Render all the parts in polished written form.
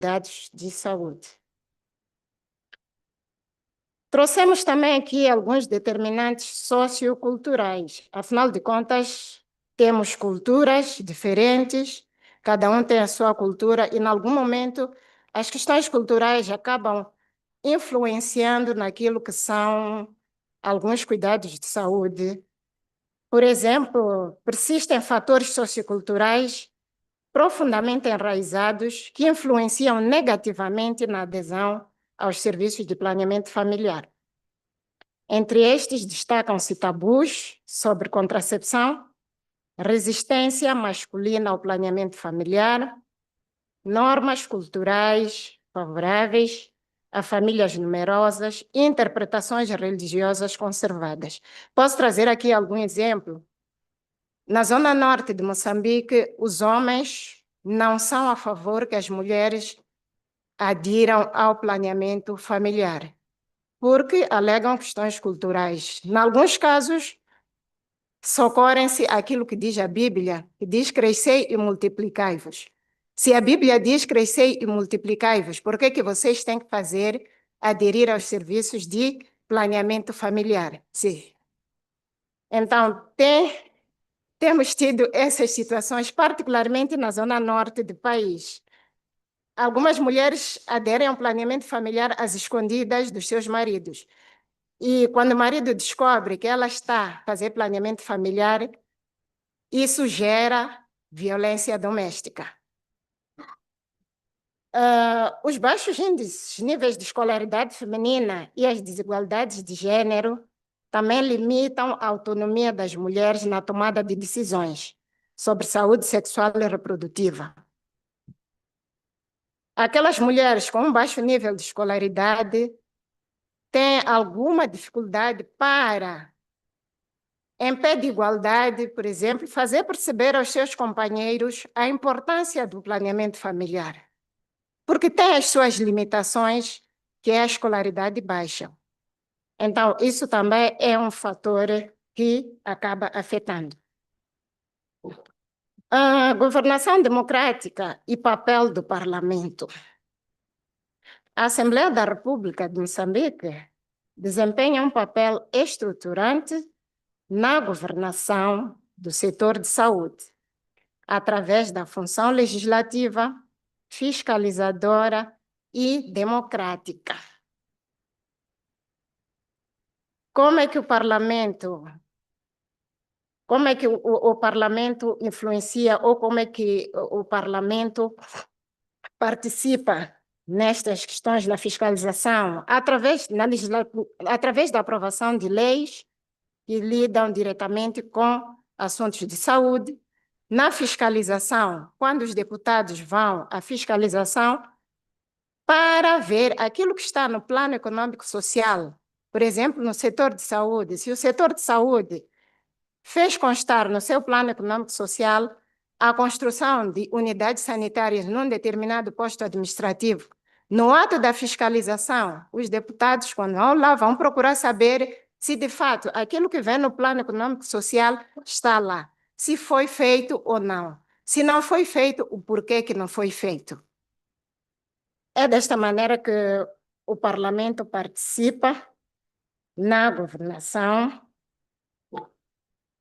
dados de saúde. Trouxemos também aqui alguns determinantes socioculturais. Afinal de contas, temos culturas diferentes, cada um tem a sua cultura e, em algum momento, as questões culturais acabam influenciando naquilo que são alguns cuidados de saúde. Por exemplo, persistem fatores socioculturais profundamente enraizados que influenciam negativamente na adesão aos serviços de planeamento familiar. Entre estes, destacam-se tabus sobre contracepção, resistência masculina ao planeamento familiar, normas culturais favoráveis a famílias numerosas e interpretações religiosas conservadas. Posso trazer aqui algum exemplo? Na zona norte de Moçambique, os homens não são a favor que as mulheres adiram ao planeamento familiar, porque alegam questões culturais. Em alguns casos, socorrem-se aquilo que diz a Bíblia, que diz crescei e multiplicai-vos. Se a Bíblia diz crescei e multiplicai-vos, por que que vocês têm que fazer aderir aos serviços de planeamento familiar? Sim. Então, temos tido essas situações, particularmente na zona norte do país. Algumas mulheres aderem ao planeamento familiar às escondidas dos seus maridos. E quando o marido descobre que ela está a fazer planeamento familiar, isso gera violência doméstica. Os baixos índices, níveis de escolaridade feminina e as desigualdades de gênero também limitam a autonomia das mulheres na tomada de decisões sobre saúde sexual e reprodutiva. Aquelas mulheres com um baixo nível de escolaridade têm alguma dificuldade para, em pé de igualdade, por exemplo, fazer perceber aos seus companheiros a importância do planeamento familiar, porque tem as suas limitações, que é a escolaridade baixa. Então, isso também é um fator que acaba afetando. A governação democrática e papel do parlamento. A Assembleia da República de Moçambique desempenha um papel estruturante na governação do setor de saúde, através da função legislativa, fiscalizadora e democrática. Como é que o parlamento influencia ou como é que o parlamento participa nestas questões da fiscalização? Através da aprovação de leis que lidam diretamente com assuntos de saúde. Na fiscalização, quando os deputados vão à fiscalização para ver aquilo que está no plano econômico-social, por exemplo, no setor de saúde, se o setor de saúde fez constar no seu plano econômico-social a construção de unidades sanitárias num determinado posto administrativo, no ato da fiscalização, os deputados, quando vão lá, vão procurar saber se, de fato, aquilo que vem no plano econômico-social está lá, se foi feito ou não. Se não foi feito, o porquê que não foi feito. É desta maneira que o parlamento participa na governação.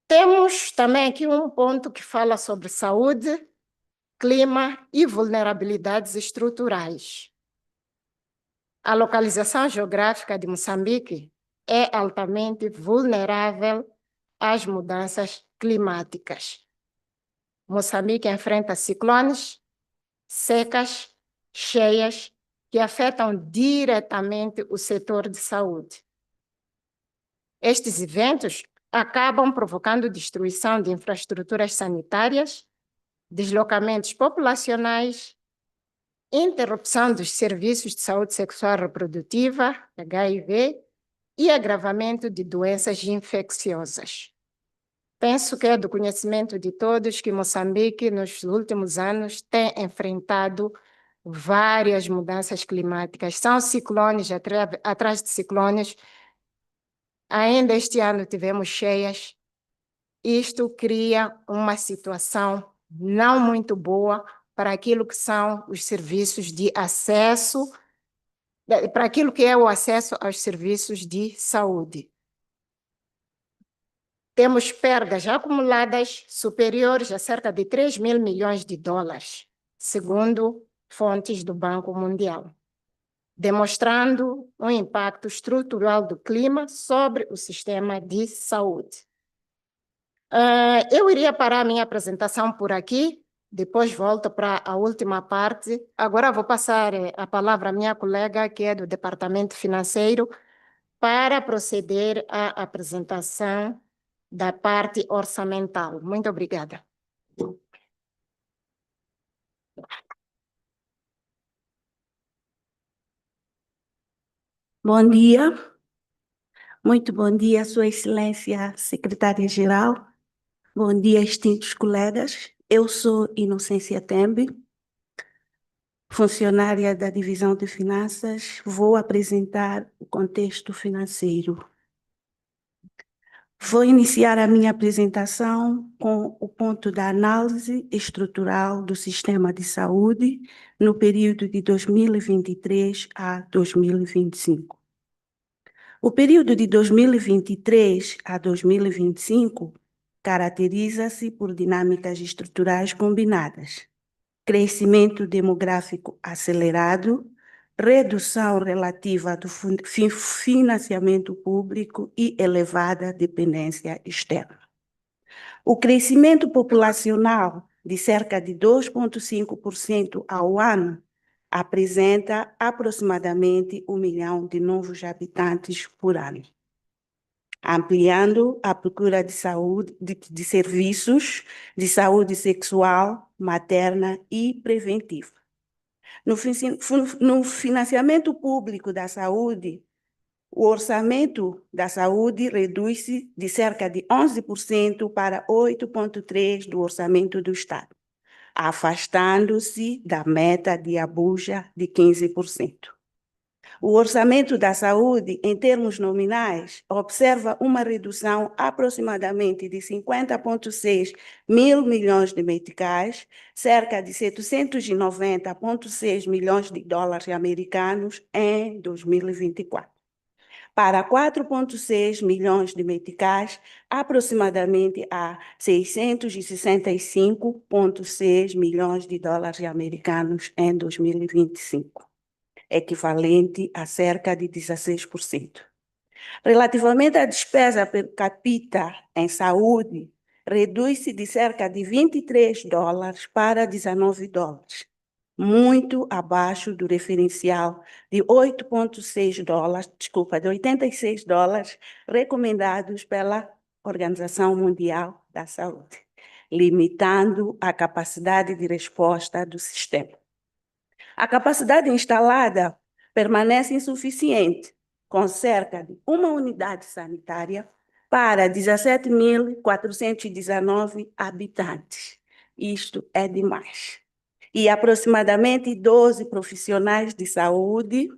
Temos também aqui um ponto que fala sobre saúde, clima e vulnerabilidades estruturais. A localização geográfica de Moçambique é altamente vulnerável às mudanças climáticas. Moçambique enfrenta ciclones, secas, cheias, que afetam diretamente o setor de saúde. Estes eventos acabam provocando destruição de infraestruturas sanitárias, deslocamentos populacionais, interrupção dos serviços de saúde sexual e reprodutiva, HIV, e agravamento de doenças infecciosas. Penso que é do conhecimento de todos que Moçambique, nos últimos anos, tem enfrentado várias mudanças climáticas. São ciclones atrás de ciclones. Ainda este ano tivemos cheias. Isto cria uma situação não muito boa para aquilo que são os serviços de acesso, para aquilo que é o acesso aos serviços de saúde. Temos perdas acumuladas superiores a cerca de 3 mil milhões de dólares, segundo fontes do Banco Mundial, demonstrando um impacto estrutural do clima sobre o sistema de saúde. Eu iria parar a minha apresentação por aqui, depois volto para a última parte. Agora vou passar a palavra à minha colega, que é do Departamento Financeiro, para proceder à apresentação da parte orçamental. Muito obrigada. Bom dia, muito bom dia, Sua Excelência Secretária-Geral. Bom dia, extintos colegas. Eu sou Inocência Tembe, funcionária da Divisão de Finanças. Vou apresentar o contexto financeiro. Vou iniciar a minha apresentação com o ponto da análise estrutural do sistema de saúde no período de 2023 a 2025. O período de 2023 a 2025 caracteriza-se por dinâmicas estruturais combinadas, crescimento demográfico acelerado, redução relativa do financiamento público e elevada dependência externa. O crescimento populacional de cerca de 2,5% ao ano apresenta aproximadamente 1 milhão de novos habitantes por ano, ampliando a procura de saúde, de serviços de saúde sexual, materna e preventiva. No financiamento público da saúde, o orçamento da saúde reduz-se de cerca de 11% para 8,3% do orçamento do Estado, afastando-se da meta de Abuja de 15%. O orçamento da saúde, em termos nominais, observa uma redução aproximadamente de 50,6 mil milhões de meticais, cerca de 790,6 milhões de dólares americanos em 2024, para 4,6 milhões de meticais, aproximadamente a 665,6 milhões de dólares americanos em 2025, equivalente a cerca de 16%. Relativamente à despesa per capita em saúde, reduz-se de cerca de 23 dólares para 19 dólares, muito abaixo do referencial de 86 dólares recomendados pela Organização Mundial da Saúde, limitando a capacidade de resposta do sistema. A capacidade instalada permanece insuficiente, com cerca de uma unidade sanitária para 17.419 habitantes. Isto é demais. E aproximadamente 12 profissionais de saúde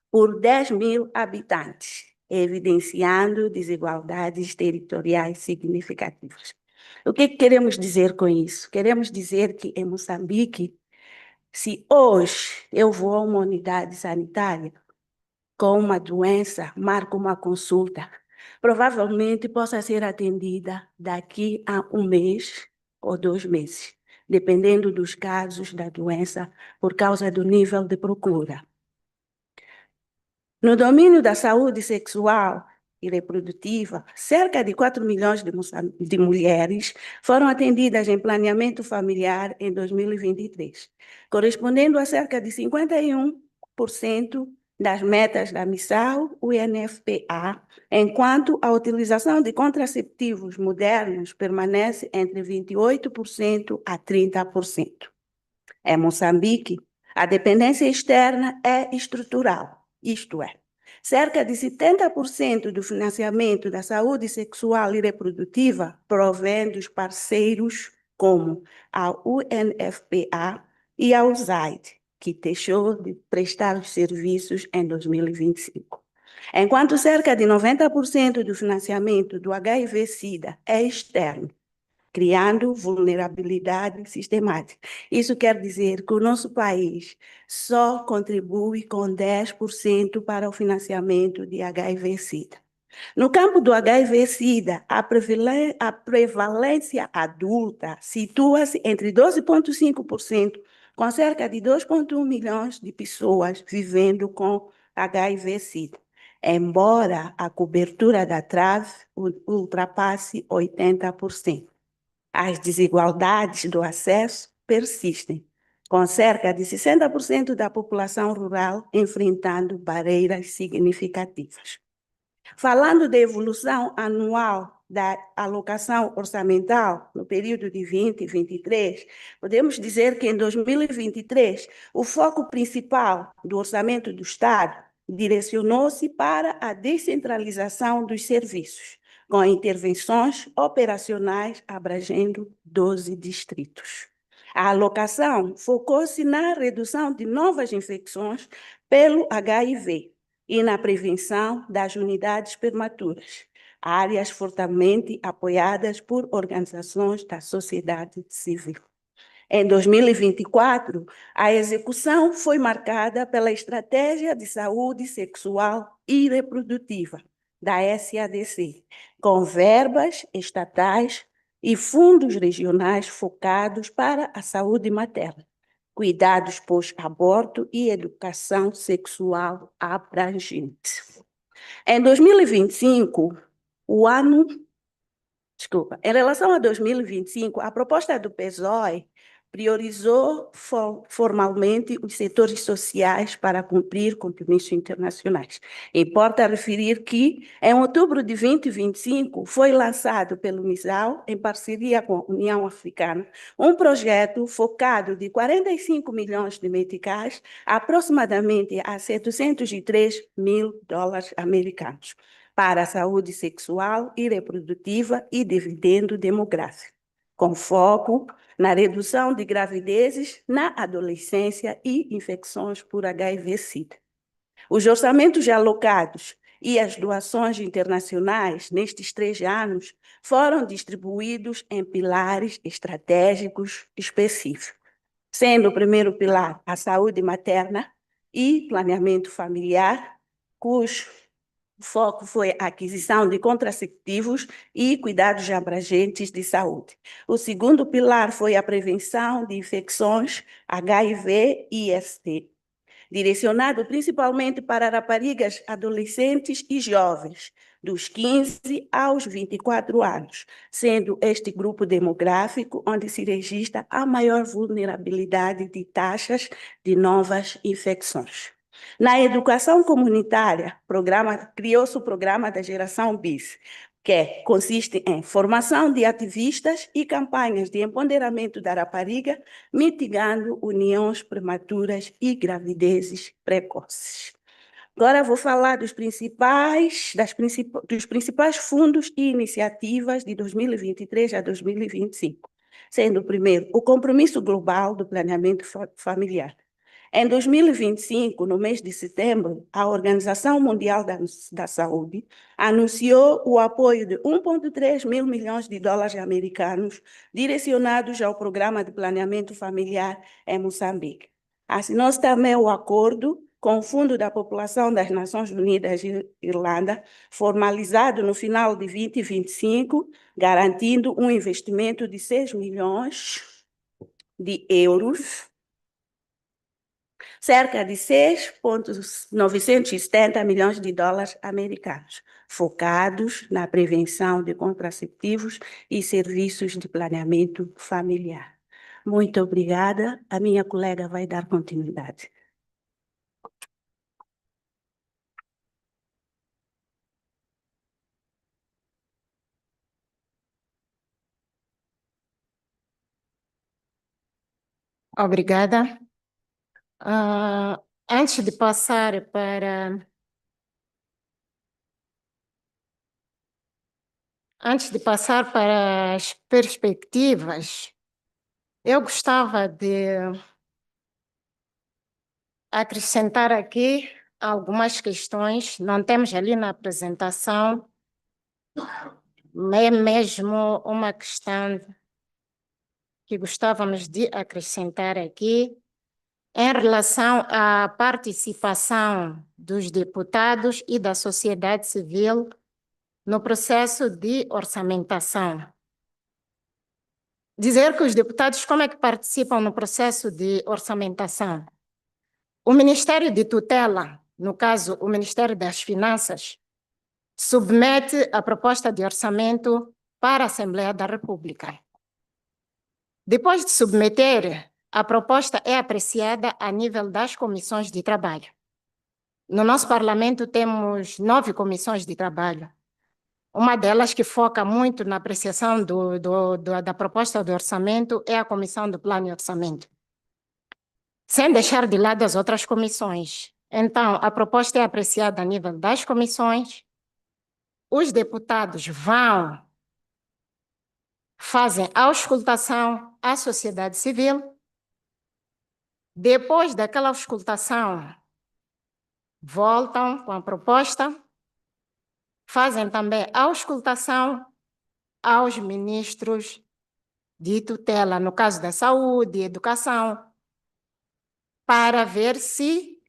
por 10 mil habitantes, evidenciando desigualdades territoriais significativas. O que queremos dizer com isso? Queremos dizer que em Moçambique, se hoje eu vou a uma unidade sanitária com uma doença, marco uma consulta, provavelmente possa ser atendida daqui a 1 mês ou 2 meses, dependendo dos casos da doença, por causa do nível de procura. No domínio da saúde sexual e reprodutiva, cerca de 4 milhões de mulheres foram atendidas em planeamento familiar em 2023, correspondendo a cerca de 51% das metas da missão UNFPA, enquanto a utilização de contraceptivos modernos permanece entre 28% a 30%. Em Moçambique, a dependência externa é estrutural, isto é, cerca de 70% do financiamento da saúde sexual e reprodutiva provém dos parceiros como a UNFPA e a USAID, que deixou de prestar os serviços em 2025. Enquanto cerca de 90% do financiamento do HIV-Sida é externo, criando vulnerabilidade sistemática. Isso quer dizer que o nosso país só contribui com 10% para o financiamento de HIV-Sida. No campo do HIV-Sida, a prevalência adulta situa-se entre 12,5%, com cerca de 2,1 milhões de pessoas vivendo com HIV-Sida, embora a cobertura da trave ultrapasse 80%. As desigualdades do acesso persistem, com cerca de 60% da população rural enfrentando barreiras significativas. Falando da evolução anual da alocação orçamental no período de 2023, podemos dizer que em 2023 o foco principal do orçamento do Estado direcionou-se para a descentralização dos serviços, com intervenções operacionais abrangendo 12 distritos. A alocação focou-se na redução de novas infecções pelo HIV e na prevenção das unidades prematuras, áreas fortemente apoiadas por organizações da sociedade civil. Em 2024, a execução foi marcada pela Estratégia de Saúde Sexual e Reprodutiva, da SADC, com verbas estatais e fundos regionais focados para a saúde materna, cuidados pós-aborto e educação sexual abrangente. Em 2025, em relação a 2025, a proposta do PSOE priorizou formalmente os setores sociais para cumprir compromissos internacionais. Importa referir que, em outubro de 2025, foi lançado pelo MISAL, em parceria com a União Africana, um projeto focado de 45 milhões de meticais, aproximadamente a 703 mil dólares americanos, para a saúde sexual e reprodutiva e dividendo demográfico, com foco na redução de gravidezes na adolescência e infecções por HIV-Sida. Os orçamentos já alocados e as doações internacionais nestes 3 anos foram distribuídos em pilares estratégicos específicos, sendo o primeiro pilar a saúde materna e planeamento familiar, cujo o foco foi a aquisição de contraceptivos e cuidados abrangentes de saúde. O segundo pilar foi a prevenção de infecções HIV e IST, direcionado principalmente para raparigas adolescentes e jovens, dos 15 aos 24 anos, sendo este grupo demográfico onde se registra a maior vulnerabilidade de taxas de novas infecções. Na educação comunitária, criou-se o programa da Geração BIS, que consiste em formação de ativistas e campanhas de empoderamento da rapariga, mitigando uniões prematuras e gravidezes precoces. Agora vou falar dos principais fundos e iniciativas de 2023 a 2025, sendo o primeiro o Compromisso Global do Planeamento Familiar. Em 2025, no mês de setembro, a Organização Mundial da Saúde anunciou o apoio de 1,3 mil milhões de dólares americanos direcionados ao Programa de Planeamento Familiar em Moçambique. Assinou-se também o acordo com o Fundo da População das Nações Unidas e Irlanda, formalizado no final de 2025, garantindo um investimento de 6 milhões de euros, cerca de 6,970 milhões de dólares americanos, focados na prevenção de contraceptivos e serviços de planeamento familiar. Muito obrigada. A minha colega vai dar continuidade. Obrigada. Antes de passar para as perspectivas, eu gostava de acrescentar aqui algumas questões, não temos ali na apresentação, é mesmo uma questão que gostávamos de acrescentar aqui em relação à participação dos deputados e da sociedade civil no processo de orçamentação. Dizer que os deputados, como é que participam no processo de orçamentação? O Ministério de Tutela, no caso, o Ministério das Finanças, submete a proposta de orçamento para a Assembleia da República. Depois de submeter, a proposta é apreciada a nível das comissões de trabalho. No nosso parlamento temos 9 comissões de trabalho. Uma delas que foca muito na apreciação da proposta de orçamento é a Comissão do Plano e Orçamento, sem deixar de lado as outras comissões. Então, a proposta é apreciada a nível das comissões, os deputados fazem a auscultação à sociedade civil. Depois daquela auscultação, voltam com a proposta, fazem também a auscultação aos ministros de tutela, no caso da saúde e educação, para ver se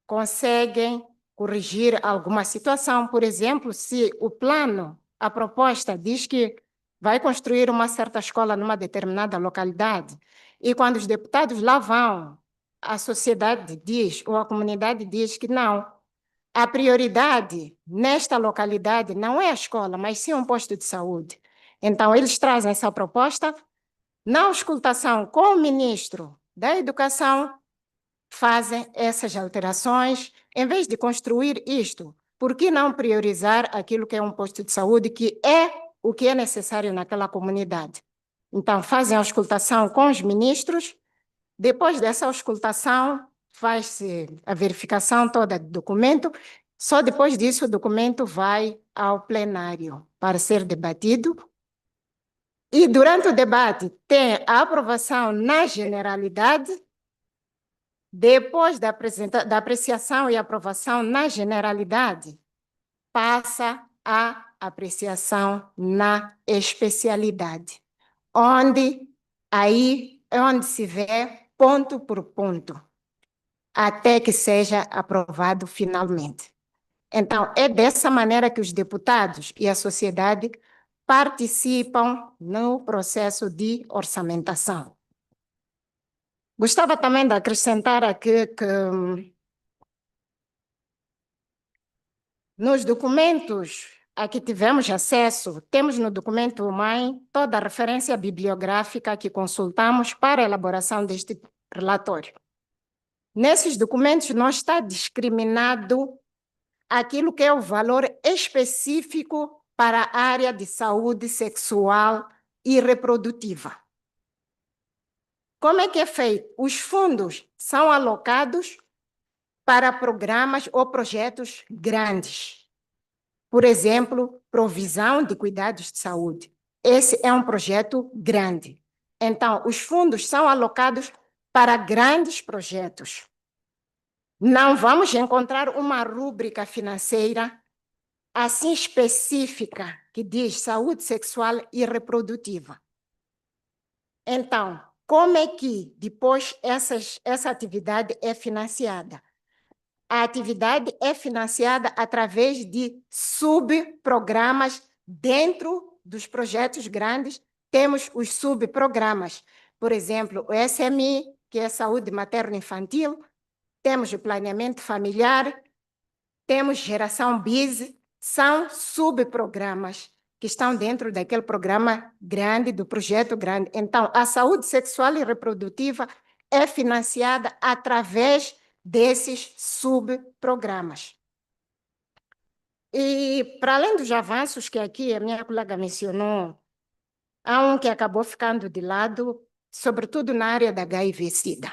conseguem corrigir alguma situação. Por exemplo, se o plano, a proposta diz que vai construir uma certa escola numa determinada localidade, e quando os deputados lá vão, a sociedade diz, ou a comunidade diz que não, a prioridade nesta localidade não é a escola, mas sim um posto de saúde. Então, eles trazem essa proposta, na auscultação com o ministro da Educação, fazem essas alterações. Em vez de construir isto, por que não priorizar aquilo que é um posto de saúde, que é o que é necessário naquela comunidade? Então, fazem a auscultação com os ministros. Depois dessa auscultação, faz-se a verificação toda do documento. Só depois disso, o documento vai ao plenário para ser debatido. E durante o debate, tem a aprovação na generalidade. Depois da apreciação e aprovação na generalidade, passa a apreciação na especialidade, onde se vê ponto por ponto, até que seja aprovado finalmente. Então, é dessa maneira que os deputados e a sociedade participam no processo de orçamentação. Gostava também de acrescentar aqui que nos documentos a que tivemos acesso, temos no documento mãe toda a referência bibliográfica que consultamos para a elaboração deste relatório. Nesses documentos não está discriminado aquilo que é o valor específico para a área de saúde sexual e reprodutiva. Como é que é feito? Os fundos são alocados para programas ou projetos grandes. Por exemplo, provisão de cuidados de saúde. Esse é um projeto grande. Então, os fundos são alocados para grandes projetos. Não vamos encontrar uma rúbrica financeira assim específica que diz saúde sexual e reprodutiva. Então, como é que depois essa atividade é financiada? A atividade é financiada através de subprogramas. Dentro dos projetos grandes, temos os subprogramas. Por exemplo, o SMI, que é Saúde Materno-Infantil, temos o planeamento familiar, temos geração BIS, são subprogramas que estão dentro daquele programa grande, do projeto grande. Então, a saúde sexual e reprodutiva é financiada através desses subprogramas. E, para além dos avanços que aqui a minha colega mencionou, há um que acabou ficando de lado, sobretudo na área da HIV-Sida.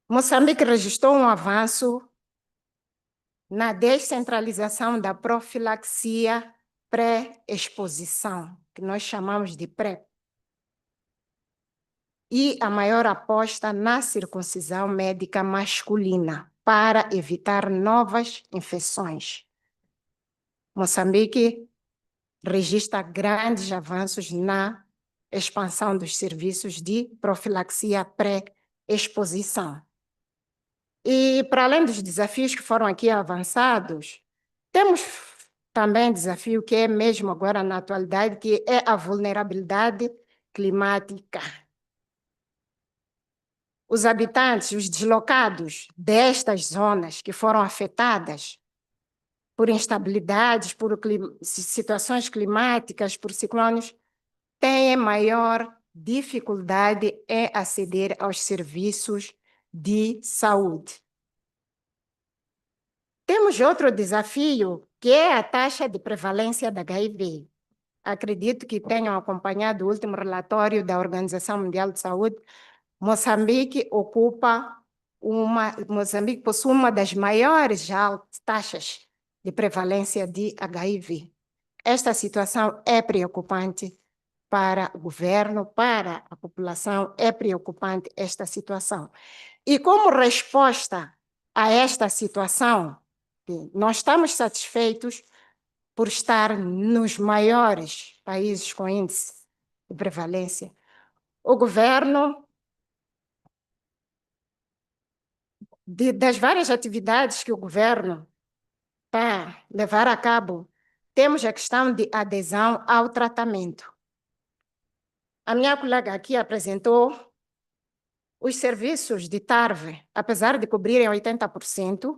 Moçambique registrou um avanço na descentralização da profilaxia pré-exposição, que nós chamamos de PrEP, e a maior aposta na circuncisão médica masculina para evitar novas infecções. Moçambique registra grandes avanços na expansão dos serviços de profilaxia pré-exposição. E, para além dos desafios que foram aqui avançados, temos também desafio que é mesmo agora na atualidade, que é a vulnerabilidade climática. Os habitantes, os deslocados destas zonas que foram afetadas por instabilidades, por situações climáticas, por ciclones, têm maior dificuldade em aceder aos serviços de saúde. Temos outro desafio, que é a taxa de prevalência da HIV. Acredito que tenham acompanhado o último relatório da Organização Mundial de Saúde. Moçambique possui uma das maiores taxas de prevalência de HIV. Esta situação é preocupante para o governo, para a população, é preocupante esta situação. E como resposta a esta situação, nós estamos satisfeitos por estar nos maiores países com índice de prevalência. O governo, das várias atividades que o governo está a levar a cabo, temos a questão de adesão ao tratamento. A minha colega aqui apresentou os serviços de TARV, apesar de cobrirem 80%,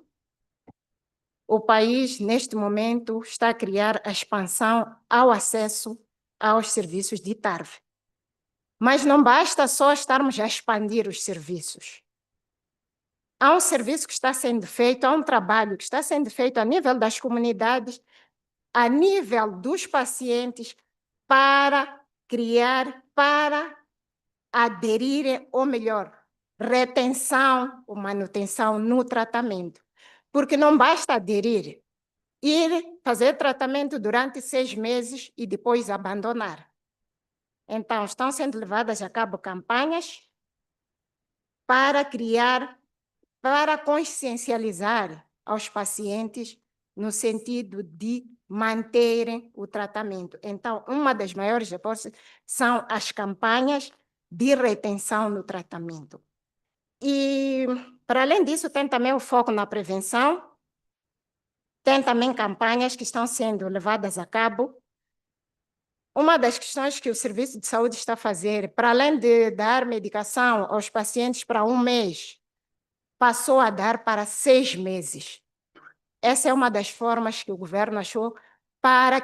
o país, neste momento, está a criar a expansão ao acesso aos serviços de TARV. Mas não basta só estarmos a expandir os serviços. Há um serviço que está sendo feito, há um trabalho que está sendo feito a nível das comunidades, a nível dos pacientes, para criar, para aderirem, ou melhor, retenção ou manutenção no tratamento. Porque não basta aderir, ir fazer tratamento durante 6 meses e depois abandonar. Então, estão sendo levadas a cabo campanhas para criar, para consciencializar aos pacientes no sentido de manterem o tratamento. Então, uma das maiores apostas são as campanhas de retenção no tratamento. E, para além disso, tem também o foco na prevenção, tem também campanhas que estão sendo levadas a cabo. Uma das questões que o Serviço de Saúde está a fazer, para além de dar medicação aos pacientes para 1 mês, passou a dar para 6 meses. Essa é uma das formas que o governo achou para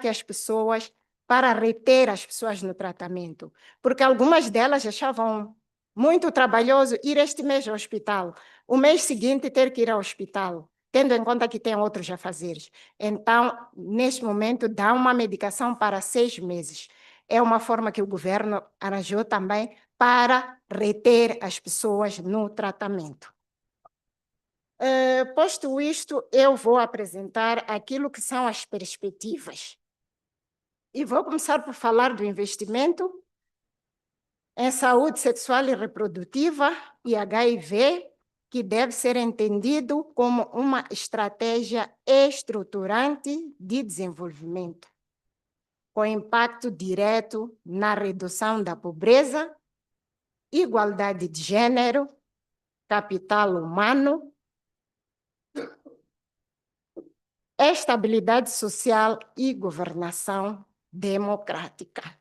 reter as pessoas no tratamento. Porque algumas delas achavam muito trabalhoso ir este mês ao hospital, o mês seguinte ter que ir ao hospital, tendo em conta que tem outros afazeres. Então, neste momento, dá uma medicação para 6 meses. É uma forma que o governo arranjou também para reter as pessoas no tratamento. Posto isto, eu vou apresentar aquilo que são as perspectivas. E vou começar por falar do investimento em saúde sexual e reprodutiva e HIV, que deve ser entendido como uma estratégia estruturante de desenvolvimento, com impacto direto na redução da pobreza, igualdade de gênero, capital humano, estabilidade social e governação democrática.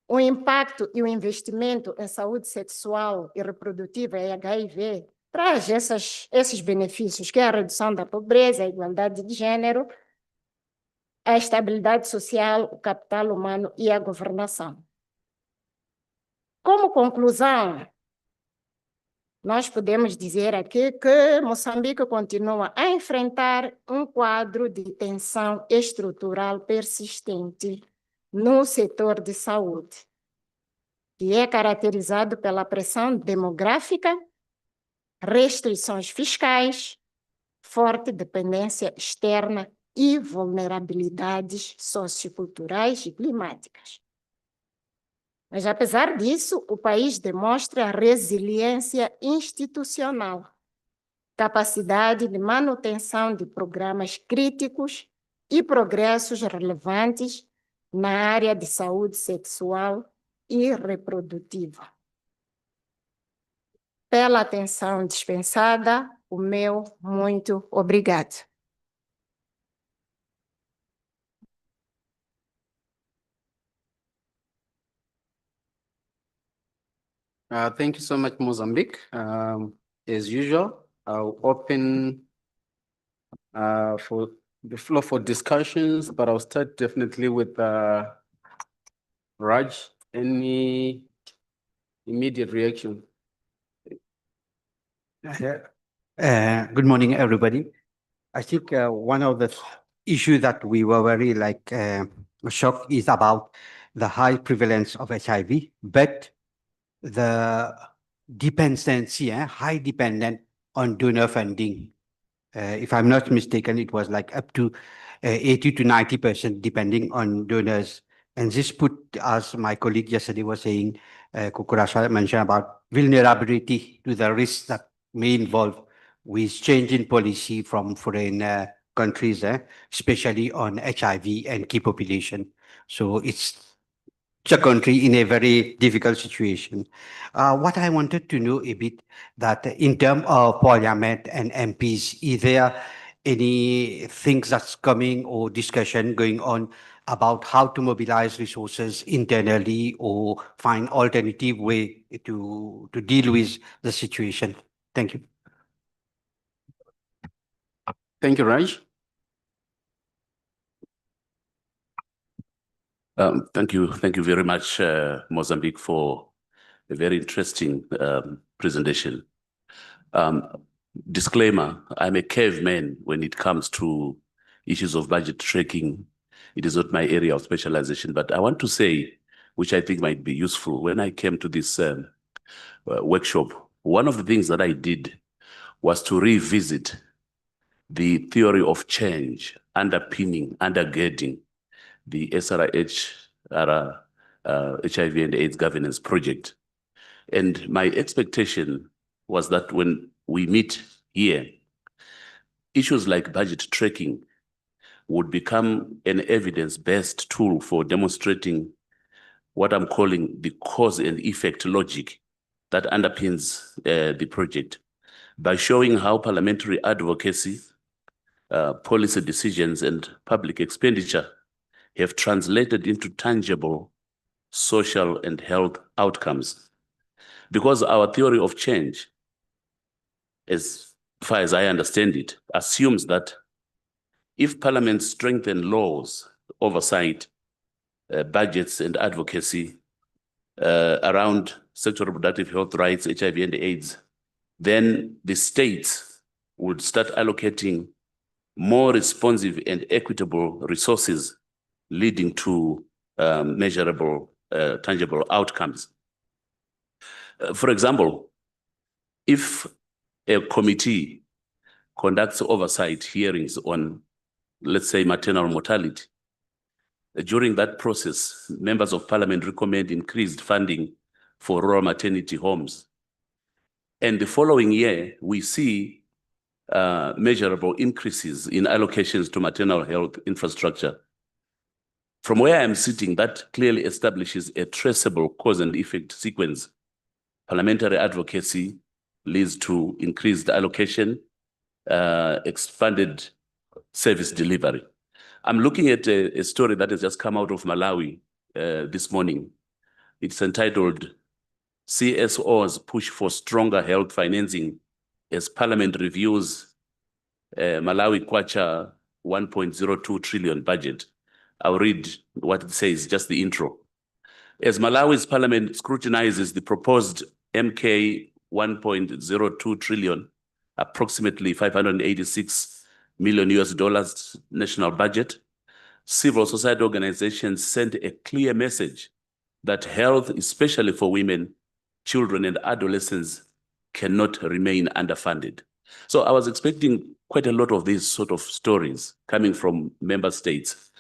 O impacto e o investimento em saúde sexual e reprodutiva e HIV traz esses benefícios, que é a redução da pobreza, a igualdade de gênero, a estabilidade social, o capital humano e a governação. Como conclusão, nós podemos dizer aqui que Moçambique continua a enfrentar um quadro de tensão estrutural persistente no setor de saúde, que é caracterizado pela pressão demográfica, restrições fiscais, forte dependência externa e vulnerabilidades socioculturais e climáticas. Mas, apesar disso, o país demonstra resiliência institucional, capacidade de manutenção de programas críticos e progressos relevantes na área de saúde sexual e reprodutiva. Pela atenção dispensada, o meu muito obrigado. Thank you so much, Mozambique. As usual, I'll open for the floor for discussions, but I'll start definitely with Raj. Any immediate reaction? Good morning, everybody. I think one of the issues that we were very shocked is about the high prevalence of HIV, but the dependency, high dependent on donor funding. If I'm not mistaken, it was like up to 80 to 90% depending on donors. And this put us, my colleague yesterday was saying, Kukurasha mentioned about vulnerability to the risks that may involve with change in policy from foreign countries, especially on HIV and key population. So it's a country in a very difficult situation. What I wanted to know a bit that in terms of parliament and MPs, is there any things that's coming or discussion going on about how to mobilize resources internally or find alternative way to deal with the situation? Thank you. Thank you, Raj. Thank you very much, Mozambique, for a very interesting presentation. Disclaimer, I'm a caveman when it comes to issues of budget tracking. It is not my area of specialization, but I want to say, which I think might be useful, when I came to this workshop, one of the things that I did was to revisit the theory of change undergirding the SRH HIV and AIDS governance project. And my expectation was that when we meet here, issues like budget tracking would become an evidence-based tool for demonstrating what I'm calling the cause and effect logic that underpins the project, by showing how parliamentary advocacy, policy decisions, and public expenditure have translated into tangible social and health outcomes. Because our theory of change, as far as I understand it, assumes that if Parliament strengthen laws, oversight, budgets, and advocacy around sexual reproductive health rights, HIV and AIDS, then the states would start allocating more responsive and equitable resources, leading to measurable, tangible outcomes. For example, if a committee conducts oversight hearings on, let's say, maternal mortality, during that process, members of parliament recommend increased funding for rural maternity homes. And the following year, we see measurable increases in allocations to maternal health infrastructure. From where I'm sitting, that clearly establishes a traceable cause and effect sequence. Parliamentary advocacy leads to increased allocation, expanded service delivery. I'm looking at a story that has just come out of Malawi this morning. It's entitled CSOs Push for Stronger Health Financing as Parliament Reviews Malawi Kwacha 1.02 trillion budget. I'll read what it says, just the intro. As Malawi's parliament scrutinizes the proposed MK 1.02 trillion, approximately $586 million US national budget, civil society organizations sent a clear message that health, especially for women, children, and adolescents, cannot remain underfunded. So I was expecting quite a lot of these sort of stories coming from member states.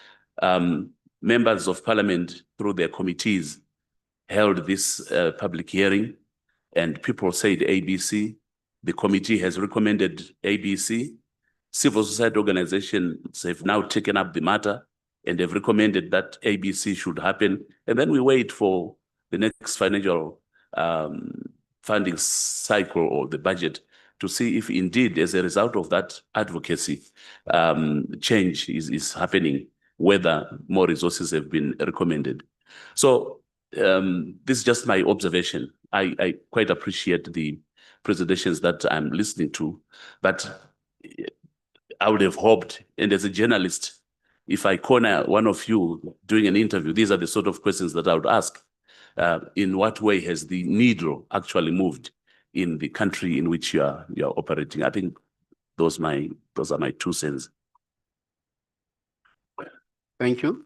Members of parliament, through their committees, held this public hearing, and people said ABC. The committee has recommended ABC. Civil society organizations have now taken up the matter and have recommended that ABC should happen. And then we wait for the next financial funding cycle or the budget to see if indeed, as a result of that advocacy, change is happening, whether more resources have been recommended. So this is just my observation. I quite appreciate the presentations that I'm listening to, but I would have hoped, and as a journalist, if I corner one of you doing an interview, these are the sort of questions that I would ask. In what way has the needle actually moved in the country in which you are operating? I think those are my 2 cents. Thank you.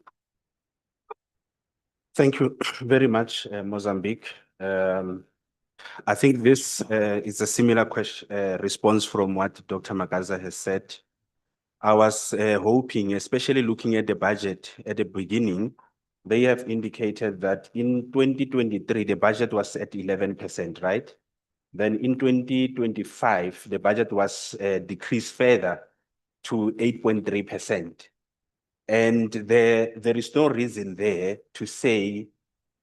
Thank you very much, Mozambique. I think this is a similar question, response from what Dr. Magaza has said. I was hoping, especially looking at the budget at the beginning, they have indicated that in 2023, the budget was at 11%, right? Then in 2025, the budget was decreased further to 8.3%. And there is no reason there to say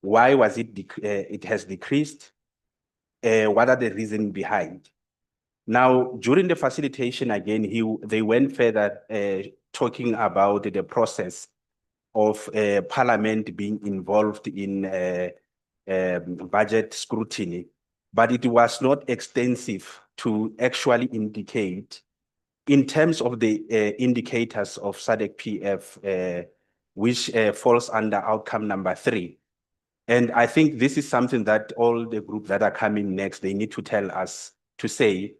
why was it has decreased. What are the reasons behind? Now, during the facilitation, again, they went further talking about the process of Parliament being involved in budget scrutiny, but it was not extensive to actually indicate in terms of the indicators of SADC-PF, which falls under outcome number 3. And I think this is something that all the groups that are coming next, they need to tell us to say,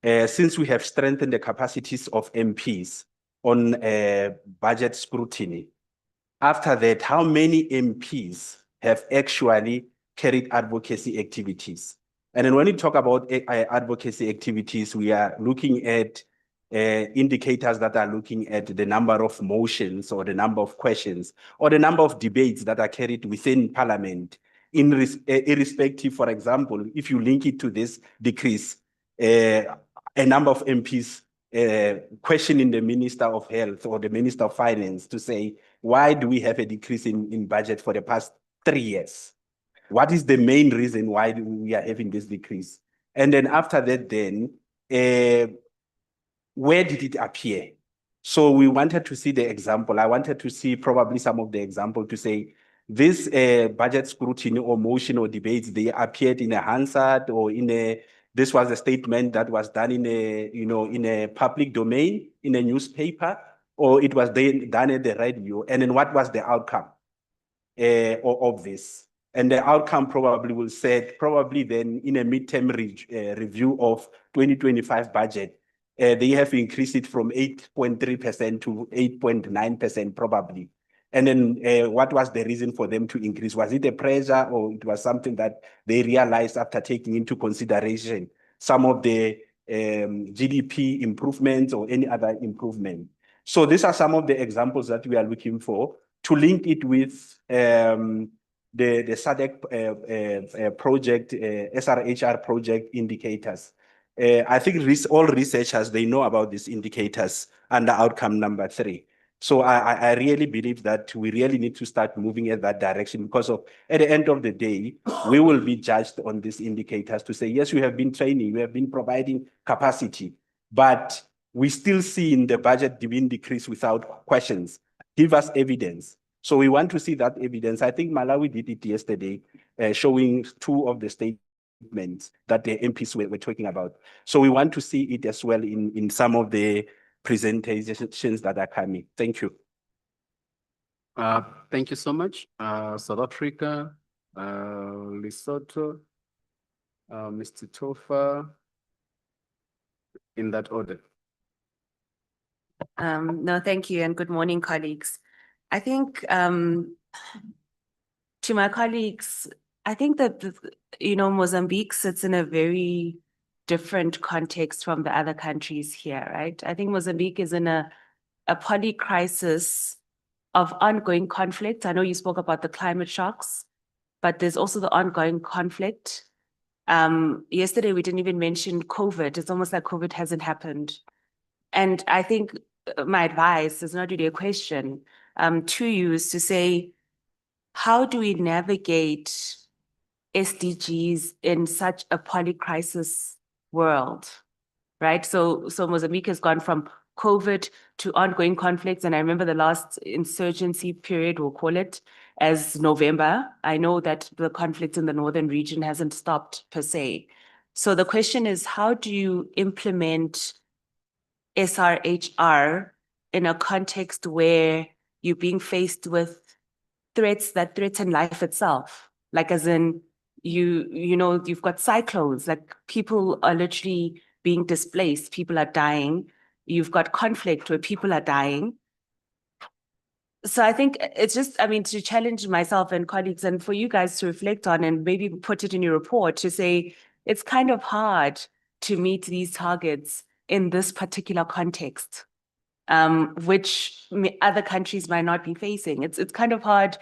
since we have strengthened the capacities of MPs on budget scrutiny, after that, how many MPs have actually carried advocacy activities? And then when we talk about advocacy activities, we are looking at indicators that are looking at the number of motions or the number of questions or the number of debates that are carried within Parliament, irrespective, for example, if you link it to this decrease, a number of MPs questioning the Minister of Health or the Minister of Finance to say, why do we have a decrease in budget for the past 3 years? What is the main reason why we are having this decrease? And then after that, then, where did it appear? So we wanted to see the example. I wanted to see probably some of the example to say, this budget scrutiny or motion or debates, they appeared in a Hansard or this was a statement that was done in a public domain, in a newspaper, or it was done at the radio. And then what was the outcome of this? And the outcome probably will say, probably then in a midterm review of 2025 budget, they have increased it from 8.3% to 8.9% probably. And then what was the reason for them to increase? Was it a pressure or it was something that they realized after taking into consideration some of the GDP improvements or any other improvement? So these are some of the examples that we are looking for to link it with the SADC project, SRHR project indicators. I think all researchers, they know about these indicators under outcome number 3. So I really believe that we really need to start moving in that direction because at the end of the day, we will be judged on these indicators to say, yes, we have been training, we have been providing capacity, but we still see in the budget being decreased without questions. Give us evidence. So we want to see that evidence. I think Malawi did it yesterday, showing 2 of the statements that the MPs were talking about. So we want to see it as well in some of the presentations that are coming. Thank you. Thank you so much. South Africa, Lesotho, Mr. Tofa, in that order. No, thank you, and good morning, colleagues. I think to my colleagues, I think that, Mozambique sits in a very different context from the other countries here, right? I think Mozambique is in a poly-crisis of ongoing conflict. I know you spoke about the climate shocks, but there's also the ongoing conflict. Yesterday, we didn't even mention COVID. It's almost like COVID hasn't happened. And I think my advice is not really a question, to you is to say, how do we navigate SDGs in such a polycrisis world, right? So Mozambique has gone from COVID to ongoing conflicts. And I remember the last insurgency period, we'll call it, as November. I know that the conflict in the northern region hasn't stopped per se. So the question is, how do you implement SRHR in a context where you're being faced with threats that threaten life itself? Like as in, you know, you've got cyclones, like people are literally being displaced, people are dying. You've got conflict where people are dying. So I think it's just, I mean, to challenge myself and colleagues and for you guys to reflect on and maybe put it in your report to say, it's kind of hard to meet these targets in this particular context, which other countries might not be facing. It's kind of hard.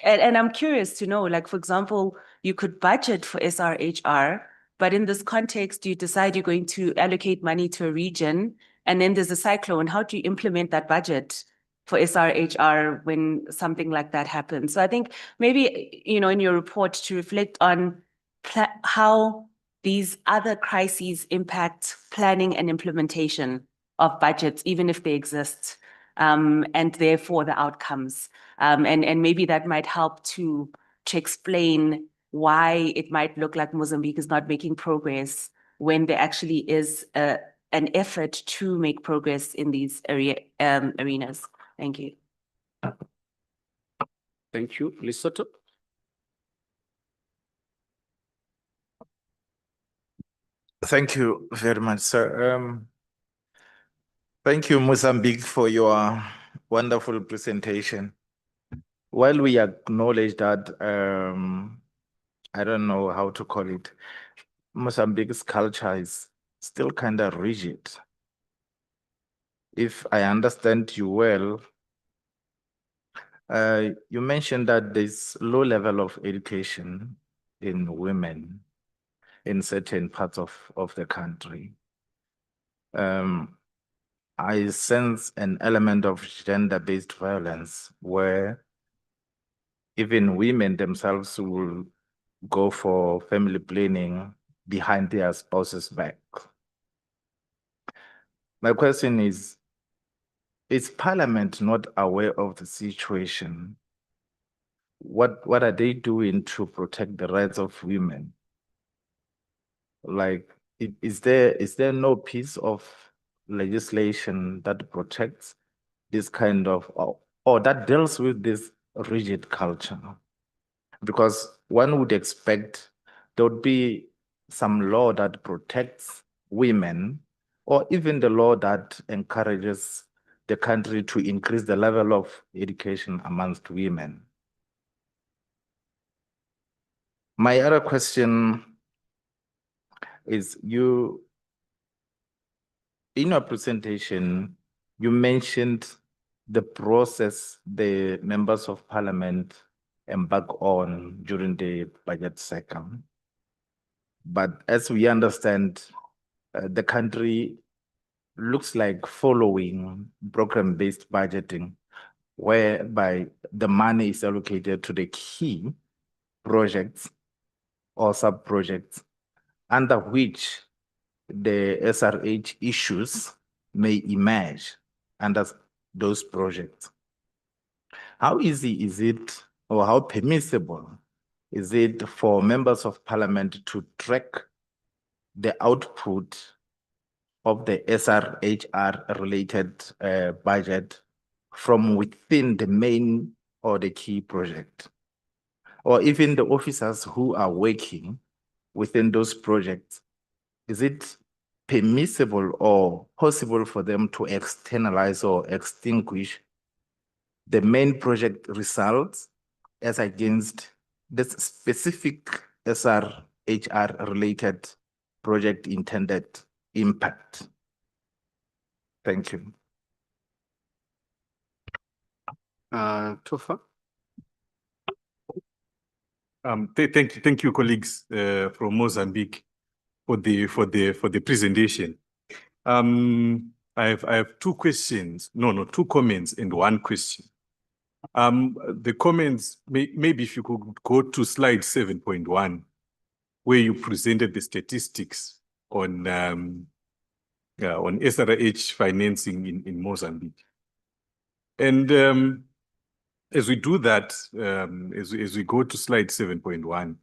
And I'm curious to know, like, for example, you could budget for SRHR, but in this context, you decide you're going to allocate money to a region, and then there's a cyclone. How do you implement that budget for SRHR when something like that happens? So I think maybe, you know, in your report to reflect on how these other crises impact planning and implementation of budgets, even if they exist, and therefore the outcomes. And maybe that might help to explain why it might look like Mozambique is not making progress when there actually is an effort to make progress in these arenas. Thank you. Thank you. Lesotho. Thank you very much, sir. Thank you, Mozambique, for your wonderful presentation. While we acknowledge that, I don't know how to call it, Mozambique's culture is still kind of rigid. If I understand you well, you mentioned that there's low level of education in women in certain parts of the country. I sense an element of gender-based violence where even women themselves will go for family planning behind their spouse's back. My question is Parliament not aware of the situation? What are they doing to protect the rights of women? Like, is there no piece of legislation that protects this kind of, or that deals with this rigid culture? Because one would expect there would be some law that protects women, or even the law that encourages the country to increase the level of education amongst women. My other question is, in your presentation, you mentioned the process the members of parliament embark on during the budget cycle. But as we understand, the country looks like following program-based budgeting, whereby the money is allocated to the key projects or sub-projects under which the SRH issues may emerge under those projects. How easy is it, or how permissible is it for members of parliament to track the output of the SRHR related budget from within the main or the key project? Or even the officers who are working within those projects, is it permissible or possible for them to externalize or extinguish the main project results as against this specific SRHR related project intended impact? Thank you. Tufa. Thank you, colleagues from Mozambique for the presentation. I have two questions. No, two comments and one question. The comments, maybe if you could go to slide 7.1, where you presented the statistics on SRH financing in Mozambique. And as we do that, as we go to slide 7.1,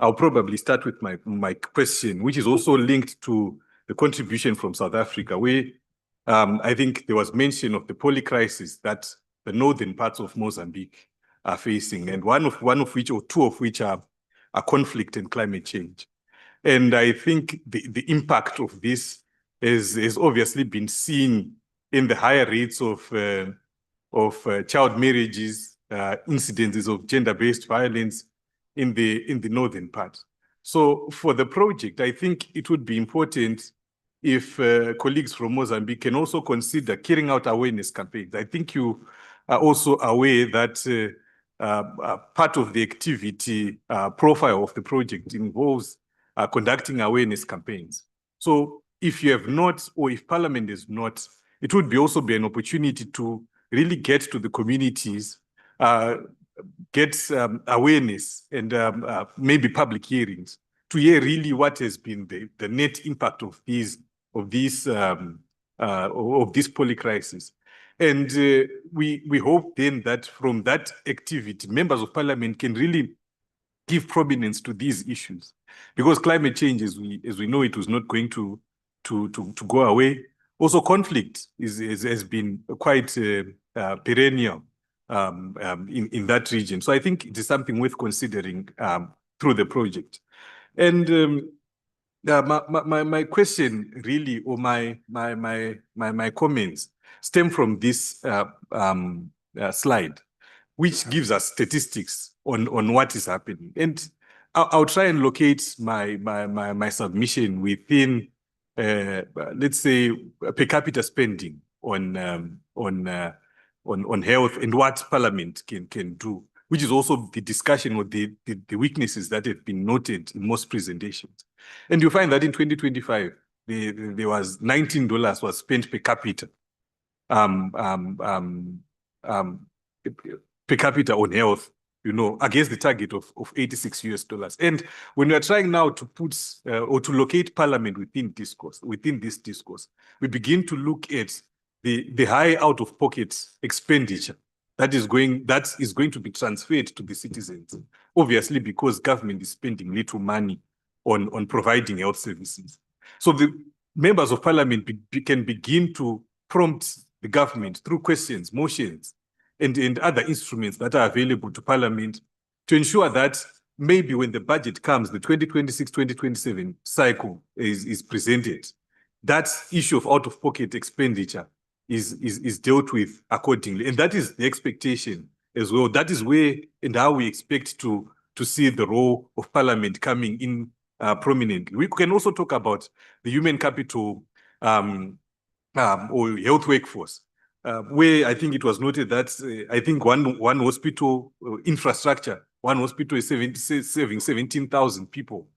I'll probably start with my question, which is also linked to the contribution from South Africa, where I think there was mention of the polycrisis that the northern parts of Mozambique are facing, and one of which, or two of which, are conflict and climate change. And I think the impact of this has obviously been seen in the higher rates of child marriages, incidences of gender-based violence in the northern part. So for the project, I think it would be important if colleagues from Mozambique can also consider carrying out awareness campaigns. I think you are also aware that part of the activity profile of the project involves conducting awareness campaigns. So if you have not, or if Parliament has not, it would also be an opportunity to really get to the communities, get awareness and maybe public hearings to hear really what has been the net impact of this polycrisis. And we hope then that from that activity, members of Parliament can really give prominence to these issues, because climate change, as we know, it was not going to go away. Also, conflict has been quite perennial in that region. So I think it is something worth considering through the project. And my question really, or my comments, stem from this slide, which gives us statistics on what is happening. And I'll try and locate my submission within, let's say, per capita spending on health and what Parliament can do, which is also the discussion or the weaknesses that have been noted in most presentations. And you find that in 2025, there was $19 was spent per capita, per capita on health, against the target of $86. And when we are trying now to put or to locate Parliament within this discourse, we begin to look at the high out-of-pocket expenditure that is going to be transferred to the citizens, obviously because government is spending little money on providing health services. So the members of Parliament can begin to prompt the government through questions, motions, and other instruments that are available to Parliament to ensure that maybe when the budget comes, the 2026-2027 cycle is presented, that issue of out-of-pocket expenditure is dealt with accordingly. And that is the expectation as well. That is where and how we expect to see the role of Parliament coming in prominently. We can also talk about the human capital or health workforce, where I think it was noted that I think one hospital infrastructure, one hospital is serving 17,000 people,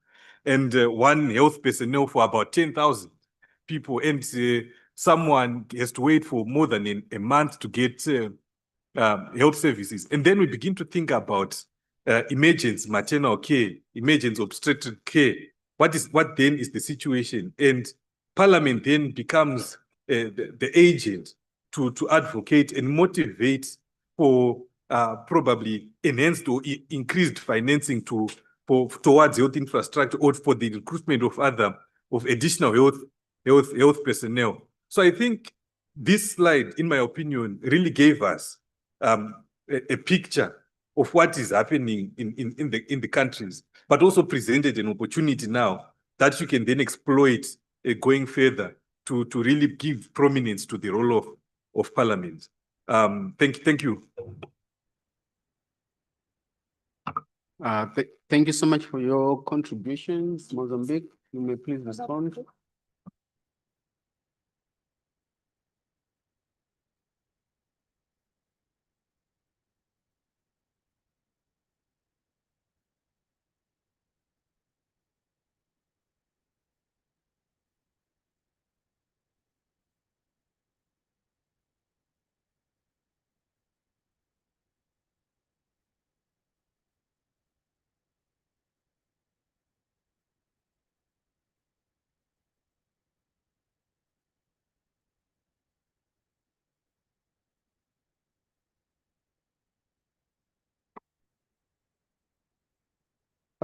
and one health personnel for about 10,000 people, and someone has to wait for more than a month to get health services. And then we begin to think about emergency maternal care, emergency obstetric care. What then is the situation? And Parliament then becomes the agent to advocate and motivate for probably enhanced or increased financing towards health infrastructure, or for the recruitment of additional health personnel. So I think this slide, in my opinion, really gave us a picture of what is happening in the countries, but also presented an opportunity now that you can then exploit going further to really give prominence to the role of Parliament. Thank you. Thank you so much for your contributions, Mozambique. You may please respond.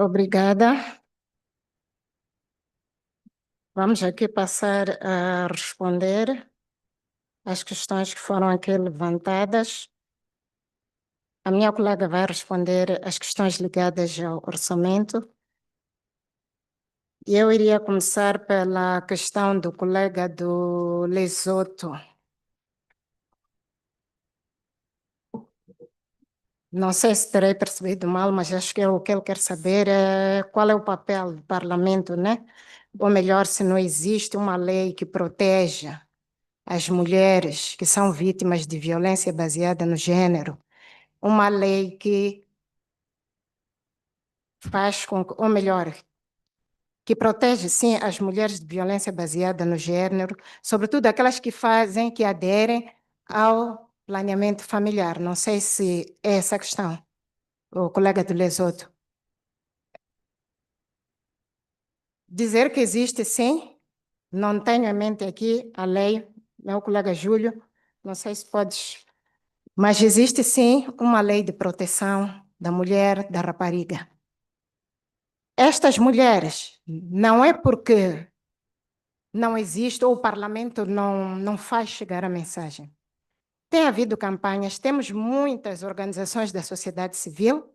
Obrigada. Vamos aqui passar a responder às questões que foram aqui levantadas. A minha colega vai responder às questões ligadas ao orçamento. E eu iria começar pela questão do colega do Lesoto. Não sei se terei percebido mal, mas acho que o que ele quer saber é qual é o papel do parlamento, né? Ou melhor, se não existe uma lei que proteja as mulheres que são vítimas de violência baseada no gênero, uma lei que faz com que, ou melhor, que protege, sim, as mulheres de violência baseada no gênero, sobretudo aquelas que fazem, que aderem ao planeamento familiar. Não sei se é essa a questão, o colega do Lesoto. Dizer que existe, sim, não tenho em mente aqui a lei, meu colega Júlio, não sei se podes, mas existe, sim, uma lei de proteção da mulher, da rapariga. Estas mulheres, não é porque não existe ou o parlamento não faz chegar a mensagem. Tem havido campanhas, temos muitas organizações da sociedade civil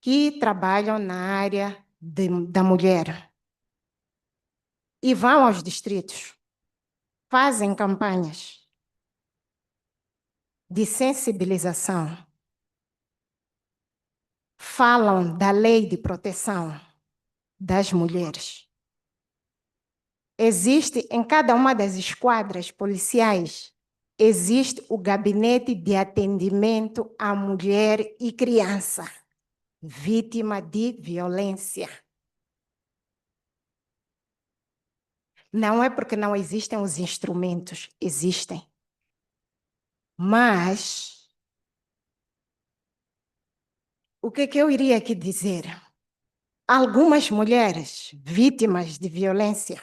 que trabalham na área da mulher e vão aos distritos, fazem campanhas de sensibilização, falam da lei de proteção das mulheres. Existe em cada uma das esquadras policiais, existe o gabinete de atendimento à mulher e criança vítima de violência. Não é porque não existem os instrumentos, existem. Mas o que eu iria aqui dizer? Algumas mulheres vítimas de violência,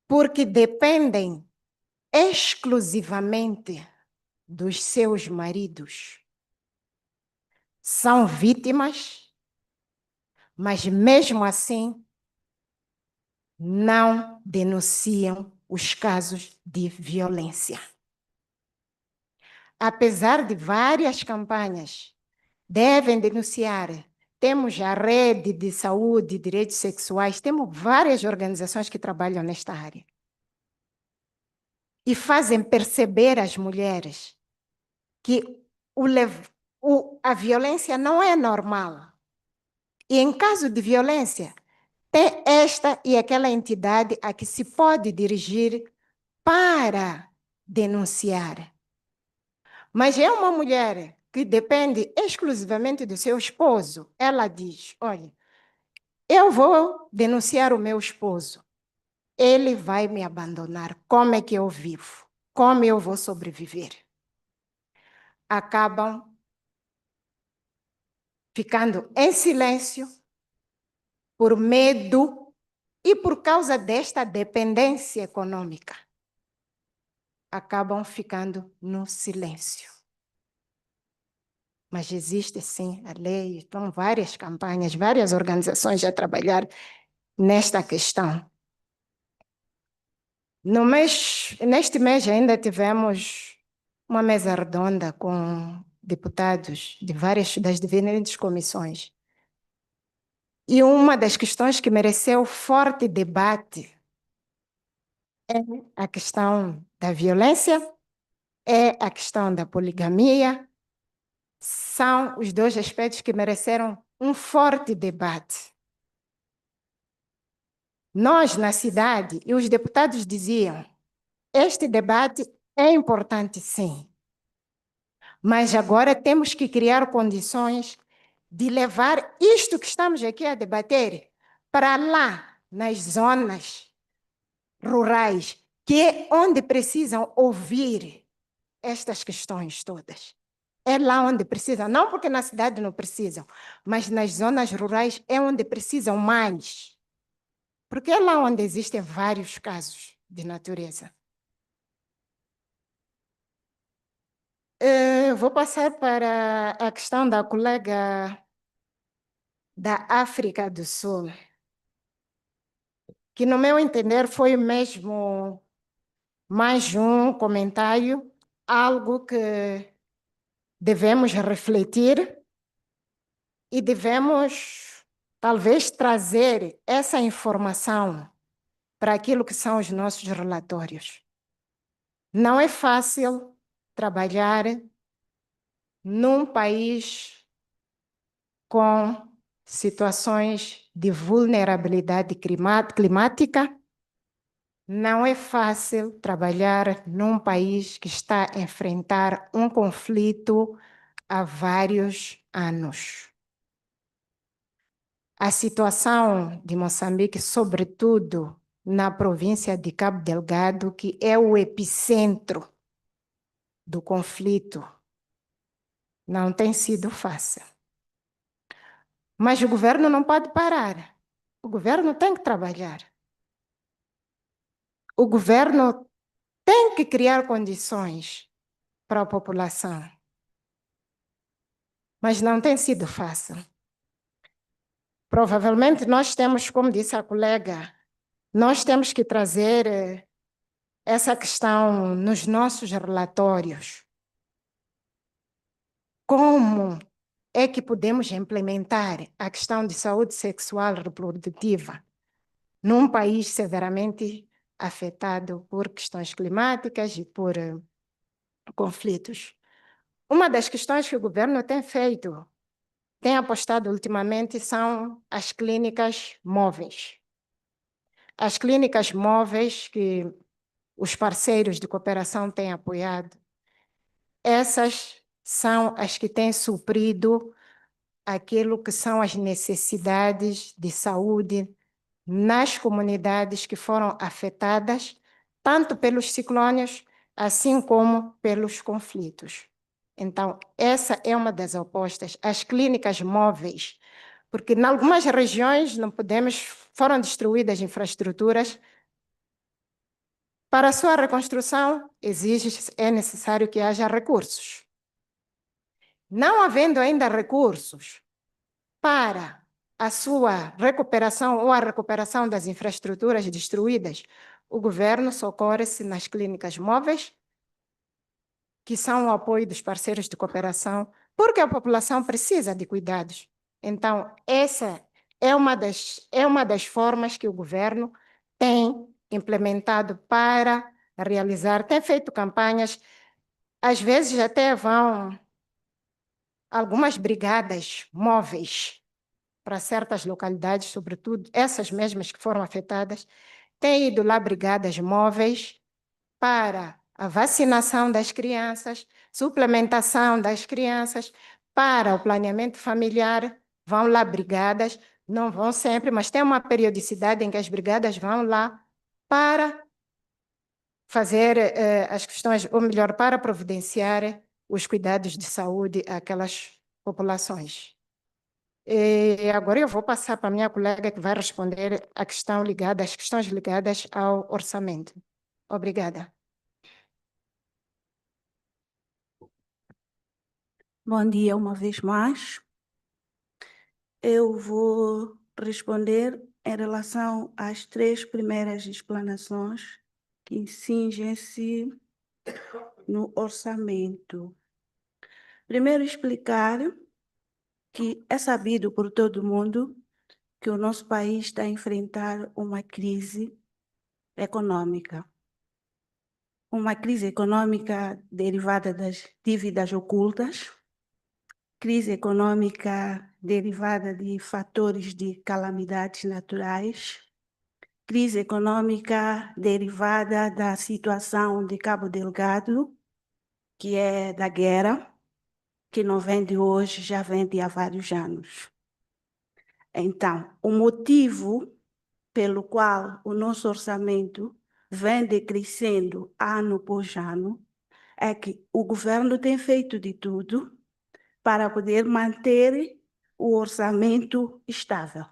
porque dependem exclusivamente dos seus maridos, são vítimas, mas mesmo assim não denunciam os casos de violência. Apesar de várias campanhas, devem denunciar. Temos a rede de saúde e direitos sexuais, temos várias organizações que trabalham nesta área. E fazem perceber às mulheres que a violência não é normal. E em caso de violência, tem esta e aquela entidade a que se pode dirigir para denunciar. Mas é uma mulher que depende exclusivamente do seu esposo. Ela diz, olha, eu vou denunciar o meu esposo. Ele vai me abandonar. Como é que eu vivo? Como eu vou sobreviver? Acabam ficando em silêncio por medo e por causa desta dependência econômica. Acabam ficando no silêncio. Mas existe sim a lei, estão várias campanhas, várias organizações a trabalhar nesta questão. Neste mês ainda tivemos uma mesa redonda com deputados das diferentes comissões. E uma das questões que mereceu forte debate é a questão da violência, é a questão da poligamia. São os dois aspectos que mereceram um forte debate. Nós, na cidade, e os deputados diziam, este debate é importante, sim, mas agora temos que criar condições de levar isto que estamos aqui a debater para lá, nas zonas rurais, que é onde precisam ouvir estas questões todas. É lá onde precisam, não porque na cidade não precisam, mas nas zonas rurais é onde precisam mais. Porque é lá onde existem vários casos de natureza. Vou passar para a questão da colega da África do Sul, que no meu entender foi mesmo mais um comentário, algo que devemos refletir e devemos talvez trazer essa informação para aquilo que são os nossos relatórios. Não é fácil trabalhar num país com situações de vulnerabilidade climática. Não é fácil trabalhar num país que está a enfrentar um conflito há vários anos. A situação de Moçambique, sobretudo na província de Cabo Delgado, que é o epicentro do conflito, não tem sido fácil. Mas o governo não pode parar. O governo tem que trabalhar. O governo tem que criar condições para a população. Mas não tem sido fácil. Provavelmente nós temos, como disse a colega, nós temos que trazer essa questão nos nossos relatórios. Como é que podemos implementar a questão de saúde sexual e reprodutiva num país severamente afetado por questões climáticas e por conflitos? Uma das questões que o governo tem feito, tem apostado ultimamente, são as clínicas móveis. As clínicas móveis que os parceiros de cooperação têm apoiado, essas são as que têm suprido aquilo que são as necessidades de saúde nas comunidades que foram afetadas, tanto pelos ciclônios, assim como pelos conflitos. Então, essa é uma das apostas, as clínicas móveis, porque em algumas regiões não podemos, foram destruídas infraestruturas. Para a sua reconstrução, é necessário que haja recursos. Não havendo ainda recursos para a sua recuperação ou a recuperação das infraestruturas destruídas, o governo socorre-se nas clínicas móveis, que são o apoio dos parceiros de cooperação, porque a população precisa de cuidados. Então, essa é uma das formas que o governo tem implementado para realizar, tem feito campanhas, às vezes até vão algumas brigadas móveis para certas localidades, sobretudo essas mesmas que foram afetadas, têm ido lá brigadas móveis para a vacinação das crianças, suplementação das crianças, para o planeamento familiar, vão lá brigadas, não vão sempre, mas tem uma periodicidade em que as brigadas vão lá para fazer as questões, ou melhor, para providenciar os cuidados de saúde àquelas populações. E agora eu vou passar para a minha colega que vai responder a questão ligada, as questões ligadas ao orçamento. Obrigada. Bom dia uma vez mais. Eu vou responder em relação às 3 primeiras explanações que cingem-se no orçamento. Primeiro, explicar que é sabido por todo mundo que o nosso país está a enfrentar uma crise econômica. Uma crise econômica derivada das dívidas ocultas, crise econômica derivada de fatores de calamidades naturais, crise econômica derivada da situação de Cabo Delgado, que é da guerra, que não vem de hoje, já vem de há vários anos. Então, o motivo pelo qual o nosso orçamento vem decrescendo ano após ano é que o governo tem feito de tudo para poder manter o orçamento estável.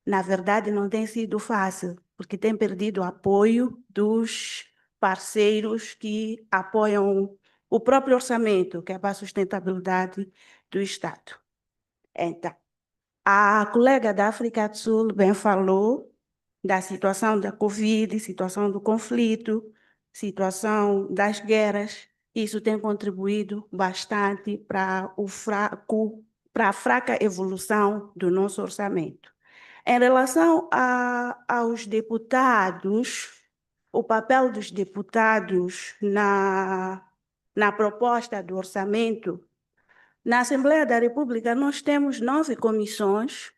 Na verdade, não tem sido fácil, porque tem perdido o apoio dos parceiros que apoiam o próprio orçamento, que é para a sustentabilidade do Estado. Então, A colega da África do Sul bem falou da situação da Covid, situação do conflito, situação das guerras. Isso tem contribuído bastante para a fraca evolução do nosso orçamento. Em relação aos deputados, o papel dos deputados na proposta do orçamento, na Assembleia da República nós temos 9 comissões,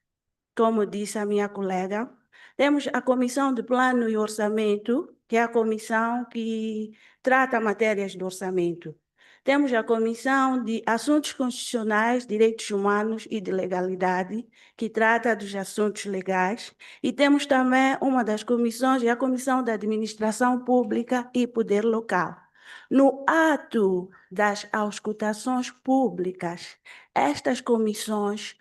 como disse a minha colega. Temos a Comissão de Plano e Orçamento, que é a comissão que trata matérias do orçamento. Temos a Comissão de Assuntos Constitucionais, Direitos Humanos e de Legalidade, que trata dos assuntos legais. E temos também uma das comissões, a Comissão da Administração Pública e Poder Local. No ato das auscultações públicas, estas comissões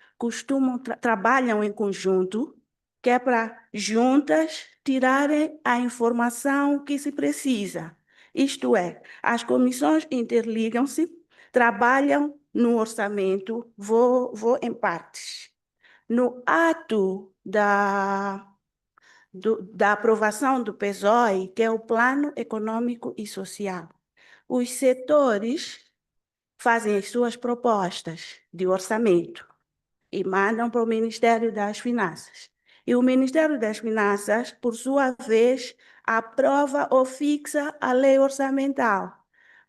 trabalham em conjunto, que é para juntas tirarem a informação que se precisa. Isto é, as comissões interligam-se, trabalham no orçamento, vou em partes. No ato da aprovação do PESOE, que é o Plano Econômico e Social, os setores fazem as suas propostas de orçamento e mandam para o Ministério das Finanças. E o Ministério das Finanças, por sua vez, aprova ou fixa a lei orçamental.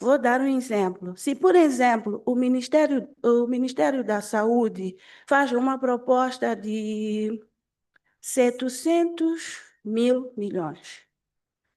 Vou dar um exemplo. Se, por exemplo, o Ministério da Saúde faz uma proposta de 700 mil milhões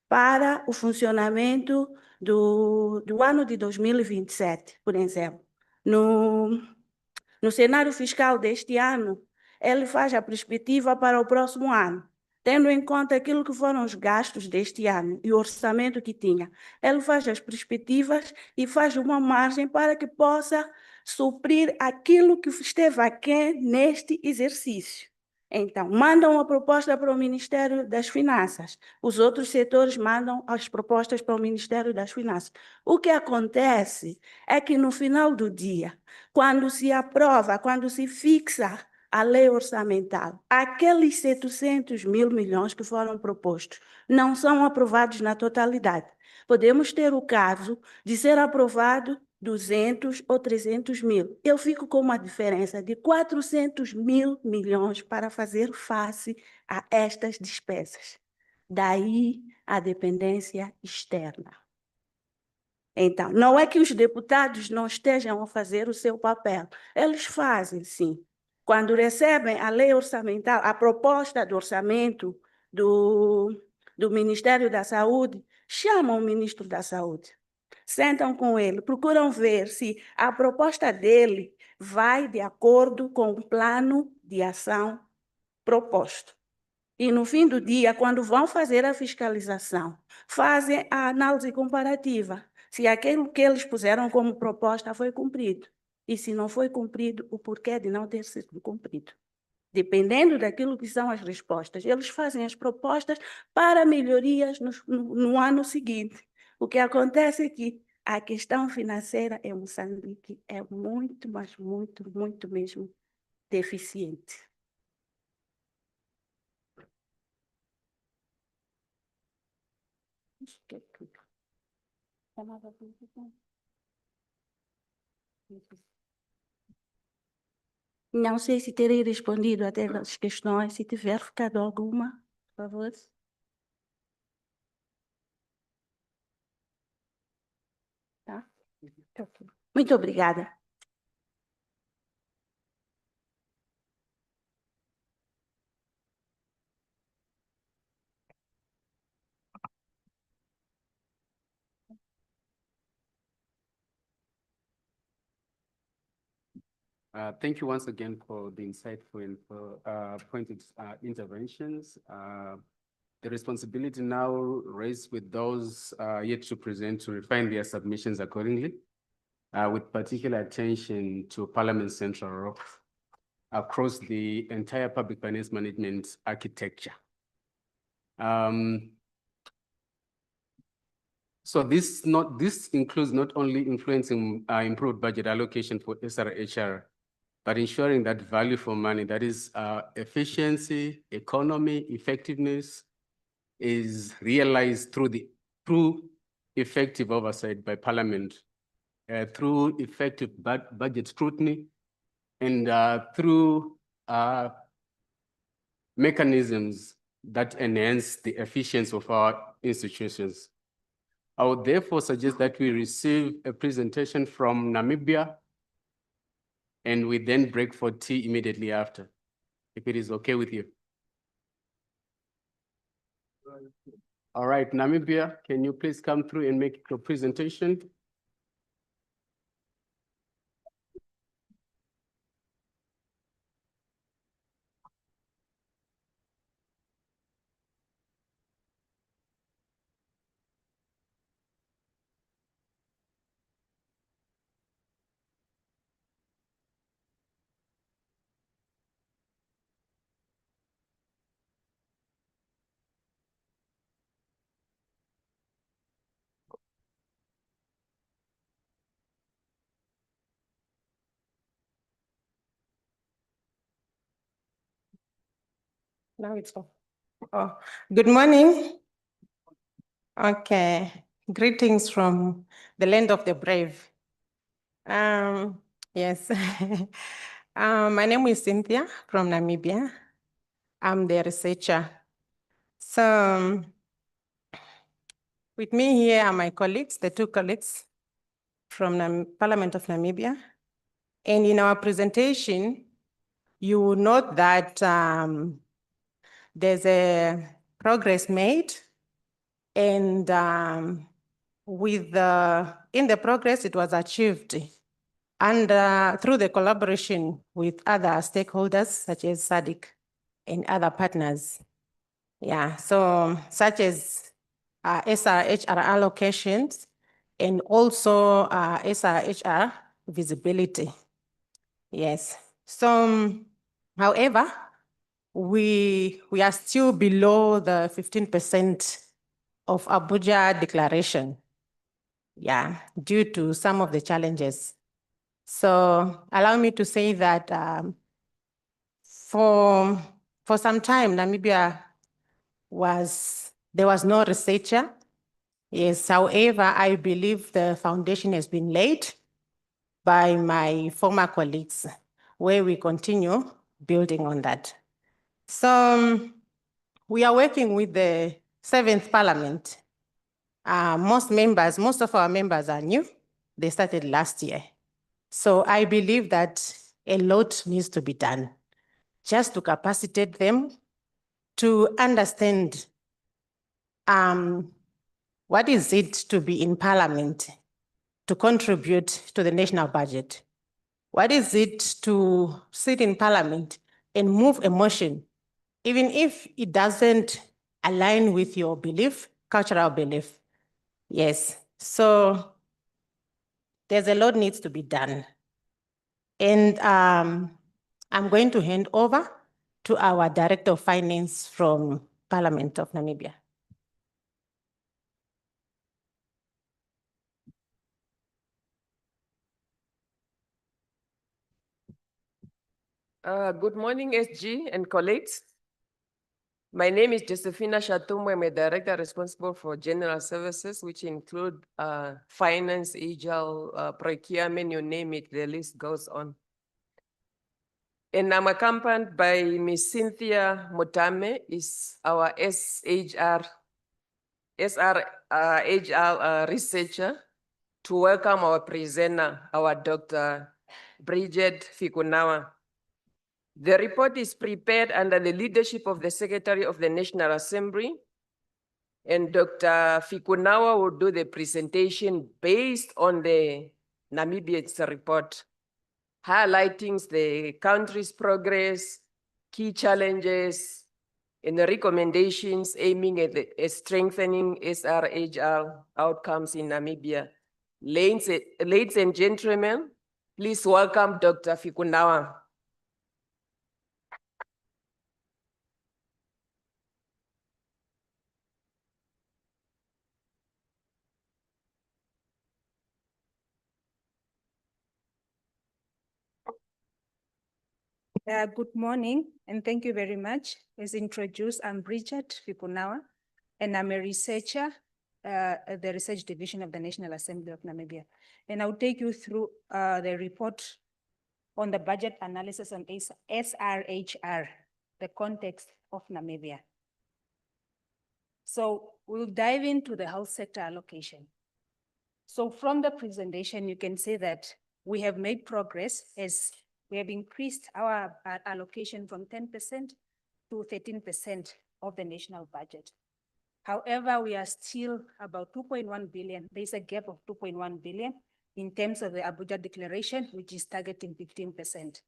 para o funcionamento do ano de 2027, por exemplo. No cenário fiscal deste ano, ele faz a perspectiva para o próximo ano, tendo em conta aquilo que foram os gastos deste ano e o orçamento que tinha. Ele faz as perspectivas e faz uma margem para que possa suprir aquilo que esteve aquém neste exercício. Então, mandam a proposta para o Ministério das Finanças. Os outros setores mandam as propostas para o Ministério das Finanças. O que acontece é que, no final do dia, quando se aprova, quando se fixa a lei orçamental, aqueles 700 mil milhões que foram propostos não são aprovados na totalidade. Podemos ter o caso de ser aprovado 200 ou 300 mil. Eu fico com uma diferença de 400 mil milhões para fazer face a estas despesas. Daí a dependência externa. Então, não é que os deputados não estejam a fazer o seu papel. Eles fazem, sim. Quando recebem a lei orçamental, a proposta de orçamento do Ministério da Saúde, chamam o ministro da Saúde. Sentam com ele, procuram ver se a proposta dele vai de acordo com o plano de ação proposto. E no fim do dia, quando vão fazer a fiscalização, fazem a análise comparativa, se aquilo que eles puseram como proposta foi cumprido. E se não foi cumprido, o porquê de não ter sido cumprido. Dependendo daquilo que são as respostas, eles fazem as propostas para melhorias no ano seguinte. O que acontece é que a questão financeira em Moçambique é muito, mas muito, muito mesmo deficiente. Não sei se terei respondido até as questões. Se tiver ficado alguma, por favor. Tá? Muito obrigada. Thank you once again for the insightful and pointed interventions. The responsibility now rests with those yet to present to refine their submissions accordingly, with particular attention to Parliament's central role across the entire public finance management architecture. So this includes not only influencing improved budget allocation for SRHR but ensuring that value for money, that is efficiency, economy, effectiveness, is realized through effective oversight by Parliament, through effective budget scrutiny, and through mechanisms that enhance the efficiency of our institutions. I would therefore suggest that we receive a presentation from Namibia, and we then break for tea immediately after, if it is okay with you. All right, Namibia, can you please come through and make your presentation? Now it's on. Oh, good morning. Okay, greetings from the land of the brave. Yes. My name is Cynthia from Namibia. I'm the researcher. So with me here are my colleagues, the two colleagues from Parliament of Namibia. And in our presentation, you will note that there's a progress made, and in the progress it was achieved and through the collaboration with other stakeholders such as SADC and other partners. Yeah, so such as SRHR allocations and also SRHR visibility. Yes, so however, we are still below the 15% of Abuja declaration, yeah, due to some of the challenges. So allow me to say that for some time, Namibia there was no researcher. Yes, however, I believe the foundation has been laid by my former colleagues, where we continue building on that. So we are working with the 7th Parliament. Most of our members are new. They started last year. So I believe that a lot needs to be done just to capacitate them to understand what is it to be in Parliament, to contribute to the national budget. What is it to sit in Parliament and move a motion, even if it doesn't align with your belief, cultural belief? Yes, so there's a lot needs to be done. And I'm going to hand over to our Director of Finance from Parliament of Namibia. Good morning, SG and colleagues. My name is Josephina Shatumwe. I'm a director responsible for general services, which include finance, agile, procurement, you name it, the list goes on. And I'm accompanied by Ms. Cynthia Mutame, is our SRHR researcher, to welcome our presenter, our Dr. Bridget Fikunawa. The report is prepared under the leadership of the Secretary of the National Assembly, and Dr. Fikunawa will do the presentation based on the Namibia's report, highlighting the country's progress, key challenges, and the recommendations aiming at strengthening SRHR outcomes in Namibia. Ladies and gentlemen, please welcome Dr. Fikunawa. Good morning, and thank you very much. As introduced, I'm Bridget Fikunawa, and I'm a researcher at the Research Division of the National Assembly of Namibia. And I'll take you through the report on the budget analysis on SRHR, the context of Namibia. So we'll dive into the health sector allocation. So from the presentation, you can see that we have made progress as we have increased our allocation from 10% to 13% of the national budget. However, we are still about 2.1 billion. There's a gap of 2.1 billion in terms of the Abuja Declaration, which is targeting 15%.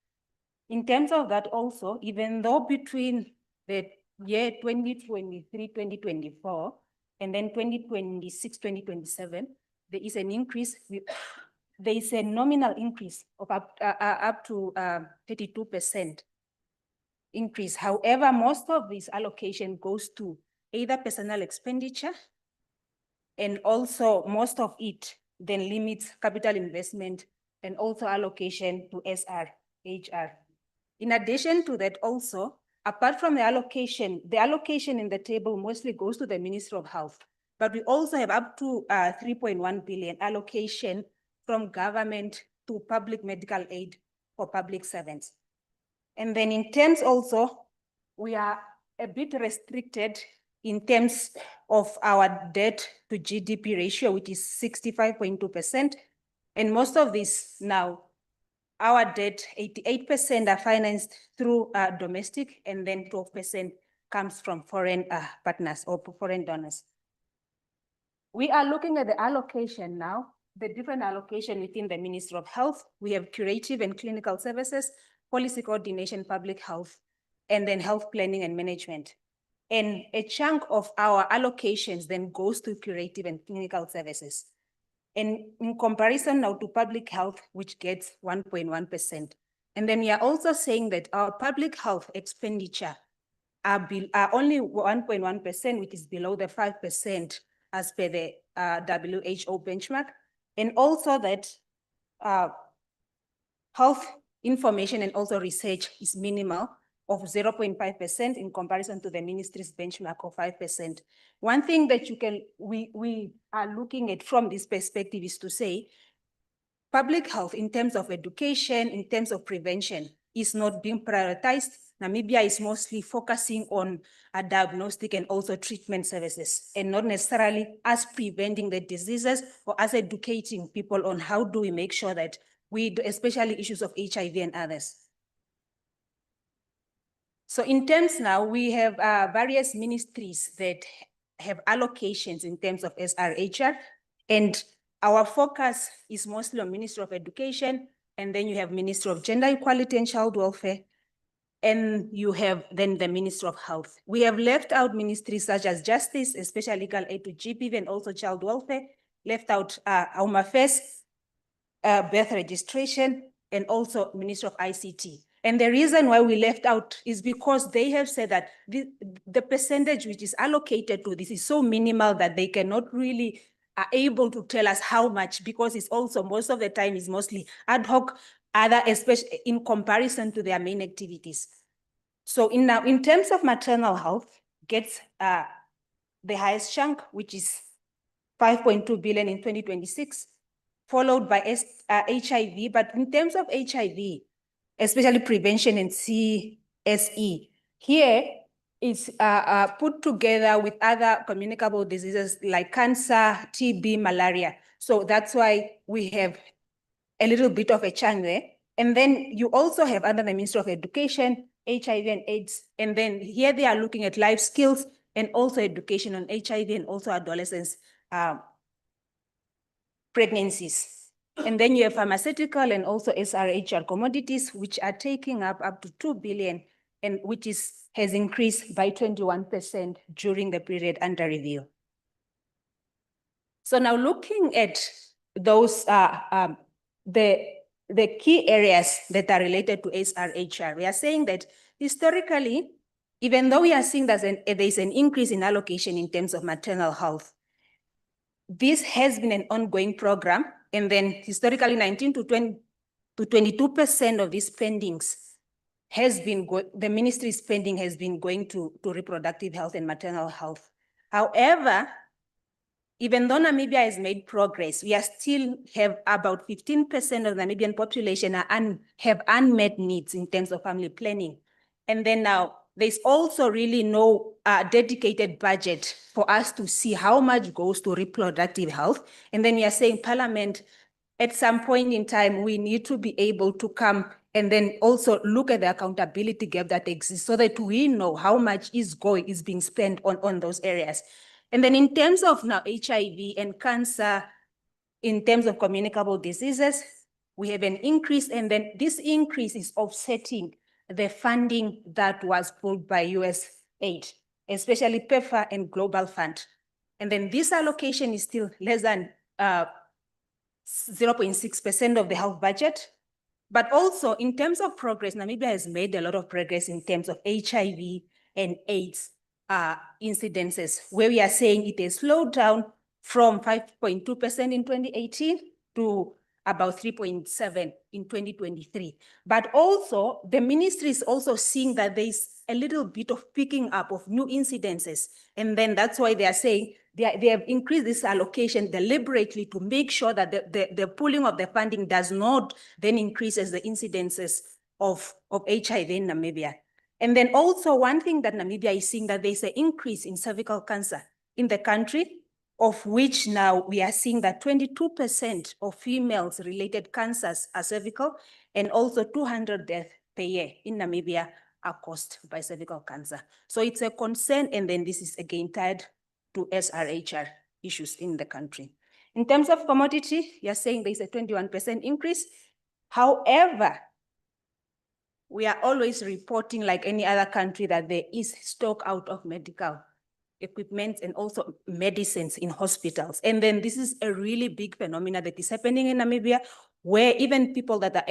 In terms of that also, even though between the year 2023-2024 and then 2026-2027, there is an increase. There is a nominal increase of up to 32% increase. However, most of this allocation goes to either personal expenditure, and also most of it then limits capital investment and also allocation to SRHR. In addition to that also, apart from the allocation in the table mostly goes to the Ministry of Health, but we also have up to 3.1 billion allocation from government to public medical aid for public servants. And then in terms also, we are a bit restricted in terms of our debt to GDP ratio, which is 65.2%. And most of this now, our debt, 88% are financed through domestic, and then 12% comes from foreign partners or foreign donors. We are looking at the allocation now, the different allocation within the Ministry of Health. We have curative and clinical services, policy coordination, public health, and then health planning and management. And a chunk of our allocations then goes to curative and clinical services. And in comparison now to public health, which gets 1.1%. And then we are also saying that our public health expenditure are only 1.1%, which is below the 5% as per the WHO benchmark. And also that health information and also research is minimal of 0.5% in comparison to the ministry's benchmark of 5%. One thing that we are looking at from this perspective is to say, public health in terms of education, in terms of prevention, is not being prioritized. Namibia is mostly focusing on diagnostic and also treatment services, and not necessarily as preventing the diseases or as educating people on how do we make sure that we do, especially issues of HIV and others. So in terms now, we have various ministries that have allocations in terms of SRHR, and our focus is mostly on Ministry of Education, and then you have Ministry of Gender Equality and Child Welfare, and you have then the Ministry of Health. We have left out ministries such as Justice, especially legal aid to GPV, and also Child Welfare, left out Home Affairs, birth registration, and also Ministry of ICT. And the reason why we left out is because they have said that the percentage which is allocated to this is so minimal that they cannot really are able to tell us how much, because it's also most of the time is mostly ad hoc, especially in comparison to their main activities. So in terms of maternal health, gets the highest chunk, which is 5.2 billion in 2026, followed by HIV. But in terms of HIV, especially prevention and CSE, here is put together with other communicable diseases like cancer, TB, malaria. So that's why we have a little bit of a chunk there. And then you also have under the Ministry of Education, HIV and AIDS. And then here they are looking at life skills and also education on HIV and also adolescents pregnancies. And then you have pharmaceutical and also SRHR commodities, which are taking up to 2 billion, and which has increased by 21% during the period under review. So now looking at those, the key areas that are related to SRHR, we are saying that historically, even though we are seeing that there's an increase in allocation in terms of maternal health, this has been an ongoing program. And then historically 19 to 22% of these spendings the ministry spending has been going to reproductive health and maternal health. However, even though Namibia has made progress, we are still have about 15% of the Namibian population have unmet needs in terms of family planning. And then now there's also really no dedicated budget for us to see how much goes to reproductive health. And then we are saying Parliament, at some point in time, we need to be able to come and then also look at the accountability gap that exists so that we know how much is being spent on those areas. And then in terms of now HIV and cancer, in terms of communicable diseases, we have an increase, and then this increase is offsetting the funding that was pulled by US aid, especially PEPFAR and Global Fund. And then this allocation is still less than 0.6% of the health budget. But also in terms of progress, Namibia has made a lot of progress in terms of HIV and AIDS incidences, where we are saying it has slowed down from 5.2% in 2018 to about 3.7 in 2023. But also the ministry is also seeing that there's a little bit of picking up of new incidences. And then that's why they are saying they have increased this allocation deliberately to make sure that the pooling of the funding does not then increases the incidences of HIV in Namibia. And then also one thing that Namibia is seeing, that there's an increase in cervical cancer in the country, of which now we are seeing that 22% of females related cancers are cervical, and also 200 deaths per year in Namibia are caused by cervical cancer. So it's a concern, and then this is again tied to SRHR issues in the country. In terms of commodity, you're saying there's a 21% increase. However, we are always reporting, like any other country, that there is stock out of medical equipment and also medicines in hospitals. And then this is a really big phenomenon that is happening in Namibia, where even people that are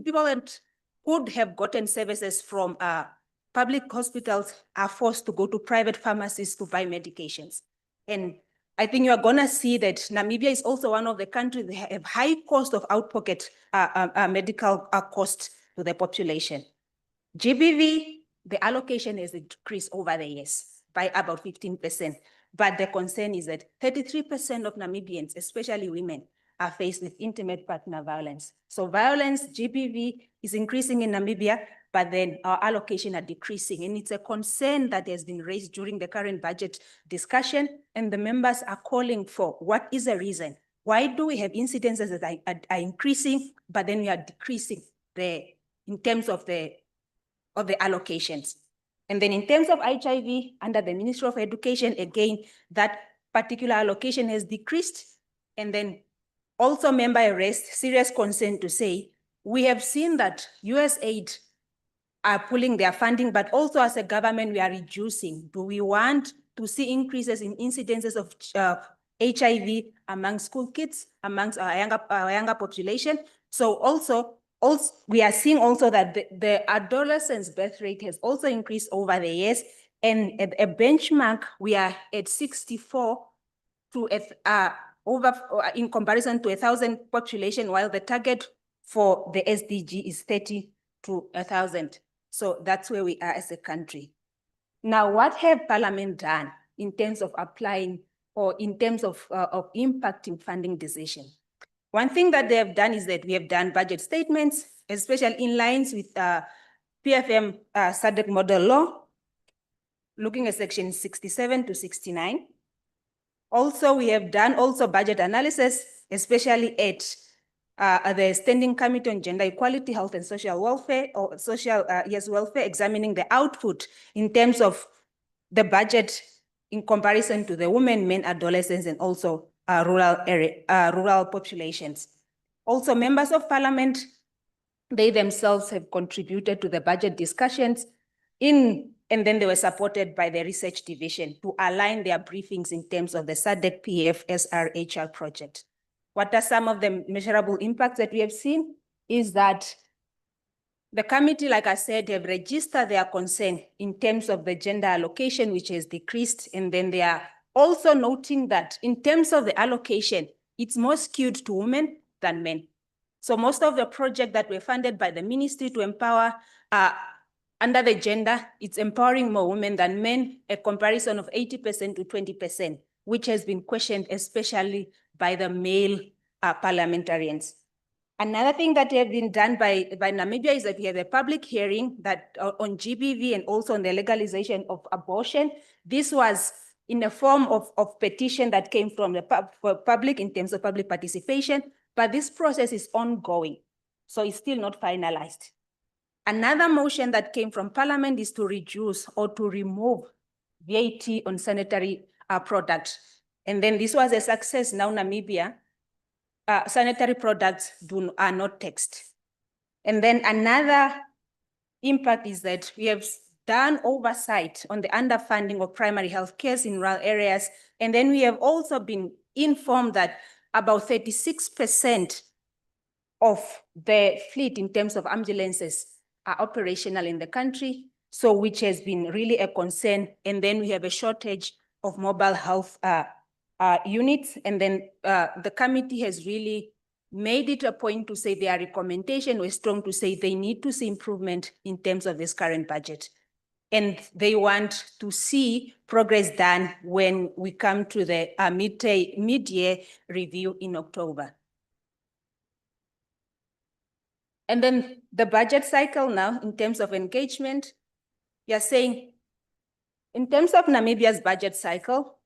people that could have gotten services from public hospitals are forced to go to private pharmacies to buy medications. And I think you're gonna see that Namibia is also one of the countries that have high cost of out-pocket medical costs to the population. GBV, the allocation has decreased over the years by about 15%. But the concern is that 33% of Namibians, especially women, are faced with intimate partner violence. So violence, GBV, is increasing in Namibia, but then our allocation are decreasing. And it's a concern that has been raised during the current budget discussion, and the members are calling for what is the reason? Why do we have incidences that are increasing, but then we are decreasing in terms of the allocations? And then in terms of HIV, under the Ministry of Education, again, that particular allocation has decreased. And then also member raised serious concern to say, we have seen that US aid are pulling their funding, but also as a government, we are reducing. Do we want to see increases in incidences of HIV among school kids, amongst our younger population? So also we are seeing also that the adolescents' birth rate has also increased over the years. And at a benchmark, we are at 64 to in comparison to 1,000 population, while the target for the SDG is 30 to 1,000. So that's where we are as a country. Now, what have Parliament done in terms of applying or in terms of impacting funding decision? One thing that they have done is that we have done budget statements, especially in lines with PFM SADC model law, looking at section 67 to 69. Also, we have done also budget analysis, especially at the Standing Committee on Gender Equality, Health and Social Welfare, or welfare, examining the output in terms of the budget in comparison to the women, men, adolescents, and also rural populations. Also, members of Parliament, they themselves have contributed to the budget discussions and then they were supported by the research division to align their briefings in terms of the SADC-PF SRHR project. What are some of the measurable impacts that we have seen is that the committee, like I said, have registered their concern in terms of the gender allocation, which has decreased. And then they are also noting that in terms of the allocation, it's more skewed to women than men. So most of the projects that were funded by the ministry to empower under the gender, it's empowering more women than men, a comparison of 80% to 20%, which has been questioned especially by the male parliamentarians. Another thing that have been done by Namibia is that we have a public hearing that on GBV and also on the legalization of abortion. This was in a form of petition that came from the public in terms of public participation, but this process is ongoing, so it's still not finalized. Another motion that came from Parliament is to reduce or to remove VAT on sanitary products. And then this was a success. Now Namibia, sanitary products are not taxed. And then another impact is that we have done oversight on the underfunding of primary health care in rural areas. And then we have also been informed that about 36% of the fleet in terms of ambulances are operational in the country, so which has been really a concern. And then we have a shortage of mobile health units. And then the committee has really made it a point to say their recommendation was strong to say they need to see improvement in terms of this current budget. And they want to see progress done when we come to the mid-year review in October. And then the budget cycle now, in terms of engagement, you're saying, in terms of Namibia's budget cycle,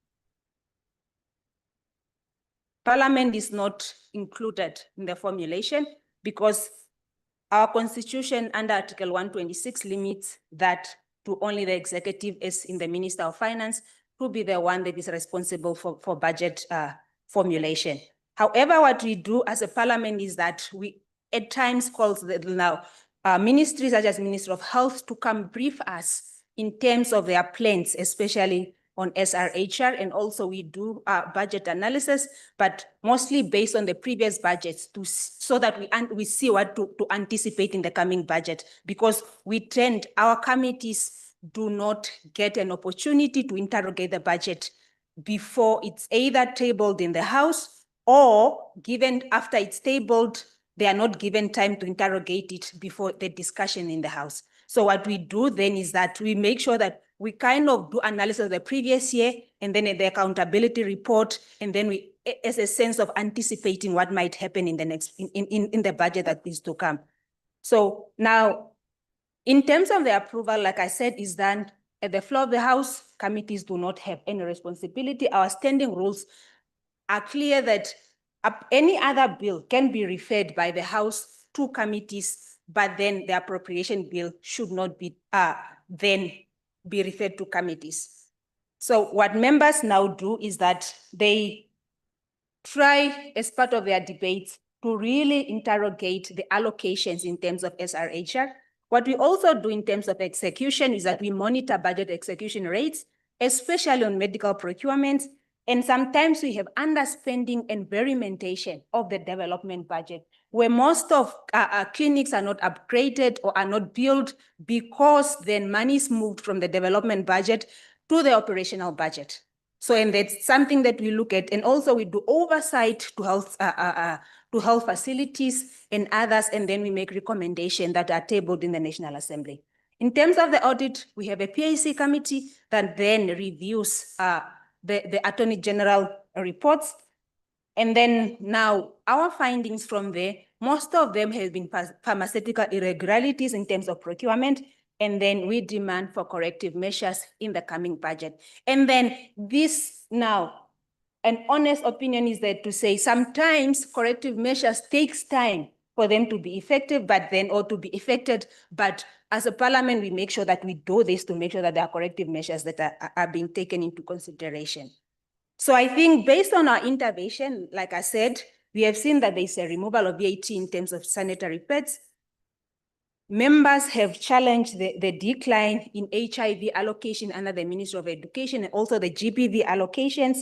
Parliament is not included in the formulation because our constitution under Article 126 limits that to only the executive, as in the Minister of Finance, to be the one that is responsible for budget formulation. However, what we do as a Parliament is that we at times calls now ministries such as Ministry of Health to come brief us in terms of their plans, especially on SRHR, and also we do budget analysis, but mostly based on the previous budgets so that we see what to anticipate in the coming budget, because our committees do not get an opportunity to interrogate the budget before it's either tabled in the House or given after it's tabled, they are not given time to interrogate it before the discussion in the House. So what we do then is that we make sure that we kind of do analysis of the previous year and then the accountability report, and then we, as a sense of anticipating what might happen in the next, in the budget that is to come. So now, in terms of the approval, like I said, is done at the floor of the House. Committees do not have any responsibility. Our standing rules are clear that any other bill can be referred by the House to committees, but then the appropriation bill should not be then be referred to committees. So what members now do is that they try, as part of their debates, to really interrogate the allocations in terms of SRHR. What we also do in terms of execution is that we monitor budget execution rates, especially on medical procurement. And sometimes we have underspending and verimentation of the development budget, where most of clinics are not upgraded or are not built because then money is moved from the development budget to the operational budget. So, and that's something that we look at. And also we do oversight to health facilities and others, and then we make recommendations that are tabled in the National Assembly. In terms of the audit, we have a PAC committee that then reviews the Attorney General reports. And then now our findings from there, most of them have been pharmaceutical irregularities in terms of procurement. And then we demand for corrective measures in the coming budget. And then this now, an honest opinion is that to say sometimes corrective measures takes time for them to be effective, but then, or to be effected. But as a Parliament, we make sure that we do this to make sure that there are corrective measures that are being taken into consideration. So I think based on our intervention, like I said, we have seen that there's a removal of VAT in terms of sanitary pads. Members have challenged the decline in HIV allocation under the Ministry of Education and also the GBV allocations.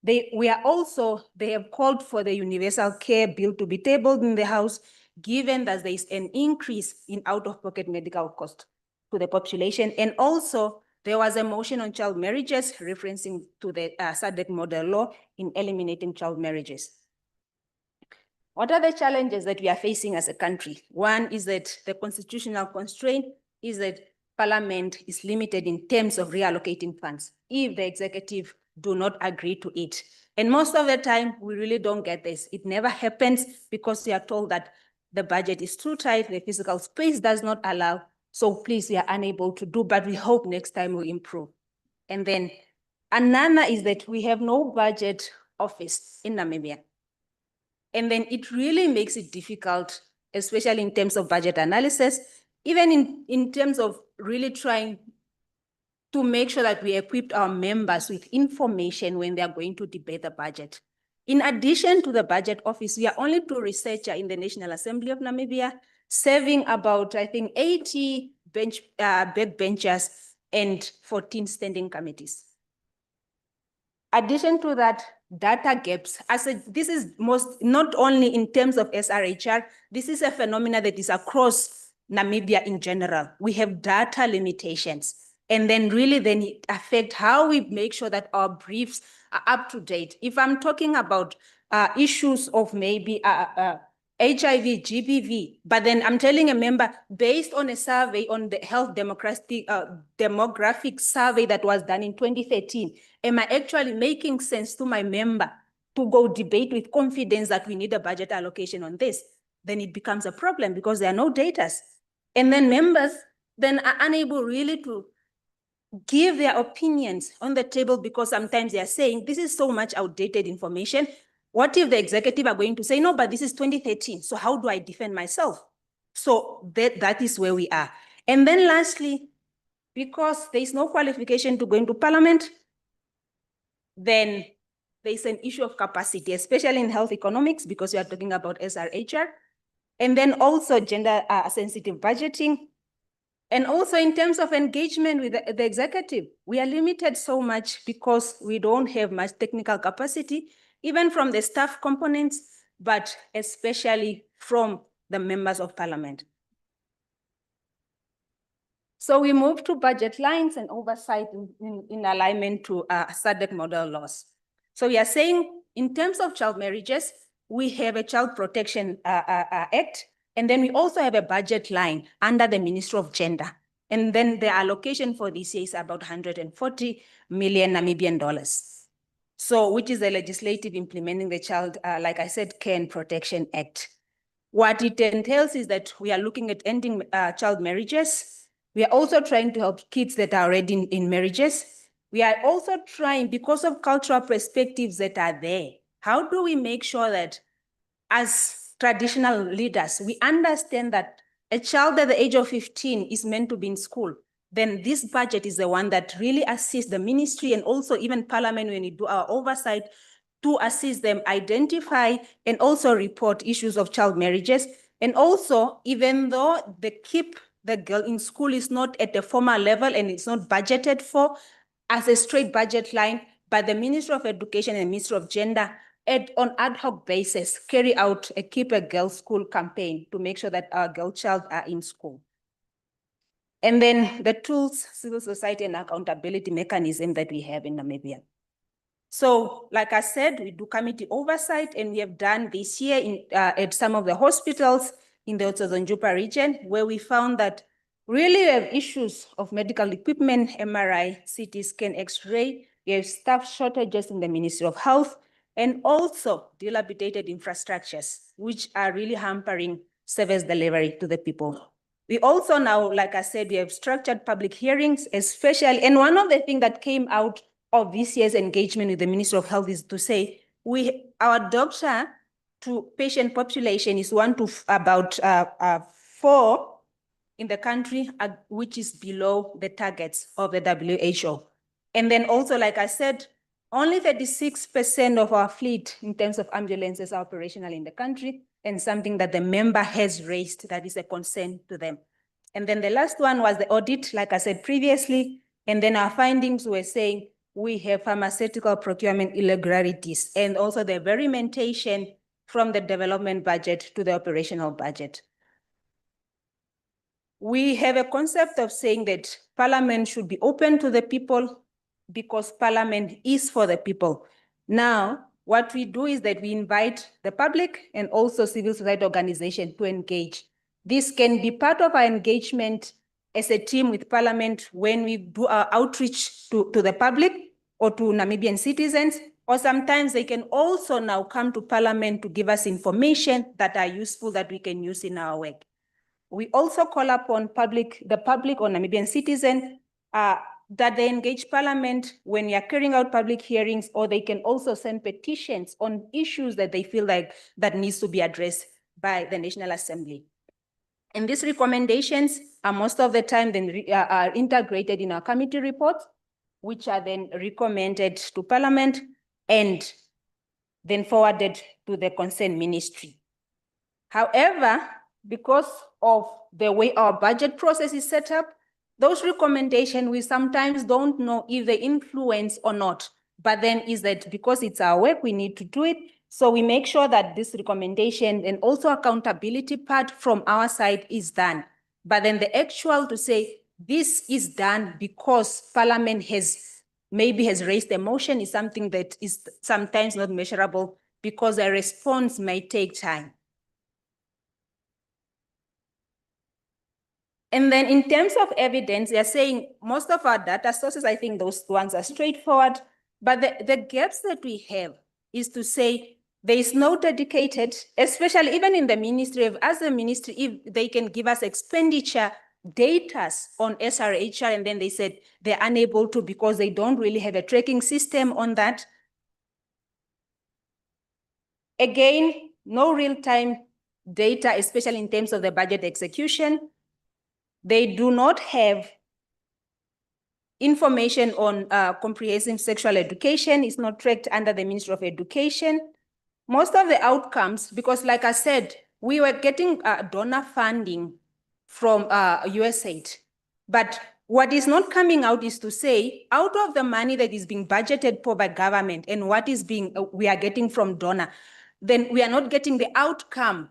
They have called for the universal care bill to be tabled in the House, given that there is an increase in out-of-pocket medical cost to the population. And also there was a motion on child marriages referencing to the SADC model law in eliminating child marriages. What are the challenges that we are facing as a country? One is that the constitutional constraint is that Parliament is limited in terms of reallocating funds if the executive do not agree to it. And most of the time, we really don't get this. It never happens because we are told that the budget is too tight, the physical space does not allow. So please, we are unable to do, but we hope next time we'll improve. And then another is that we have no budget office in Namibia. And then it really makes it difficult, especially in terms of budget analysis, even in terms of really trying to make sure that we equip our members with information when they are going to debate the budget. In addition to the budget office, we are only two researchers in the National Assembly of Namibia, serving about, I think, 80 backbenchers and 14 standing committees. Addition to that, data gaps. This is not only in terms of SRHR, this is a phenomenon that is across Namibia in general. We have data limitations. And then it affects how we make sure that our briefs are up to date. If I'm talking about issues of maybe HIV, GBV, but then I'm telling a member, based on a survey on the health demographic survey that was done in 2013, am I actually making sense to my member to go debate with confidence that we need a budget allocation on this? Then it becomes a problem because there are no data. And then members then are unable really to give their opinions on the table because sometimes they are saying, this is so much outdated information. What if the executive are going to say, no, but this is 2013, so how do I defend myself? So that is where we are. And then lastly, because there is no qualification to go into Parliament, then there is an issue of capacity, especially in health economics, because we are talking about SRHR, and then also gender-sensitive budgeting. And also in terms of engagement with the executive, we are limited so much because we don't have much technical capacity, even from the staff components, but especially from the members of Parliament. So we move to budget lines and oversight in alignment to SADC model laws. So we are saying in terms of child marriages, we have a Child Protection Act, and then we also have a budget line under the Ministry of Gender. And then the allocation for this year is about 140 million Namibian dollars. So, which is the legislative implementing the Child, like I said, Care and Protection Act. What it entails is that we are looking at ending child marriages. We are also trying to help kids that are already in marriages. We are also trying, because of cultural perspectives that are there, how do we make sure that as traditional leaders, we understand that a child at the age of 15 is meant to be in school? Then this budget is the one that really assists the ministry and also even Parliament when we do our oversight to assist them identify and also report issues of child marriages. And also, even though they keep the girl in school is not at the formal level and it's not budgeted for as a straight budget line, but the Ministry of Education and Ministry of Gender on ad hoc basis carry out a Keep a Girl School campaign to make sure that our girl child are in school. And then the tools, civil society and accountability mechanism that we have in Namibia. So, like I said, we do committee oversight, and we have done this year at some of the hospitals in the Otsazonjupa region, where we found that really we have issues of medical equipment, MRI, CT scan, X-ray. We have staff shortages in the Ministry of Health, and also dilapidated infrastructures, which are really hampering service delivery to the people. We also now, like I said, we have structured public hearings, especially, and one of the things that came out of this year's engagement with the Ministry of Health is to say, our doctor to patient population is 1 to about 4 in the country, which is below the targets of the WHO. And then also, like I said, only 36% of our fleet in terms of ambulances are operational in the country, and something that the member has raised that is a concern to them. And then the last one was the audit, like I said previously, and then our findings were saying we have pharmaceutical procurement irregularities and also the varimentation from the development budget to the operational budget. We have a concept of saying that Parliament should be open to the people because Parliament is for the people. Now, what we do is that we invite the public and also civil society organization to engage. This can be part of our engagement as a team with Parliament when we do our outreach to the public or to Namibian citizens, or sometimes they can also now come to Parliament to give us information that are useful that we can use in our work. We also call upon the public or Namibian citizen that they engage Parliament when we are carrying out public hearings, or they can also send petitions on issues that they feel like that needs to be addressed by the National Assembly. And these recommendations are most of the time then are integrated in our committee reports, which are then recommended to Parliament and then forwarded to the concerned ministry. However, because of the way our budget process is set up, those recommendations, we sometimes don't know if they influence or not, but then is that because it's our work, we need to do it. So we make sure that this recommendation and also accountability part from our side is done. But then the actual to say this is done because Parliament maybe has raised a motion is something that is sometimes not measurable because a response may take time. And then in terms of evidence, they're saying most of our data sources, I think those ones are straightforward, but the gaps that we have is to say there is no dedicated, especially even in the ministry, as a ministry, if they can give us expenditure data on SRHR, and then they said they're unable to because they don't really have a tracking system on that. Again, no real-time data, especially in terms of the budget execution. They do not have information on comprehensive sexual education. It's not tracked under the Ministry of Education. Most of the outcomes, because like I said, we were getting donor funding from USAID. But what is not coming out is to say, out of the money that is being budgeted for by government and what is we are getting from donor, then we are not getting the outcome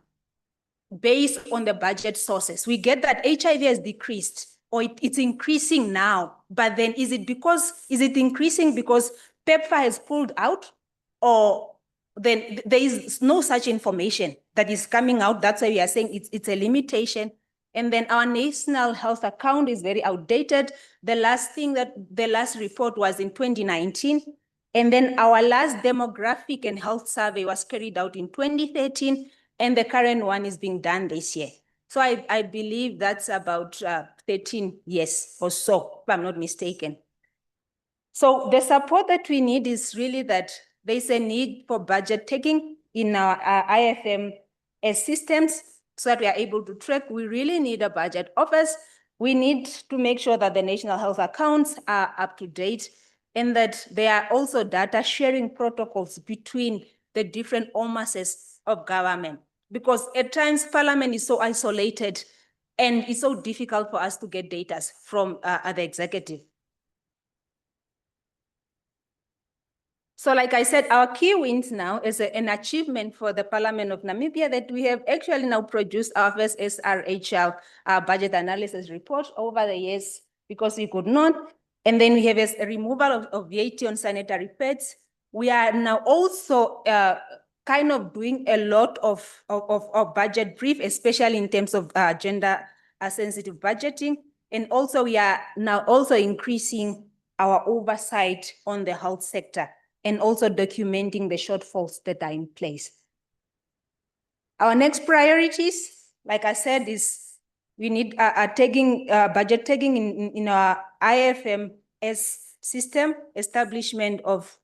based on the budget sources. We get that HIV has decreased or it's increasing now, but then is it increasing because PEPFAR has pulled out, or then there is no such information that is coming out? That's why we are saying it's a limitation. And then our national health account is very outdated. The last report was in 2019. And then our last demographic and health survey was carried out in 2013. And the current one is being done this year. So I believe that's about 13 years or so, if I'm not mistaken. So the support that we need is really that there's a need for budget taking in our IFMS systems so that we are able to track. We really need a budget office. We need to make sure that the national health accounts are up to date and that there are also data sharing protocols between the different offices of government. Because at times Parliament is so isolated and it's so difficult for us to get data from the executive. So like I said, our key wins now is an achievement for the Parliament of Namibia that we have actually now produced our first SRHR budget analysis report over the years because we could not. And then we have a removal of VAT on sanitary pads. We are now also kind of doing a lot of budget brief, especially in terms of gender sensitive budgeting. And also we are now also increasing our oversight on the health sector and also documenting the shortfalls that are in place. Our next priorities, like I said, is we need budget taking in our IFMS system, establishment of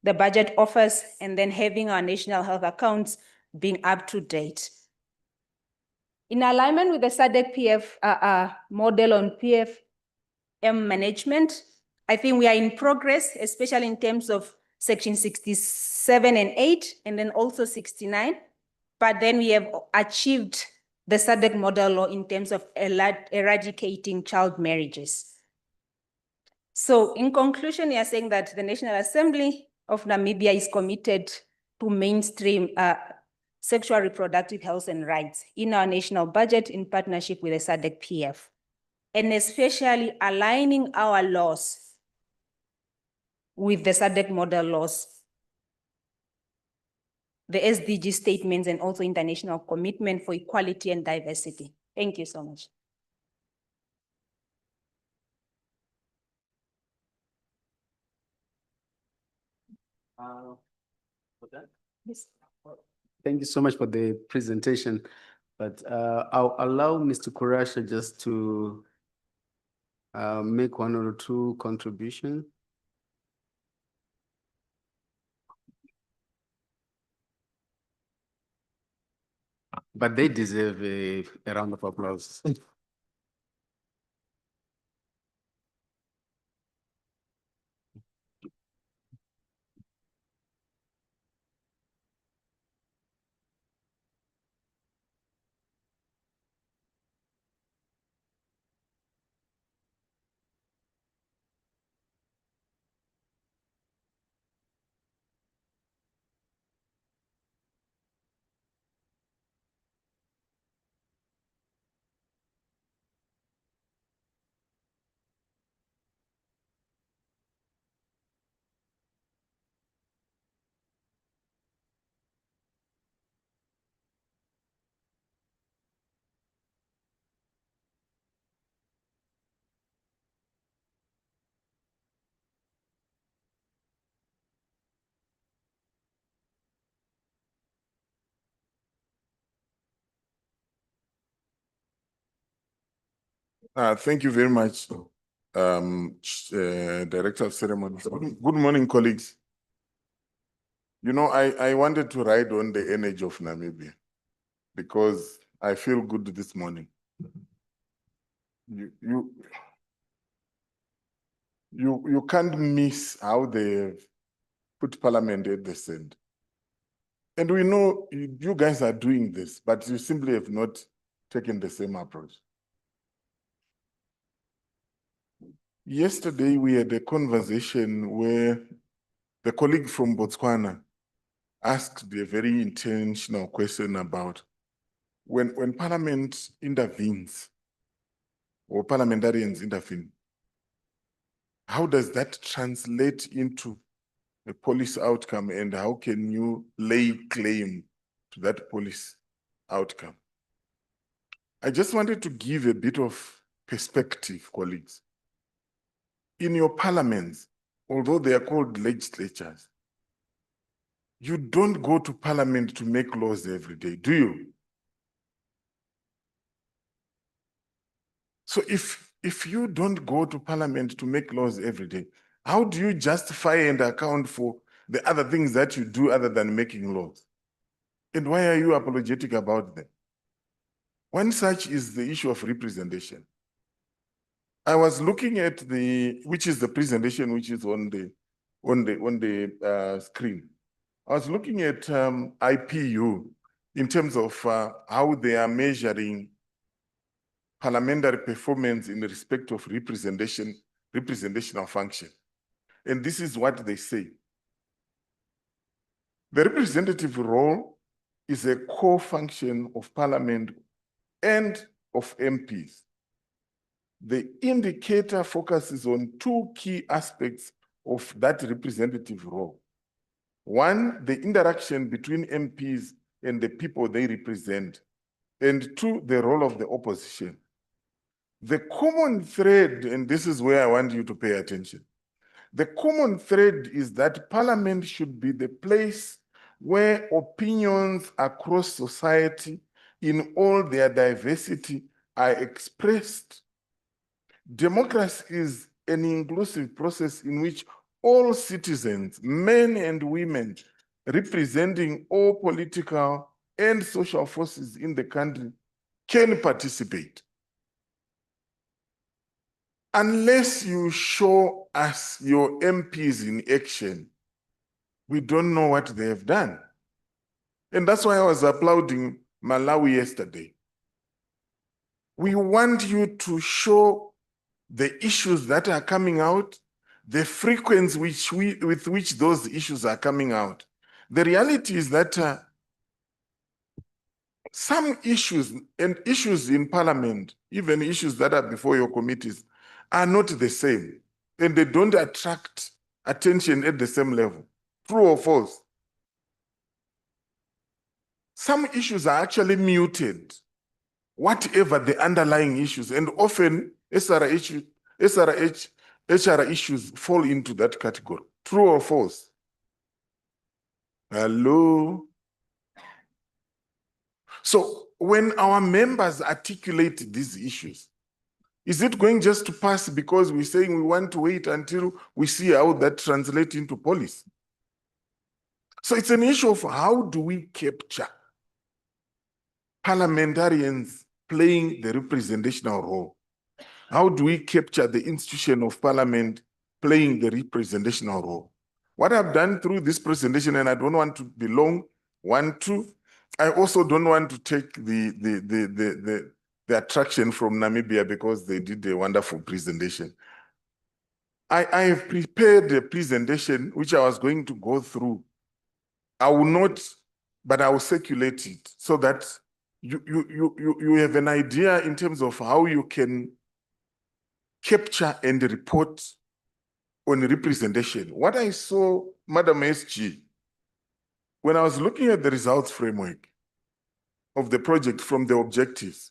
the budget office, and then having our national health accounts being up to date. In alignment with the SADC-PF model on PFM management, I think we are in progress, especially in terms of Section 67 and 8, and then also 69. But then we have achieved the SADC model law in terms of eradicating child marriages. So in conclusion, we are saying that the National Assembly of Namibia is committed to mainstream sexual reproductive health and rights in our national budget in partnership with the SADC-PF, and especially aligning our laws with the SADC model laws. the SDG statements and also international commitment for equality and diversity. Thank you so much. Yes. Thank you so much for the presentation, but I'll allow Mr. Kurasha just to make one or two contributions. But they deserve a round of applause. Thank you very much, Director of Ceremonies. Good morning, colleagues. You know, I wanted to ride on the energy of Namibia because I feel good this morning. You can't miss how they put Parliament at the center. And we know you guys are doing this, but you simply have not taken the same approach. Yesterday, we had a conversation where the colleague from Botswana asked a very intentional question about when Parliament intervenes or parliamentarians intervene, how does that translate into a policy outcome and how can you lay claim to that policy outcome? I just wanted to give a bit of perspective, colleagues. In your parliaments, although they are called legislatures, you don't go to parliament to make laws every day, do you? So if you don't go to parliament to make laws every day, how do you justify and account for the other things that you do other than making laws? And why are you apologetic about them? One such is the issue of representation. I was looking at which is the presentation which is on the screen. I was looking at IPU in terms of how they are measuring parliamentary performance in respect of representational function. And this is what they say. The representative role is a core function of parliament and of MPs. The indicator focuses on two key aspects of that representative role. One, the interaction between MPs and the people they represent. And two, the role of the opposition. The common thread, and this is where I want you to pay attention. The common thread is that Parliament should be the place where opinions across society in all their diversity are expressed. Democracy is an inclusive process in which all citizens, men and women, representing all political and social forces in the country can participate. Unless you show us your MPs in action, we don't know what they have done. And that's why I was applauding Malawi yesterday. We want you to show the issues that are coming out, the frequency with which those issues are coming out. The reality is that some issues and issues in Parliament, even issues that are before your committees, are not the same, and they don't attract attention at the same level. True or false? some issues are actually muted, whatever the underlying issues, and often HR issues fall into that category. True or false? Hello? So when our members articulate these issues, is it going just to pass because we're saying we want to wait until we see how that translates into policy? So it's an issue of how do we capture parliamentarians playing the representational role? How do we capture the institution of parliament playing the representational role? What I've done through this presentation, and I don't want to be long, I also don't want to take the attraction from Namibia because they did a wonderful presentation. I have prepared a presentation which I was going to go through. I will not, but I will circulate it so that you have an idea in terms of how you can capture and report on representation. What I saw, Madam SG, when I was looking at the results framework of the project from the objectives,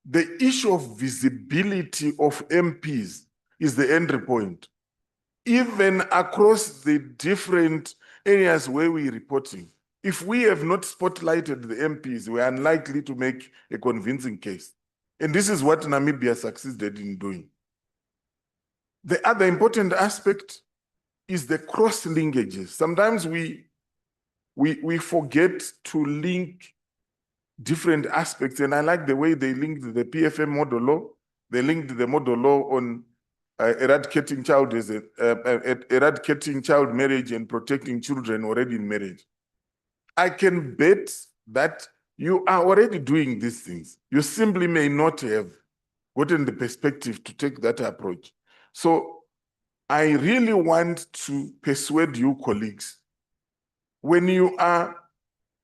the issue of visibility of MPs is the entry point. Even across the different areas where we're reporting, if we have not spotlighted the MPs, we are unlikely to make a convincing case. And this is what Namibia succeeded in doing. The other important aspect is the cross linkages. Sometimes we forget to link different aspects, and I like the way they linked the PFM model law. They linked the model law on eradicating child marriage and protecting children already in marriage. I can bet that you are already doing these things. You simply may not have gotten the perspective to take that approach. So I really want to persuade you, colleagues, when you are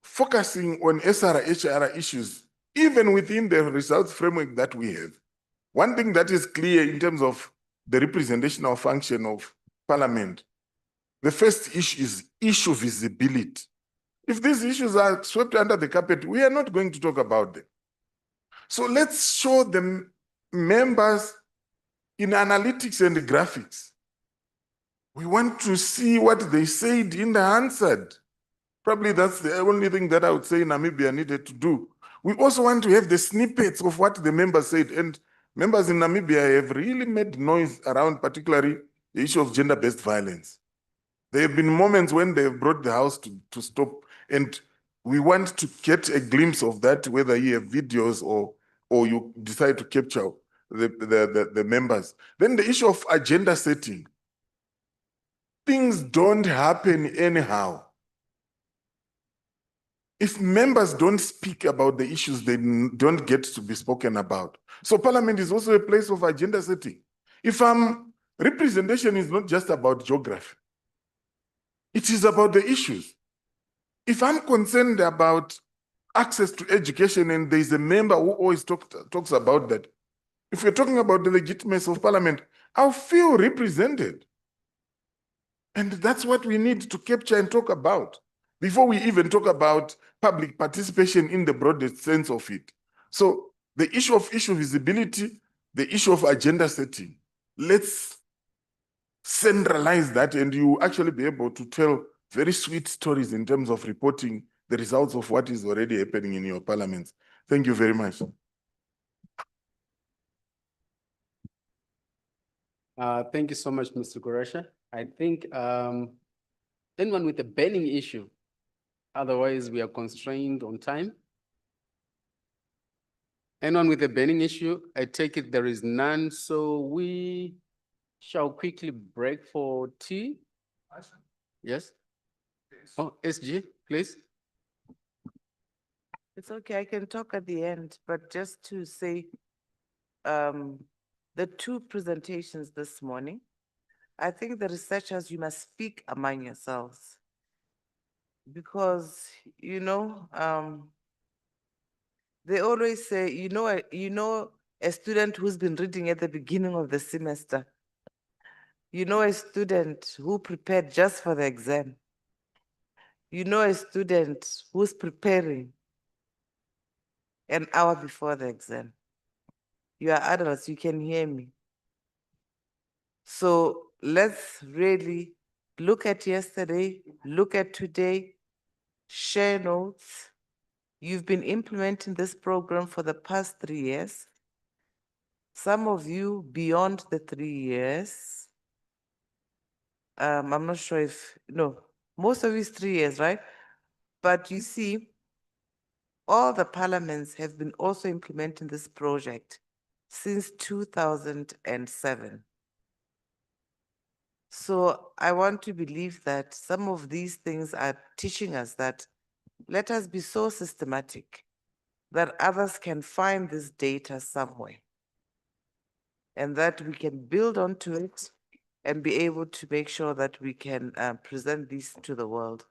focusing on SR-HR issues, even within the results framework that we have, one thing that is clear in terms of the representational function of Parliament, the first issue is issue visibility. If these issues are swept under the carpet, we are not going to talk about them. So let's show the members in analytics and graphics. We want to see what they said in the answered. Probably that's the only thing that I would say Namibia needed to do. We also want to have the snippets of what the members said, and members in Namibia have really made noise around particularly the issue of gender-based violence. There have been moments when they have brought the House to stop, and we want to get a glimpse of that, whether you have videos or you decide to capture the members. Then the issue of agenda setting. Things don't happen anyhow. If members don't speak about the issues, they don't get to be spoken about. So Parliament is also a place of agenda setting. If representation is not just about geography, it is about the issues. If I'm concerned about access to education and there's a member who always talks about that, if we're talking about the legitimacy of Parliament, I'll feel represented. And that's what we need to capture and talk about before we even talk about public participation in the broadest sense of it. So the issue of issue visibility, the issue of agenda setting, let's centralize that, and you actually be able to tell very sweet stories in terms of reporting the results of what is already happening in your parliaments. Thank you very much. Thank you so much, Mr. Gorasha. I think anyone with a burning issue, otherwise we are constrained on time. Anyone with a burning issue, I take it there is none, so we shall quickly break for tea. Yes? Oh, SG, please. It's okay, I can talk at the end, but just to say, the two presentations this morning, I think the researchers, you must speak among yourselves. Because, you know, they always say, you know a student who's been reading at the beginning of the semester. You know a student who prepared just for the exam. You know, a student who's preparing an hour before the exam. You are adults, you can hear me. So let's really look at yesterday, look at today, share notes. You've been implementing this program for the past 3 years. Some of you beyond the 3 years. I'm not sure if, no, most of you is 3 years, right? But you see, all the parliaments have been also implementing this project since 2007. So I want to believe that some of these things are teaching us that let us be so systematic that others can find this data somewhere and that we can build onto it and be able to make sure that we can present these to the world.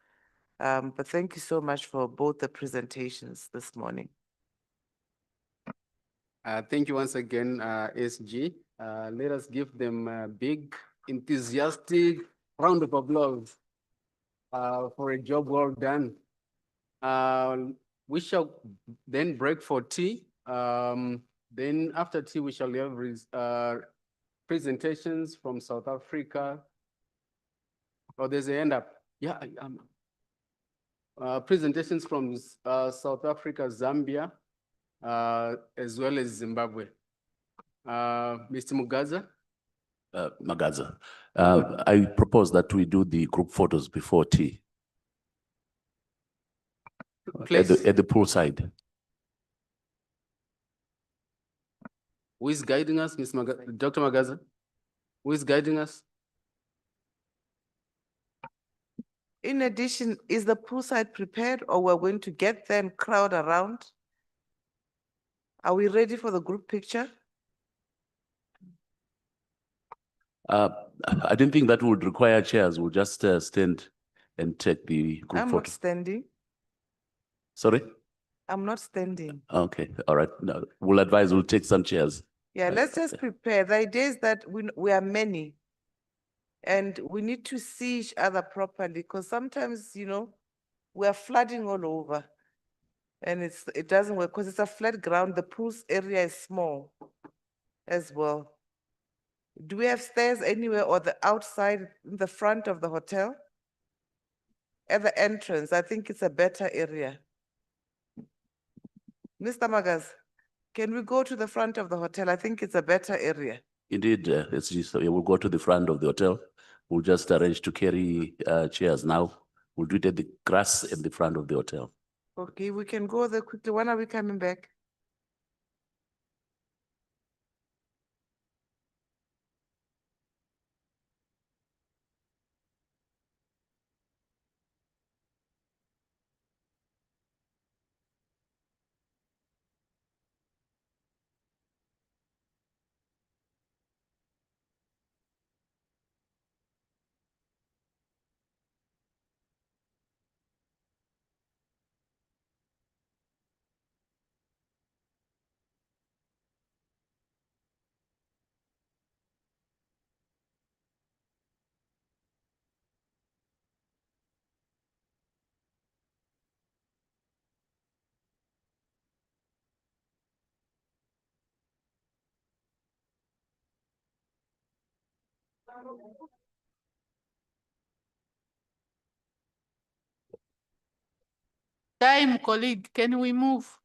But thank you so much for both the presentations this morning. Thank you once again, SG. Let us give them a big, enthusiastic round of applause for a job well done. We shall then break for tea. Then after tea, we shall have presentations from South Africa. Oh, there's a hand up. Yeah, presentations from South Africa, Zambia, as well as Zimbabwe. Mr. Mugaza? Magaza, I propose that we do the group photos before tea. Please. At the poolside. Who is guiding us, Dr. Magaza? Who is guiding us? In addition, is the poolside prepared or we're going to get there and crowd around? Are we ready for the group picture? I don't think that would require chairs. We'll just stand and take the group I'm photo. not standing. Sorry? I'm not standing. Okay, all right. No, we'll advise, we'll take some chairs. Yeah, let's just prepare. The idea is that we are many and we need to see each other properly because sometimes, you know, we are flooding all over and it doesn't work because it's a flat ground. The pool's area is small as well. Do we have stairs anywhere or the outside in the front of the hotel? At the entrance, I think it's a better area. Mr. Magas, can we go to the front of the hotel? I think it's a better area. Indeed, it's just, we'll go to the front of the hotel. We'll just arrange to carry chairs now. We'll do it at the grass in the front of the hotel. Okay, we can go there quickly. When are we coming back? Time, colleague, can we move?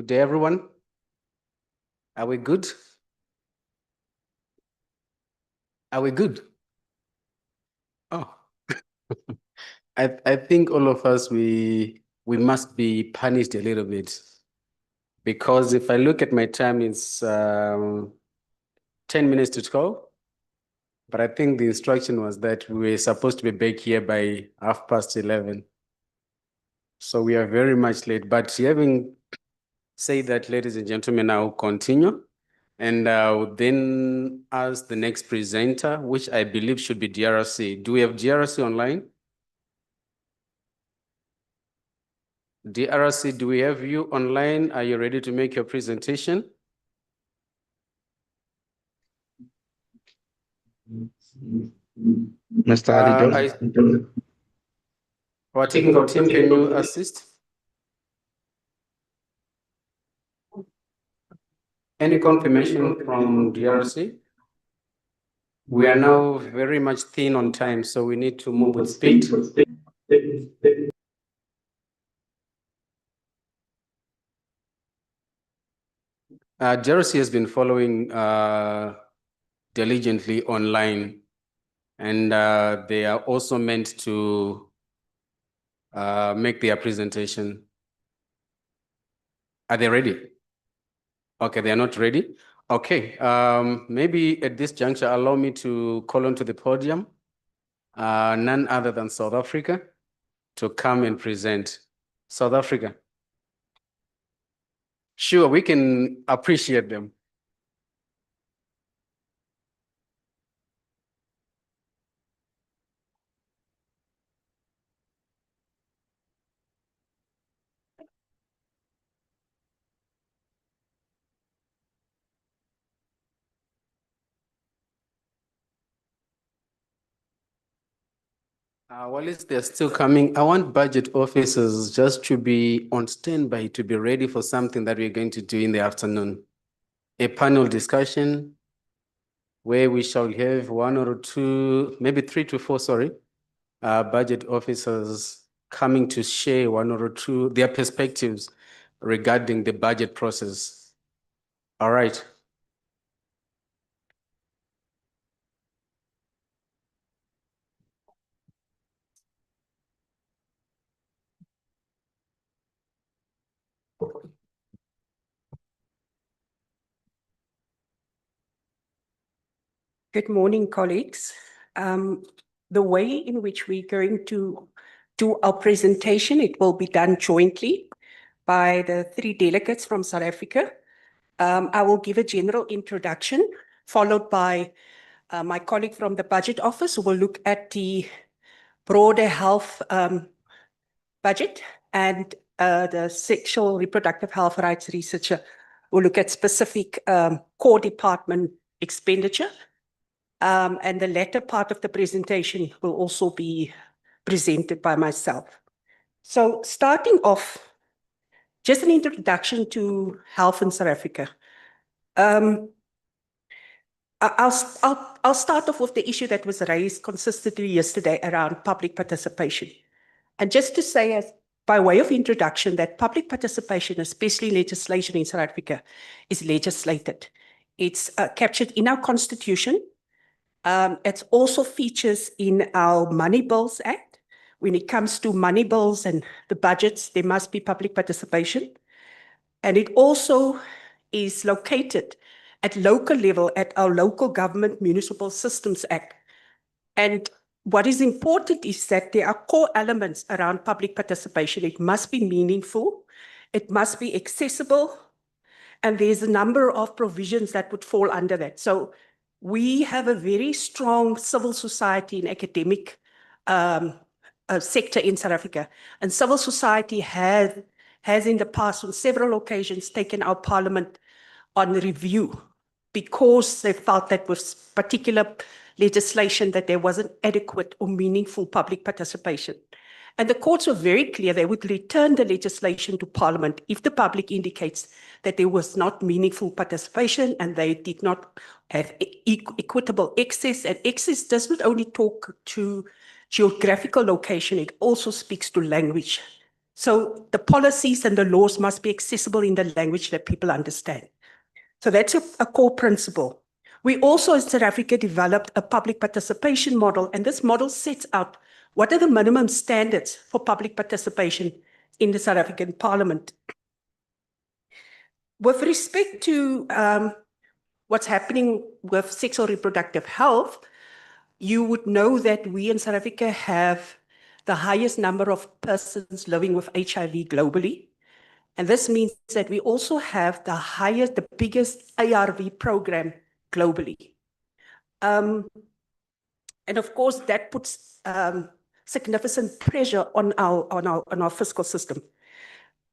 Good day, everyone. Are we good? Are we good? Oh, I think all of us, we must be punished a little bit. Because if I look at my time, it's 10 minutes to 12. But I think the instruction was that we were supposed to be back here by 11:30. So we are very much late. But having said that, ladies and gentlemen, I will continue. And I will then ask the next presenter, which I believe should be DRC. Do we have DRC online? DRC, do we have you online? Are you ready to make your presentation? Mr. Ali, Our technical team, can you assist? Any confirmation from DRC? We are now very much thin on time, so we need to move with speed. DRC has been following diligently online, and they are also meant to make their presentation. Are they ready? Okay, they are not ready. Okay, maybe at this juncture, allow me to call onto the podium none other than South Africa to come and present. South Africa. Sure, we can appreciate them. While they're still coming, I want budget officers just to be on standby to be ready for something that we're going to do in the afternoon. A panel discussion where we shall have 1 or 2, maybe 3 to 4, budget officers coming to share 1 or 2 their perspectives regarding the budget process. All right. Good morning, colleagues. The way in which we're going to do our presentation, it will be done jointly by the 3 delegates from South Africa. I will give a general introduction, followed by my colleague from the Budget Office, who will look at the broader health budget, and the sexual reproductive health rights researcher will look at specific core department expenditure. And the latter part of the presentation will also be presented by myself. So starting off, just an introduction to health in South Africa. I'll start off with the issue that was raised consistently yesterday around public participation. And just to say, as by way of introduction, that public participation, especially legislation in South Africa, is legislated. It's captured in our constitution. It also features in our Money Bills Act. When it comes to money bills and the budgets, there must be public participation. And it also is located at local level at our Local Government Municipal Systems Act. And what is important is that there are core elements around public participation. It must be meaningful, it must be accessible, and there's a number of provisions that would fall under that. So we have a very strong civil society and academic sector in South Africa. And civil society has in the past on several occasions taken our parliament on review because they felt that with particular legislation that there wasn't adequate or meaningful public participation. And the courts were very clear they would return the legislation to Parliament if the public indicates that there was not meaningful participation and they did not have equitable access. And access does not only talk to geographical location, it also speaks to language. So the policies and the laws must be accessible in the language that people understand. So that's a core principle. We also in South Africa developed a public participation model, and this model sets out what are the minimum standards for public participation in the South African Parliament. With respect to what's happening with sexual reproductive health, you would know that we in South Africa have the highest number of persons living with HIV globally. And this means that we also have the biggest ARV program globally. And of course, that puts significant pressure on our fiscal system.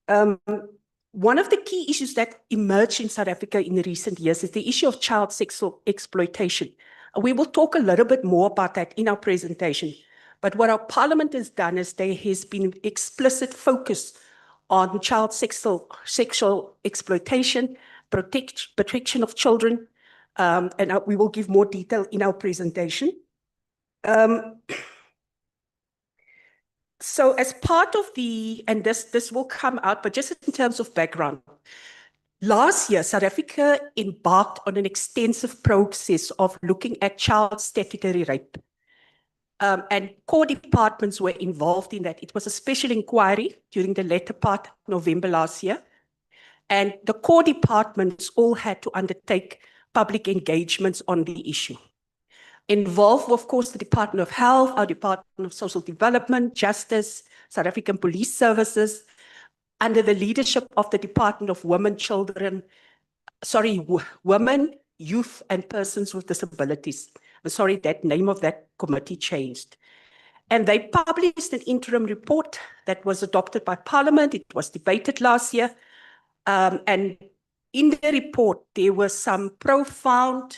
One of the key issues that emerged in South Africa in recent years is the issue of child sexual exploitation. We will talk a little bit more about that in our presentation. But what our parliament has done is there has been explicit focus on child sexual exploitation, protection of children, and we will give more detail in our presentation. So as part of and this will come out, but just in terms of background, last year, South Africa embarked on an extensive process of looking at child statutory rape. And core departments were involved in that. It was a special inquiry during the latter part of November last year. And the core departments all had to undertake public engagements on the issue. Involved, of course, the Department of Health, our Department of Social Development, Justice, South African Police Services, under the leadership of the Department of Women, Women, Youth and Persons with Disabilities. I'm sorry, that name of that committee changed. And they published an interim report that was adopted by Parliament. It was debated last year. And in the report, there were some profound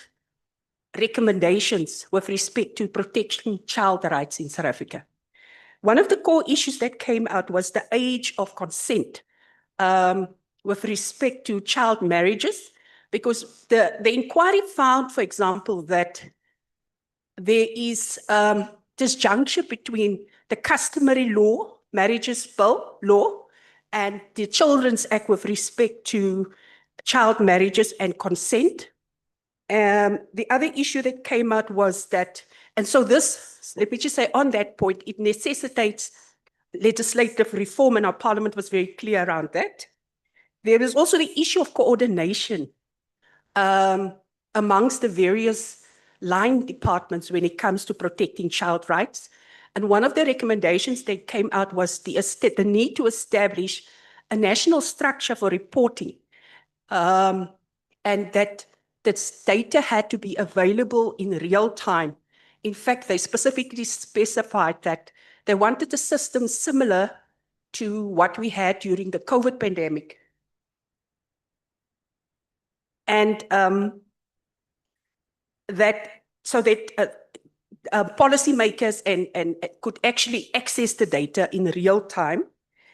recommendations with respect to protecting child rights in South Africa. One of the core issues that came out was the age of consent with respect to child marriages, because the inquiry found, for example, that there is disjuncture between the customary law, marriages bill law, and the Children's Act with respect to child marriages and consent. The other issue that came out was that, and so this, let me just say on that point, it necessitates legislative reform, and our parliament was very clear around that. There is also the issue of coordination amongst the various line departments when it comes to protecting child rights. And one of the recommendations that came out was the need to establish a national structure for reporting, and that this data had to be available in real time. In fact, they specifically specified that they wanted a system similar to what we had during the COVID pandemic. And so that policymakers and could actually access the data in real time.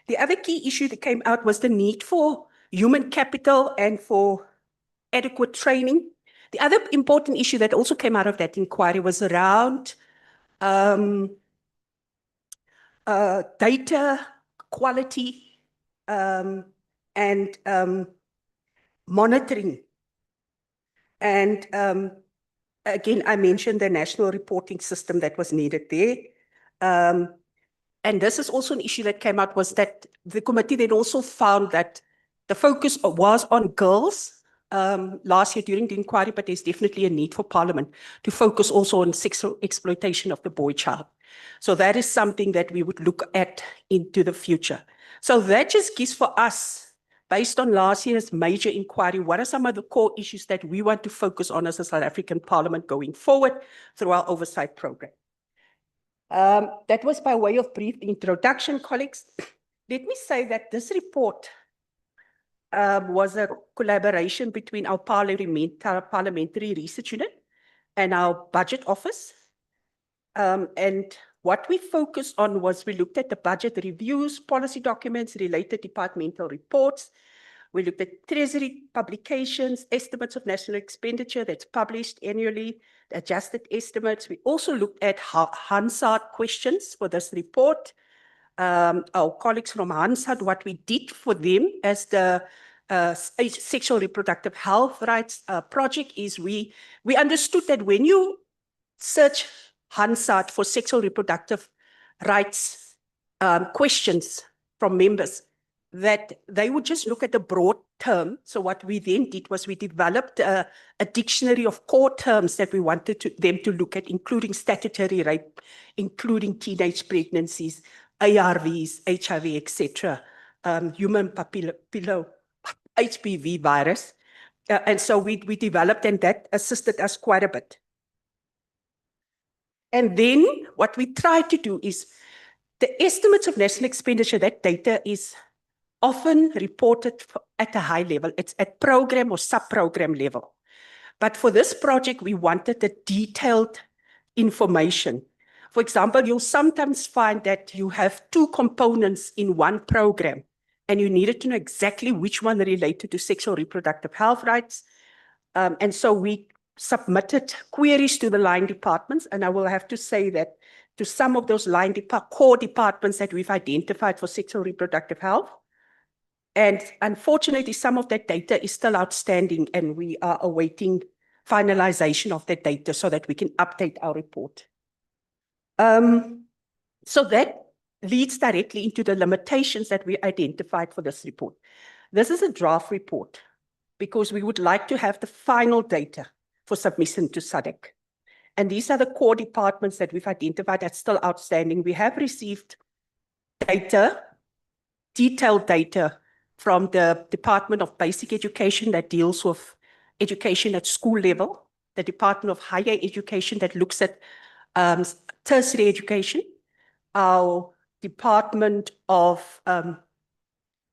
The other key issue that came out was the need for human capital and for adequate training. The other important issue that also came out of that inquiry was around data quality and monitoring. And again, I mentioned the national reporting system that was needed there. And this is also an issue that came out, was that the committee then also found that the focus was on girls last year during the inquiry, but there's definitely a need for Parliament to focus also on sexual exploitation of the boy child. So that is something that we would look at into the future. So that just gives for us, based on last year's major inquiry, what are some of the core issues that we want to focus on as a South African Parliament going forward through our oversight program. That was by way of brief introduction, colleagues. Let me say that this report was a collaboration between our Parliamentary Research Unit and our Budget Office. And what we focused on was we looked at the budget reviews, policy documents, related departmental reports. We looked at Treasury publications, estimates of national expenditure that's published annually, adjusted estimates. We also looked at Hansard questions for this report. our colleagues from Hansard, what we did for them as the sexual reproductive health rights project is we understood that when you search Hansard for sexual reproductive rights questions from members, that they would just look at the broad term. So what we then did was we developed a dictionary of core terms that we wanted them to look at, including statutory rape, including teenage pregnancies, ARVs, HIV, etc., human papillo, HPV virus. And so we developed, and that assisted us quite a bit. And then what we try to do is the estimates of national expenditure, that data is often reported at a high level. It's at program or sub-program level. But for this project, we wanted the detailed information. For example, you'll sometimes find that you have two components in one program, and you needed to know exactly which one related to sexual reproductive health rights. And so we submitted queries to the line departments, and I will have to say that to some of those core departments that we've identified for sexual reproductive health. And unfortunately, some of that data is still outstanding, and we are awaiting finalization of that data so that we can update our report. So that leads directly into the limitations that we identified for this report. This is a draft report because we would like to have the final data for submission to SADC. And these are the core departments that we've identified that's still outstanding. We have received data, detailed data, from the Department of Basic Education that deals with education at school level, the Department of Higher Education that looks at tertiary education, our Department of,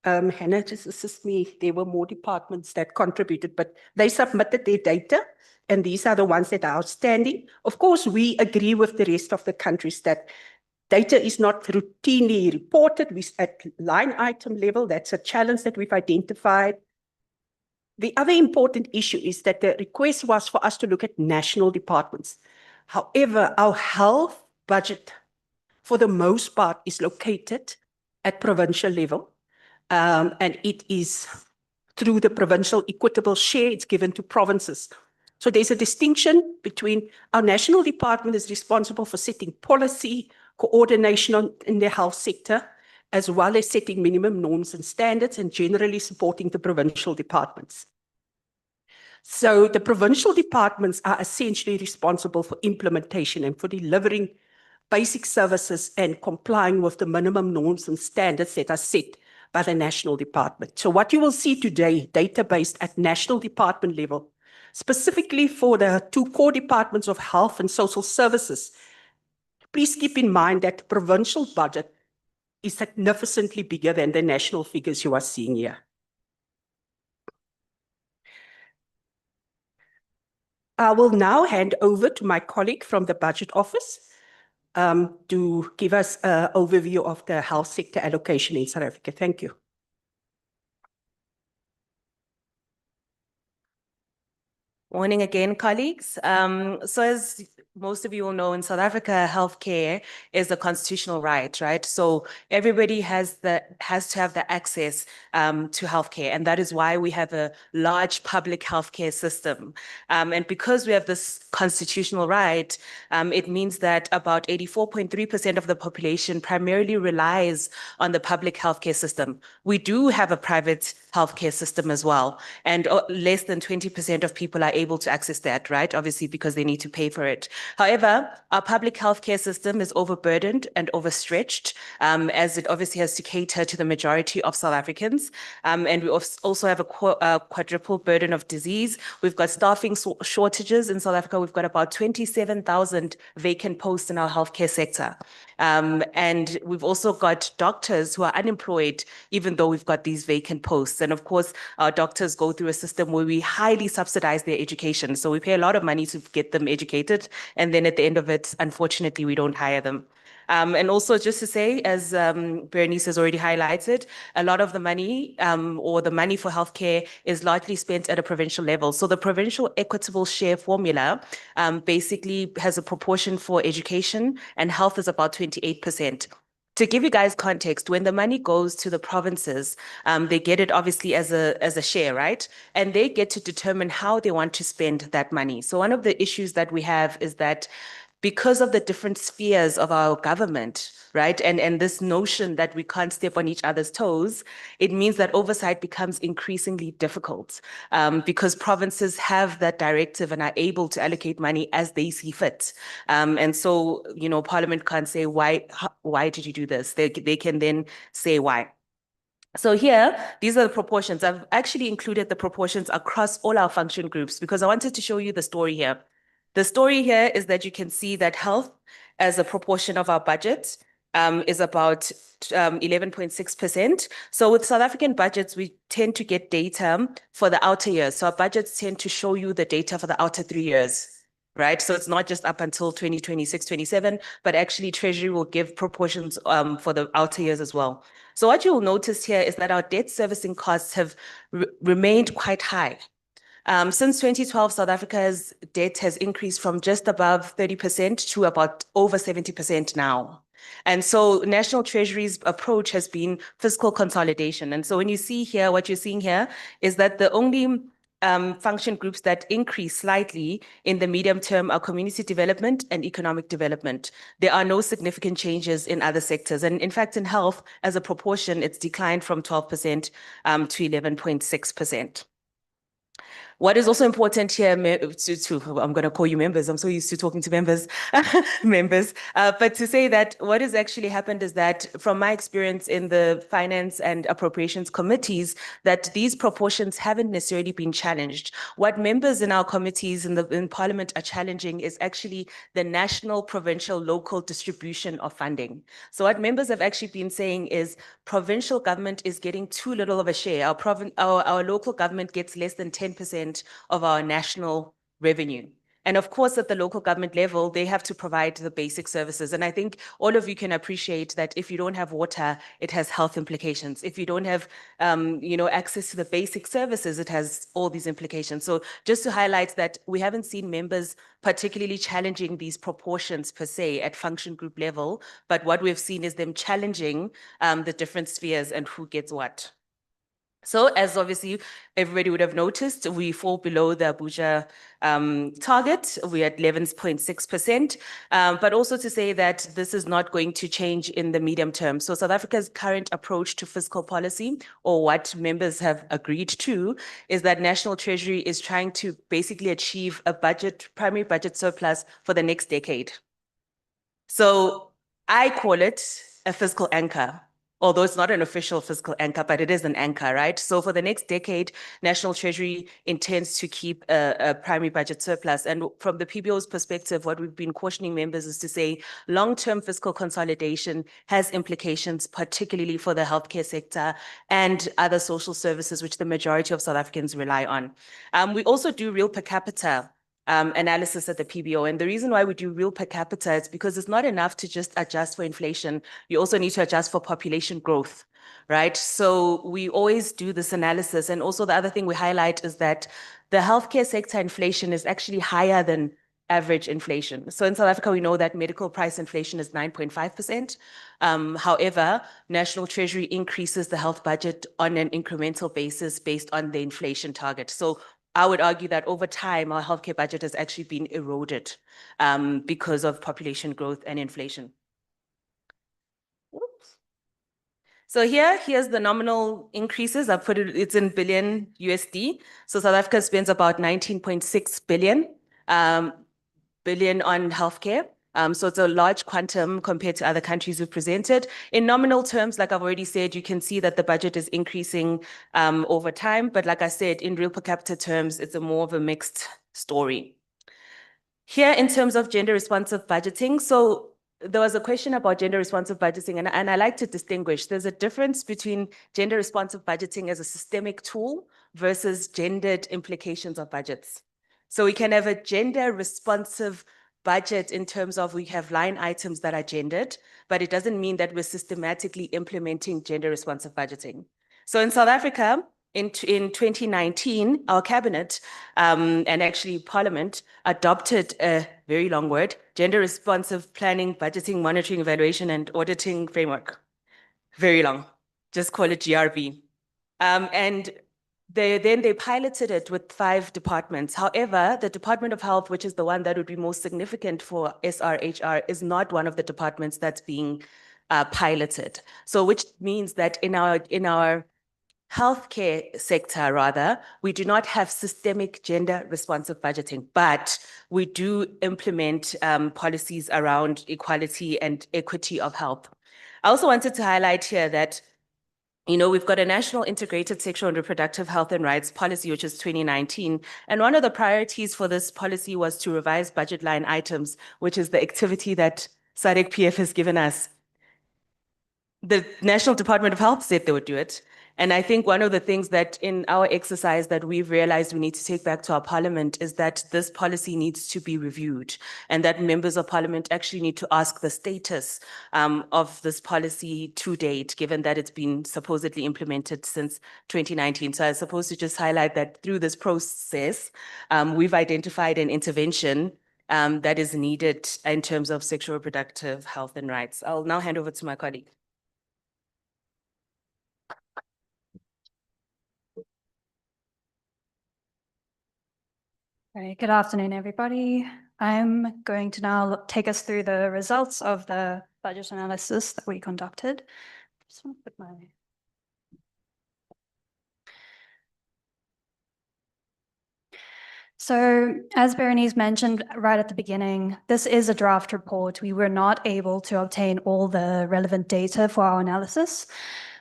Hannah, just assist me, there were more departments that contributed, but they submitted their data, and these are the ones that are outstanding. Of course, we agree with the rest of the countries that data is not routinely reported at line item level. That's a challenge that we've identified. The other important issue is that the request was for us to look at national departments. However, our health budget, for the most part, is located at provincial level. And it is through the provincial equitable share, it's given to provinces. So there's a distinction between our national department is responsible for setting policy, coordination in the health sector, as well as setting minimum norms and standards and generally supporting the provincial departments. So the provincial departments are essentially responsible for implementation and for delivering basic services and complying with the minimum norms and standards that are set by the national department. So what you will see today, data-based at national department level, specifically for the two core departments of health and social services, please keep in mind that the provincial budget is significantly bigger than the national figures you are seeing here. I will now hand over to my colleague from the Budget Office to give us an overview of the health sector allocation in South Africa. Thank you. Morning again, colleagues. So as most of you will know, in South Africa, healthcare is a constitutional right, right? So everybody has to have the access to healthcare, and that is why we have a large public healthcare system. And because we have this constitutional right, it means that about 84.3% of the population primarily relies on the public healthcare system. We do have a private healthcare system as well, and less than 20% of people are able to access that, right? Obviously, because they need to pay for it. However, our public healthcare system is overburdened and overstretched, as it obviously has to cater to the majority of South Africans. And we also have a quadruple burden of disease. We've got staffing shortages in South Africa. We've got about 27,000 vacant posts in our healthcare sector. And we've also got doctors who are unemployed, even though we've got these vacant posts. And of course, our doctors go through a system where we highly subsidize their education. So we pay a lot of money to get them educated. And then at the end of it, unfortunately, we don't hire them. And also just to say, as Bernice has already highlighted, a lot of the money or the money for healthcare is largely spent at a provincial level. So the provincial equitable share formula basically has a proportion for education, and health is about 28%. To give you guys context, when the money goes to the provinces, they get it obviously as a share, right? And they get to determine how they want to spend that money. So one of the issues that we have is that because of the different spheres of our government, right? And this notion that we can't step on each other's toes, it means that oversight becomes increasingly difficult because provinces have that directive and are able to allocate money as they see fit. And so, you know, Parliament can't say, why did you do this? They can then say why. So here, these are the proportions. I've actually included the proportions across all our function groups because I wanted to show you the story here. The story here is that you can see that health as a proportion of our budget is about 11.6%. So with South African budgets, we tend to get data for the outer years. So our budgets tend to show you the data for the outer 3 years, right? So it's not just up until 2026, 27, but actually Treasury will give proportions for the outer years as well. So what you will notice here is that our debt servicing costs have remained quite high. Since 2012, South Africa's debt has increased from just above 30% to about over 70% now. And so National Treasury's approach has been fiscal consolidation. And so when you see here, what you're seeing here is that the only function groups that increase slightly in the medium term are community development and economic development. There are no significant changes in other sectors. And in fact, in health, as a proportion, it's declined from 12% to 11.6%. What is also important here, I'm going to call you members. I'm so used to talking to members, but to say that what has actually happened is that from my experience in the finance and appropriations committees, that these proportions haven't necessarily been challenged. What members in our committees in Parliament are challenging is actually the national, provincial, local distribution of funding. So what members have actually been saying is provincial government is getting too little of a share. Our local government gets less than 10% of our national revenue. And of course, at the local government level, they have to provide the basic services. And I think all of you can appreciate that if you don't have water, it has health implications. If you don't have, access to the basic services, it has all these implications. So just to highlight that we haven't seen members particularly challenging these proportions per se at function group level, but what we've seen is them challenging the different spheres and who gets what. So as obviously everybody would have noticed, we fall below the Abuja target. We're at 11.6%, but also to say that this is not going to change in the medium term. So South Africa's current approach to fiscal policy, or what members have agreed to, is that National Treasury is trying to basically achieve a primary budget surplus for the next decade. So I call it a fiscal anchor. Although it's not an official fiscal anchor, but it is an anchor, right? So for the next decade, National Treasury intends to keep a primary budget surplus. And from the PBO's perspective, what we've been cautioning members is to say long-term fiscal consolidation has implications, particularly for the healthcare sector and other social services, which the majority of South Africans rely on. We also do real per capita analysis at the PBO. And the reason why we do real per capita is because it's not enough to just adjust for inflation. You also need to adjust for population growth, right? So we always do this analysis. And also the other thing we highlight is that the healthcare sector inflation is actually higher than average inflation. So in South Africa, we know that medical price inflation is 9.5%. However, National Treasury increases the health budget on an incremental basis based on the inflation target. So I would argue that over time, our healthcare budget has actually been eroded because of population growth and inflation. Oops. So here's the nominal increases. I've put it's in billion USD. So South Africa spends about 19.6 billion on healthcare. So it's a large quantum compared to other countries we've presented. In nominal terms, like I've already said, you can see that the budget is increasing over time. But like I said, in real per capita terms, it's more of a mixed story. Here, in terms of gender responsive budgeting, so there was a question about gender responsive budgeting, and I like to distinguish. There's a difference between gender responsive budgeting as a systemic tool versus gendered implications of budgets. So we can have a gender responsive budget in terms of we have line items that are gendered, but it doesn't mean that we're systematically implementing gender responsive budgeting. So in South Africa, in 2019, our cabinet and actually Parliament adopted a very long word, gender responsive planning, budgeting, monitoring, evaluation, and auditing framework. Very long. Just call it GRV. And they piloted it with 5 departments. However, the Department of Health, which is the one that would be most significant for SRHR, is not one of the departments that's being piloted. So which means that in our healthcare sector, rather, we do not have systemic gender responsive budgeting, but we do implement policies around equality and equity of health. I also wanted to highlight here that, you know, we've got a National Integrated Sexual and Reproductive Health and Rights Policy, which is 2019. And one of the priorities for this policy was to revise budget line items, which is the activity that SADC-PF has given us. The National Department of Health said they would do it. And I think one of the things that in our exercise that we've realized we need to take back to our parliament is that this policy needs to be reviewed and that members of parliament actually need to ask the status of this policy to date, given that it's been supposedly implemented since 2019. So I was supposed to just highlight that through this process, we've identified an intervention that is needed in terms of sexual reproductive health and rights. I'll now hand over to my colleague. Right, good afternoon, everybody. I'm going to now take us through the results of the budget analysis that we conducted. Just want to put my... So, as Berenice mentioned right at the beginning, this is a draft report. We were not able to obtain all the relevant data for our analysis,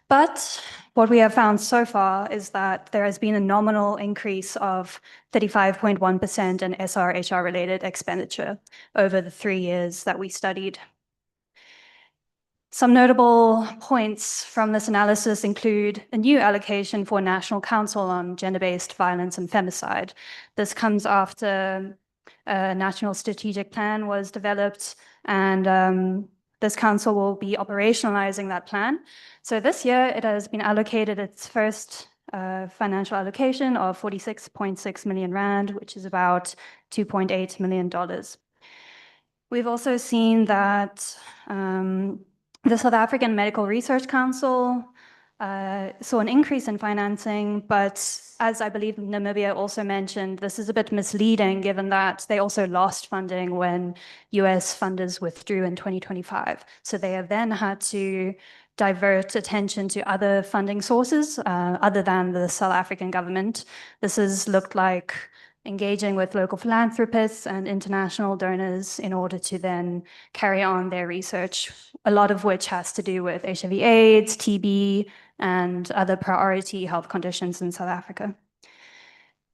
but what we have found so far is that there has been a nominal increase of 35.1% in SRHR related expenditure over the 3 years that we studied. Some notable points from this analysis include a new allocation for National Council on Gender-Based Violence and Femicide. This comes after a national strategic plan was developed, and this council will be operationalizing that plan. So this year it has been allocated its first financial allocation of 46.6 million rand, which is about $2.8 million. We've also seen that the South African Medical Research Council saw an increase in financing, but as I believe Namibia also mentioned, this is a bit misleading given that they also lost funding when US funders withdrew in 2025. So they have then had to divert attention to other funding sources other than the South African government. This has looked like engaging with local philanthropists and international donors in order to then carry on their research, a lot of which has to do with HIV/AIDS, TB, and other priority health conditions in South Africa.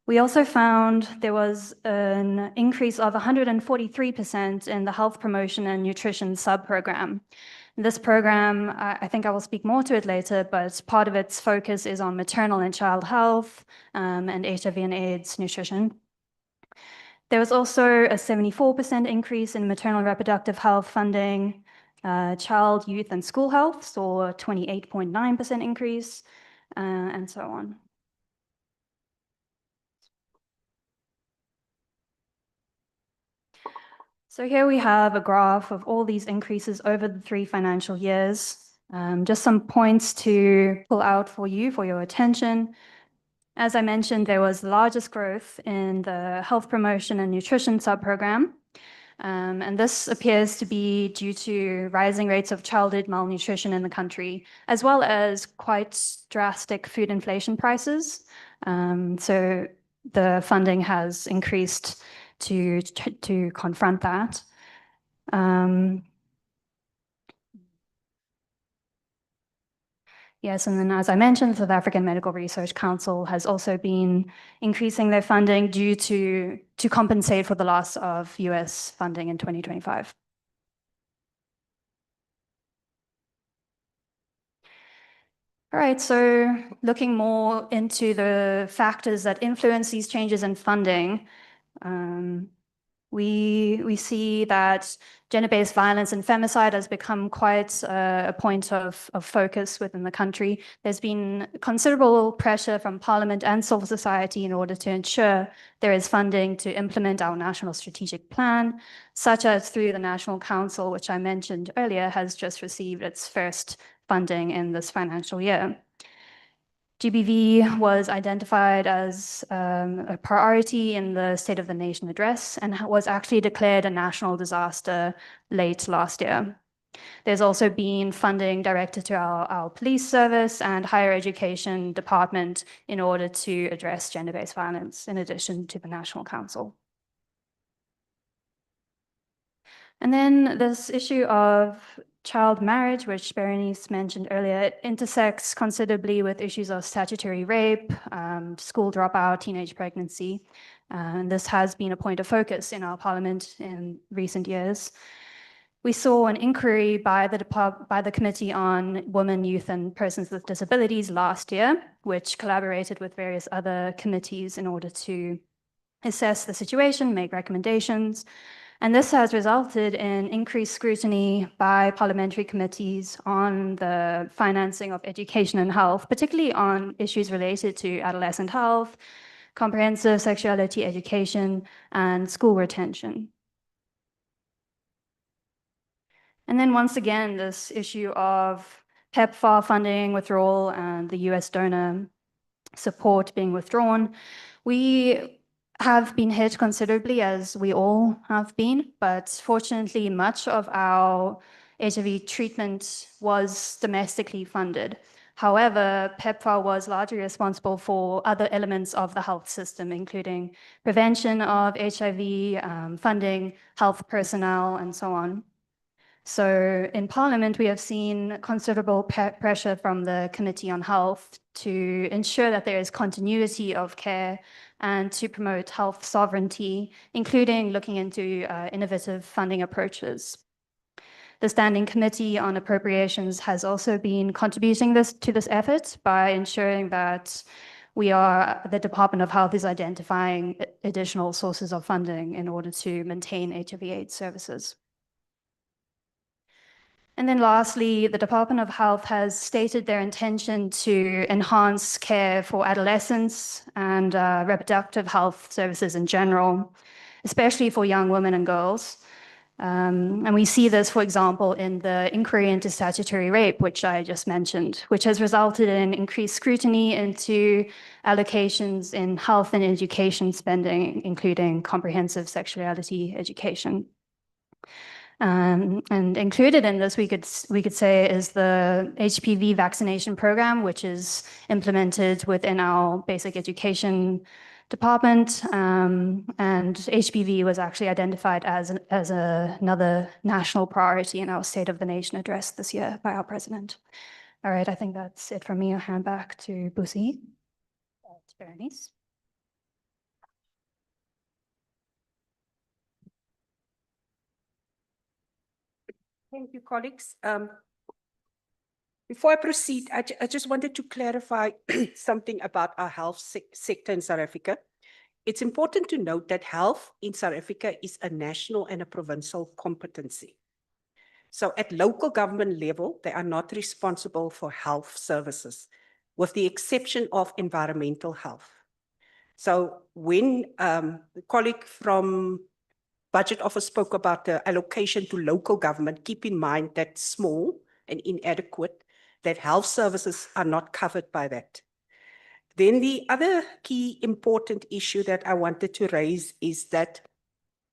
We also found there was an increase of 143% in the health promotion and nutrition sub-program. This program, I think I will speak more to it later, but part of its focus is on maternal and child health and HIV and AIDS nutrition. There was also a 74% increase in maternal and reproductive health funding. Child, youth, and school health saw a 28.9% increase, and so on. So here we have a graph of all these increases over the 3 financial years. Just some points to pull out for you for your attention. As I mentioned, there was the largest growth in the health promotion and nutrition sub-program. And this appears to be due to rising rates of childhood malnutrition in the country, as well as quite drastic food inflation prices. So the funding has increased to confront that. Yes, and then as I mentioned, the South African Medical Research Council has also been increasing their funding due to compensate for the loss of US funding in 2025. All right, so looking more into the factors that influence these changes in funding, We see that gender-based violence and femicide has become quite a point of focus within the country. There's been considerable pressure from Parliament and civil society in order to ensure there is funding to implement our national strategic plan, such as through the National Council, which I mentioned earlier, has just received its first funding in this financial year. GBV was identified as a priority in the State of the Nation address and was actually declared a national disaster late last year. There's also been funding directed to our police service and higher education department in order to address gender-based violence, in addition to the National Council. And then this issue of child marriage, which Berenice mentioned earlier, it intersects considerably with issues of statutory rape, school dropout, teenage pregnancy. And this has been a point of focus in our parliament in recent years. We saw an inquiry by the Committee on Women, Youth and Persons with Disabilities last year, which collaborated with various other committees in order to assess the situation, make recommendations. And this has resulted in increased scrutiny by parliamentary committees on the financing of education and health, particularly on issues related to adolescent health, comprehensive sexuality education, and school retention. And then once again, this issue of PEPFAR funding withdrawal and the US donor support being withdrawn. We have been hit considerably, as we all have been, but fortunately much of our HIV treatment was domestically funded. However, PEPFAR was largely responsible for other elements of the health system, including prevention of HIV, funding health personnel, and so on. So in Parliament, we have seen considerable pressure from the Committee on Health to ensure that there is continuity of care and to promote health sovereignty, including looking into innovative funding approaches. The Standing Committee on Appropriations has also been contributing to this effort by ensuring that the Department of Health is identifying additional sources of funding in order to maintain HIV/AIDS services. And then lastly, the Department of Health has stated their intention to enhance care for adolescents and reproductive health services in general, especially for young women and girls. And we see this, for example, in the inquiry into statutory rape, which I just mentioned, which has resulted in increased scrutiny into allocations in health and education spending, including comprehensive sexuality education. And included in this, we could say, is the HPV vaccination program, which is implemented within our basic education department. And HPV was actually identified as another national priority in our State of the Nation address this year by our president. All right, I think that's it from me. I'll hand back to Busi. To Berenice. Thank you, colleagues. Before I proceed, I just wanted to clarify something about our health sector in South Africa. It's important to note that health in South Africa is a national and a provincial competency. So at local government level, they are not responsible for health services, with the exception of environmental health. So when the colleague from Budget Office spoke about the allocation to local government, keep in mind that small and inadequate, that health services are not covered by that. Then the other key important issue that I wanted to raise is that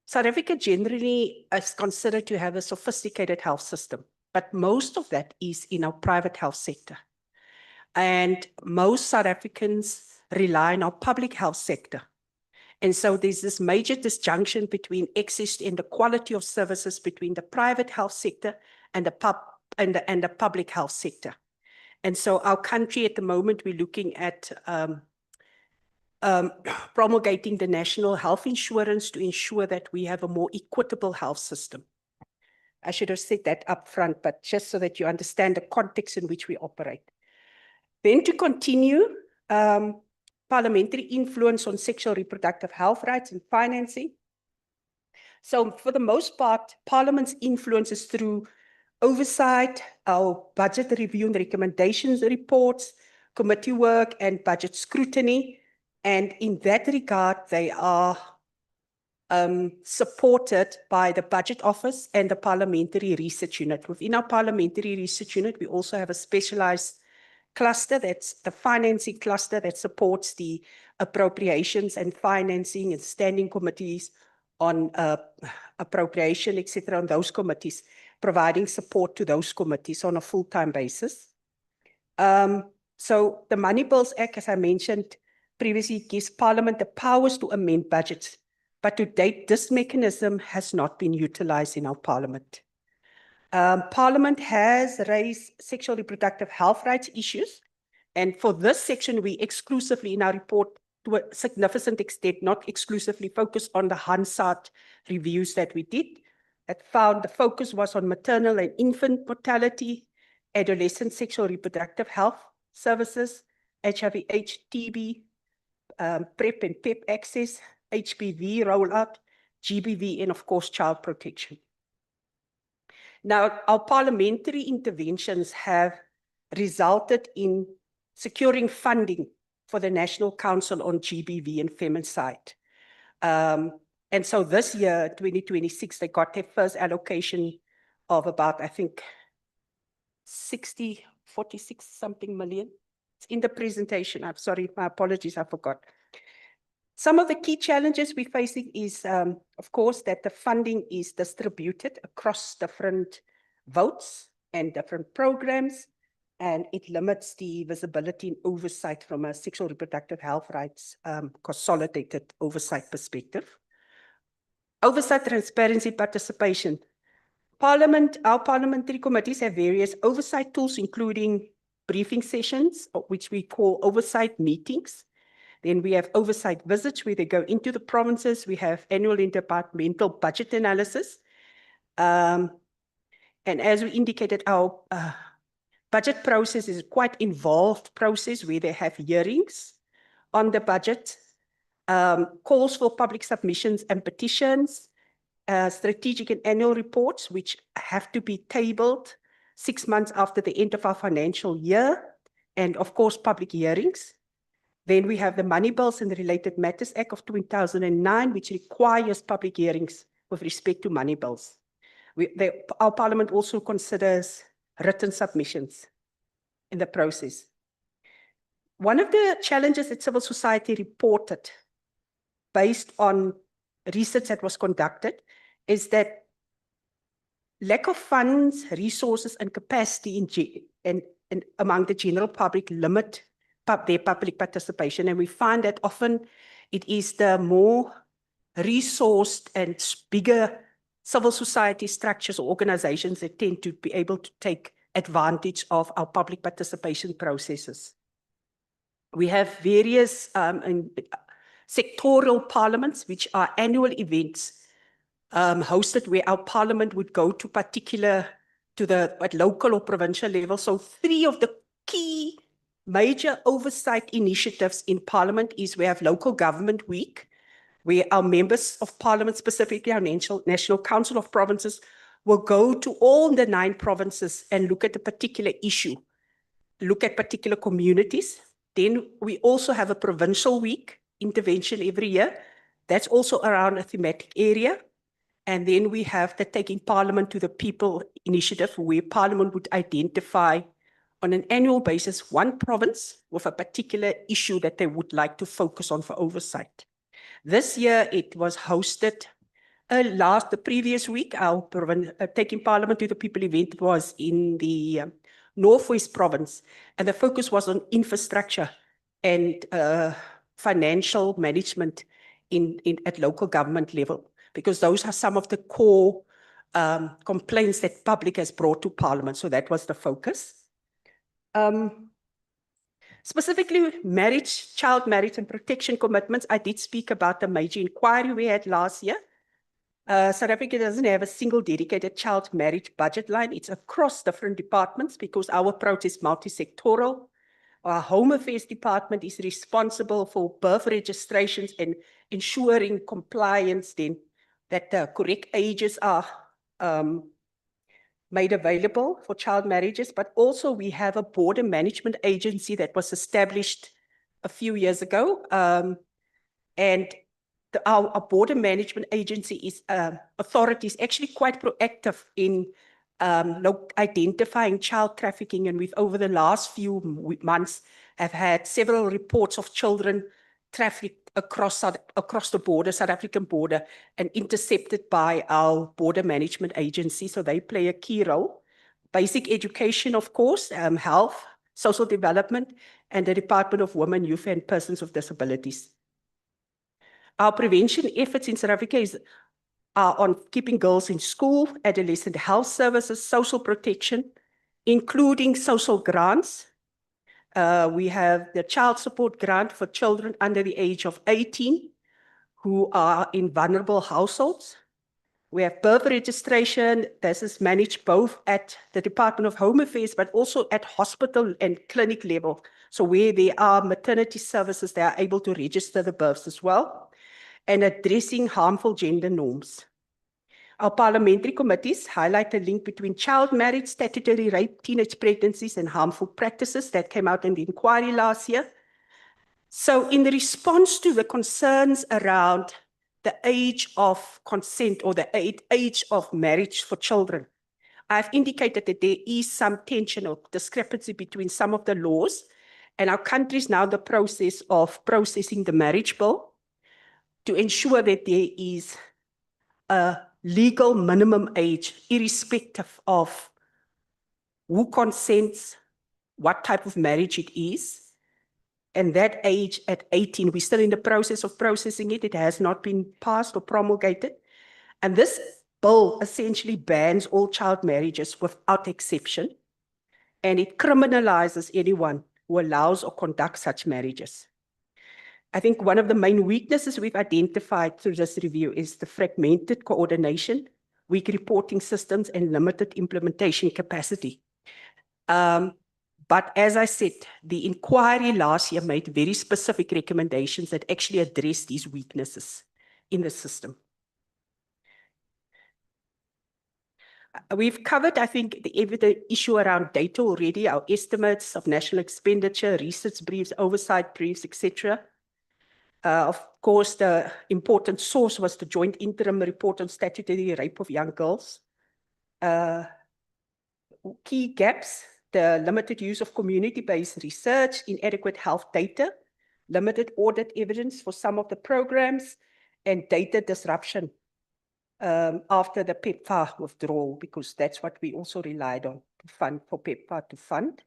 South Africa generally is considered to have a sophisticated health system, but most of that is in our private health sector. And most South Africans rely on our public health sector. And so there's this major disjunction between access and the quality of services between the private health sector and the public health sector. And so our country at the moment, we're looking at promulgating the national health insurance to ensure that we have a more equitable health system. I should have said that up front, but just so that you understand the context in which we operate. Then to continue, parliamentary influence on sexual reproductive health rights and financing. So for the most part, Parliament's influence is through oversight, our budget review and recommendations reports, committee work and budget scrutiny. And in that regard, they are supported by the Budget Office and the Parliamentary Research Unit. Within our Parliamentary Research Unit, we also have a specialized cluster, that's the financing cluster that supports the appropriations and financing and standing committees on appropriation, etc., on those committees, providing support to those committees on a full-time basis. So the Money Bills Act, as I mentioned previously, gives Parliament the powers to amend budgets. But to date, this mechanism has not been utilized in our Parliament. Parliament has raised sexual reproductive health rights issues. And for this section, we exclusively in our report, to a significant extent, not exclusively focused on the Hansard reviews that we did, that found the focus was on maternal and infant mortality, adolescent sexual reproductive health services, HIV/AIDS, TB, PrEP and PEP access, HPV rollout, GBV, and of course, child protection. Now, our parliamentary interventions have resulted in securing funding for the National Council on GBV and Femicide. And so this year, 2026, they got their first allocation of about, I think, 46 something million. It's in the presentation. I'm sorry, my apologies, I forgot. Some of the key challenges we're facing is, of course, that the funding is distributed across different votes and different programs, and it limits the visibility and oversight from a sexual reproductive health rights consolidated oversight perspective. Oversight, transparency, participation. Our parliamentary committees have various oversight tools, including briefing sessions, which we call oversight meetings. Then we have oversight visits where they go into the provinces. We have annual interdepartmental budget analysis. And as we indicated, our budget process is a quite involved process where they have hearings on the budget, calls for public submissions and petitions, strategic and annual reports, which have to be tabled 6 months after the end of our financial year, and of course, public hearings. Then we have the Money Bills and the Related Matters Act of 2009, which requires public hearings with respect to money bills. Our Parliament also considers written submissions in the process. One of the challenges that civil society reported based on research that was conducted is that lack of funds, resources, and capacity among the general public limit their public participation. And we find that often it is the more resourced and bigger civil society structures or organizations that tend to be able to take advantage of our public participation processes. We have various sectoral parliaments, which are annual events hosted where our parliament would go to at local or provincial level. So 3 of the key major oversight initiatives in Parliament is we have Local Government Week, where our members of Parliament, specifically our National Council of Provinces, will go to all the 9 provinces and look at a particular issue, look at particular communities. Then we also have a Provincial Week intervention every year. That's also around a thematic area. And then we have the Taking Parliament to the People initiative, where Parliament would identify on an annual basis 1 province with a particular issue that they would like to focus on for oversight. This year it was hosted the previous week. Our Taking Parliament to the People event was in the Northwest Province, and the focus was on infrastructure and financial management at local government level, because those are some of the core complaints that public has brought to Parliament. So that was the focus. Specifically, marriage, child marriage and protection commitments. I did speak about the major inquiry we had last year. South Africa doesn't have a single dedicated child marriage budget line. It's across different departments because our approach is multi-sectoral. Our Home Affairs Department is responsible for birth registrations and ensuring compliance then that the correct ages are made available for child marriages, but also we have a border management agency that was established a few years ago. And our border management agency is authority is actually quite proactive in identifying child trafficking, and we've over the last few months have had several reports of children trafficked across the border, South African border, and intercepted by our border management agency. So they play a key role. Basic education, of course, health, social development, and the Department of Women, Youth, and Persons with Disabilities. Our prevention efforts in South Africa are on keeping girls in school, adolescent health services, social protection, including social grants. We have the child support grant for children under the age of 18 who are in vulnerable households. We have birth registration. This is managed both at the Department of Home Affairs, but also at hospital and clinic level. So where there are maternity services, they are able to register the births as well, and addressing harmful gender norms. Our parliamentary committees highlight the link between child marriage, statutory rape, teenage pregnancies, and harmful practices that came out in the inquiry last year. So in the response to the concerns around the age of consent or the age of marriage for children, I've indicated that there is some tension or discrepancy between some of the laws, and our country is now in the process of processing the marriage bill to ensure that there is a legal minimum age, irrespective of who consents, what type of marriage it is. And that age at 18, we're still in the process of processing it. It has not been passed or promulgated. And this bill essentially bans all child marriages without exception. And it criminalizes anyone who allows or conducts such marriages. I think one of the main weaknesses we've identified through this review is the fragmented coordination, weak reporting systems, and limited implementation capacity. But as I said, the inquiry last year made very specific recommendations that actually address these weaknesses in the system. We've covered, I think, the issue around data already, our estimates of national expenditure, research briefs, oversight briefs, etc. Of course, the important source was the joint interim report on statutory rape of young girls. Key gaps: the limited use of community-based research, inadequate health data, limited audit evidence for some of the programs, and data disruption after the PEPFAR withdrawal, because that's what we also relied on to fund for PEPFAR to fund.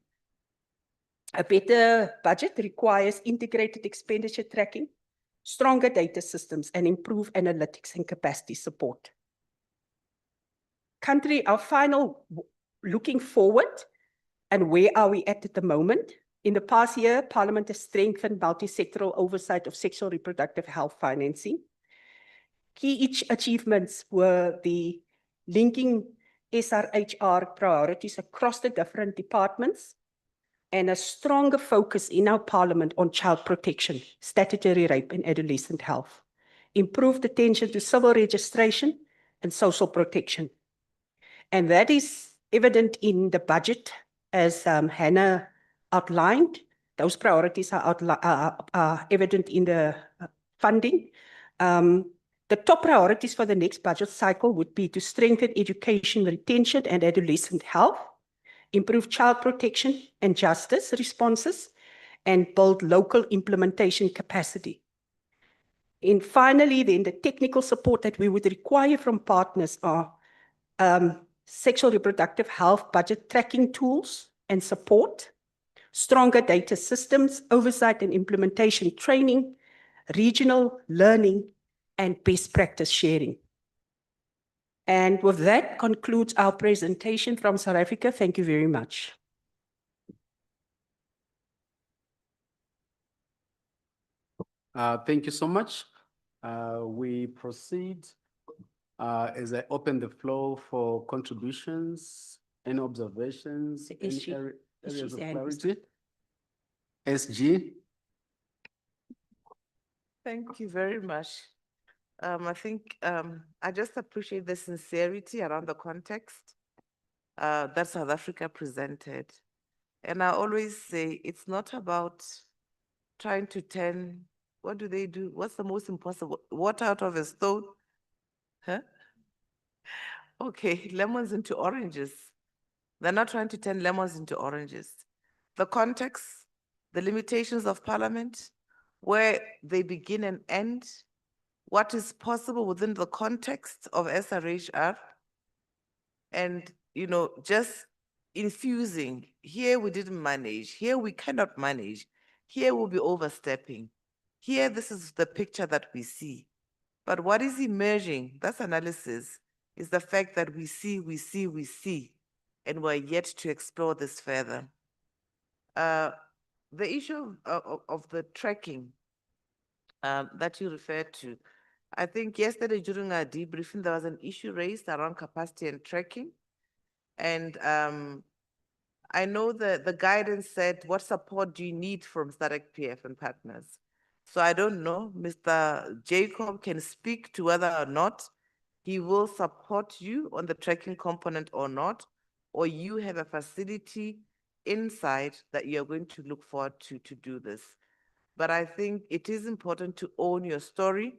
A better budget requires integrated expenditure tracking, stronger data systems, and improved analytics and capacity support. Our final looking forward, and where are we at the moment? In the past year, Parliament has strengthened multi-sectoral oversight of sexual reproductive health financing. Key achievements were the linking SRHR priorities across the different departments, and a stronger focus in our Parliament on child protection, statutory rape, and adolescent health. Improved attention to civil registration and social protection. And that is evident in the budget, as Hannah outlined. Those priorities are evident in the funding. The top priorities for the next budget cycle would be to strengthen education retention and adolescent health, improve child protection and justice responses, and build local implementation capacity. And finally, then the technical support that we would require from partners are sexual reproductive health budget tracking tools and support, stronger data systems, oversight and implementation training, regional learning, and best practice sharing. And with that concludes our presentation from South Africa. Thank you very much. Thank you so much. We proceed as I open the floor for contributions, any observations, any areas of clarity. SG. Thank you very much. I think I just appreciate the sincerity around the context that South Africa presented. And I always say it's not about trying to turn, what do they do? What's the most impossible? Water out of a stone? Huh? Okay, lemons into oranges. They're not trying to turn lemons into oranges. The context, the limitations of parliament, where they begin and end, what is possible within the context of SRHR, and, you know, just infusing, here we didn't manage, here we cannot manage, here we'll be overstepping, here this is the picture that we see. But what is emerging, that's analysis, is the fact that we see, and we're yet to explore this further. The issue of the tracking that you referred to, I think yesterday during our debriefing, there was an issue raised around capacity and tracking. And I know that the guidance said, what support do you need from SADC PF and partners? So I don't know, Mr. Jacob can speak to whether or not he will support you on the tracking component or not, or you have a facility inside that you're going to look forward to do this. But I think it is important to own your story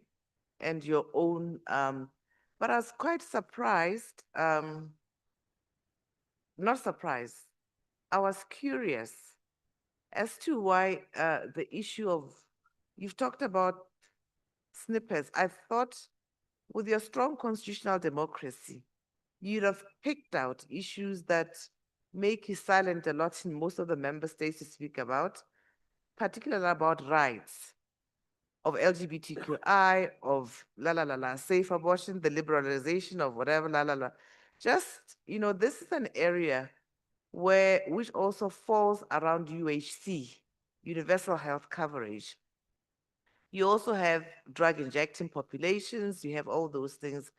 and your own, but I was quite surprised, not surprised, I was curious as to why the issue of, you've talked about snippets. I thought with your strong constitutional democracy, you'd have picked out issues that make you silent a lot in most of the member states to speak about, particularly about rights of LGBTQI, of safe abortion, the liberalization of whatever, Just, you know, this is an area which also falls around UHC, universal health coverage. You also have drug injecting populations, you have all those things.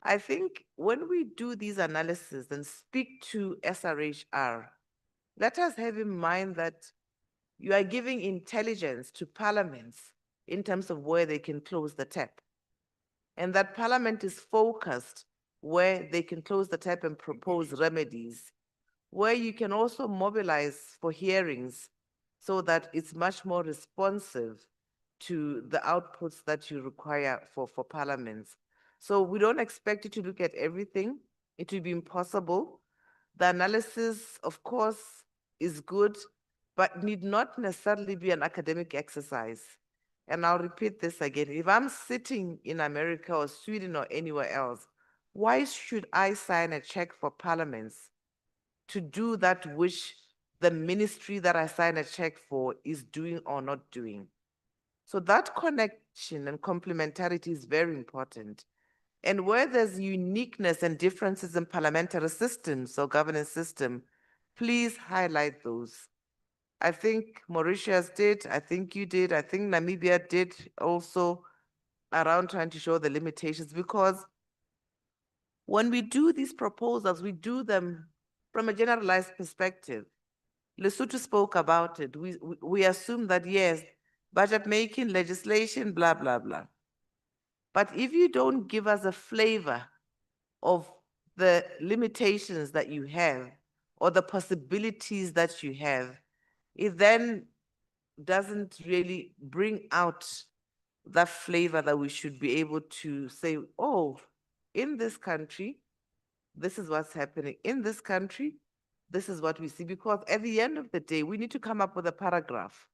I think when we do these analyses and speak to SRHR, let us have in mind that you are giving intelligence to parliaments in terms of where they can close the tap. And that parliament is focused where they can close the tap and propose remedies, where you can also mobilize for hearings so that it's much more responsive to the outputs that you require for parliaments. So we don't expect you to look at everything. It will be impossible. The analysis, of course, is good, but need not necessarily be an academic exercise. And I'll repeat this again. If I'm sitting in America or Sweden or anywhere else, why should I sign a check for parliaments to do that which the ministry that I sign a check for is doing or not doing? So that connection and complementarity is very important. And where there's uniqueness and differences in parliamentary systems or governance system, please highlight those. I think Mauritius did, I think you did, I think Namibia did also around trying to show the limitations, because when we do these proposals, we do them from a generalized perspective. Lesotho spoke about it. We assume that, yes, budget making, legislation, blah, blah, blah. But if you don't give us a flavor of the limitations that you have or the possibilities that you have, it then doesn't really bring out that flavor that we should be able to say, oh, in this country, this is what's happening. In this country, this is what we see. Because at the end of the day, we need to come up with a paragraph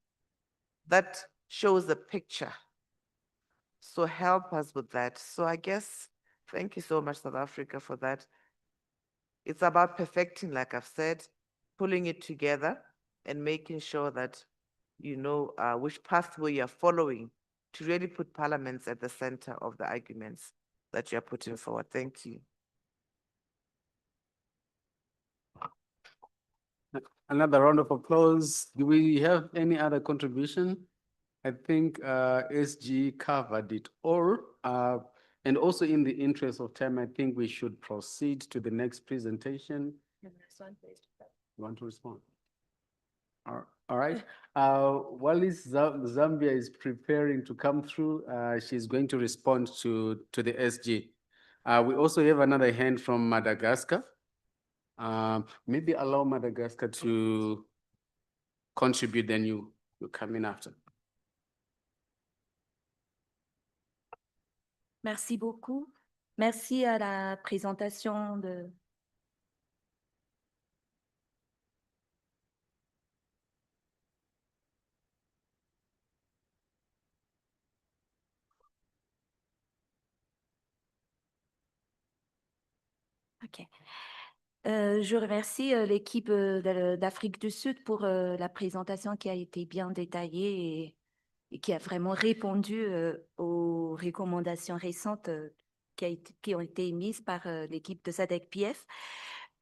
that shows the picture. So help us with that. So I guess, thank you so much, South Africa, for that. It's about perfecting, like I've said, pulling it together and making sure that you know which pathway you're following to really put parliaments at the center of the arguments that you're putting forward. Thank you. Another round of applause. Do we have any other contribution? I think SG covered it all. And also in the interest of time, I think we should proceed to the next presentation. You want to respond? All right. While Zambia is preparing to come through, she's going to respond to the SG. We also have another hand from Madagascar. Maybe allow Madagascar to contribute, then you come in after. Merci beaucoup. Merci à la présentation de... OK. Je remercie l'équipe d'Afrique du Sud pour la présentation qui a été bien détaillée et qui a vraiment répondu aux recommandations récentes qui ont été émises par l'équipe de SADC-PF.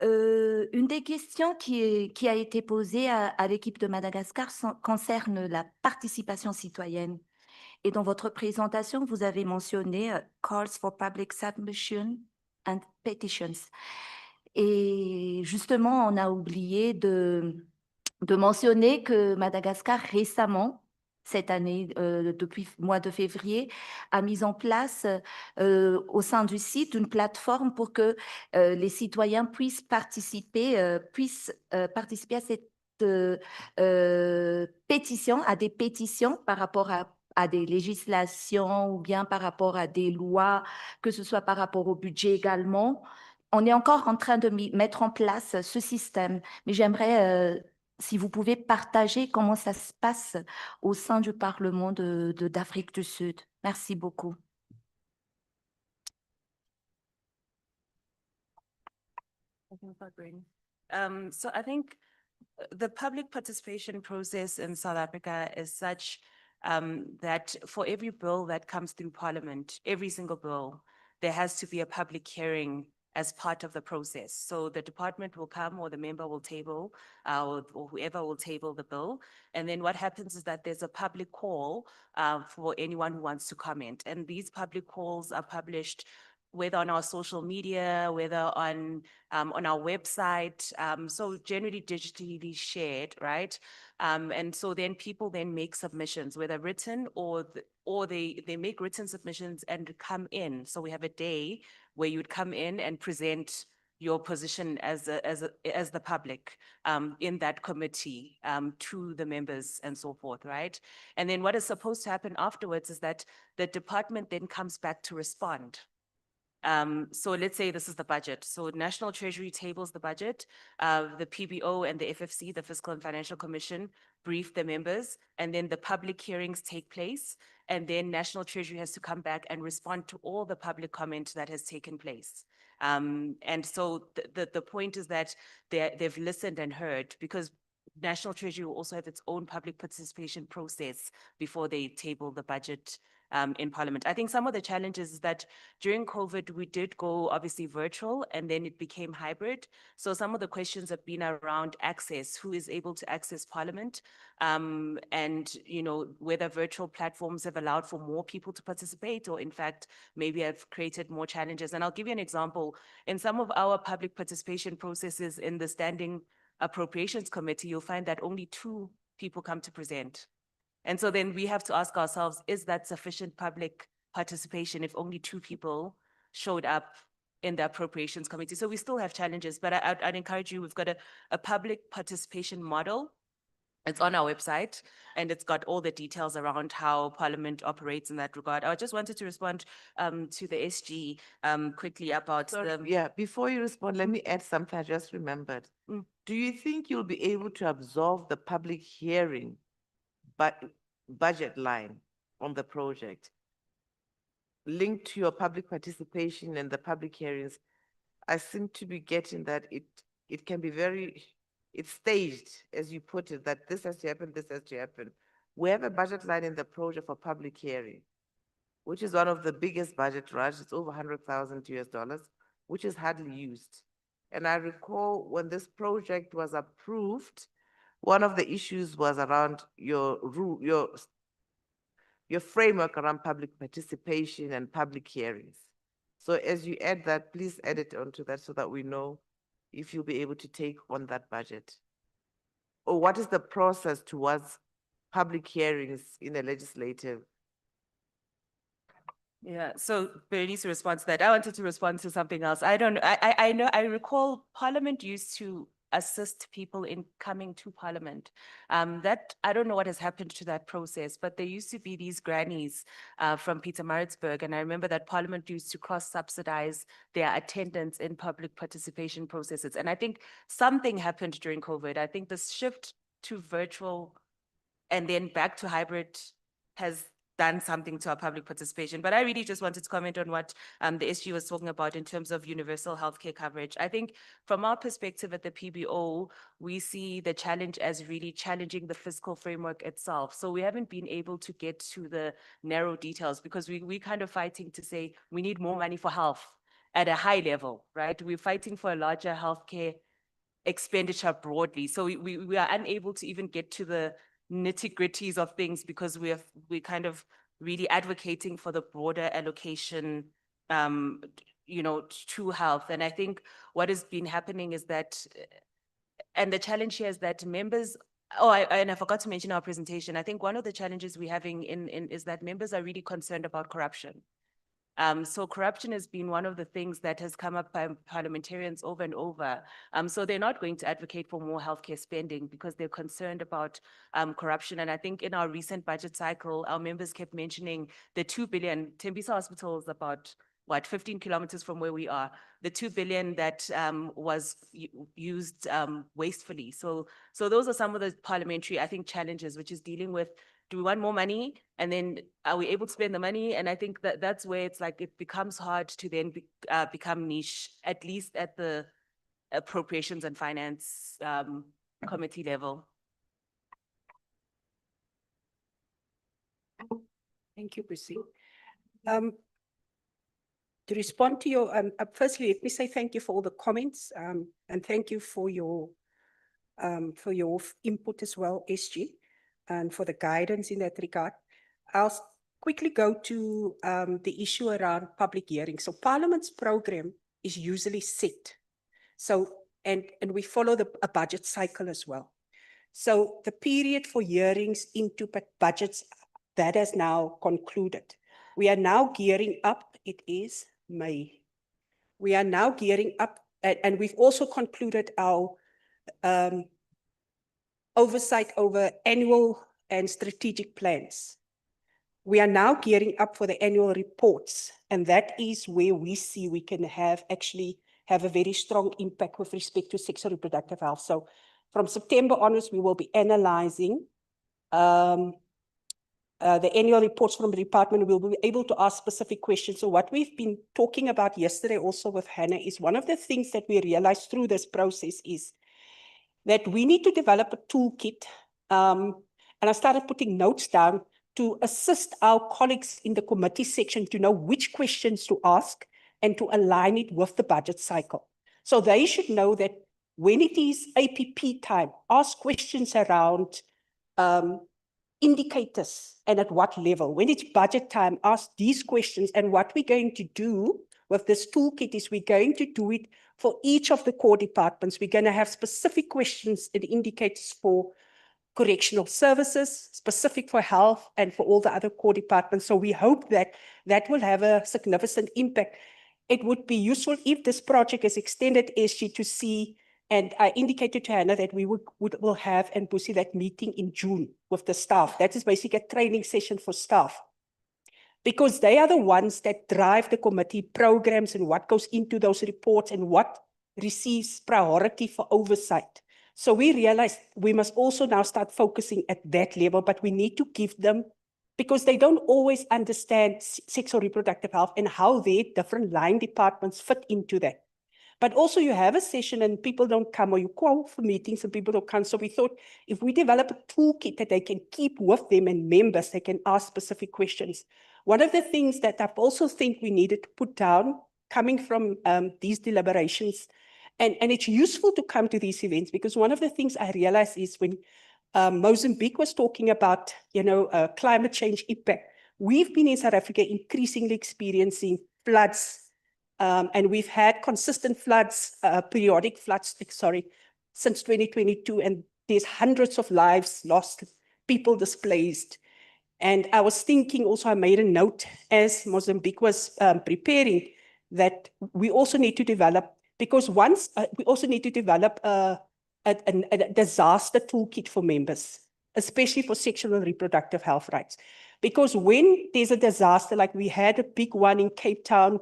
Une des questions qui a été posée à l'équipe de Madagascar concerne la participation citoyenne. Et dans votre présentation, vous avez mentionné calls for public submission and petitions. Et justement, on a oublié de mentionner que Madagascar récemment, cette année, depuis le mois de février, a mis en place au sein du site une plateforme pour que les citoyens puissent participer à cette pétition, à des pétitions par rapport à des législations ou bien par rapport à des lois, que ce soit par rapport au budget également. On est encore en train de mettre en place ce système, mais j'aimerais, si vous pouvez partager comment ça se passe au sein du Parlement d'Afrique du Sud. Merci beaucoup. So I think the public participation process in South Africa is such that for every bill that comes through Parliament, every single bill, there has to be a public hearing as part of the process. So the department will come or the member will table or whoever will table the bill. And then what happens is that there's a public call for anyone who wants to comment. And these public calls are published whether on our social media, whether on our website, so generally digitally shared, right? And so then people then make submissions, whether written or they make written submissions and come in. So we have a day where you'd come in and present your position as the public in that committee to the members and so forth, right? And then what is supposed to happen afterwards is that the department then comes back to respond. So let's say this is the budget. So National Treasury tables the budget, the PBO and the FFC, the Fiscal and Financial Commission, brief the members, and then the public hearings take place. And then National Treasury has to come back and respond to all the public comment that has taken place. And so the point is that they've listened and heard, because National Treasury will also have its own public participation process before they table the budget in Parliament. I think some of the challenges is that during COVID, we did go obviously virtual and then it became hybrid. So some of the questions have been around access, who is able to access Parliament, and whether virtual platforms have allowed for more people to participate or in fact maybe have created more challenges. And I'll give you an example. In some of our public participation processes in the Standing Appropriations Committee, you'll find that only 2 people come to present. And so then we have to ask ourselves, is that sufficient public participation if only 2 people showed up in the Appropriations Committee? So we still have challenges, but I'd encourage you, we've got a public participation model. It's on our website and it's got all the details around how Parliament operates in that regard. I just wanted to respond to the SG quickly about Yeah, before you respond, let me add something I just remembered. Do you think you'll be able to absorb the public hearing budget line on the project linked to your public participation and the public hearings? I seem to be getting that it can be it's staged, as you put it, that this has to happen, this has to happen. We have a budget line in the project for public hearing, which is one of the biggest budget, right? It's over $100,000, which is hardly used. And I recall when this project was approved, one of the issues was around your framework around public participation and public hearings. So as you add that, please add it onto that so that we know if you'll be able to take on that budget or what is the process towards public hearings in a legislative? Yeah, so Berenice responds to that. I wanted to respond to something else. I don't, I know, I recall Parliament used to assist people in coming to Parliament. That, I don't know what has happened to that process, but there used to be these grannies from Pietermaritzburg, and I remember that Parliament used to cross-subsidize their attendance in public participation processes. And I think something happened during COVID. I think this shift to virtual and then back to hybrid has done something to our public participation. But I really just wanted to comment on what the SG was talking about in terms of universal healthcare coverage. I think from our perspective at the PBO, we see the challenge as really challenging the fiscal framework itself. So we haven't been able to get to the narrow details because we're kind of fighting to say we need more money for health at a high level, right? We're fighting for a larger healthcare expenditure broadly. So we are unable to even get to the nitty-gritties of things because we're kind of really advocating for the broader allocation, you know, to health. And I think what has been happening is that, and the challenge here is that members, and I forgot to mention our presentation. I think one of the challenges we're having is that members are really concerned about corruption. So corruption has been one of the things that has come up by parliamentarians over and over. So they're not going to advocate for more healthcare spending because they're concerned about corruption. And I think in our recent budget cycle, our members kept mentioning the 2 billion. Tembisa Hospital is about, what, 15 kilometers from where we are. The 2 billion that was used wastefully. So those are some of the parliamentary, I think, challenges, which is dealing with, do we want more money? And then are we able to spend the money? And I think that that's where it's like, it becomes hard to then become niche, at least at the appropriations and finance committee level. Thank you, Prissy. To respond to your, firstly, let me say thank you for all the comments and thank you for your input as well, SG, and for the guidance in that regard. I'll quickly go to the issue around public hearings. So Parliament's program is usually set. So, and we follow a budget cycle as well. So the period for hearings into budgets, that has now concluded. We are now gearing up, it is May. We are now gearing up, and we've also concluded our oversight over annual and strategic plans. We are now gearing up for the annual reports, and that is where we see we can actually have a very strong impact with respect to sexual reproductive health. So from September onwards, we will be analyzing the annual reports from the department. We'll be able to ask specific questions. So what we've been talking about yesterday also with Hannah is one of the things that we realized through this process is that we need to develop a toolkit. And I started putting notes down to assist our colleagues in the committee section to know which questions to ask and to align it with the budget cycle. So they should know that when it is APP time, ask questions around indicators and at what level. When it's budget time, ask these questions. And what we're going to do with this toolkit is we're going to do it for each of the core departments. We're going to have specific questions and indicators for correctional services, specific for health, and for all the other core departments. So we hope that that will have a significant impact. It would be useful if this project is extended, SG, to see, and I indicated to Hannah that we will have and Busi that meeting in June with the staff. That is basically a training session for staff, because they are the ones that drive the committee programs and what goes into those reports and what receives priority for oversight. So we realized we must also now start focusing at that level, but we need to give them, because they don't always understand sexual reproductive health and how their different line departments fit into that. But also you have a session and people don't come, or you call for meetings and people don't come. So we thought if we develop a toolkit that they can keep with them and members, they can ask specific questions. One of the things that I also think we needed to put down coming from these deliberations, and it's useful to come to these events, because one of the things I realized is when Mozambique was talking about, climate change impact, we've been in South Africa increasingly experiencing floods, and we've had consistent floods, periodic floods, since 2022, and there's hundreds of lives lost, people displaced. And I was thinking also, I made a note as Mozambique was preparing that we also need to develop, because once we also need to develop a disaster toolkit for members, especially for sexual and reproductive health rights. Because when there's a disaster, like we had a big one in Cape Town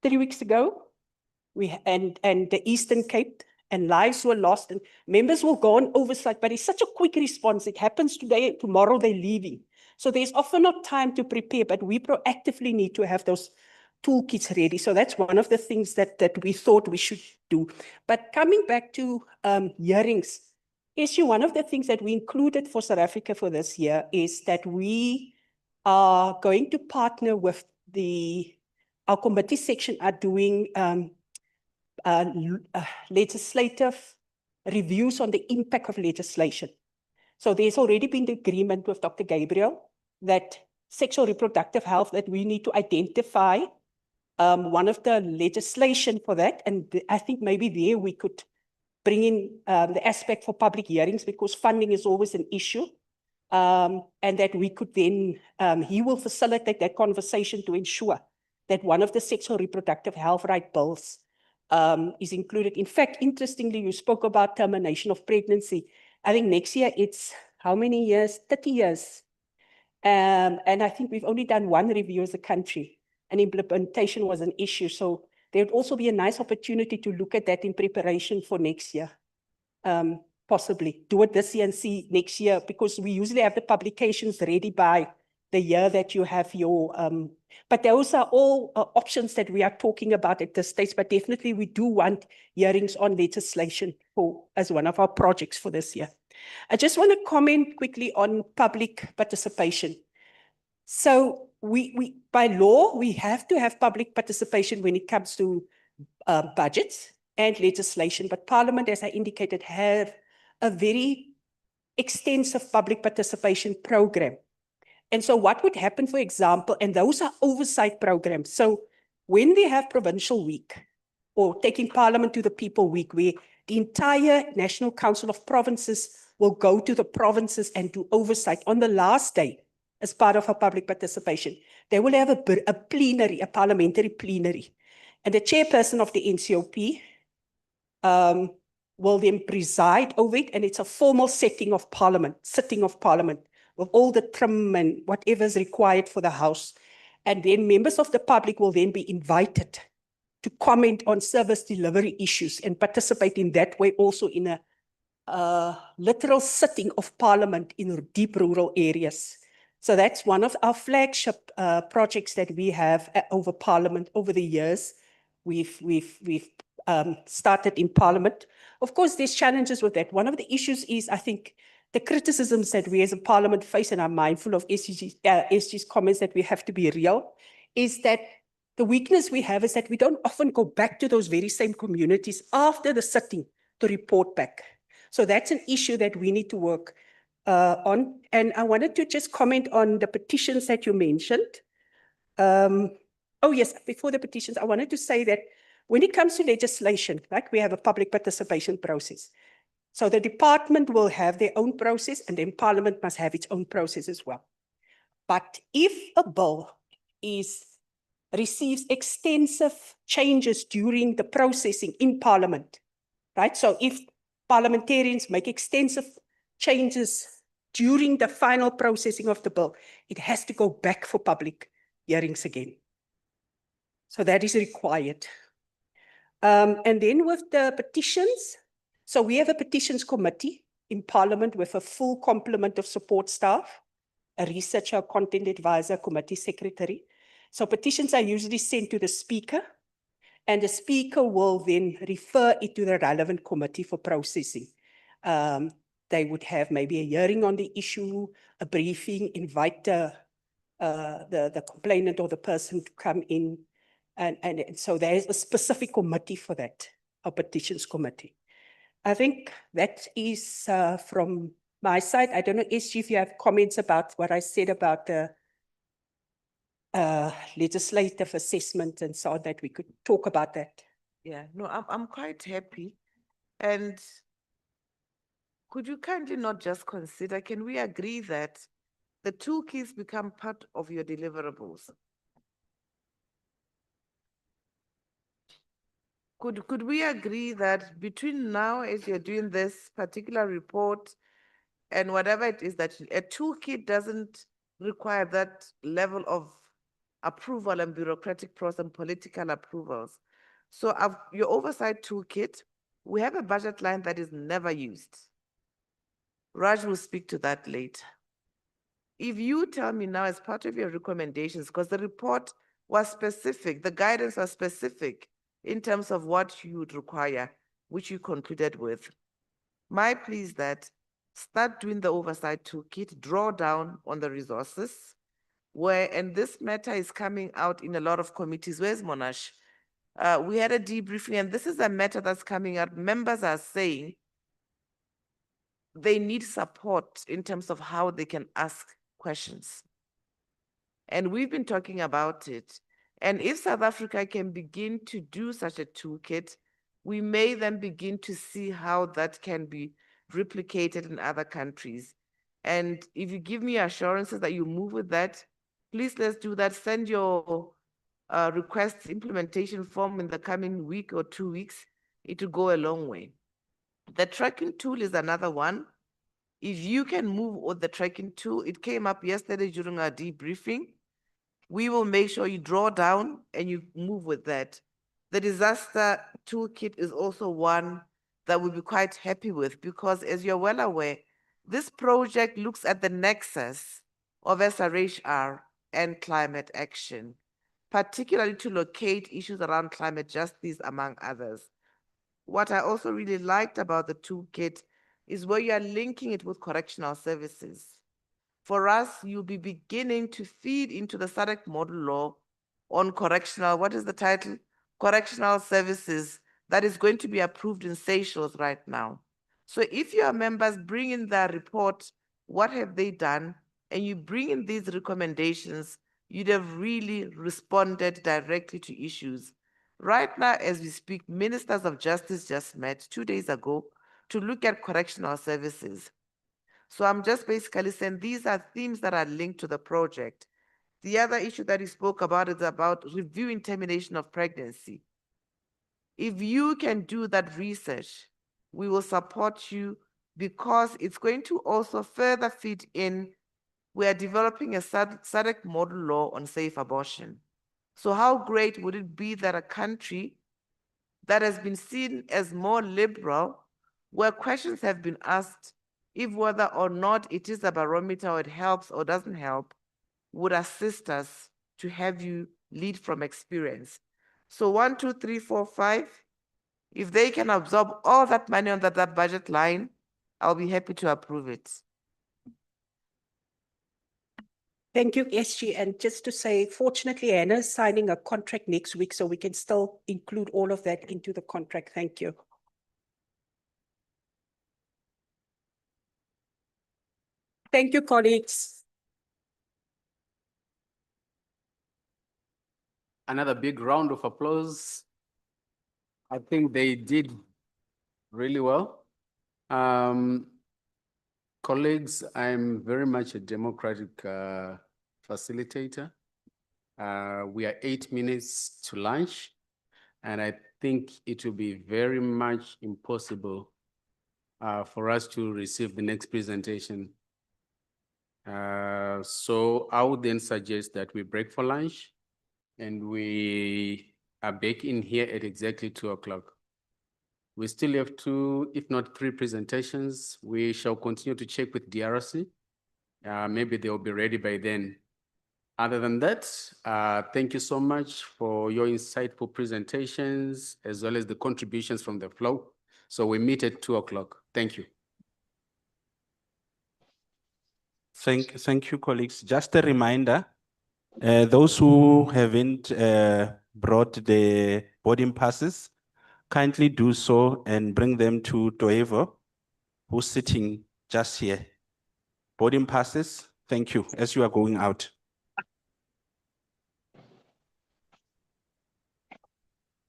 3 weeks ago, and the Eastern Cape, and lives were lost, and members will go on oversight, but it's such a quick response. It happens today, tomorrow they're leaving. So there's often not time to prepare, but we proactively need to have those toolkits ready. So that's one of the things that we thought we should do. But coming back to hearings, issue, one of the things that we included for South Africa for this year is that we are going to partner with our committee section are doing legislative reviews on the impact of legislation. So there's already been the agreement with Dr. Gabriel that sexual reproductive health, that we need to identify one of the legislation for that. And I think maybe there we could bring in the aspect for public hearings, because funding is always an issue. And that we could then, he will facilitate that conversation to ensure that one of the sexual reproductive health right bills is included. In fact, interestingly, you spoke about termination of pregnancy. I think next year it's how many years? 30 years. And I think we've only done one review as a country, and implementation was an issue. So there would also be a nice opportunity to look at that in preparation for next year. Possibly do it this year and see next year, because we usually have the publications ready by the year that you have your, but those are all options that we are talking about at this stage, but definitely we do want hearings on legislation as one of our projects for this year. I just want to comment quickly on public participation. So we by law, we have to have public participation when it comes to budgets and legislation, but Parliament, as I indicated, have a very extensive public participation program. And so what would happen, for example, and those are oversight programs. So when they have Provincial Week or Taking Parliament to the People Week, where the entire National Council of Provinces will go to the provinces and do oversight on the last day as part of our public participation, they will have a plenary, a parliamentary plenary. And the chairperson of the NCOP will then preside over it, and it's a formal sitting of Parliament, with all the trim and whatever is required for the House. And then members of the public will then be invited to comment on service delivery issues and participate in that way also in a literal sitting of Parliament in deep rural areas. So that's one of our flagship projects that we have over Parliament over the years. We've started in Parliament. Of course, there's challenges with that. One of the issues is, I think, the criticisms that we as a Parliament face, and I'm mindful of SG's comments that we have to be real, is that the weakness we have is that we don't often go back to those very same communities after the sitting to report back. So that's an issue that we need to work on. And I wanted to just comment on the petitions that you mentioned. Oh yes, before the petitions, I wanted to say that when it comes to legislation, like we have a public participation process. So the department will have their own process, and then Parliament must have its own process as well. But if a bill receives extensive changes during the processing in Parliament, right? So if parliamentarians make extensive changes during the final processing of the bill, it has to go back for public hearings again. So that is required. And then with the petitions, so we have a petitions committee in Parliament with a full complement of support staff, a researcher, a content advisor, committee secretary. So petitions are usually sent to the speaker, and the speaker will then refer it to the relevant committee for processing. They would have maybe a hearing on the issue, a briefing, invite the complainant or the person to come in. And so there's a specific committee for that, a petitions committee. I think that is from my side. I don't know, SG, if you have comments about what I said about the legislative assessment and so on, that we could talk about that. Yeah, no, I'm quite happy. And could you kindly not just consider, can we agree that the toolkits become part of your deliverables? Could we agree that between now as you're doing this particular report and whatever it is that a toolkit doesn't require that level of approval and bureaucratic process and political approvals. So your oversight toolkit, we have a budget line that is never used. Raj will speak to that later. If you tell me now as part of your recommendations, because the report was specific, the guidance was specific in terms of what you would require, which you concluded with. My plea is that start doing the oversight toolkit, draw down on the resources, and this matter is coming out in a lot of committees. Where's Monash? We had a debriefing, and this is a matter that's coming out. Members are saying they need support in terms of how they can ask questions. And we've been talking about it. And if South Africa can begin to do such a toolkit, we may then begin to see how that can be replicated in other countries. And if you give me assurances that you move with that, please let's do that. Send your request implementation form in the coming week or 2 weeks. It will go a long way. The tracking tool is another one. If you can move with the tracking tool, it came up yesterday during our debriefing. We will make sure you draw down and you move with that. The disaster toolkit is also one that we'll be quite happy with because, as you're well aware, this project looks at the nexus of SRHR and climate action, particularly to locate issues around climate justice, among others. What I also really liked about the toolkit is where you are linking it with correctional services. For us, you'll be beginning to feed into the SADC model law on correctional, what is the title? Correctional services that is going to be approved in Seychelles right now. So if your members bring in their report, what have they done? And you bring in these recommendations, you'd have really responded directly to issues. Right now, as we speak, ministers of justice just met 2 days ago to look at correctional services. So I'm just basically saying these are themes that are linked to the project. The other issue that he spoke about is about reviewing termination of pregnancy. If you can do that research, we will support you because it's going to also further feed in. We are developing a SADC model law on safe abortion. So how great would it be that a country that has been seen as more liberal, where questions have been asked if whether or not it is a barometer or it helps or doesn't help, would assist us to have you lead from experience. So 1, 2, 3, 4, 5, if they can absorb all that money under that budget line, I'll be happy to approve it. Thank you, SG. And just to say, fortunately, Anna is signing a contract next week, so we can still include all of that into the contract. Thank you. Thank you, colleagues. Another big round of applause. I think they did really well. Colleagues, I'm very much a democratic facilitator. We are 8 minutes to lunch, and I think it will be very much impossible for us to receive the next presentation. So I would then suggest that we break for lunch and we are back in here at exactly 2 o'clock. We still have 2, if not 3 presentations. We shall continue to check with DRC. Maybe they'll be ready by then. Other than that, thank you so much for your insightful presentations as well as the contributions from the floor. So we meet at 2 o'clock. Thank you. Thank you, colleagues. Just a reminder, those who haven't brought the boarding passes, kindly do so and bring them to Toevo, who's sitting just here. Boarding passes, thank you, as you are going out.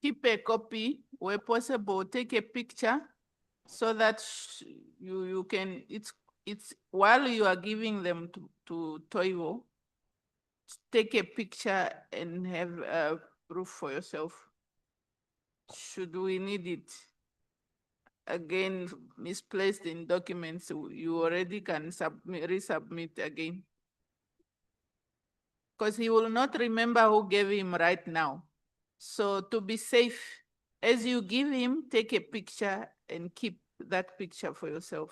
Keep a copy where possible, take a picture so that you can, it's while you are giving them to Toivo, take a picture and have a proof for yourself. Should we need it? Again, misplaced in documents, you already can resubmit again. Because he will not remember who gave him right now. So to be safe, as you give him, take a picture and keep that picture for yourself.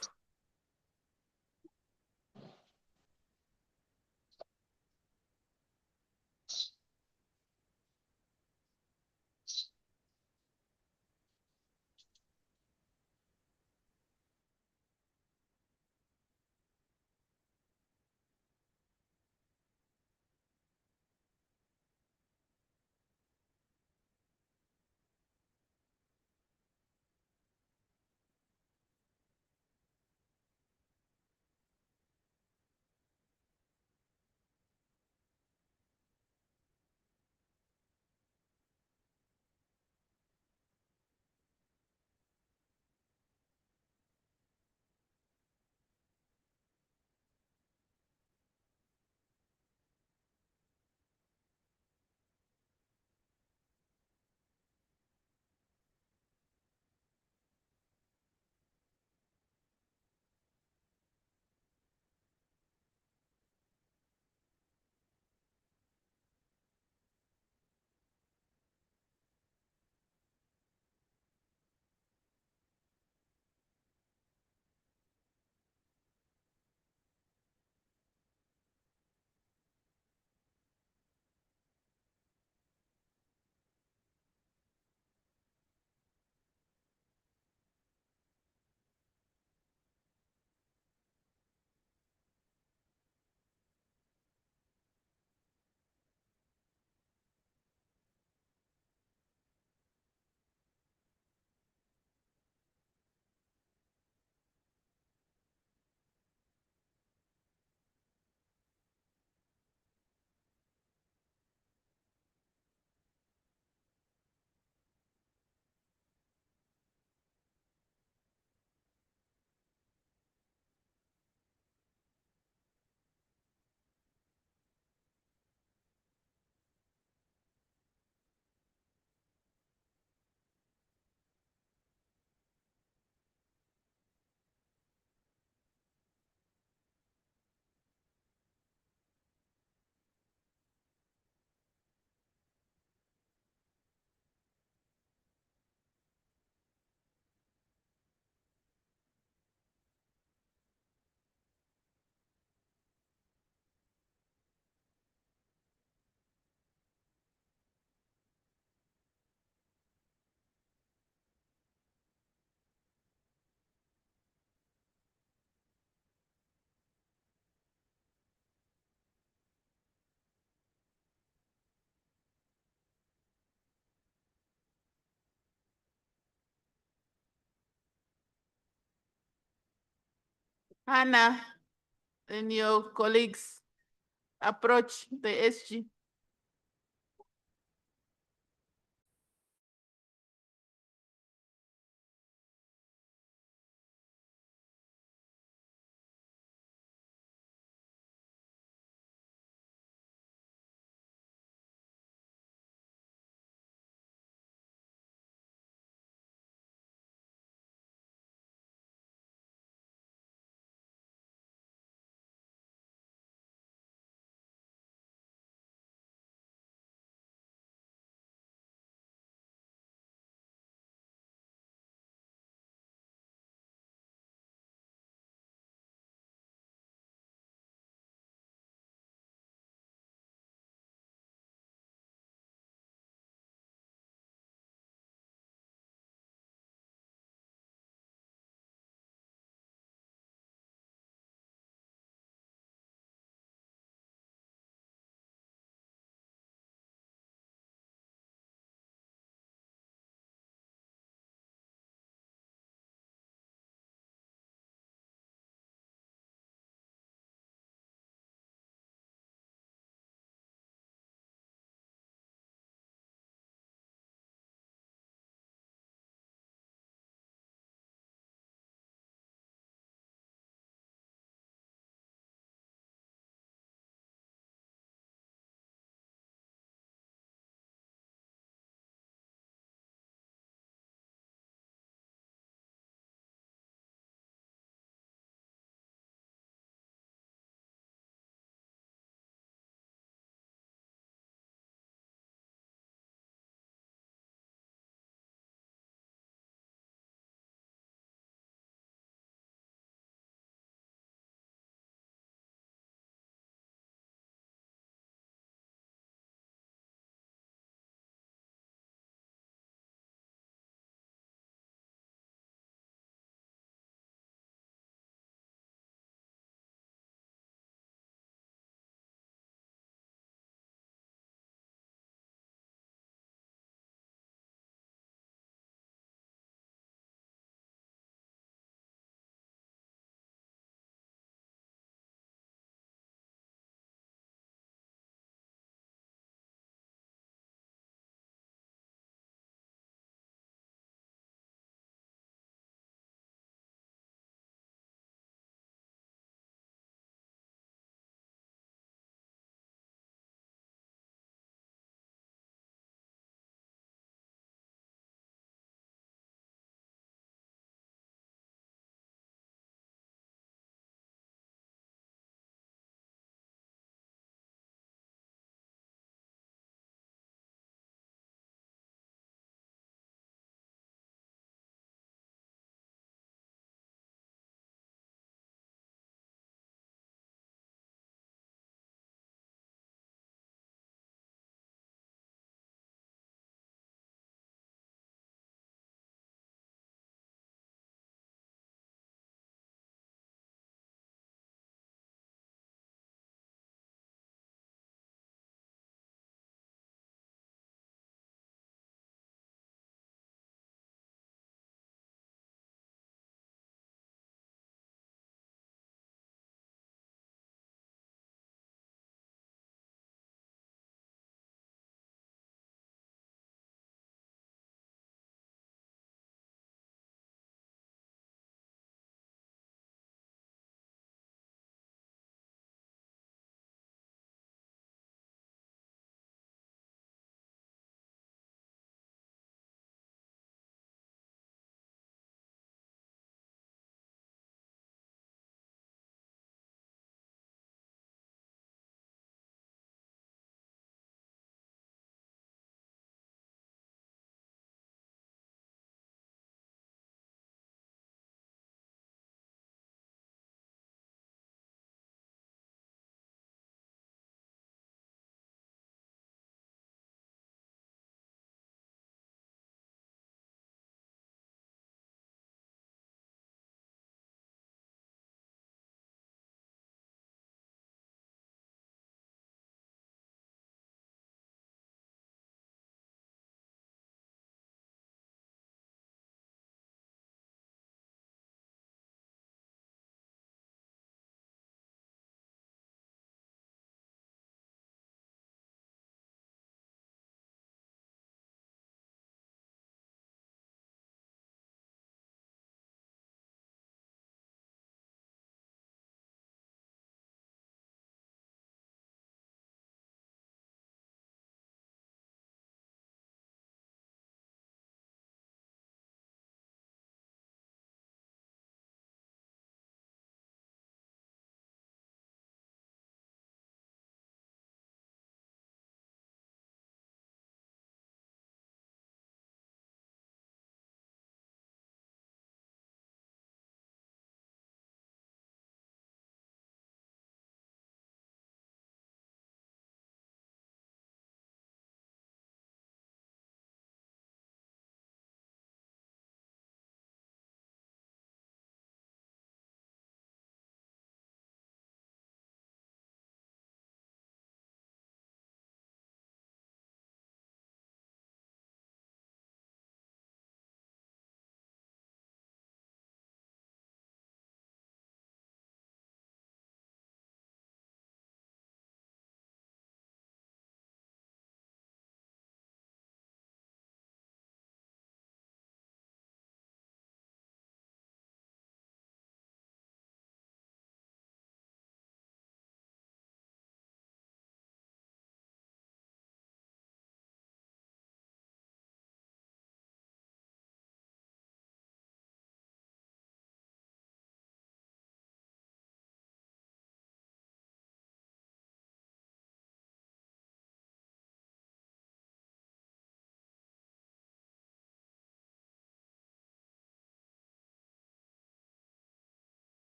Hannah and your colleagues approach the SG.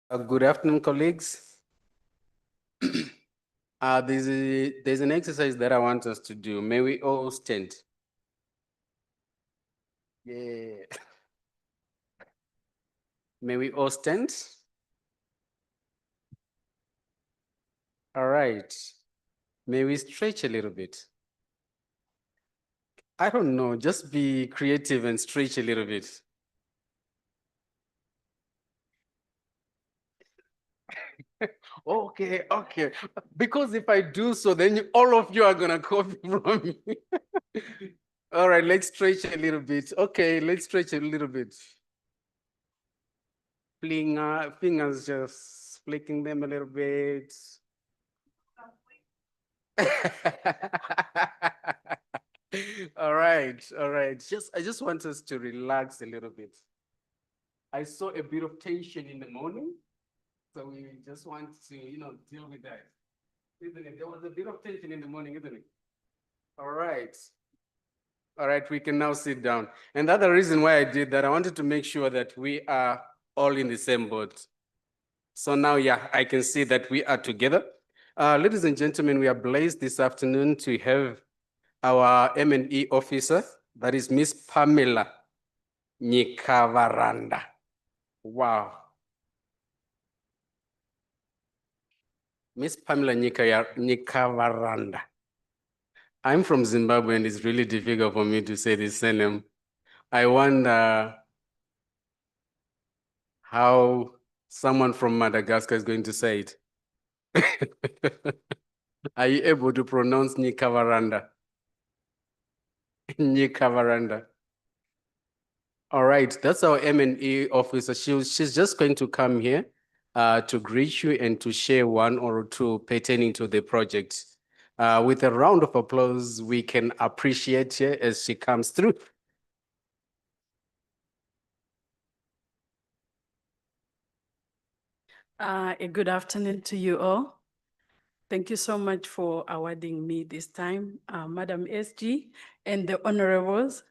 Good afternoon, colleagues. There's an exercise that I want us to do. May we all stand? Yeah. May we all stand? All right. May we stretch a little bit? I don't know, just be creative and stretch a little bit. Okay, okay. Because if I do so, then all of you are gonna copy from me. All right, let's stretch a little bit. Okay, let's stretch a little bit. Fingers just flicking them a little bit. All right, all right. I just want us to relax a little bit. I saw a bit of tension in the morning, so we just want to, deal with that. Isn't it? There was a bit of tension in the morning, isn't it? All right. All right, we can now sit down. And the other reason why I did that, I wanted to make sure that we are all in the same boat. So now, yeah, I can see that we are together. Ladies and gentlemen, we are blessed this afternoon to have our M&E officer, that is Miss Pamela Nyikavaranda. Wow. Miss Pamela Nyikavaranda. I'm from Zimbabwe and it's really difficult for me to say this surname. I wonder how someone from Madagascar is going to say it. Are you able to pronounce Nyikavaranda? Nyikavaranda. All right, that's our M&E officer. She's just going to come here to greet you and to share one or two pertaining to the project. With a round of applause, we can appreciate her as she comes through. A good afternoon to you all. Thank you so much for awarding me this time, Madam SG and the honorables.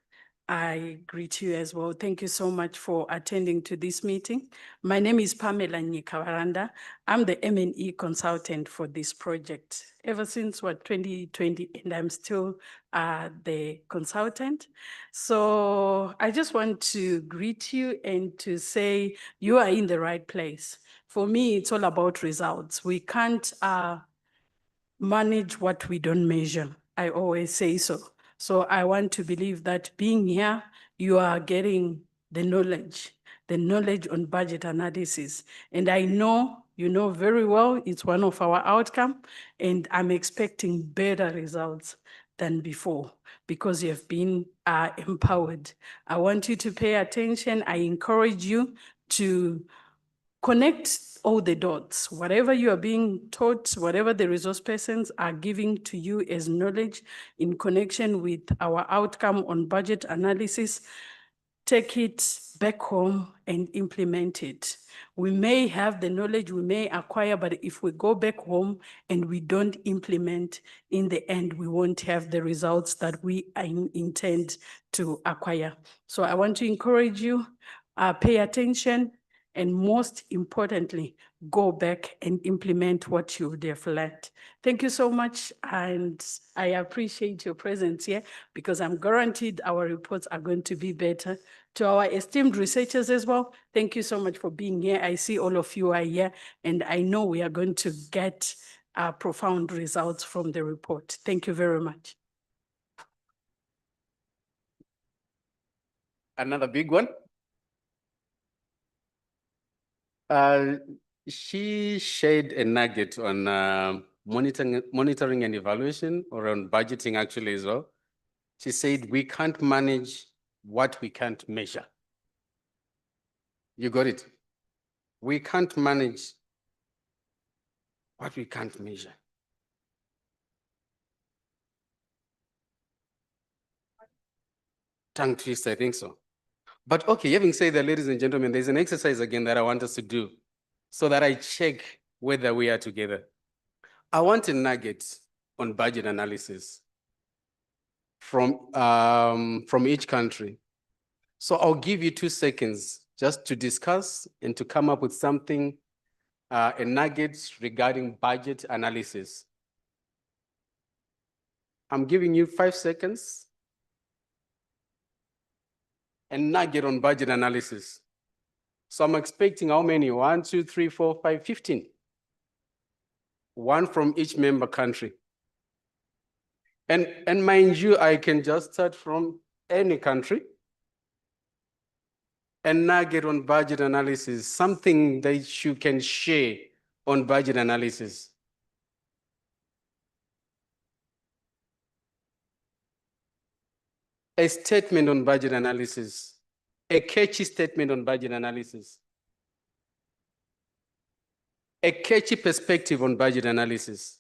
I greet you as well. Thank you so much for attending to this meeting. My name is Pamela Nyikavaranda. I'm the M&E consultant for this project. Ever since 2020, and I'm still the consultant. So I just want to greet you and to say you are in the right place. For me, it's all about results. We can't manage what we don't measure. I always say so. So I want to believe that being here, you are getting the knowledge on budget analysis. And I know you know very well it's one of our outcomes, and I'm expecting better results than before because you have been empowered. I want you to pay attention. I encourage you to connect all the dots. Whatever you are being taught, whatever the resource persons are giving to you as knowledge in connection with our outcome on budget analysis, take it back home and implement it. We may have the knowledge we may acquire, but if we go back home and we don't implement, in the end, we won't have the results that we intend to acquire. So I want to encourage you, pay attention, and most importantly, go back and implement what you have learned. Thank you so much, and I appreciate your presence here because I'm guaranteed our reports are going to be better. To our esteemed researchers as well, thank you so much for being here. I see all of you are here, and I know we are going to get profound results from the report. Thank you very much. Another big one. She shared a nugget on monitoring and evaluation, or on budgeting actually as well. She said, we can't manage what we can't measure. You got it? We can't manage what we can't measure. Tongue twist, I think so. But okay, having said that, ladies and gentlemen, there's an exercise again that I want us to do so that I check whether we are together. I want a nugget on budget analysis from each country. So I'll give you 2 seconds just to discuss and to come up with something a nugget regarding budget analysis. I'm giving you 5 seconds. A nugget on budget analysis. So I'm expecting how many? 1, 2, 3, 4, 5, 15. One from each member country. And mind you, I can just start from any country. A nugget on budget analysis, something that you can share on budget analysis. A statement on budget analysis, a catchy statement on budget analysis, a catchy perspective on budget analysis.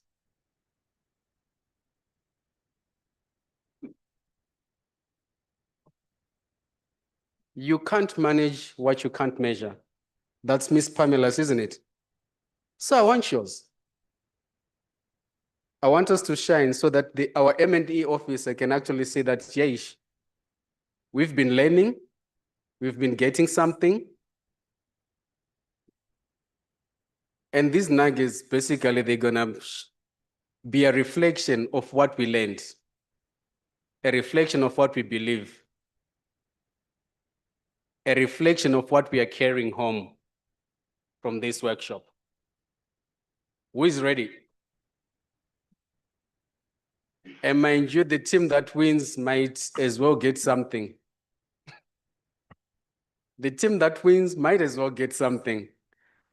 You can't manage what you can't measure. That's Miss Pamela's, isn't it? So I want yours. I want us to shine so that our M&E officer can actually say that, yes, we've been learning, we've been getting something. And these nuggets, basically, they're gonna be a reflection of what we learned, a reflection of what we believe, a reflection of what we are carrying home from this workshop. Who is ready? And mind you, the team that wins might as well get something. The team that wins might as well get something.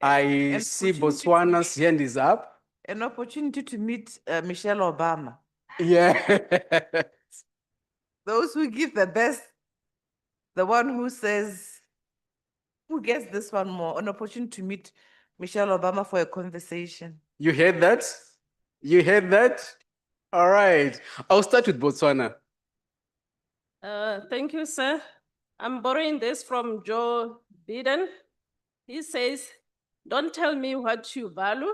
I see Botswana's hand is up. An opportunity to meet Michelle Obama. Yeah. Those who give the best, the one who says, who gets this one more, an opportunity to meet Michelle Obama for a conversation. You heard that? You heard that? All right. I'll start with Botswana. Thank you, sir. I'm borrowing this from Joe Biden. He says, don't tell me what you value,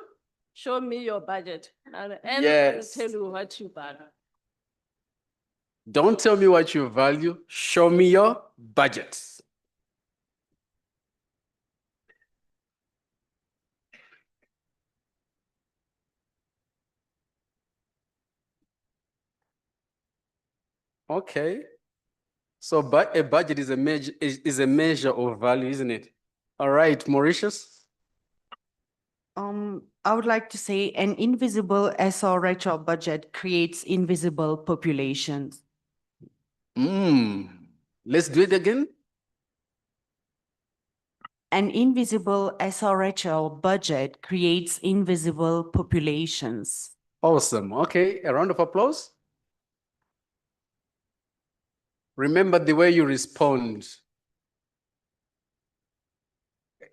show me your budget. And Yes. I'll tell you what you value. Don't tell me what you value, show me your budget. Okay. So but a budget is a measure of value, isn't it? All right, Mauritius. I would like to say an invisible SRHR budget creates invisible populations. Let's do it again. An invisible SRHR budget creates invisible populations. Awesome. Okay, a round of applause. Remember, the way you respond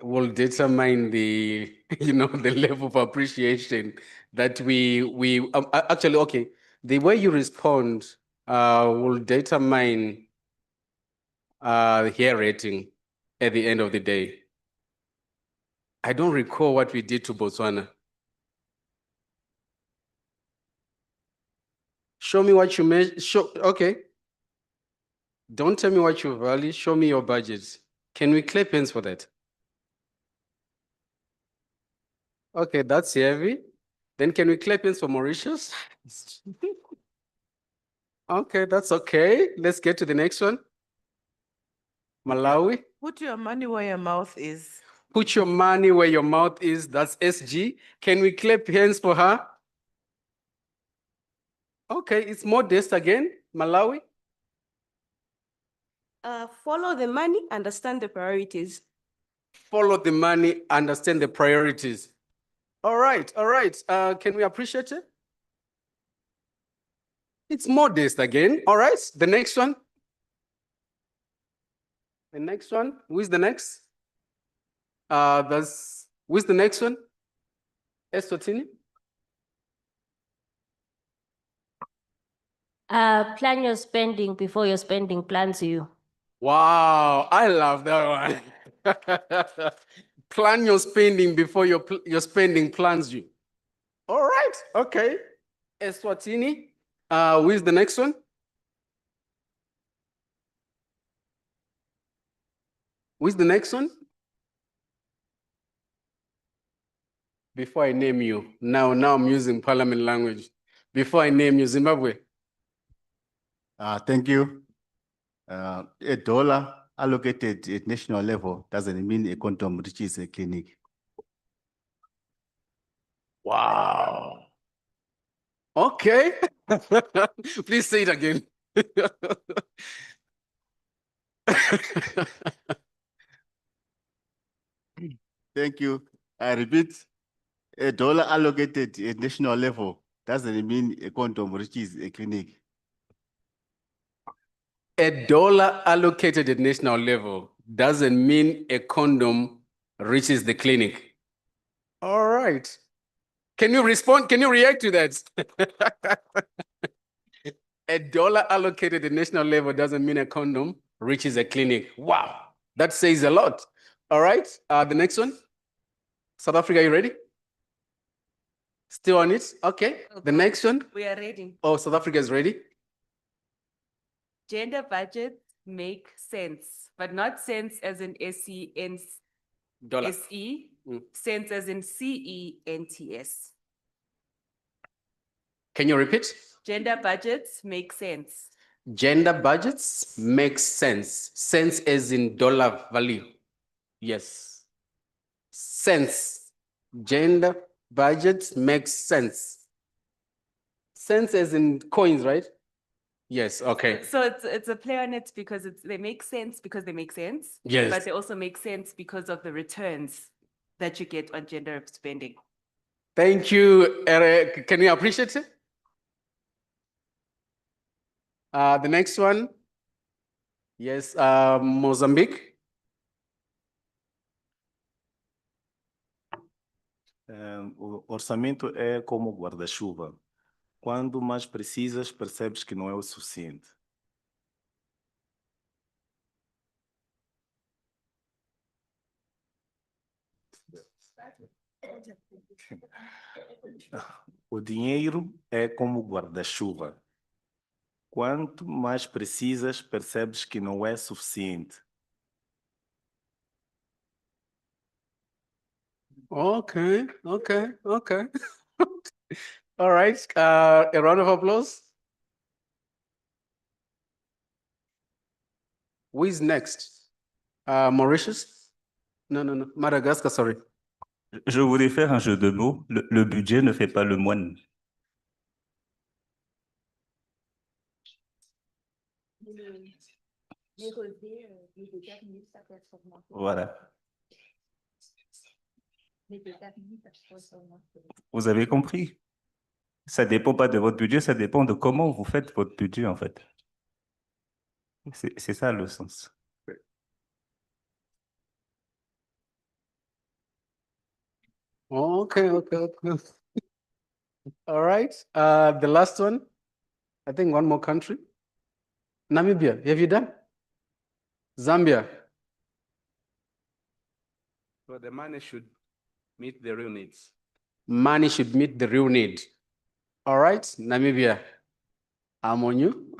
will determine the, the level of appreciation that we actually, okay, the way you respond will determine the hair rating at the end of the day. I don't recall what we did to Botswana. Show me what you measure. Okay. Don't tell me what you value. Show me your budget. Can we clap hands for that? Okay, that's heavy. Then can we clap hands for Mauritius? Okay, that's okay. Let's get to the next one. Malawi. Put your money where your mouth is. Put your money where your mouth is. That's SG. Can we clap hands for her? Okay, it's Modest again. Malawi. Follow the money, understand the priorities. Follow the money, understand the priorities. All right, all right. Can we appreciate it? It's Modest again. All right, the next one. The next one. Who is the next? Who is the next one? Eswatini. Plan your spending before your spending plans you. Wow, I love that one. Plan your spending before your spending plans you. All right, okay. Eswatini, who is the next one? Who is the next one? before I name you, now I'm using parliament language. Before I name you, Zimbabwe. Thank you. A dollar allocated at national level doesn't mean a quantum reaches a clinic. Wow. Okay. Please say it again. Thank you. I repeat, a dollar allocated at national level doesn't mean a quantum reaches a clinic. A dollar allocated at national level doesn't mean a condom reaches the clinic. All right. Can you respond? Can you react to that? A dollar allocated at national level doesn't mean a condom reaches a clinic. Wow. That says a lot. All right. The next one. South Africa, you ready? Still on it? Okay. The next one. We are ready. Oh, South Africa is ready. Gender budgets make sense, but not sense as in Dollar. SE, sense as in CENTS. Can you repeat? Gender budgets make sense. Gender budgets make sense. Sense as in dollar value. Yes. Sense. Gender budgets make sense. Sense as in coins, right? Yes, okay. So it's a play on it because they make sense because they make sense. Yes. But they also make sense because of the returns that you get on gender spending. Thank you, Eric. Can you appreciate it? The next one. Yes, Mozambique. O orçamento é como guarda-chuva. Quando mais precisas, percebes que não é o suficiente. O dinheiro é como guarda-chuva. Quanto mais precisas, percebes que não é suficiente. Okay. All right. A round of applause. Who is next? Mauritius? No. Madagascar, sorry. Je voulais faire un jeu de mots. Le budget ne fait pas le moine. Voilà. Vous avez compris? Ça dépend pas de votre budget, ça dépend de comment vous faites votre budget, en fait. C'est ça le sens. Okay. All right. The last one. I think one more country. Namibia, have you done? Zambia. So the money should meet the real needs. Money should meet the real need. All right, Namibia, I'm on you.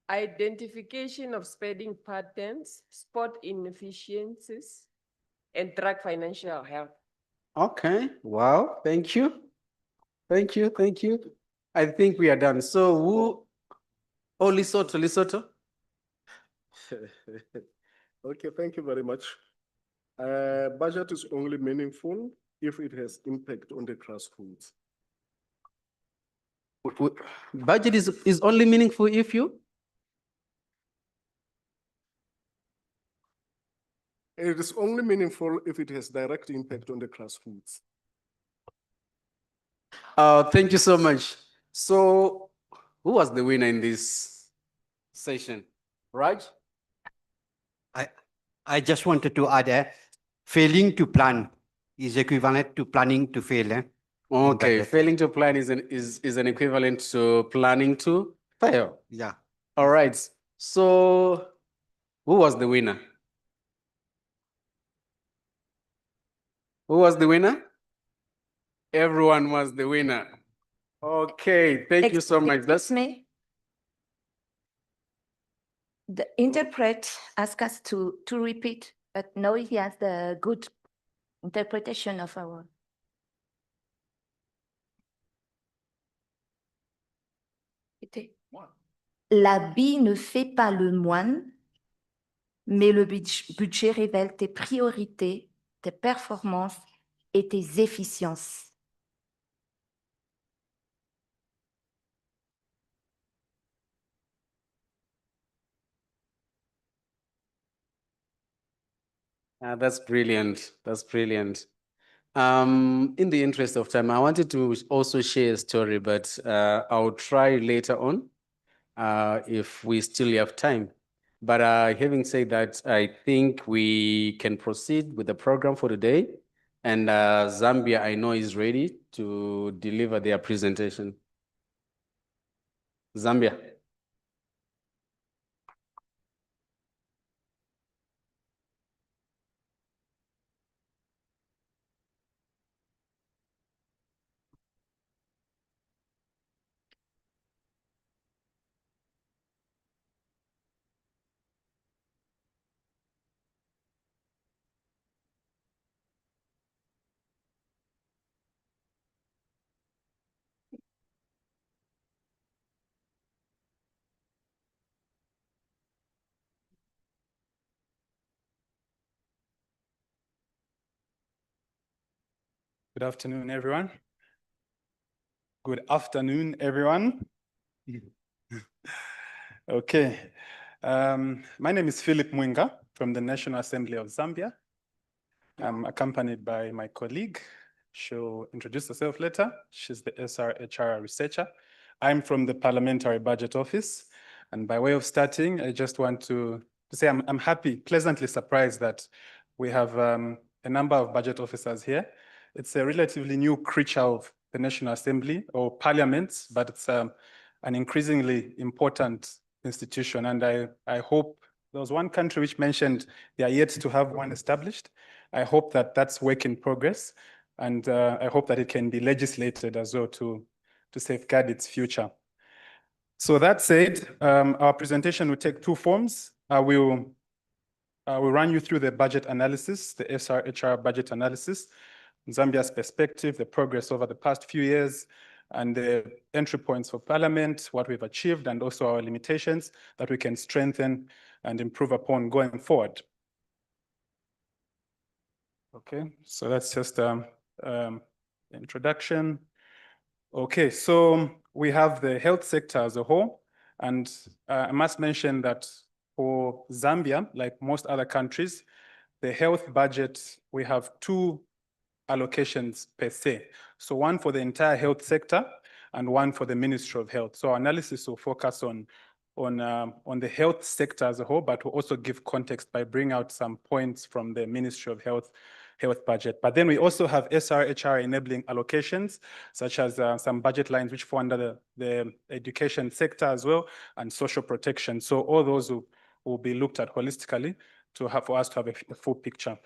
Identification of spending patterns, spot inefficiencies, and track financial health. Okay, wow, thank you. I think we are done. So who? Oh, Lesotho. Okay, thank you very much. Budget is only meaningful if it has impact on the grassroots. Budget is only meaningful if you? It is only meaningful if it has direct impact on the grassroots. Thank you so much. So who was the winner in this session? Raj? I just wanted to add, failing to plan is equivalent to planning to fail. Okay, failing to plan is an equivalent to planning to fail. Yeah. All right. So who was the winner? Who was the winner? Everyone was the winner. Okay, thank you so much. Excuse me. The interpret asked us to repeat But now he has the good interpretation of our. L'habit ne fait pas le moine, mais le budget révèle tes priorités, tes performances et tes efficiences. That's brilliant. That's brilliant. In the interest of time, I wanted to also share a story, but I'll try later on if we still have time. But having said that, I think we can proceed with the program for today. And Zambia, I know, is ready to deliver their presentation. Zambia. Good afternoon, everyone. Good afternoon, everyone. Okay. My name is Philip Mwinga from the National Assembly of Zambia. I'm accompanied by my colleague. She'll introduce herself later. She's the SRHR researcher. I'm from the Parliamentary Budget Office. And by way of starting, I just want to say I'm happy, pleasantly surprised that we have a number of budget officers here. It's a relatively new creature of the National Assembly or Parliament, but it's an increasingly important institution. And I hope there was one country which mentioned they are yet to have one established. I hope that that's work in progress. And I hope that it can be legislated as well to safeguard its future. So that said, our presentation will take two forms. We'll run you through the budget analysis, the SRHR budget analysis, Zambia's perspective, the progress over the past few years, and the entry points for Parliament, what we've achieved, and also our limitations that we can strengthen and improve upon going forward. Okay, so that's just introduction. Okay, so we have the health sector as a whole, and I must mention that for Zambia, like most other countries, the health budget, we have two allocations per se. So one for the entire health sector and one for the Ministry of Health. So our analysis will focus on the health sector as a whole, but we'll also give context by bringing out some points from the Ministry of Health budget. But then we also have SRHR enabling allocations, such as some budget lines which fall under the education sector as well, and social protection. So all those will be looked at holistically for us to have a full picture.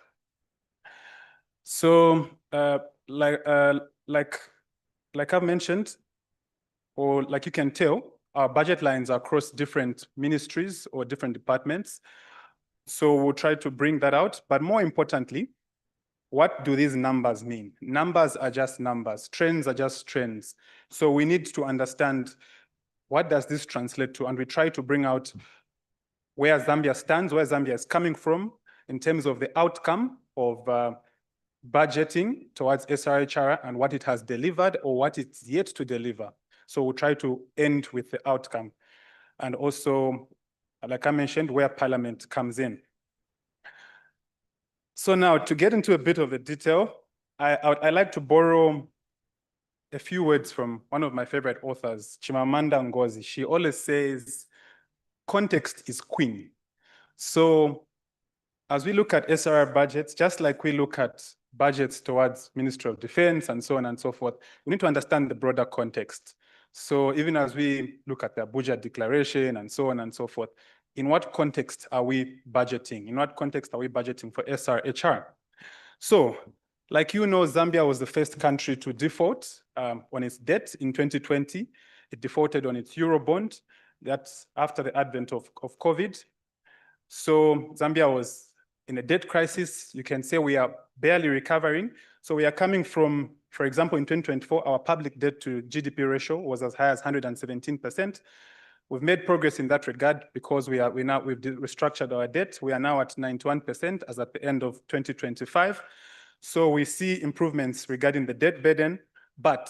So like I've mentioned, or like you can tell, our budget lines are across different ministries or different departments. So we'll try to bring that out. But more importantly, what do these numbers mean? Numbers are just numbers. Trends are just trends. So we need to understand what does this translate to? And we try to bring out where Zambia stands, where Zambia is coming from in terms of the outcome of budgeting towards SRHR and what it has delivered or what it's yet to deliver. So we'll try to end with the outcome. And also, like I mentioned, where Parliament comes in. So now to get into a bit of the detail, I like to borrow a few words from one of my favorite authors, Chimamanda Ngozi. She always says, context is queen. So as we look at SRR budgets, just like we look at budgets towards Ministry of Defense and so on and so forth, we need to understand the broader context. So even as we look at the Abuja Declaration and so on and so forth, in what context are we budgeting? In what context are we budgeting for SRHR? So, like you know, Zambia was the first country to default on its debt in 2020. It defaulted on its Eurobond. That's after the advent of COVID. So Zambia was In a debt crisis, you can say we are barely recovering. So we are coming from, for example, in 2024, our public debt to GDP ratio was as high as 117%. We've made progress in that regard because we've restructured our debt. We are now at 91% as at the end of 2025. So we see improvements regarding the debt burden, but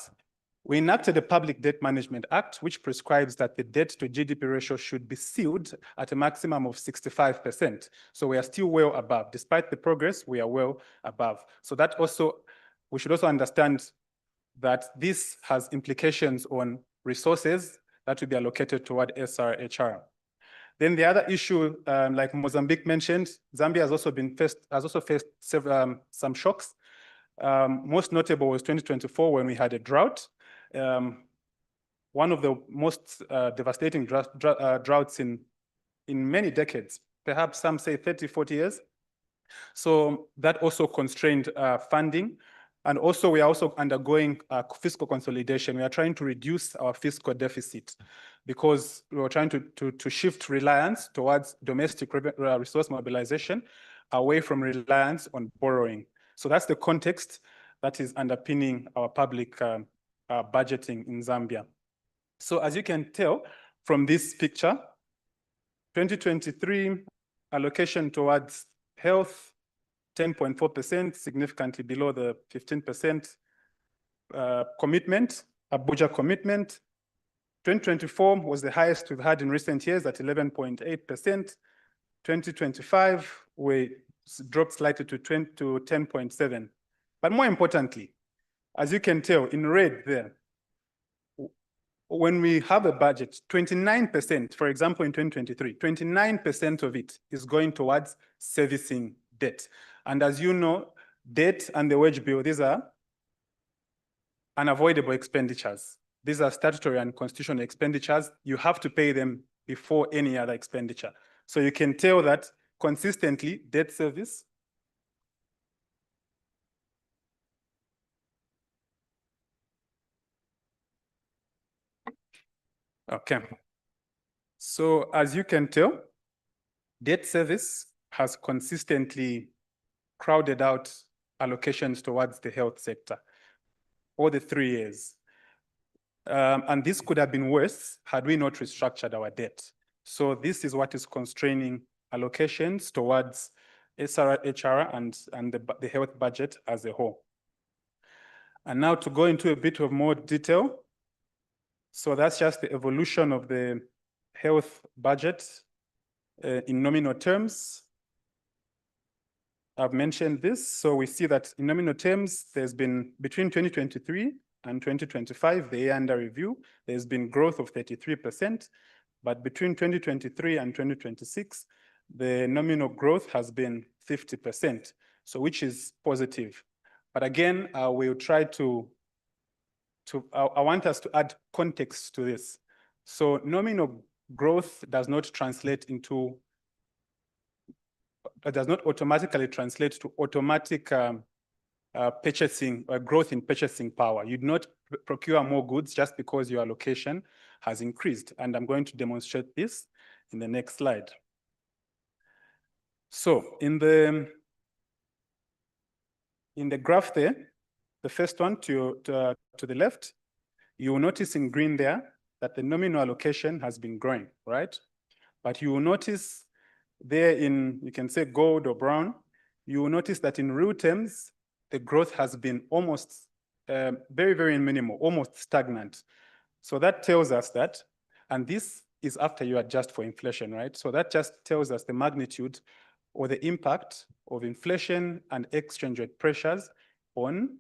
we enacted the Public Debt Management Act, which prescribes that the debt to GDP ratio should be sealed at a maximum of 65%. So we are still well above. Despite the progress, we are well above. So that also, we should also understand that this has implications on resources that will be allocated toward SRHR. Then the other issue, like Mozambique mentioned, Zambia has also faced some shocks. Most notable was 2024 when we had a drought. One of the most devastating droughts in many decades, perhaps some say 30, 40 years. So that also constrained funding. And also, we are also undergoing fiscal consolidation. We are trying to reduce our fiscal deficit because we are trying to shift reliance towards domestic resource mobilization away from reliance on borrowing. So that's the context that is underpinning our public budgeting in Zambia. So as you can tell from this picture, 2023 allocation towards health, 10.4%, significantly below the 15% commitment, Abuja commitment. 2024 was the highest we've had in recent years at 11.8%. 2025, we dropped slightly to 10.7%. But more importantly, as you can tell in red there, when we have a budget, 29%, for example, in 2023, 29% of it is going towards servicing debt. And as you know, debt and the wage bill, these are unavoidable expenditures. These are statutory and constitutional expenditures. You have to pay them before any other expenditure. So you can tell that consistently, debt service okay. So as you can tell, debt service has consistently crowded out allocations towards the health sector for the 3 years. And this could have been worse had we not restructured our debt. So this is what is constraining allocations towards SRHR and the health budget as a whole. And now to go into a bit of more detail. So that's just the evolution of the health budget in nominal terms. I've mentioned this. So we see that in nominal terms, there's been between 2023 and 2025, the year under review, there's been growth of 33%. But between 2023 and 2026, the nominal growth has been 50%, so which is positive. But again, we'll try I want us to add context to this. So nominal growth does not translate into, does not automatically translate to automatic purchasing or growth in purchasing power. You do not procure more goods just because your allocation has increased. And I'm going to demonstrate this in the next slide. So in the graph there, the first one to the left, you will notice in green there that the nominal allocation has been growing, right? But you will notice there in, you can say gold or brown, you will notice that in real terms, the growth has been almost very, very minimal, almost stagnant. So that tells us that, and this is after you adjust for inflation, right? So that just tells us the magnitude or the impact of inflation and exchange rate pressures on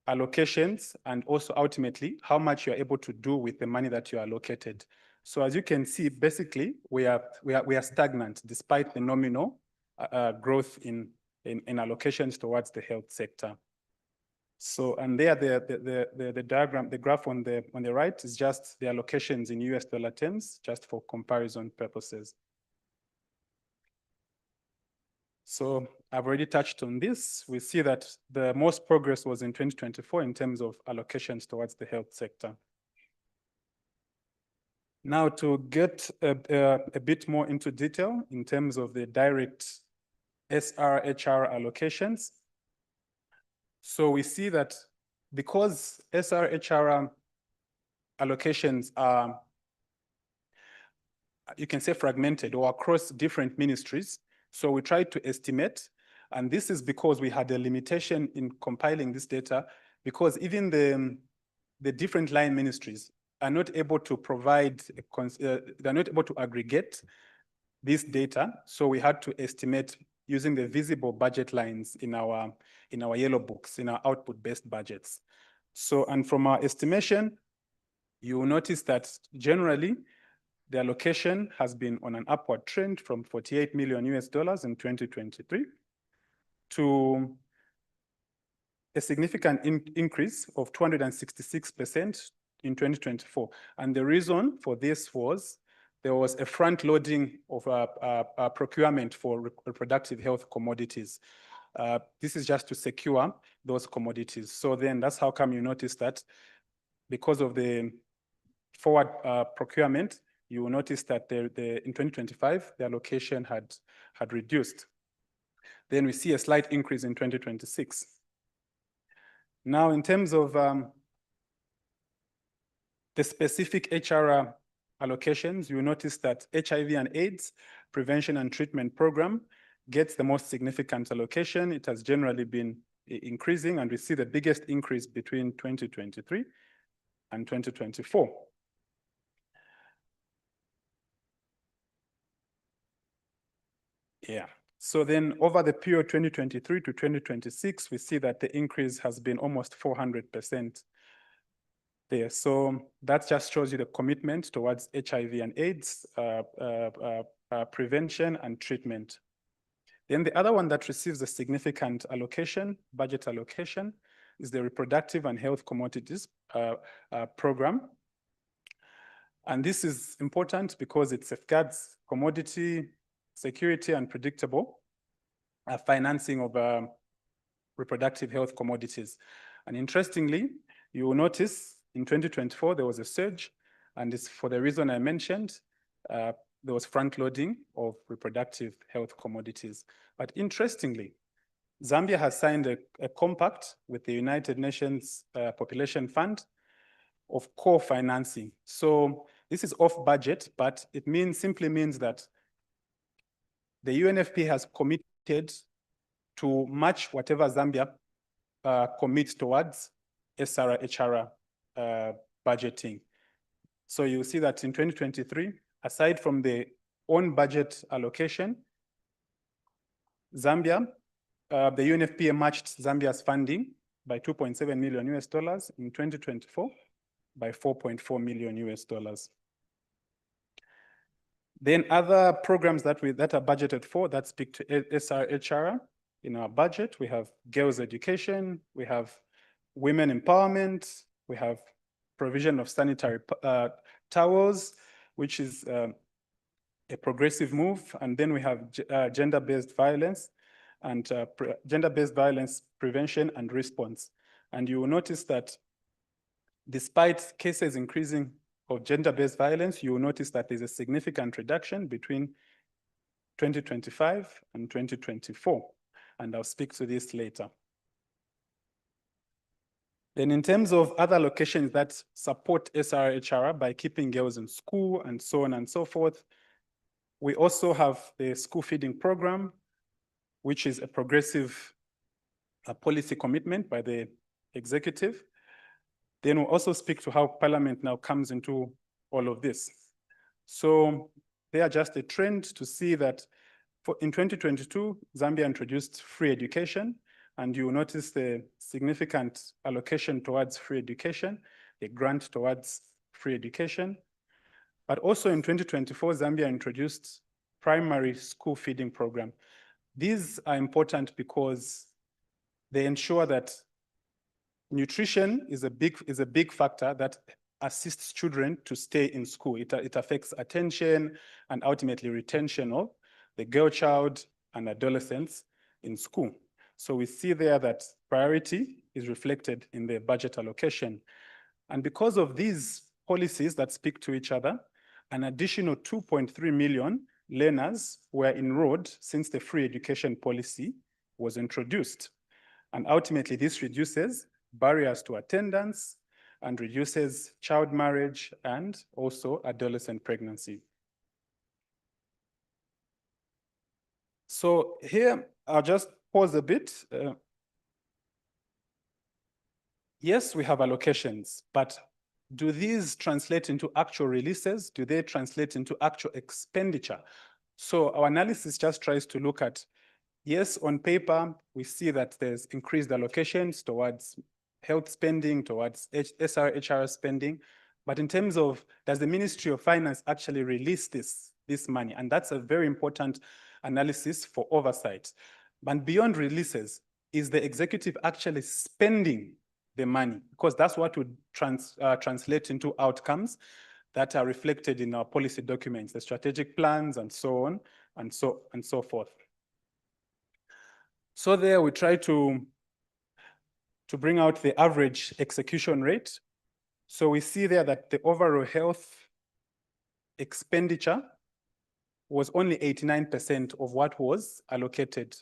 allocations, and also ultimately how much you're able to do with the money that you allocated. So as you can see, basically we are stagnant despite the nominal growth in allocations towards the health sector. So, and there the diagram, the graph on the right is just the allocations in US dollar terms, just for comparison purposes. So I've already touched on this. We see that the most progress was in 2024 in terms of allocations towards the health sector. Now to get a bit more into detail in terms of the direct SRHR allocations. So we see that because SRHR allocations are, you can say, fragmented or across different ministries, so we tried to estimate, and this is because we had a limitation in compiling this data, because even the different line ministries are not able to provide, they're not able to aggregate this data. So we had to estimate using the visible budget lines in our yellow books, in our output-based budgets. So, and from our estimation, you will notice that generally the allocation has been on an upward trend from $48 million in 2023 to a significant increase of 266% in 2024. And the reason for this was there was a front loading of procurement for reproductive health commodities. This is just to secure those commodities. So then that's how come you notice that because of the forward procurement, you will notice that in 2025, the allocation had reduced. Then we see a slight increase in 2026. Now, in terms of the specific HR allocations, you notice that HIV and AIDS prevention and treatment program gets the most significant allocation. It has generally been increasing, and we see the biggest increase between 2023 and 2024. Yeah. So then over the period 2023 to 2026, we see that the increase has been almost 400% there. So that just shows you the commitment towards HIV and AIDS prevention and treatment. Then the other one that receives a significant allocation, budget allocation, is the reproductive and health commodities program. And this is important because it safeguards commodity security and predictable financing of reproductive health commodities. And interestingly, you will notice in 2024, there was a surge, and it's for the reason I mentioned, there was front loading of reproductive health commodities. But interestingly, Zambia has signed a compact with the United Nations Population Fund of co-financing. So this is off budget, but it simply means that the UNFP has committed to match whatever Zambia commits towards SRHR budgeting. So you see that in 2023, aside from the own budget allocation, Zambia, the UNFPA matched Zambia's funding by $2.7 million in 2024 by $4.4 million. Then other programs that are budgeted for that speak to SRHR in our budget, we have girls' education, we have women empowerment, we have provision of sanitary towels, which is a progressive move, and then we have gender-based violence and gender-based violence prevention and response. And you will notice that despite cases increasing of gender-based violence, you will notice that there's a significant reduction between 2025 and 2024. And I'll speak to this later. Then in terms of other locations that support SRHR by keeping girls in school and so on and so forth, we also have the school feeding program, which is a progressive policy commitment by the executive. Then we'll also speak to how Parliament now comes into all of this. So they are just a trend to see that in 2022, Zambia introduced free education, and you will notice the significant allocation towards free education, the grant towards free education. But also in 2024, Zambia introduced primary school feeding program. These are important because they ensure that nutrition is a big factor that assists children to stay in school. It affects attention and ultimately retention of the girl child and adolescents in school. So we see there that priority is reflected in the budget allocation. And because of these policies that speak to each other, an additional 2.3 million learners were enrolled since the free education policy was introduced. And ultimately, this reduces barriers to attendance and reduces child marriage and also adolescent pregnancy. So here, I'll just pause a bit. Yes, we have allocations, but do these translate into actual releases? Do they translate into actual expenditure? So our analysis just tries to look at, yes, on paper, we see that there's increased allocations towards health spending, towards SR-HR spending, but in terms of, does the Ministry of Finance actually release this money? And that's a very important analysis for oversight. But beyond releases, is the executive actually spending the money? Because that's what would translate into outcomes that are reflected in our policy documents, the strategic plans and so on and so forth. So there we try to bring out the average execution rate. So we see there that the overall health expenditure was only 89% of what was allocated.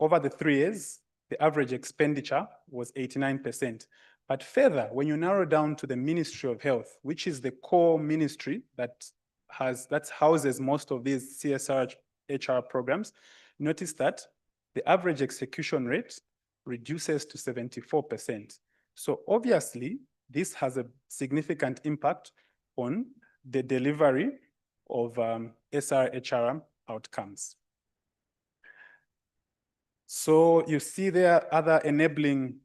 Over the 3 years, the average expenditure was 89%. But further, when you narrow down to the Ministry of Health, which is the core ministry that houses most of these CSR-HR programs, notice that the average execution rate reduces to 74%. So obviously, this has a significant impact on the delivery of SR-HR outcomes. So you see there other enabling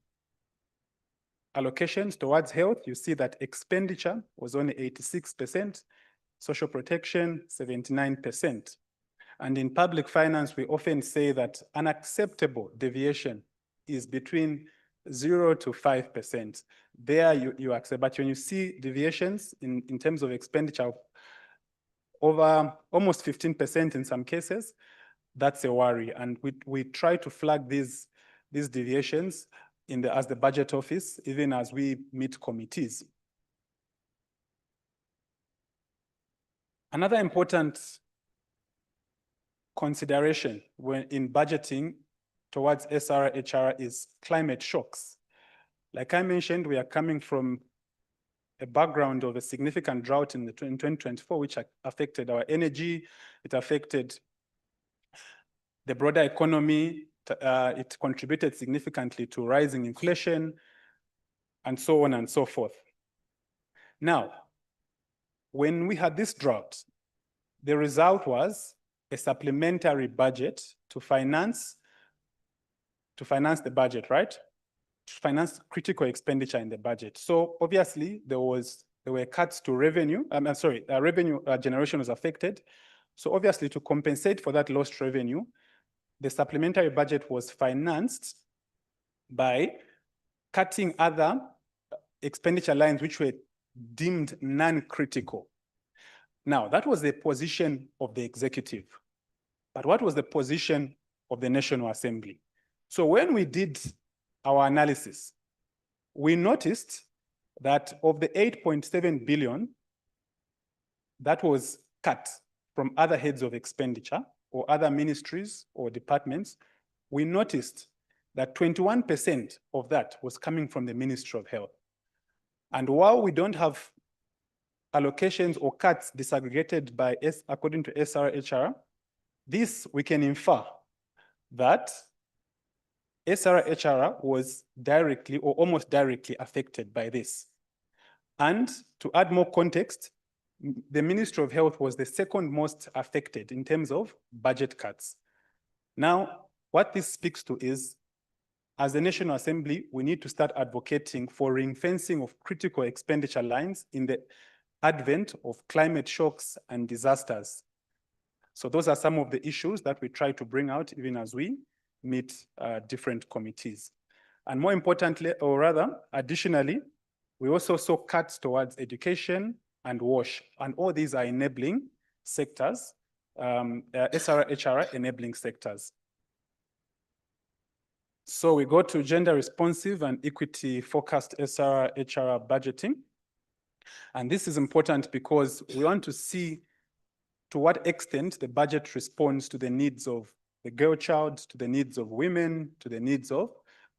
allocations towards health. You see that expenditure was only 86%, social protection 79%. And in public finance, we often say that an acceptable deviation is between 0 to 5%. There you accept, but when you see deviations in terms of expenditure over almost 15% in some cases, that's a worry. And we try to flag these deviations as the budget office, even as we meet committees. Another important consideration when in budgeting towards SR-HR is climate shocks. Like I mentioned, we are coming from a background of a significant drought in 2024, which affected our energy, it affected the broader economy, it contributed significantly to rising inflation, and so on and so forth. Now, when we had this drought, the result was a supplementary budget to finance the budget, right? To finance critical expenditure in the budget. So obviously there were cuts to revenue. Revenue generation was affected. So obviously to compensate for that lost revenue, the supplementary budget was financed by cutting other expenditure lines which were deemed non-critical. Now, that was the position of the executive. But what was the position of the National Assembly? So when we did our analysis, we noticed that of the 8.7 billion that was cut from other heads of expenditure or other ministries or departments, we noticed that 21% of that was coming from the Ministry of Health. And while we don't have allocations or cuts disaggregated by according to SR-HR, this we can infer that SR-HR was directly or almost directly affected by this. And to add more context, the Ministry of Health was the second most affected in terms of budget cuts. Now, what this speaks to is, as the National Assembly, we need to start advocating for ring-fencing of critical expenditure lines in the advent of climate shocks and disasters. So those are some of the issues that we try to bring out even as we meet different committees. And more importantly, or rather, additionally, we also saw cuts towards education and WASH, and all these are enabling sectors, SR-HR enabling sectors. So we go to gender responsive and equity focused SR-HR budgeting. And this is important because we want to see to what extent the budget responds to the needs of the girl child, to the needs of women, to the needs of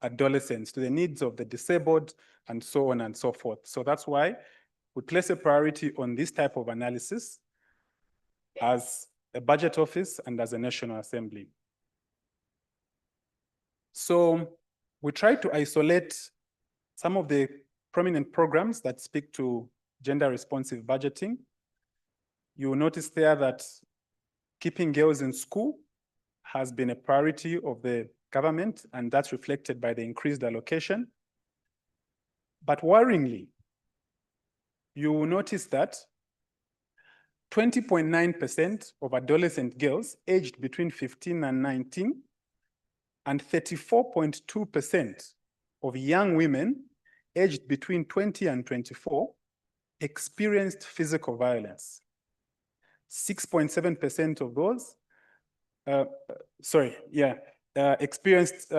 adolescents, to the needs of the disabled, and so on and so forth. So that's why we place a priority on this type of analysis as a budget office and as a National Assembly. So we try to isolate some of the prominent programs that speak to gender responsive budgeting. You will notice there that keeping girls in school has been a priority of the government, and that's reflected by the increased allocation. But worryingly, you will notice that 20.9% of adolescent girls aged between 15 and 19 and 34.2% of young women aged between 20 and 24 experienced physical violence. 6.7% of those, experienced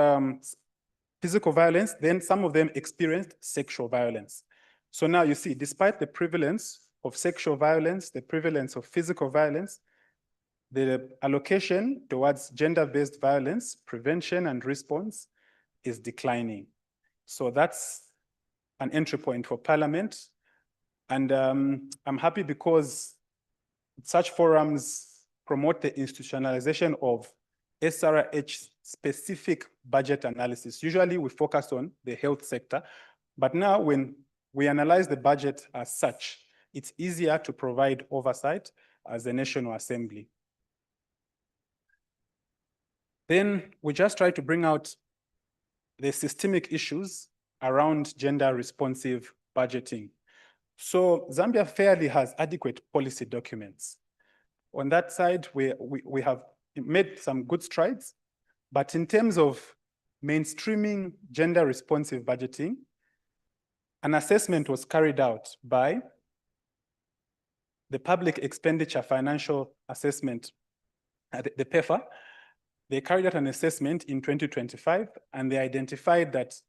physical violence, then some of them experienced sexual violence. So now you see, despite the prevalence of sexual violence, the prevalence of physical violence, the allocation towards gender-based violence, prevention and response is declining. So that's an entry point for Parliament. And I'm happy because such forums promote the institutionalization of SRH specific budget analysis. Usually we focus on the health sector, but now when we analyze the budget as such, it's easier to provide oversight as the National Assembly. Then we just try to bring out the systemic issues around gender responsive budgeting. So Zambia fairly has adequate policy documents. On that side, we have made some good strides, but in terms of mainstreaming gender responsive budgeting, an assessment was carried out by the Public Expenditure Financial Assessment, the PEFA. They carried out an assessment in 2025, and they identified that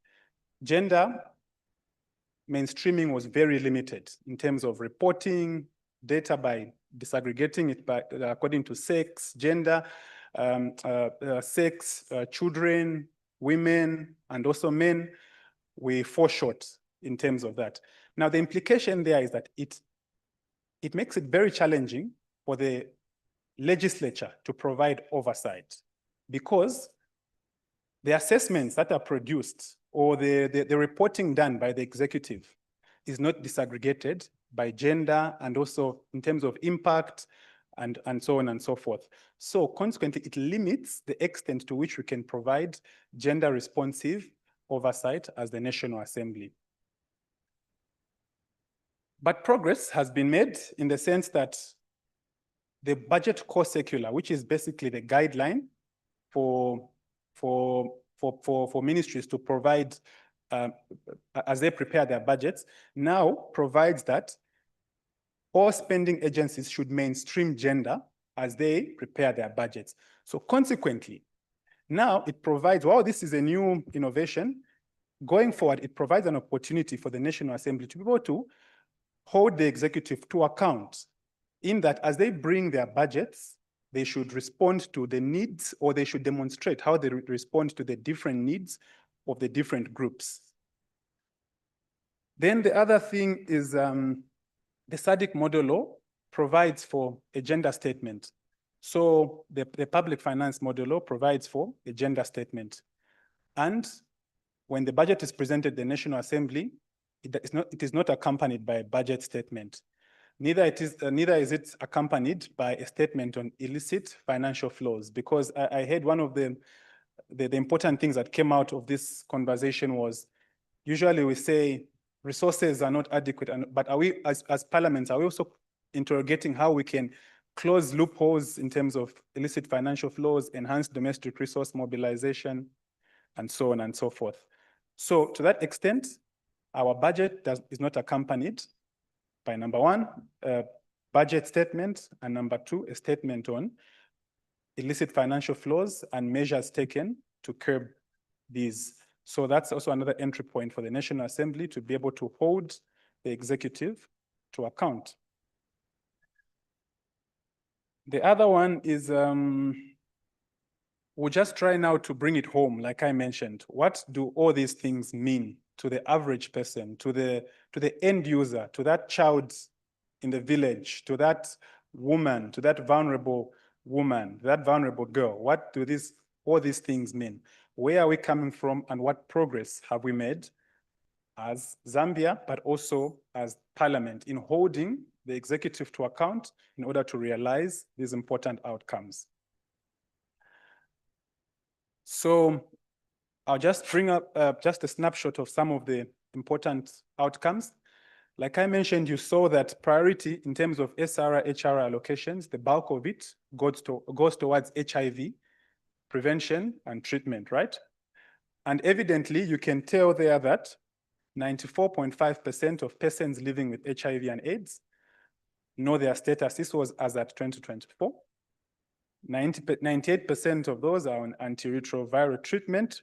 gender mainstreaming was very limited in terms of reporting data by disaggregating it by according to sex, gender, children, women, and also men. We fall short in terms of that. Now, the implication there is that it makes it very challenging for the legislature to provide oversight, because the assessments that are produced or the reporting done by the executive is not disaggregated by gender and also in terms of impact and so on and so forth. So consequently, it limits the extent to which we can provide gender responsive oversight as the National Assembly. But progress has been made in the sense that the budget core circular, which is basically the guideline for ministries to provide as they prepare their budgets, now provides that all spending agencies should mainstream gender as they prepare their budgets. So consequently, now it provides, while this is a new innovation, going forward, it provides an opportunity for the National Assembly to be able to hold the executive to account in that as they bring their budgets, they should respond to the needs, or they should demonstrate how they respond to the different needs of the different groups. Then the other thing is the SADC model law provides for a gender statement. So the public finance model law provides for a gender statement. And when the budget is presented at the National Assembly, it is not accompanied by a budget statement. Neither is it accompanied by a statement on illicit financial flows, because I heard one of the important things that came out of this conversation was, usually we say resources are not adequate, but are we, as parliaments, are we also interrogating how we can close loopholes in terms of illicit financial flows, enhance domestic resource mobilization, and so on and so forth. So to that extent, our budget is not accompanied by, number one, a budget statement, and number two, a statement on illicit financial flows and measures taken to curb these. So that's also another entry point for the National Assembly to be able to hold the executive to account. The other one is we'll just try now to bring it home, like I mentioned. What do all these things mean to the average person, to the end user, to that child in the village, to that woman, to that vulnerable woman, that vulnerable girl? What do all these things mean? Where are we coming from, and what progress have we made as Zambia, but also as Parliament, in holding the executive to account in order to realize these important outcomes? So I'll just bring up just a snapshot of some of the important outcomes. Like I mentioned, you saw that priority in terms of SRA, HRA allocations, the bulk of it goes towards HIV prevention and treatment, right? And evidently, you can tell there that 94.5% of persons living with HIV and AIDS know their status. This was as at 2024. 98% of those are on antiretroviral treatment.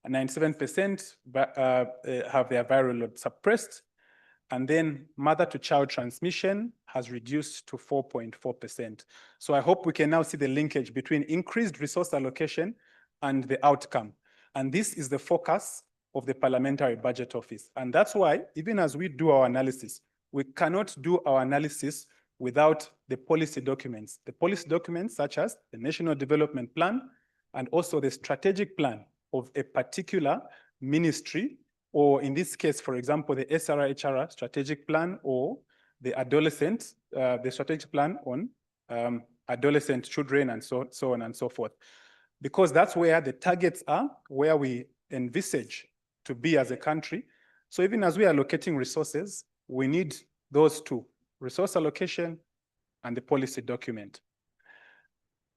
97% have their viral load suppressed. And then mother-to-child transmission has reduced to 4.4%. So I hope we can now see the linkage between increased resource allocation and the outcome. And this is the focus of the Parliamentary Budget Office. And that's why, even as we do our analysis, we cannot do our analysis without the policy documents. The policy documents such as the National Development Plan and also the strategic plan of a particular ministry, or in this case, for example, the SRA-HRA strategic plan, or the strategic plan on adolescent children, and so on and so forth. Because that's where the targets are, where we envisage to be as a country. So even as we are allocating resources, we need those two: resource allocation and the policy document.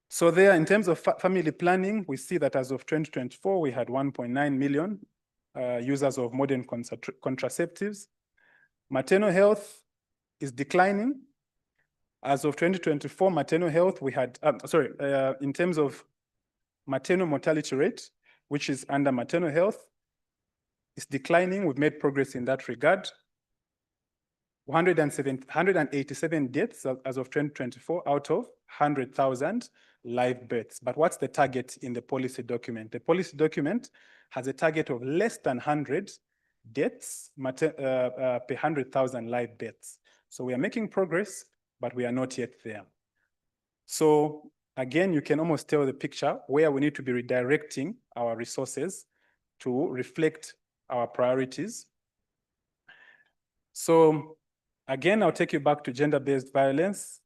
So there, in terms of family planning, we see that as of 2024, we had 1.9 million users of modern contraceptives. Maternal health is declining. As of 2024, maternal health, we had, in terms of maternal mortality rate, which is under maternal health, is declining. We've made progress in that regard. 187 deaths as of 2024 out of 100,000 live births. But what's the target in the policy document? The policy document has a target of less than 100 deaths per 100,000 live births. So we are making progress, but we are not yet there. So again, you can almost tell the picture where we need to be redirecting our resources to reflect our priorities. So again, I'll take you back to gender-based violence.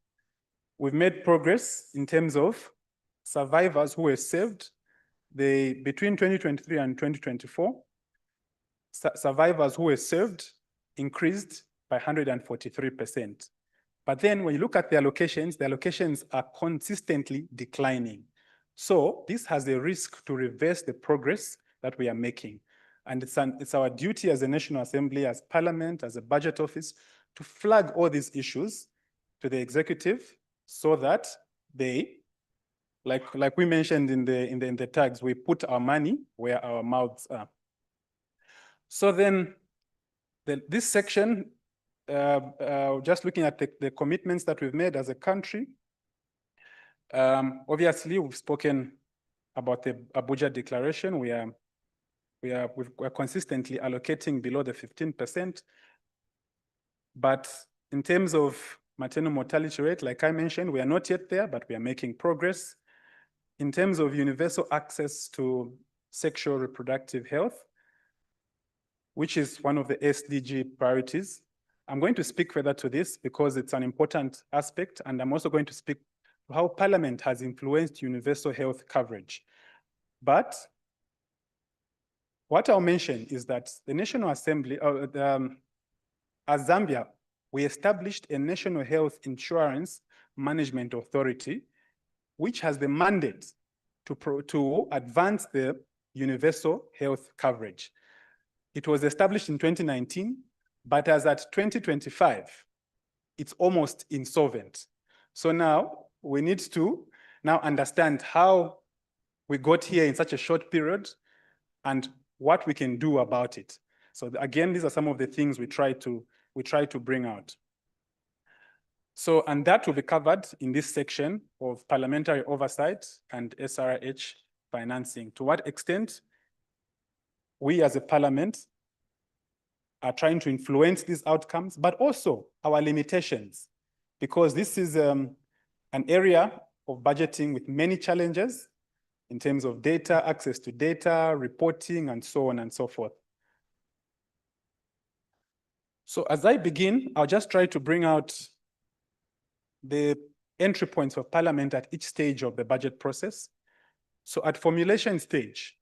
We've made progress in terms of survivors who were saved. Between 2023 and 2024, survivors who were saved increased by 143%. But then when you look at the allocations are consistently declining. So this has a risk to reverse the progress that we are making. And it's our duty as a National Assembly, as Parliament, as a budget office, to flag all these issues to the executive so that they, like we mentioned in the tags, we put our money where our mouths are. So then this section, just looking at the commitments that we've made as a country, obviously we've spoken about the Abuja Declaration. We're consistently allocating below the 15%. But in terms of maternal mortality rate, like I mentioned, we are not yet there, but we are making progress. In terms of universal access to sexual reproductive health, which is one of the SDG priorities, I'm going to speak further to this because it's an important aspect, and I'm also going to speak to how Parliament has influenced universal health coverage. But what I'll mention is that the National Assembly, as Zambia, we established a National Health Insurance Management Authority, which has the mandate to advance the universal health coverage. It was established in 2019, but as at 2025, it's almost insolvent. So now we need to now understand how we got here in such a short period and what we can do about it. So again, these are some of the things we try to bring out. So, and that will be covered in this section of parliamentary oversight and SRH financing. To what extent we as a parliament are trying to influence these outcomes, but also our limitations, because this is an area of budgeting with many challenges in terms of data, access to data, reporting, and so on and so forth. So as I begin, I'll just try to bring out the entry points of Parliament at each stage of the budget process. So at formulation stage,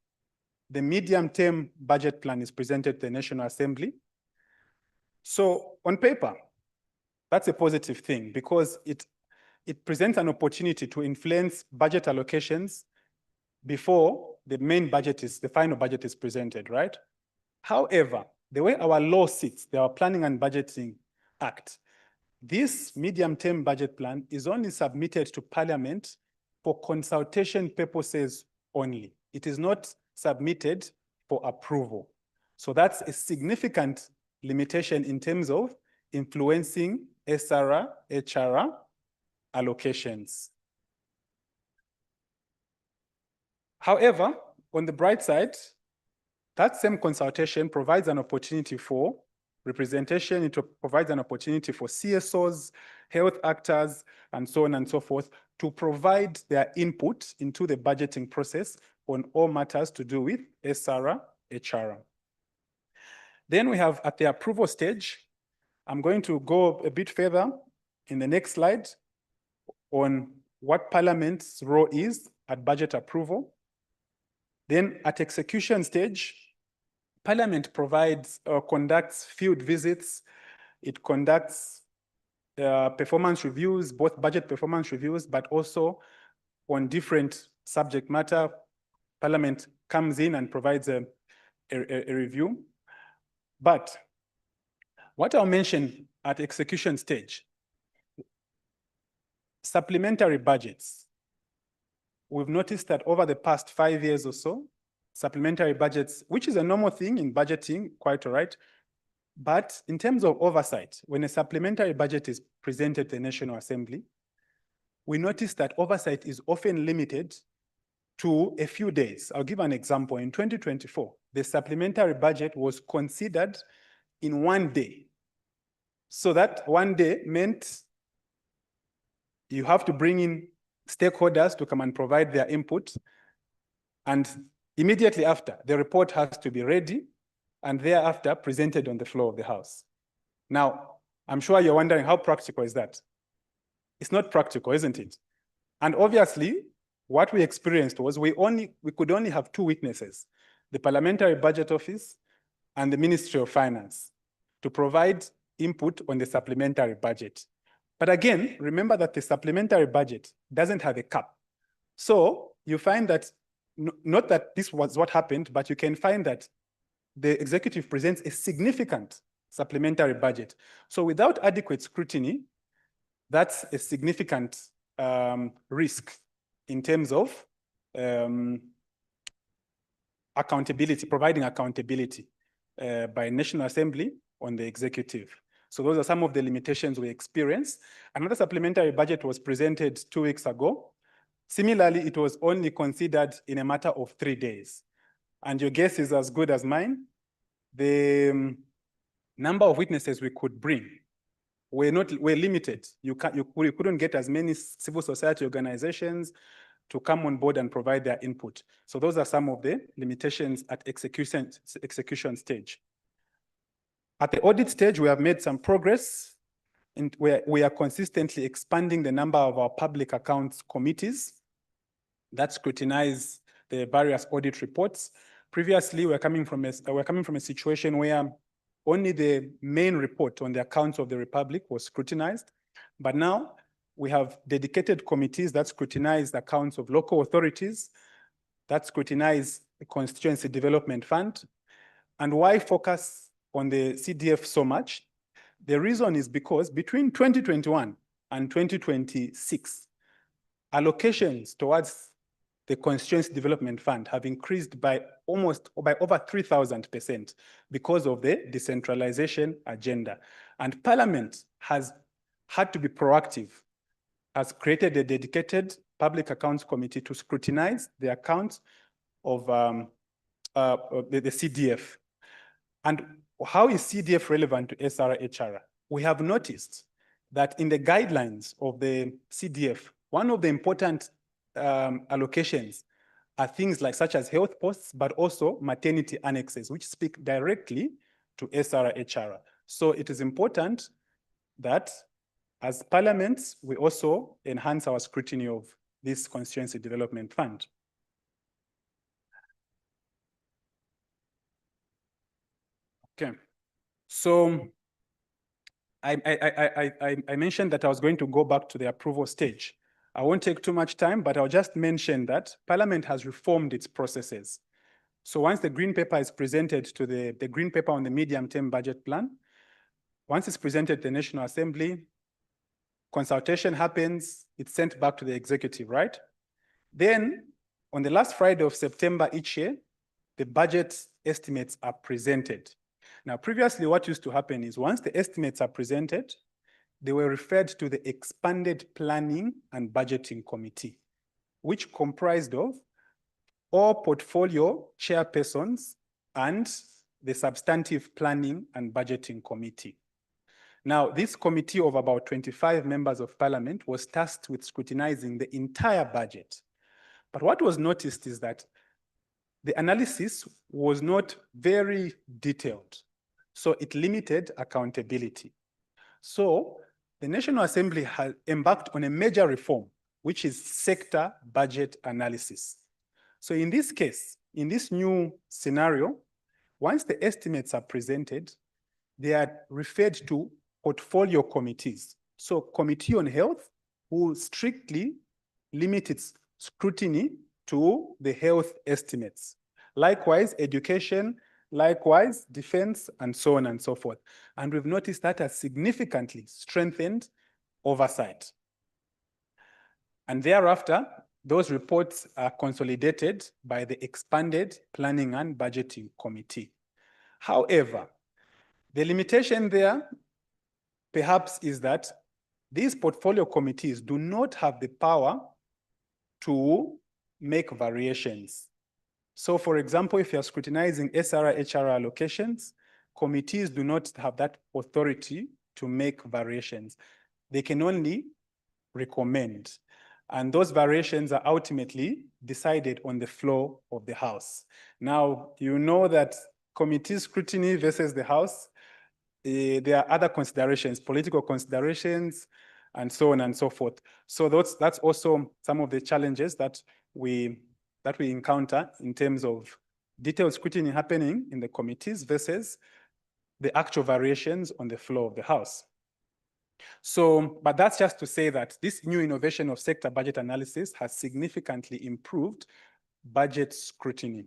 the medium-term budget plan is presented to the National Assembly. So on paper, that's a positive thing because it presents an opportunity to influence budget allocations before the main budget the final budget is presented, right? However, the way our law sits, our Planning and Budgeting Act, this medium-term budget plan is only submitted to Parliament for consultation purposes only. It is not submitted for approval. So that's a significant limitation in terms of influencing SRR, HRR allocations. However, on the bright side, that same consultation provides an opportunity for representation. It provides an opportunity for CSOs, health actors, and so on and so forth to provide their input into the budgeting process on all matters to do with SRR, HRR. Then we have at the approval stage, I'm going to go a bit further in the next slide on what Parliament's role is at budget approval. Then at execution stage, Parliament provides or conducts field visits. It conducts performance reviews, both budget performance reviews, but also on different subject matter. Parliament comes in and provides a review. But what I'll mention at execution stage, supplementary budgets. We've noticed that over the past 5 years or so, supplementary budgets, which is a normal thing in budgeting, quite all right. But in terms of oversight, when a supplementary budget is presented to the National Assembly, we notice that oversight is often limited to a few days. I'll give an example. In 2024, the supplementary budget was considered in 1 day. So that 1 day meant you have to bring in stakeholders to come and provide their input. And immediately after, the report has to be ready and thereafter presented on the floor of the House. Now, I'm sure you're wondering how practical is that? It's not practical, isn't it? And obviously, what we experienced was we could only have 2 witnesses, the Parliamentary Budget Office and the Ministry of Finance, to provide input on the supplementary budget. But again, remember that the supplementary budget doesn't have a cap. So you find that, not that this was what happened, but you can find that the executive presents a significant supplementary budget. So without adequate scrutiny, that's a significant risk in terms of accountability, providing accountability by National Assembly on the executive. So those are some of the limitations we experience. Another supplementary budget was presented 2 weeks ago. Similarly, it was only considered in a matter of 3 days. And your guess is as good as mine. The number of witnesses we could bring were limited. You couldn't get as many civil society organizations to come on board and provide their input. So those are some of the limitations at execution stage. At the audit stage, we have made some progress, and we are consistently expanding the number of our public accounts committees that scrutinize the various audit reports. Previously, we're coming from a situation where only the main report on the accounts of the Republic was scrutinized, but now we have dedicated committees that scrutinize the accounts of local authorities, that scrutinize the Constituency Development Fund. And why focus on the CDF so much? The reason is because between 2021 and 2026, allocations towards the Constituency Development Fund have increased by over 3,000% because of the decentralization agenda. And Parliament has had to be proactive, has created a dedicated public accounts committee to scrutinize the accounts of the CDF. And how is CDF relevant to SRHR? We have noticed that in the guidelines of the CDF, one of the important allocations are things like such as health posts, but also maternity annexes, which speak directly to SRHR. So it is important that as parliaments, we also enhance our scrutiny of this constituency development fund. Okay, so I mentioned that I was going to go back to the approval stage. I won't take too much time, but I'll just mention that Parliament has reformed its processes. So once the green paper is presented to the green paper on the medium-term budget plan, once it's presented to the National Assembly, consultation happens, it's sent back to the executive, right? Then on the last Friday of September each year, the budget estimates are presented. Now, previously what used to happen is once the estimates are presented, they were referred to the expanded planning and budgeting committee, which comprised of all portfolio chairpersons and the substantive planning and budgeting committee. Now, this committee of about 25 members of parliament was tasked with scrutinizing the entire budget. But what was noticed is that the analysis was not very detailed, so it limited accountability. So the National Assembly has embarked on a major reform, which is sector budget analysis. So in this case, in this new scenario, once the estimates are presented, they are referred to portfolio committees. So Committee on Health will strictly limit its scrutiny to the health estimates. Likewise, education, likewise, defense, and so on and so forth. And we've noticed that has significantly strengthened oversight. And thereafter, those reports are consolidated by the expanded planning and budgeting committee. However, the limitation there perhaps is that these portfolio committees do not have the power to make variations. So for example, if you're scrutinizing SRHR allocations, committees do not have that authority to make variations. They can only recommend. And those variations are ultimately decided on the floor of the House. Now, you know that committee scrutiny versus the House, there are other considerations, political considerations, and so on and so forth. So that's also some of the challenges that we encounter in terms of detailed scrutiny happening in the committees versus the actual variations on the floor of the House. So, but that's just to say that this new innovation of sector budget analysis has significantly improved budget scrutiny.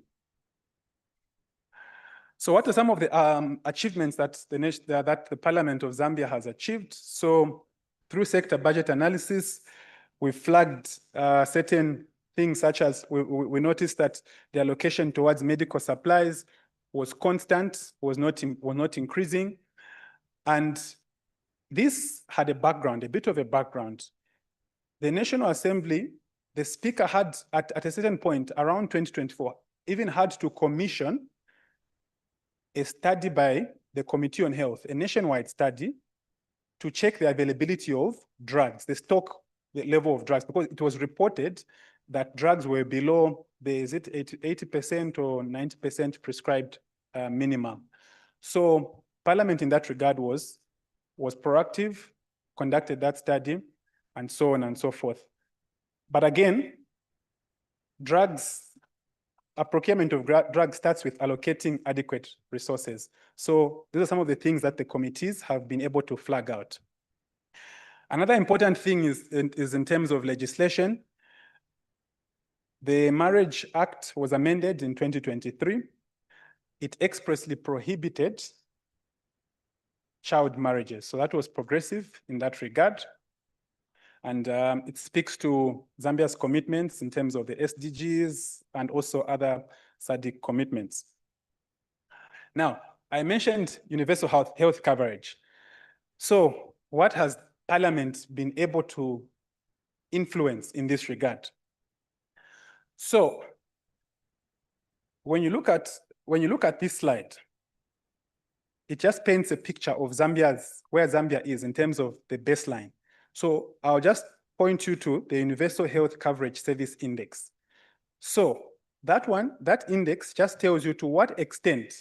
So what are some of the achievements that the Parliament of Zambia has achieved? So through sector budget analysis, we flagged certain things such as we noticed that the allocation towards medical supplies was constant, was not increasing. And this had a background, a bit of a background. The National Assembly, the Speaker had, at a certain point around 2024, even had to commission a study by the Committee on Health, a nationwide study, to check the availability of drugs, the level of drugs, because it was reported that drugs were below the 80% or 90% prescribed minimum. So Parliament in that regard was proactive, conducted that study, and so on and so forth. But again, a procurement of drugs starts with allocating adequate resources. So these are some of the things that the committees have been able to flag out. Another important thing is in terms of legislation. The Marriage Act was amended in 2023. It expressly prohibited child marriages. So that was progressive in that regard. And it speaks to Zambia's commitments in terms of the SDGs and also other SADC commitments. Now, I mentioned universal health coverage. So what has Parliament been able to influence in this regard? So when you look at this slide, it just paints a picture of where Zambia is in terms of the baseline. So I'll just point you to the Universal Health Coverage Service Index. So that index just tells you to what extent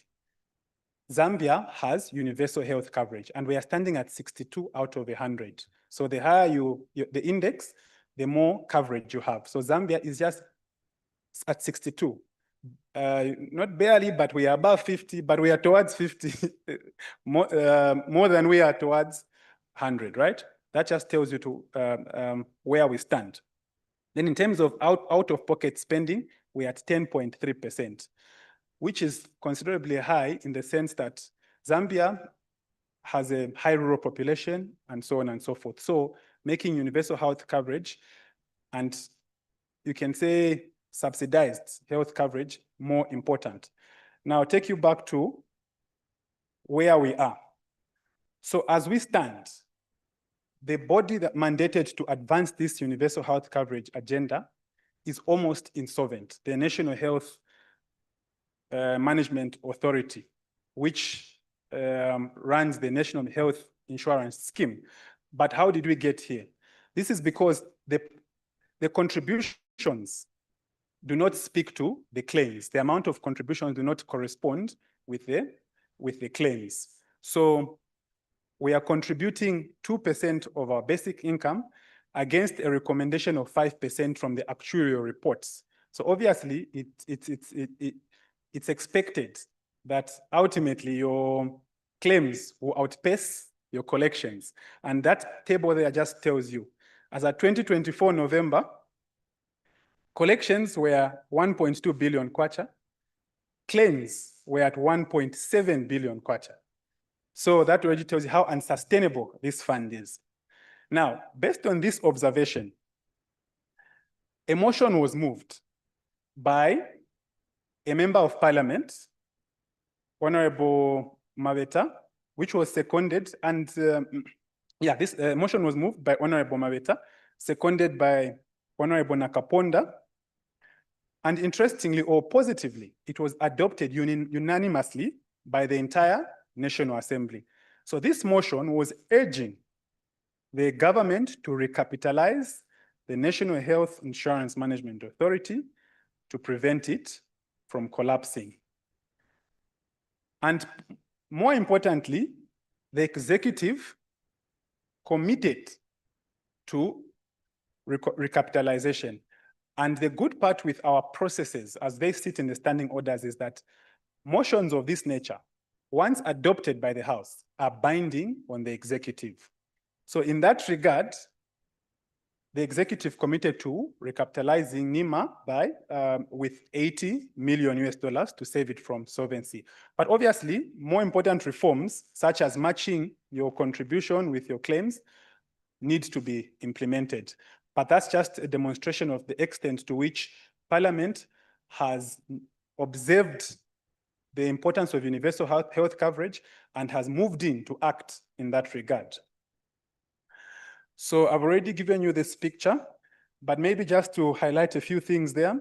Zambia has universal health coverage, and we are standing at 62 out of 100. So the higher the index, the more coverage you have. So Zambia is just at 62. Not barely, but we are above 50, but we are towards 50, more than we are towards 100, right? That just tells you to where we stand. Then in terms of out-of-pocket spending, we're at 10.3%, which is considerably high in the sense that Zambia has a high rural population and so on and so forth. So making universal health coverage, and you can say subsidized health coverage, more important. Now I'll take you back to where we are. So as we stand, the body that mandated to advance this universal health coverage agenda is almost insolvent, the National Health Management Authority, which runs the National Health Insurance Scheme. But how did we get here? This is because the contributions do not speak to the claims. The amount of contributions do not correspond with the claims. So we are contributing 2% of our basic income against a recommendation of 5% from the actuarial reports. So obviously, it's expected that ultimately your claims will outpace your collections. And that table there just tells you, as at 2024 November, collections were 1.2 billion kwacha, claims were at 1.7 billion kwacha. So that already tells you how unsustainable this fund is. Now, based on this observation, a motion was moved by a member of parliament, Honorable Maveta, which was seconded, and this motion was moved by Honorable Maveta, seconded by Honorable Nakaponda, and interestingly or positively, it was adopted unanimously by the entire National Assembly. So this motion was urging the government to recapitalize the National Health Insurance Management Authority to prevent it from collapsing. And more importantly, the executive committed to recapitalization. And the good part with our processes as they sit in the standing orders is that motions of this nature, once adopted by the House, are binding on the executive. So in that regard, the executive committed to recapitalizing NEMA by with $80 million to save it from solvency. But obviously, more important reforms, such as matching your contribution with your claims, need to be implemented. But that's just a demonstration of the extent to which Parliament has observed the importance of universal health coverage and has moved in to act in that regard. So I've already given you this picture, but maybe just to highlight a few things there,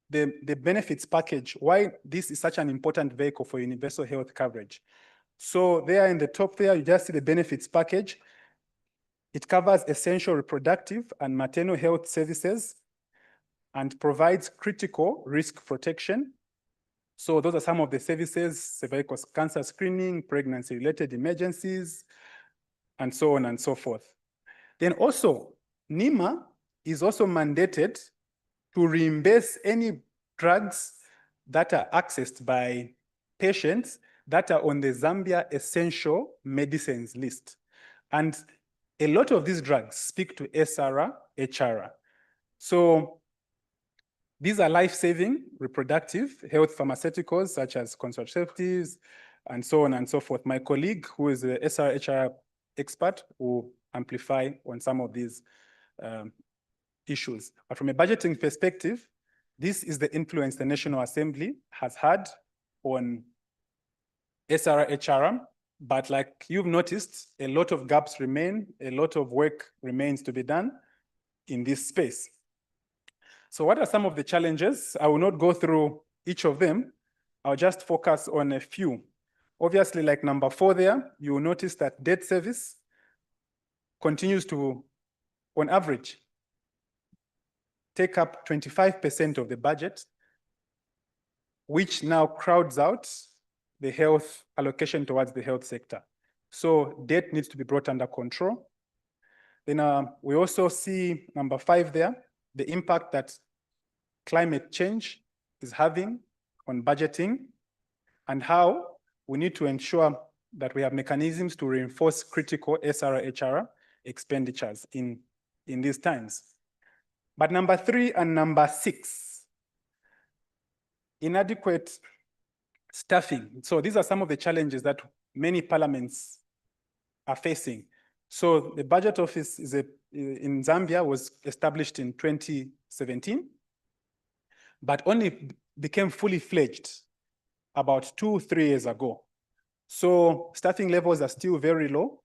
the benefits package, why this is such an important vehicle for universal health coverage. So there in the top there, you just see the benefits package. It covers essential reproductive and maternal health services and provides critical risk protection. So those are some of the services: cervical cancer screening, pregnancy-related emergencies, and so on and so forth. Then also, NEMA is also mandated to reimburse any drugs that are accessed by patients that are on the Zambia Essential Medicines list. And a lot of these drugs speak to SRA, HRA. So these are life-saving reproductive health pharmaceuticals such as contraceptives and so on and so forth. My colleague, who is a SRA, HRA expert, will amplify on some of these issues. But from a budgeting perspective, this is the influence the National Assembly has had on SRA, HRA But like you've noticed, a lot of gaps remain, a lot of work remains to be done in this space. So what are some of the challenges? I will not go through each of them. I'll just focus on a few. Obviously, like number 4 there, you will notice that debt service continues to, on average, take up 25% of the budget, which now crowds out the health allocation towards the health sector. So debt needs to be brought under control. Then we also see number 5 there, the impact that climate change is having on budgeting and how we need to ensure that we have mechanisms to reinforce critical SRHR expenditures in these times. But number 3 and number 6, inadequate staffing. So these are some of the challenges that many parliaments are facing. So the budget office in Zambia was established in 2017, but only became fully fledged about 2-3 years ago. So staffing levels are still very low,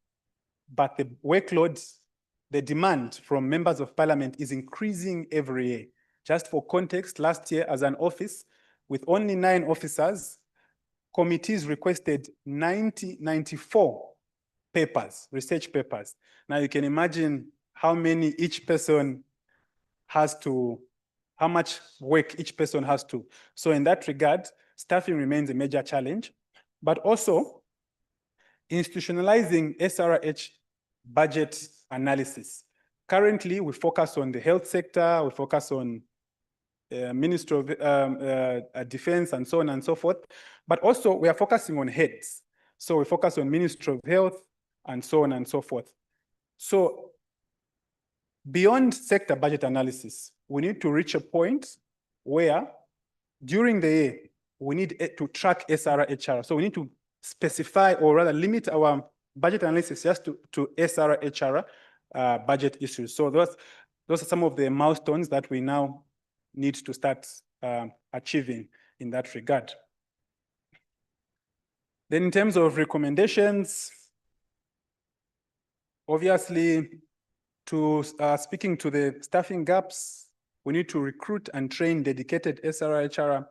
but the workload, the demand from members of parliament is increasing every year. Just for context, last year as an office, with only 9 officers, committees requested 94 papers, research papers. Now you can imagine how many each person has to, how much work each person has to. So in that regard, staffing remains a major challenge, but also institutionalizing SRH budget analysis. Currently, we focus on the health sector, we focus on Ministry of Defense and so on and so forth, but also we are focusing on heads. So we focus on Ministry of Health and so on and so forth. So beyond sector budget analysis, we need to reach a point where during the year, we need to track SRHR. So we need to specify or rather limit our budget analysis just to SRHR budget issues. So those are some of the milestones that we now need to start achieving in that regard. Then in terms of recommendations, obviously, speaking to the staffing gaps, we need to recruit and train dedicated SRHR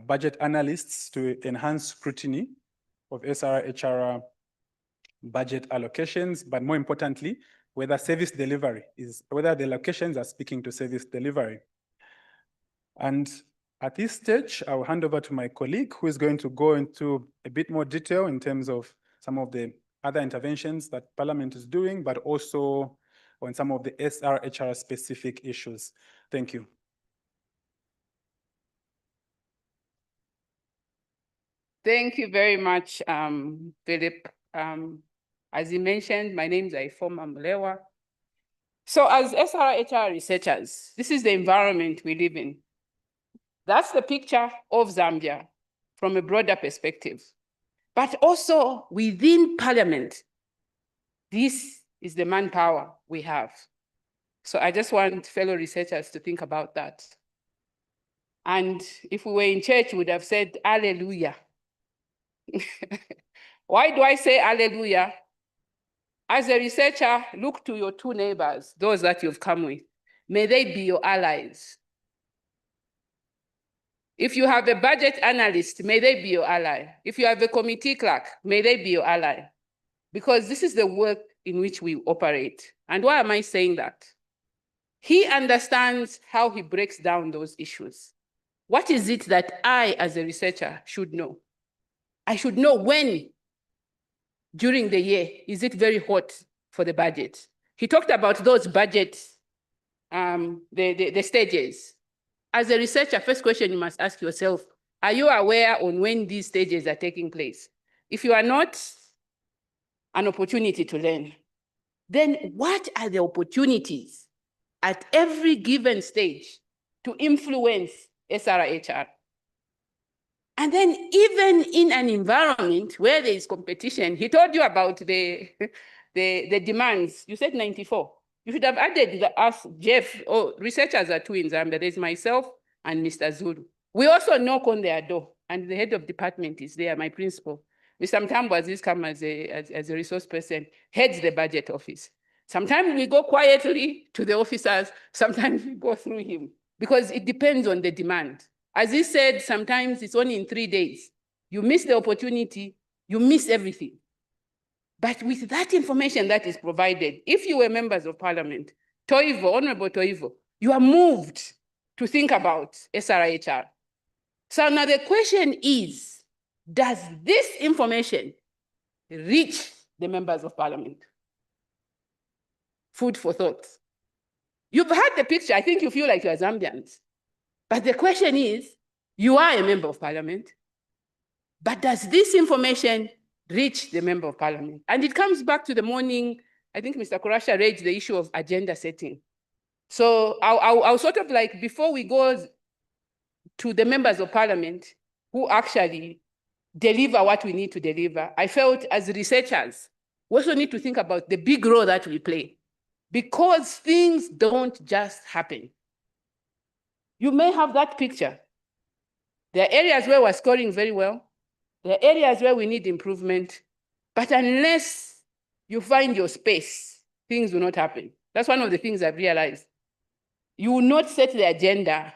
budget analysts to enhance scrutiny of SRHR budget allocations, but more importantly, whether service delivery whether the allocations are speaking to service delivery. And at this stage, I'll hand over to my colleague who is going to go into a bit more detail in terms of some of the other interventions that Parliament is doing, but also on some of the SRHR specific issues. Thank you. Thank you very much, Philip. As you mentioned, my name is Ifoma Mlewa. So as SRHR researchers, this is the environment we live in. That's the picture of Zambia from a broader perspective. But also within Parliament, this is the manpower we have. So I just want fellow researchers to think about that. And if we were in church, we would have said, Hallelujah. Why do I say hallelujah? As a researcher, look to your 2 neighbors, those that you've come with. May they be your allies. If you have a budget analyst, may they be your ally. If you have a committee clerk, may they be your ally. Because this is the work in which we operate. And why am I saying that? He understands how he breaks down those issues. What is it that I, as a researcher, should know? I should know when, during the year, is it very hot for the budget? He talked about those budgets, the stages. As a researcher, first question you must ask yourself, are you aware on when these stages are taking place? If you are not, an opportunity to learn. Then what are the opportunities at every given stage to influence SRHR? And then even in an environment where there is competition, he told you about the demands. You said 94. You should have added us, Jeff, researchers are 2 in Zambia. There's myself and Mr. Zulu. We also knock on their door, and the head of department is there, my principal. Mr. Mtambo has just come as a resource person, heads the budget office. Sometimes we go quietly to the officers, sometimes we go through him, because it depends on the demand. As he said, sometimes it's only in 3 days. You miss the opportunity, you miss everything. But with that information that is provided, if you were members of parliament, Toivo, Honorable Toivo, you are moved to think about SRHR. So now the question is, does this information reach the members of parliament? Food for thought. You've had the picture, I think you feel like you are Zambians. But the question is, you are a member of parliament, but does this information reach the member of parliament? And it comes back to the morning, I think Mr. Kurasha raised the issue of agenda setting. So I'll sort of like, before we go to the members of parliament who actually deliver what we need to deliver, I felt as researchers, we also need to think about the big role that we play, because things don't just happen. You may have that picture. There are areas where we're scoring very well. There are areas where we need improvement, but unless you find your space, things will not happen. That's one of the things I've realized. You will not set the agenda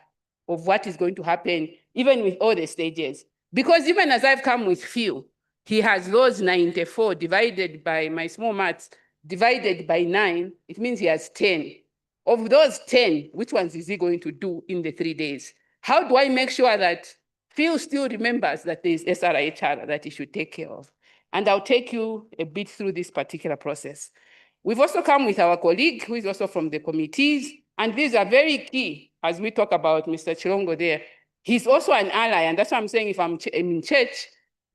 of what is going to happen, even with all the stages. Because even as I've come with Phil, he has those 94 divided by my small maths, divided by 9, it means he has 10. Of those 10, which ones is he going to do in the 3 days? How do I make sure that Phil still remembers that there is SRHR that he should take care of? And I'll take you a bit through this particular process. We've also come with our colleague, who is also from the committees, and these are very key as we talk about Mr. Chilongo there. He's also an ally, and that's why I'm saying if I'm in church,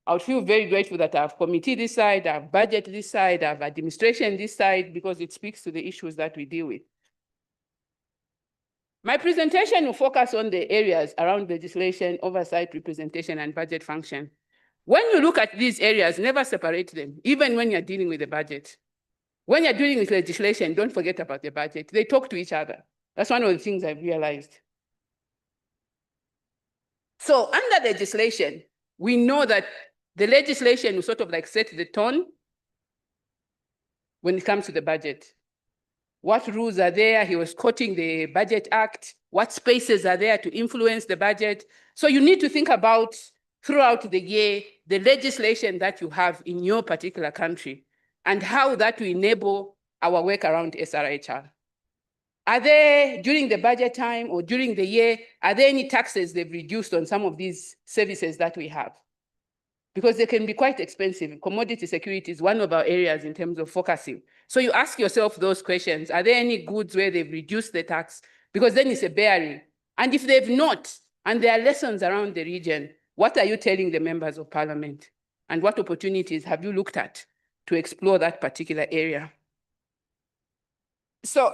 I would feel very grateful that I have committee this side, I have budget this side, I have administration this side, because it speaks to the issues that we deal with. My presentation will focus on the areas around legislation, oversight, representation, and budget function. When you look at these areas, never separate them, even when you're dealing with the budget. When you're dealing with legislation, don't forget about the budget. They talk to each other. That's one of the things I've realized. So under legislation, we know that the legislation will sort of like set the tone when it comes to the budget. What rules are there? He was quoting the Budget Act. What spaces are there to influence the budget? So you need to think about throughout the year, the legislation that you have in your particular country and how that will enable our work around SRHR. Are there, during the budget time or during the year, are there any taxes they've reduced on some of these services that we have? Because they can be quite expensive. Commodity security is one of our areas in terms of focusing. So you ask yourself those questions. Are there any goods where they've reduced the tax? Because then it's a bearing. And if they've not, and there are lessons around the region, what are you telling the members of parliament? And what opportunities have you looked at to explore that particular area? So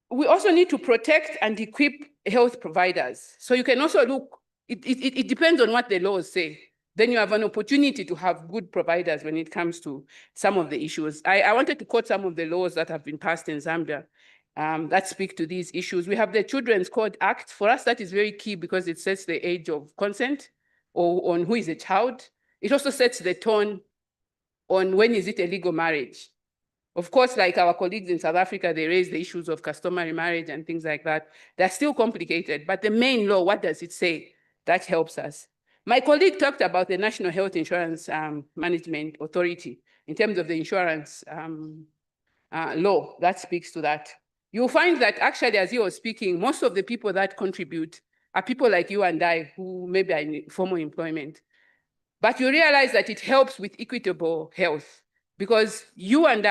we also need to protect and equip health providers. So you can also look, it depends on what the laws say. Then you have an opportunity to have good providers when it comes to some of the issues. I wanted to quote some of the laws that have been passed in Zambia that speak to these issues. We have the Children's Code Act. For us, that is very key because it sets the age of consent or on who is a child. It also sets the tone on when is it a legal marriage. Of course, like our colleagues in South Africa, they raise the issues of customary marriage and things like that. They're still complicated, but the main law, what does it say? That helps us. My colleague talked about the National Health Insurance Management Authority in terms of the insurance law that speaks to that. You'll find that actually, as you were speaking, most of the people that contribute are people like you and I who maybe are in formal employment. But you realize that it helps with equitable health because you and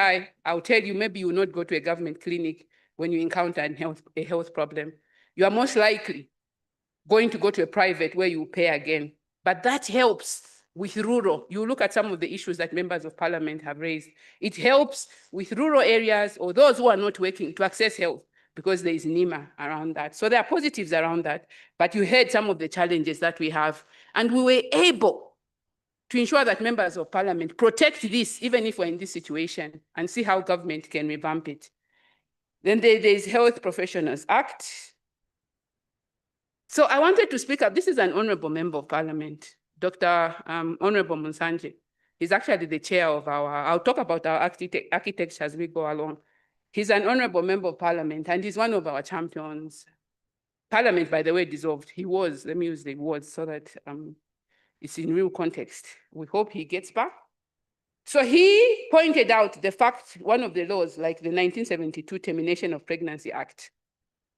I'll tell you, maybe you will not go to a government clinic when you encounter a health problem. You are most likely going to go to a private where you pay again. But that helps with rural. You look at some of the issues that members of parliament have raised. It helps with rural areas or those who are not working to access health because there is NEMA around that. So there are positives around that, but you heard some of the challenges that we have. And we were able to ensure that members of parliament protect this, even if we're in this situation, and see how government can revamp it. Then there is Health Professionals Act. So I wanted to speak up. This is an honorable member of parliament. Dr. Honorable Musanje. He's actually the chair of I'll talk about our architecture as we go along. He's an honorable member of parliament and he's one of our champions. Parliament, by the way, dissolved. He was, let me use the words so that it's in real context. We hope he gets back. So he pointed out the fact, one of the laws, like the 1972 Termination of Pregnancy Act,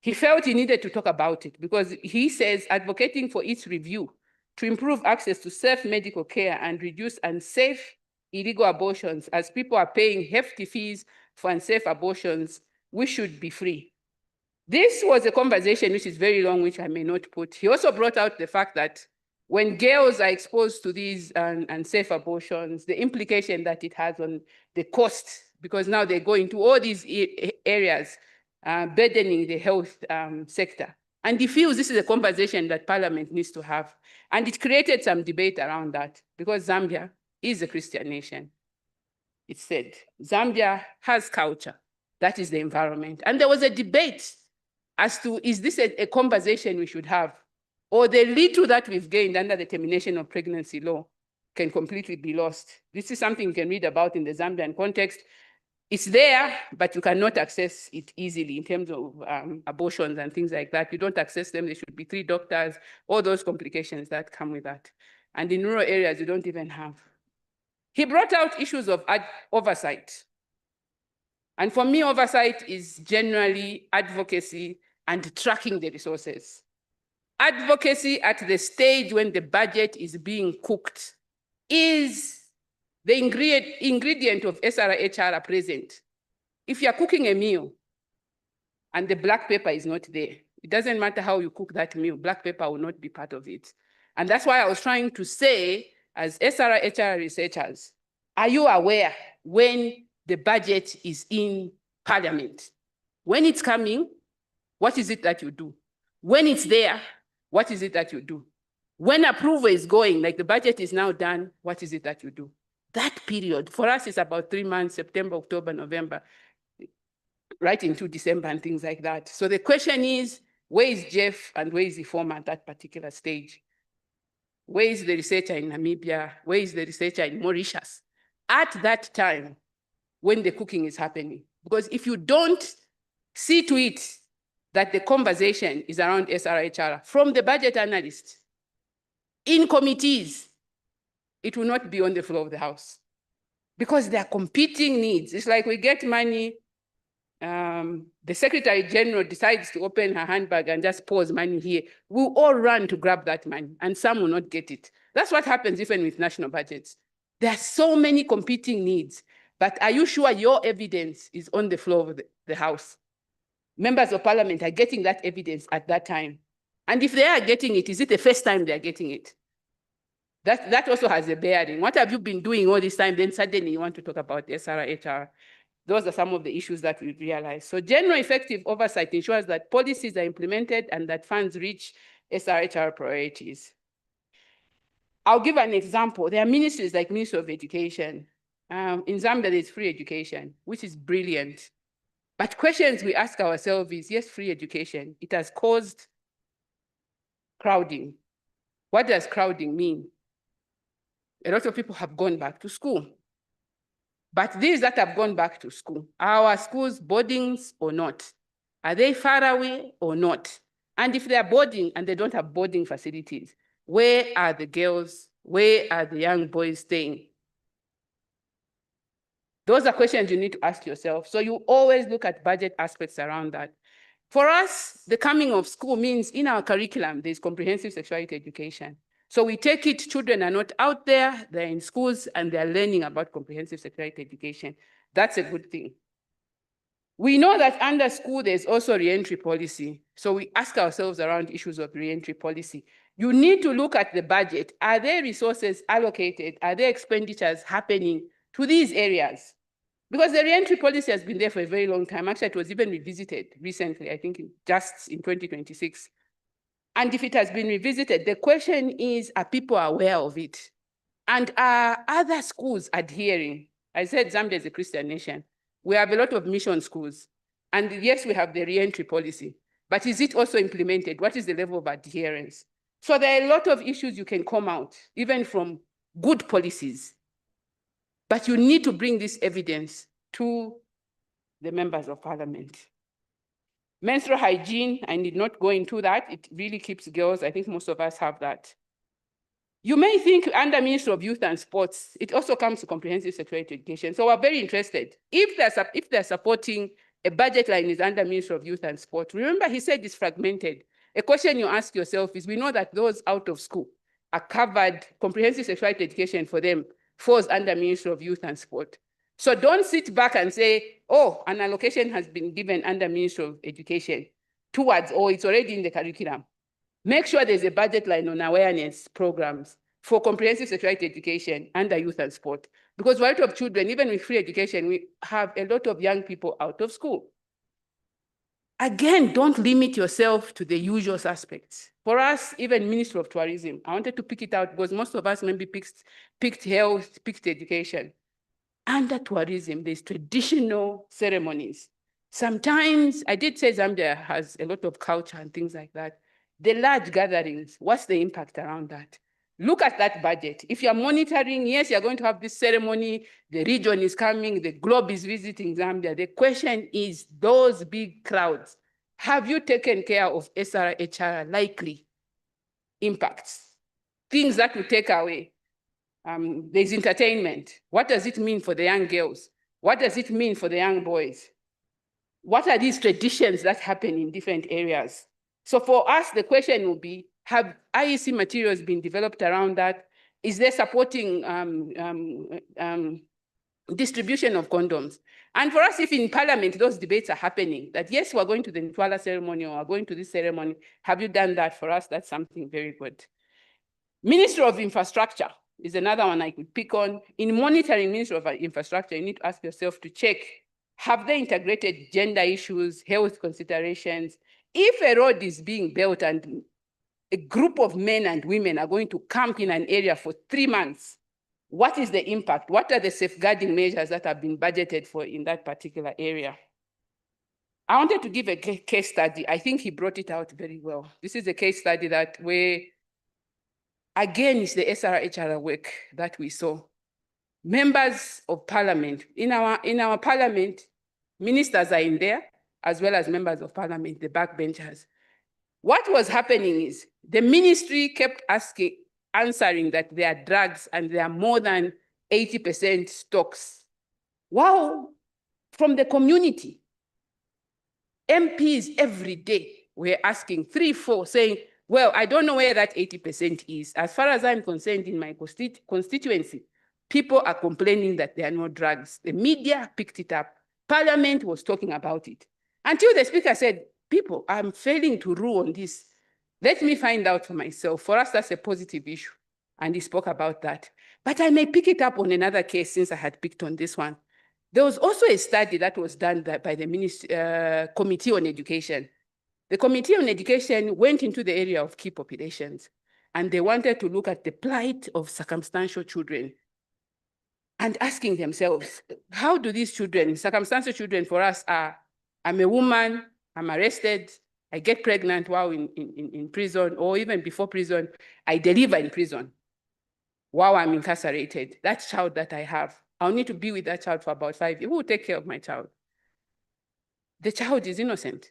he felt he needed to talk about it because he says advocating for its review to improve access to safe medical care and reduce unsafe illegal abortions as people are paying hefty fees for unsafe abortions, we should be free. This was a conversation which is very long, which I may not put. He also brought out the fact that when girls are exposed to these unsafe abortions, the implication that it has on the cost, because now they go into all these areas, burdening the health sector. And he feels this is a conversation that Parliament needs to have. And it created some debate around that because Zambia is a Christian nation. It said, Zambia has culture, that is the environment. And there was a debate as to, is this a conversation we should have? Or the little that we've gained under the termination of pregnancy law can completely be lost. This is something you can read about in the Zambian context. It's there, but you cannot access it easily in terms of abortions and things like that. You don't access them, there should be 3 doctors, all those complications that come with that. And in rural areas, you don't even have. He brought out issues of oversight. And for me, oversight is generally advocacy and tracking the resources. Advocacy at the stage when the budget is being cooked is the ingredient of SRHR present. If you're cooking a meal and the black pepper is not there, it doesn't matter how you cook that meal, black pepper will not be part of it. And that's why I was trying to say, as SRHR researchers, are you aware when the budget is in Parliament? When it's coming, what is it that you do? When it's there, what is it that you do? When approval is going, like the budget is now done, what is it that you do? That period, for us, is about 3 months, September, October, November, right into December and things like that. So the question is, where is Jeff and where is the former at that particular stage? Where is the researcher in Namibia? Where is the researcher in Mauritius? At that time, when the cooking is happening. Because if you don't see to it that the conversation is around SRHR from the budget analyst in committees, it will not be on the floor of the House because there are competing needs. It's like we get money, the Secretary General decides to open her handbag and just pours money here. We'll all run to grab that money and some will not get it. That's what happens even with national budgets. There are so many competing needs, but are you sure your evidence is on the floor of the House? Members of Parliament are getting that evidence at that time. And if they are getting it, is it the first time they are getting it? That also has a bearing. What have you been doing all this time? Then suddenly you want to talk about SRHR. Those are some of the issues that we realize. So general effective oversight ensures that policies are implemented and that funds reach SRHR priorities. I'll give an example. There are ministries like Ministry of Education. In Zambia, there's free education, which is brilliant. But questions we ask ourselves is, yes, free education, it has caused crowding. What does crowding mean? A lot of people have gone back to school. But these that have gone back to school, are our schools boardings or not? Are they far away or not? And if they are boarding and they don't have boarding facilities, where are the girls? Where are the young boys staying? Those are questions you need to ask yourself. So you always look at budget aspects around that. For us, the coming of school means in our curriculum, there's comprehensive sexuality education. So we take it, children are not out there, they're in schools and they're learning about comprehensive sexuality education. That's a good thing. We know that under school, there's also re-entry policy. So we ask ourselves around issues of re-entry policy. You need to look at the budget. Are there resources allocated? Are there expenditures happening to these areas? Because the re-entry policy has been there for a very long time. Actually, it was even revisited recently, I think just in 2026. And if it has been revisited, the question is, are people aware of it? And are other schools adhering? I said Zambia is a Christian nation. We have a lot of mission schools. And yes, we have the re-entry policy, but is it also implemented? What is the level of adherence? So there are a lot of issues you can come out, even from good policies. But you need to bring this evidence to the members of parliament. Menstrual hygiene, I need not go into that. It really keeps girls. I think most of us have that. You may think under Ministry of Youth and Sports, it also comes to comprehensive sexuality education. So we're very interested. If they're supporting a budget line is under Ministry of Youth and Sport, remember he said it's fragmented. A question you ask yourself is, we know that those out of school are covered, comprehensive sexuality education for them falls under Ministry of Youth and Sport. So don't sit back and say, oh, an allocation has been given under Ministry of Education towards, or it's already in the curriculum. Make sure there's a budget line on awareness programs for comprehensive sexuality education under youth and sport. Because a lot of children, even with free education, we have a lot of young people out of school. Again, don't limit yourself to the usual suspects. For us, even Ministry of Tourism, I wanted to pick it out because most of us maybe picked health, picked education. Under tourism, there's traditional ceremonies. Sometimes, I did say Zambia has a lot of culture and things like that. The large gatherings, what's the impact around that? Look at that budget. If you're monitoring, yes, you're going to have this ceremony, the region is coming, the globe is visiting Zambia. The question is, those big crowds, have you taken care of SRHR likely impacts? Things that will take away. There's entertainment. What does it mean for the young girls? What does it mean for the young boys? What are these traditions that happen in different areas? So for us, the question will be, have IEC materials been developed around that? Is there supporting distribution of condoms? And for us, if in parliament, those debates are happening, that yes, we're going to the Ntwala ceremony or we're going to this ceremony, have you done that for us? That's something very good. Ministry of Infrastructure is another one I could pick on. In monitoring Ministry of Infrastructure, you need to ask yourself to check, have they integrated gender issues, health considerations? If a road is being built and a group of men and women are going to camp in an area for 3 months, what is the impact? What are the safeguarding measures that have been budgeted for in that particular area? I wanted to give a case study. I think he brought it out very well. This is a case study that where, again, it's the SRHR work that we saw. Members of parliament, in our parliament, ministers are in there, as well as members of parliament, the backbenchers. What was happening is the ministry kept answering that there are drugs and there are more than 80% stocks. Wow, from the community, MPs every day were asking 3, 4, saying, well, I don't know where that 80% is. As far as I'm concerned in my constituency, people are complaining that there are no drugs. The media picked it up. Parliament was talking about it. Until the speaker said, people, I'm failing to rule on this. Let me find out for myself. For us, that's a positive issue. And he spoke about that. But I may pick it up on another case since I had picked on this one. There was also a study that was done by the Committee on Education. The Committee on Education went into the area of key populations, and they wanted to look at the plight of circumstantial children and asking themselves, how do these children, circumstantial children for us are, I'm a woman, I'm arrested, I get pregnant while in prison, or even before prison, I deliver in prison while I'm incarcerated. That child that I have, I'll need to be with that child for about 5 years. Who will take care of my child? The child is innocent.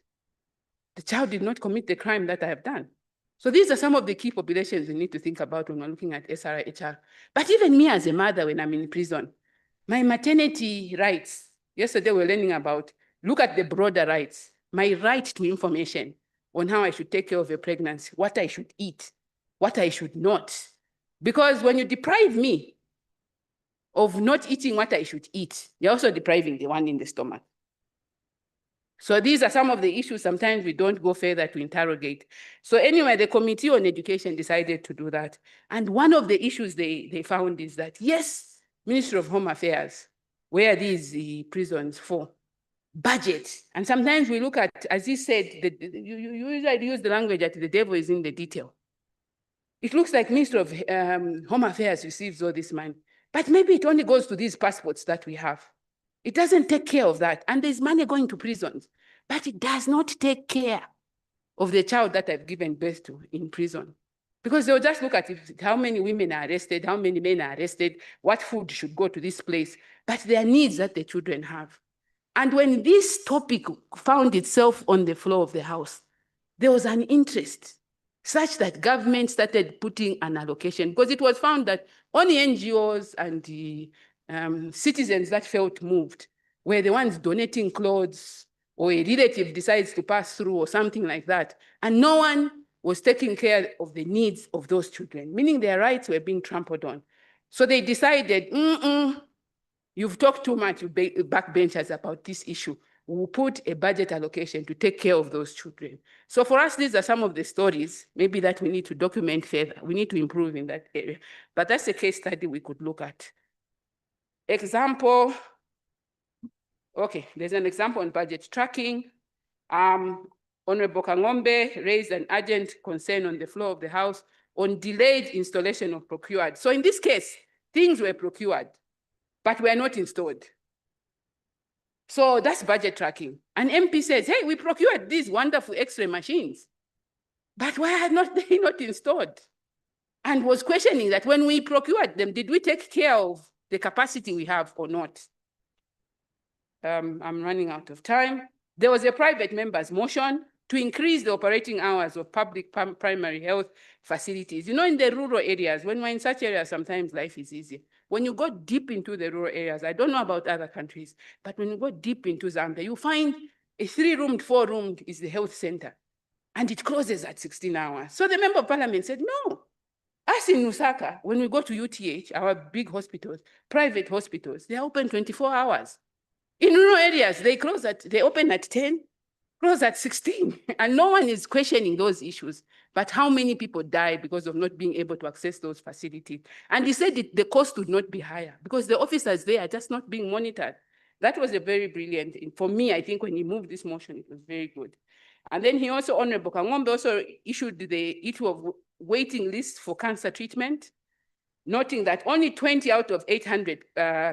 The child did not commit the crime that I have done. So these are some of the key populations we need to think about when we're looking at SRHR. But even me as a mother, when I'm in prison, my maternity rights, yesterday we were learning about, look at the broader rights, my right to information on how I should take care of a pregnancy, what I should eat, what I should not. Because when you deprive me of not eating what I should eat, you're also depriving the one in the stomach. So these are some of the issues sometimes we don't go further to interrogate. So anyway, the Committee on Education decided to do that. And one of the issues they found is that, yes, Ministry of Home Affairs, where are these prisons for? Budget. And sometimes we look at, as he said, you usually use the language that the devil is in the detail. It looks like Ministry of Home Affairs receives all this money, but maybe it only goes to these passports that we have. It doesn't take care of that. And there's money going to prisons, but it does not take care of the child that I've given birth to in prison. Because they'll just look at it, how many women are arrested, how many men are arrested, what food should go to this place, but there are needs that the children have. And when this topic found itself on the floor of the House, there was an interest such that government started putting an allocation, because it was found that only NGOs and the citizens that felt moved were the ones donating clothes, or a relative decides to pass through or something like that. And no one was taking care of the needs of those children, meaning their rights were being trampled on. So they decided, you've talked too much, you backbenchers, about this issue. We'll put a budget allocation to take care of those children. So for us, these are some of the stories, maybe that we need to document further. We need to improve in that area. But that's a case study we could look at. Example, okay, there's an example on budget tracking. Honorable Kangombe raised an urgent concern on the floor of the House on delayed installation of procured. So in this case, things were procured, but were not installed. So that's budget tracking. An MP says, hey, we procured these wonderful X-ray machines, but why are they not installed? And was questioning that when we procured them, did we take care of the capacity we have or not? I'm running out of time. There was a private member's motion to increase the operating hours of public primary health facilities. You know, in the rural areas, when we're in such areas, sometimes life is easier. When you go deep into the rural areas, I don't know about other countries, but when you go deep into Zambia, you find a 3-roomed, 4-roomed is the health center, and it closes at 16 hours. So the member of parliament said, no. Us in Lusaka, when we go to UTH, our big hospitals, private hospitals, they're open 24 hours. In rural areas, they open at 10, close at 16, and no one is questioning those issues. But how many people die because of not being able to access those facilities? And he said the cost would not be higher because the officers there are just not being monitored. That was a very brilliant thing. For me, I think when he moved this motion, it was very good. And then he also, Honorable Kangombe also issued the issue of waiting lists for cancer treatment, noting that only 20 out of 800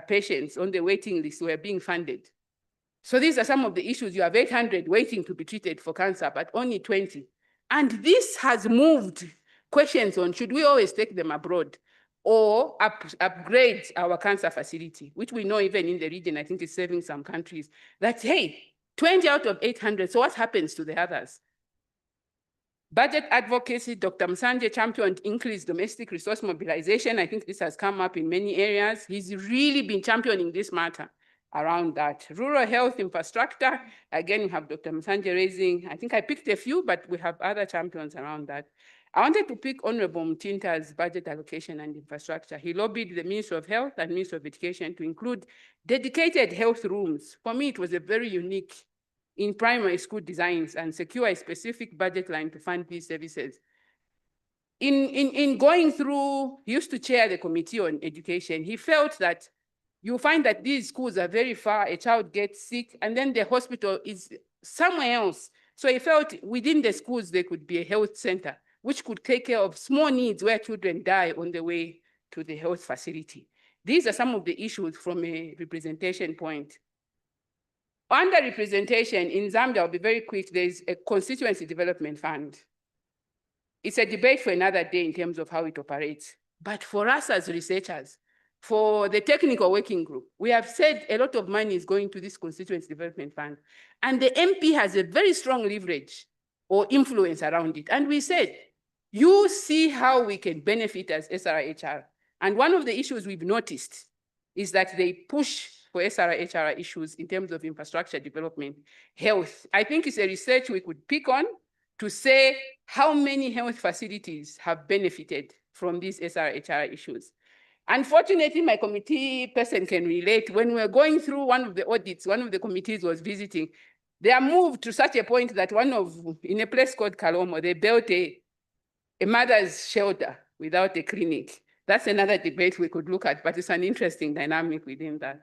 patients on the waiting list were being funded. So these are some of the issues. You have 800 waiting to be treated for cancer, but only 20. And this has moved questions on, should we always take them abroad or upgrade our cancer facility, which we know even in the region, I think is saving some countries, that, hey, 20 out of 800, so what happens to the others? Budget advocacy, Dr. Msanje championed increased domestic resource mobilization. I think this has come up in many areas. He's really been championing this matter around that. Rural health infrastructure, again, we have Dr. Msanje raising, I think I picked a few, but we have other champions around that. I wanted to pick Honorable Mtinta's budget allocation and infrastructure. He lobbied the Ministry of Health and Ministry of Education to include dedicated health rooms. For me, it was a very unique in primary school designs and secure a specific budget line to fund these services. In going through, he used to chair the Committee on Education. He felt that you find that these schools are very far, a child gets sick, and then the hospital is somewhere else. So he felt within the schools, there could be a health center, which could take care of small needs where children die on the way to the health facility. These are some of the issues from a representation point. Under representation in Zambia, I'll be very quick, there's a constituency development fund. It's a debate for another day in terms of how it operates. But for us as researchers, for the technical working group, we have said a lot of money is going to this constituency development fund. And the MP has a very strong leverage or influence around it. And we said, you see how we can benefit as SRHR. And one of the issues we've noticed is that they push for SRHR issues in terms of infrastructure development, health. I think it's a research we could pick on to say how many health facilities have benefited from these SRHR issues. Unfortunately, my committee person can relate. When we were going through one of the audits, one of the committees was visiting, they are moved to such a point that in a place called Kalomo, they built a mother's shelter without a clinic. That's another debate we could look at, but it's an interesting dynamic within that.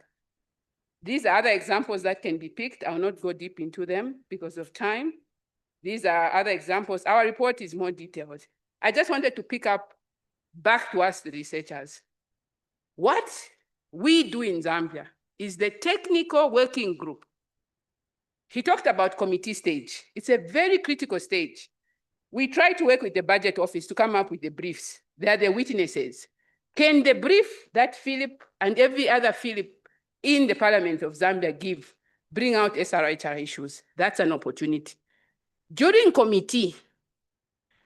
These are other examples that can be picked. I will not go deep into them because of time. These are other examples. Our report is more detailed. I just wanted to pick up back to us, the researchers. What we do in Zambia is the technical working group. He talked about committee stage. It's a very critical stage. We try to work with the budget office to come up with the briefs. They are the witnesses. Can the brief that Philip and every other Philip in the Parliament of Zambia give bring out SRHR issues? That's an opportunity. During committee,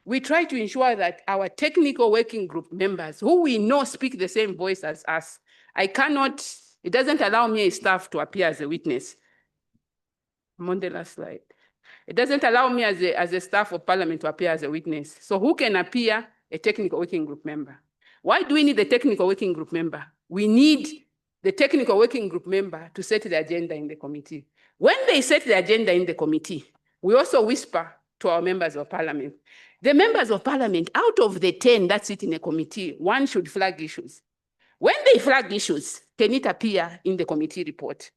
we try to ensure that our technical working group members, who we know speak the same voice as us, it doesn't allow me as staff to appear as a witness. I'm on the last slide. It doesn't allow me as a staff of Parliament to appear as a witness. So who can appear? A technical working group member. Why do we need the technical working group member? We need the technical working group member to set the agenda in the committee. When they set the agenda in the committee, we also whisper to our members of Parliament. The members of Parliament, out of the 10 that sit in a committee, 1 should flag issues. When they flag issues, can it appear in the committee report?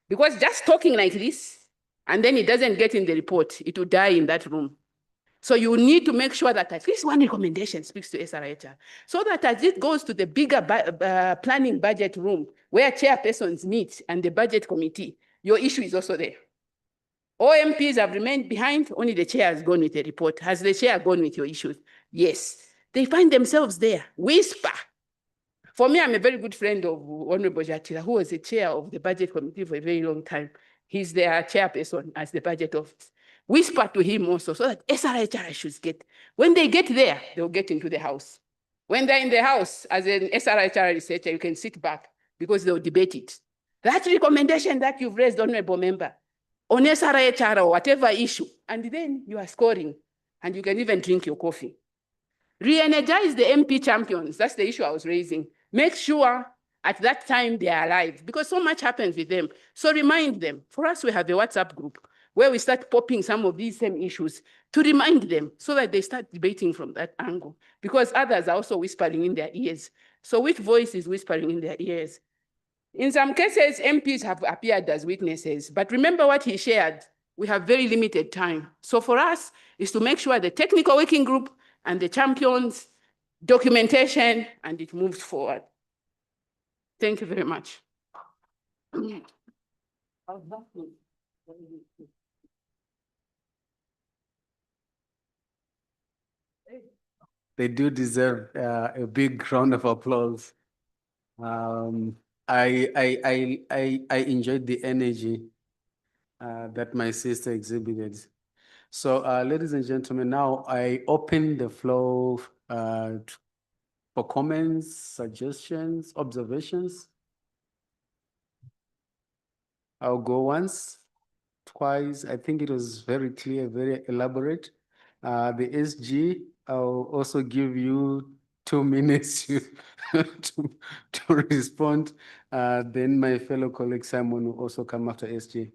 Because just talking like this, and then it doesn't get in the report, it will die in that room. So you need to make sure that at least one recommendation speaks to SRHR, so that as it goes to the bigger planning budget room, where chairpersons meet and the budget committee, your issue is also there. All MPs have remained behind, only the chair has gone with the report. Has the chair gone with your issues? Yes. They find themselves there, whisper. For me, I'm a very good friend of Honorable Jatira, who was the chair of the budget committee for a very long time. He's their chairperson as the budget office. Whisper to him also, so that SRHR should get. When they get there, they'll get into the house. When they're in the house, as an SRHR researcher, you can sit back because they'll debate it. That recommendation that you've raised, Honorable Member, on SRHR or whatever issue, and then you are scoring, and you can even drink your coffee. Re-energize the MP champions. That's the issue I was raising. Make sure at that time they are alive, because so much happens with them. So remind them. For us, we have a WhatsApp group where we start popping some of these same issues to remind them so that they start debating from that angle, because others are also whispering in their ears. So which voice is whispering in their ears? In some cases, MPs have appeared as witnesses, but remember what he shared. We have very limited time. So for us, is to make sure the technical working group and the champions, documentation, and it moves forward. Thank you very much. They do deserve a big round of applause. I enjoyed the energy that my sister exhibited. So, ladies and gentlemen, now I open the floor for comments, suggestions, observations. I'll go once, twice. I think it was very clear, very elaborate. The SG, I'll also give you 2 minutes to respond. Then my fellow colleague Simon will also come after SG.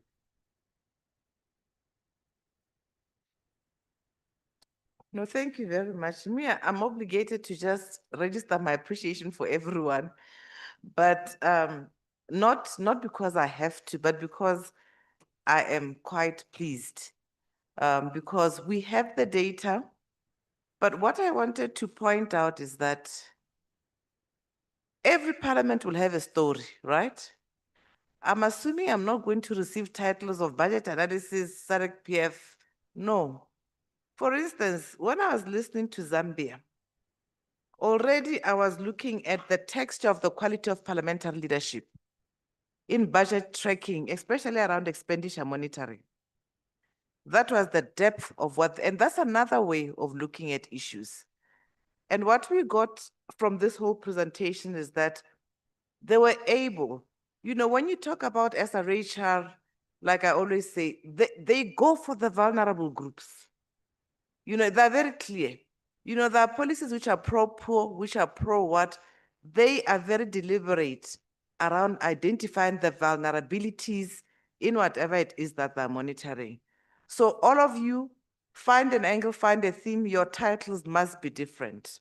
No, thank you very much. Me, I'm obligated to just register my appreciation for everyone, but not because I have to, but because I am quite pleased, because we have the data. But what I wanted to point out is that every parliament will have a story, right? I'm assuming I'm not going to receive titles of budget analysis, SADC PF. No. For instance, when I was listening to Zambia, already I was looking at the texture of the quality of parliamentary leadership in budget tracking, especially around expenditure monitoring. That was the depth of what, and that's another way of looking at issues. And what we got from this whole presentation is that they were able, you know, when you talk about SRHR, like I always say, they go for the vulnerable groups. You know, they're very clear. You know, there are policies which are pro-poor, which are pro-what. They are very deliberate around identifying the vulnerabilities in whatever it is that they're monitoring. So all of you, find an angle, find a theme. Your titles must be different.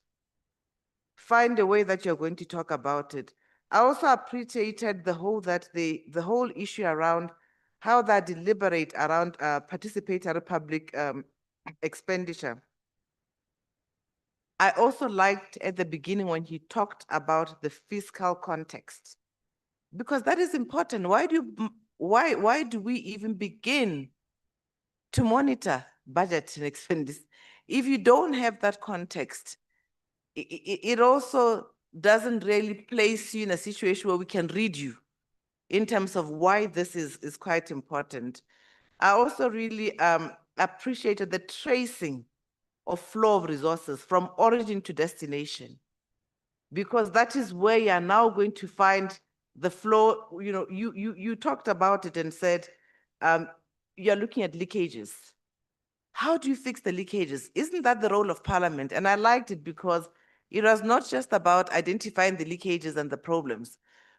Find a way that you're going to talk about it. I also appreciated the whole issue around how they deliberate around participatory public expenditure. I also liked at the beginning when he talked about the fiscal context, because that is important. Why do we even begin to monitor budget and if you don't have that context, it also doesn't really place you in a situation where we can read you in terms of why this is quite important. I also really appreciated the tracing of flow of resources from origin to destination, because that is where you are now going to find the flow. You know, you talked about it and said you're looking at leakages. How do you fix the leakages? Isn't that the role of Parliament? And I liked it because it was not just about identifying the leakages and the problems,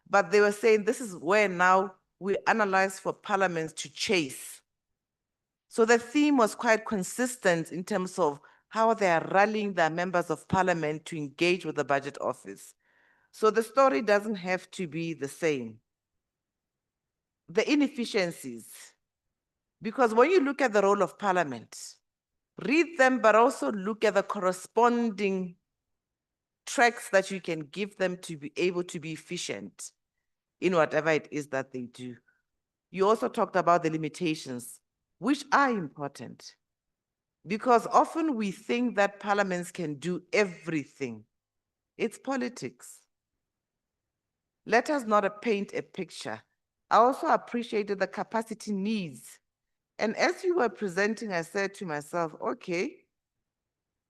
but they were saying this is where now we analyze for parliaments to chase. So the theme was quite consistent in terms of how they are rallying their members of parliament to engage with the budget office. So the story doesn't have to be the same. The inefficiencies, because when you look at the role of parliament, read them, but also look at the corresponding tracks that you can give them to be able to be efficient in whatever it is that they do. You also talked about the limitations, which are important, because often we think that parliaments can do everything. It's politics. Let us not paint a picture. I also appreciated the capacity needs. And as you were presenting, I said to myself, okay,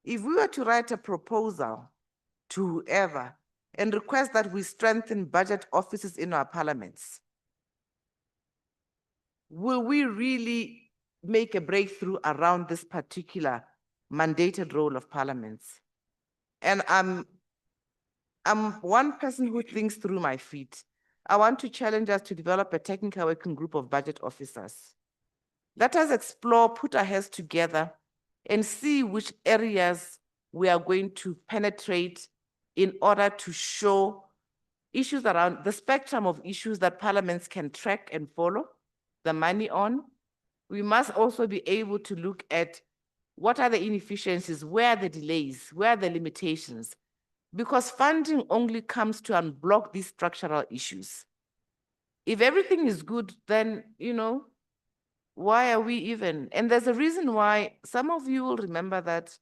if we were to write a proposal to whoever and request that we strengthen budget offices in our parliaments, will we really make a breakthrough around this particular mandated role of parliaments? And I'm one person who thinks through my feet. I want to challenge us to develop a technical working group of budget officers. Let us explore, put our heads together, and see which areas we are going to penetrate in order to show issues around the spectrum of issues that parliaments can track and follow the money on. We must also be able to look at what are the inefficiencies, where are the delays, where are the limitations, because funding only comes to unblock these structural issues. If everything is good, then, you know, why are we even? And there's a reason why some of you will remember that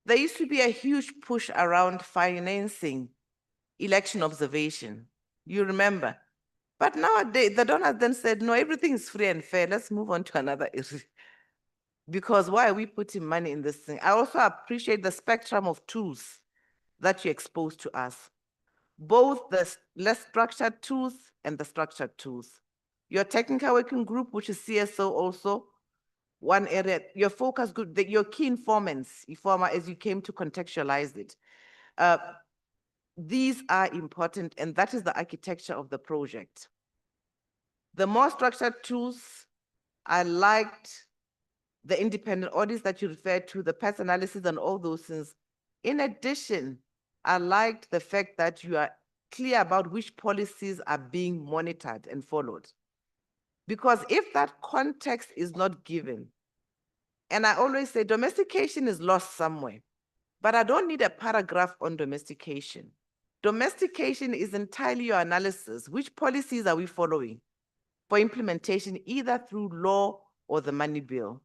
there used to be a huge push around financing election observation. You remember? But nowadays, the donors then said, no, everything is free and fair. Let's move on to another issue. Because why are we putting money in this thing? I also appreciate the spectrum of tools that you expose to us, both the less structured tools and the structured tools. Your technical working group, which is CSO also, one area, your focus group, your key informants, IFORMA, as you came to contextualize it. These are important, and that is the architecture of the project. The more structured tools, I liked the independent audits that you referred to, the past analysis and all those things. In addition, I liked the fact that you are clear about which policies are being monitored and followed. Because if that context is not given, and I always say domestication is lost somewhere, but I don't need a paragraph on domestication. Domestication is entirely your analysis. Which policies are we following for implementation, either through law or the money bill?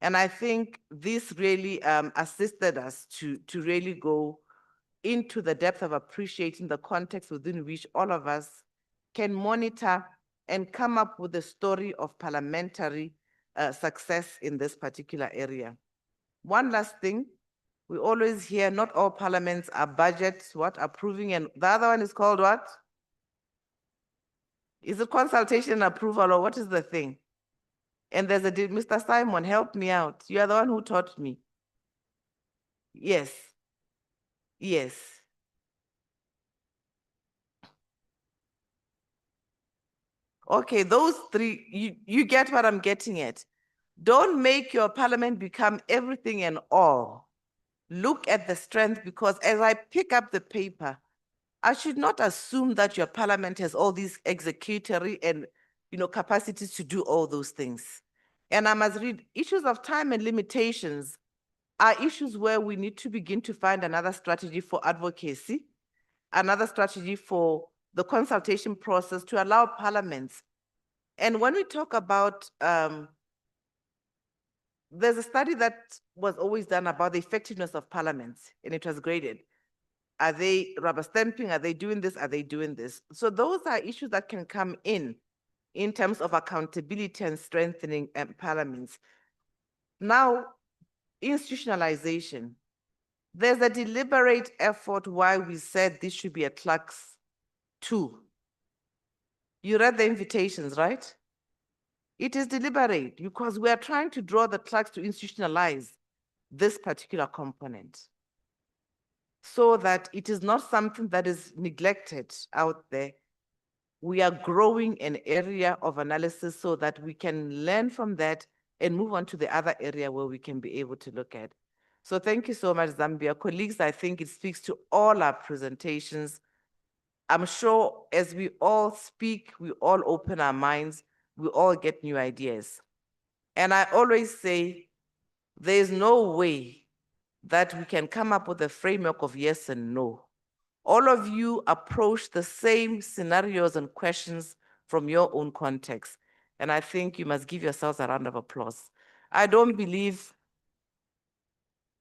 And I think this really assisted us to really go into the depth of appreciating the context within which all of us can monitor and come up with a story of parliamentary success in this particular area. One last thing, we always hear not all parliaments are budget, approving, and the other one is called what? Is it consultation and approval, or what is the thing? And there's a, Mr. Simon, help me out. You are the one who taught me. Yes. Yes. Okay, those three, you get what I'm getting at. Don't make your parliament become everything and all. Look at the strength, because as I pick up the paper, I should not assume that your parliament has all these executory and capacities to do all those things. And I must read, issues of time and limitations are issues where we need to begin to find another strategy for advocacy, another strategy for the consultation process to allow parliaments. And when we talk about there's a study that was always done about the effectiveness of parliaments, and it was graded. Are they rubber stamping? Are they doing this? Are they doing this? So those are issues that can come in terms of accountability and strengthening parliaments. Now, institutionalization. There's a deliberate effort why we said this should be a clerks 2. You read the invitations, right? It is deliberate because we are trying to draw the clerks to institutionalize this particular component so that it is not something that is neglected out there. We are growing an area of analysis so that we can learn from that and move on to the other area where we can be able to look at. So thank you so much, Zambia. Colleagues, I think it speaks to all our presentations. I'm sure as we all speak, we all open our minds, we all get new ideas. And I always say, there's no way that we can come up with a framework of yes and no. All of you approach the same scenarios and questions from your own context. And I think you must give yourselves a round of applause. I don't believe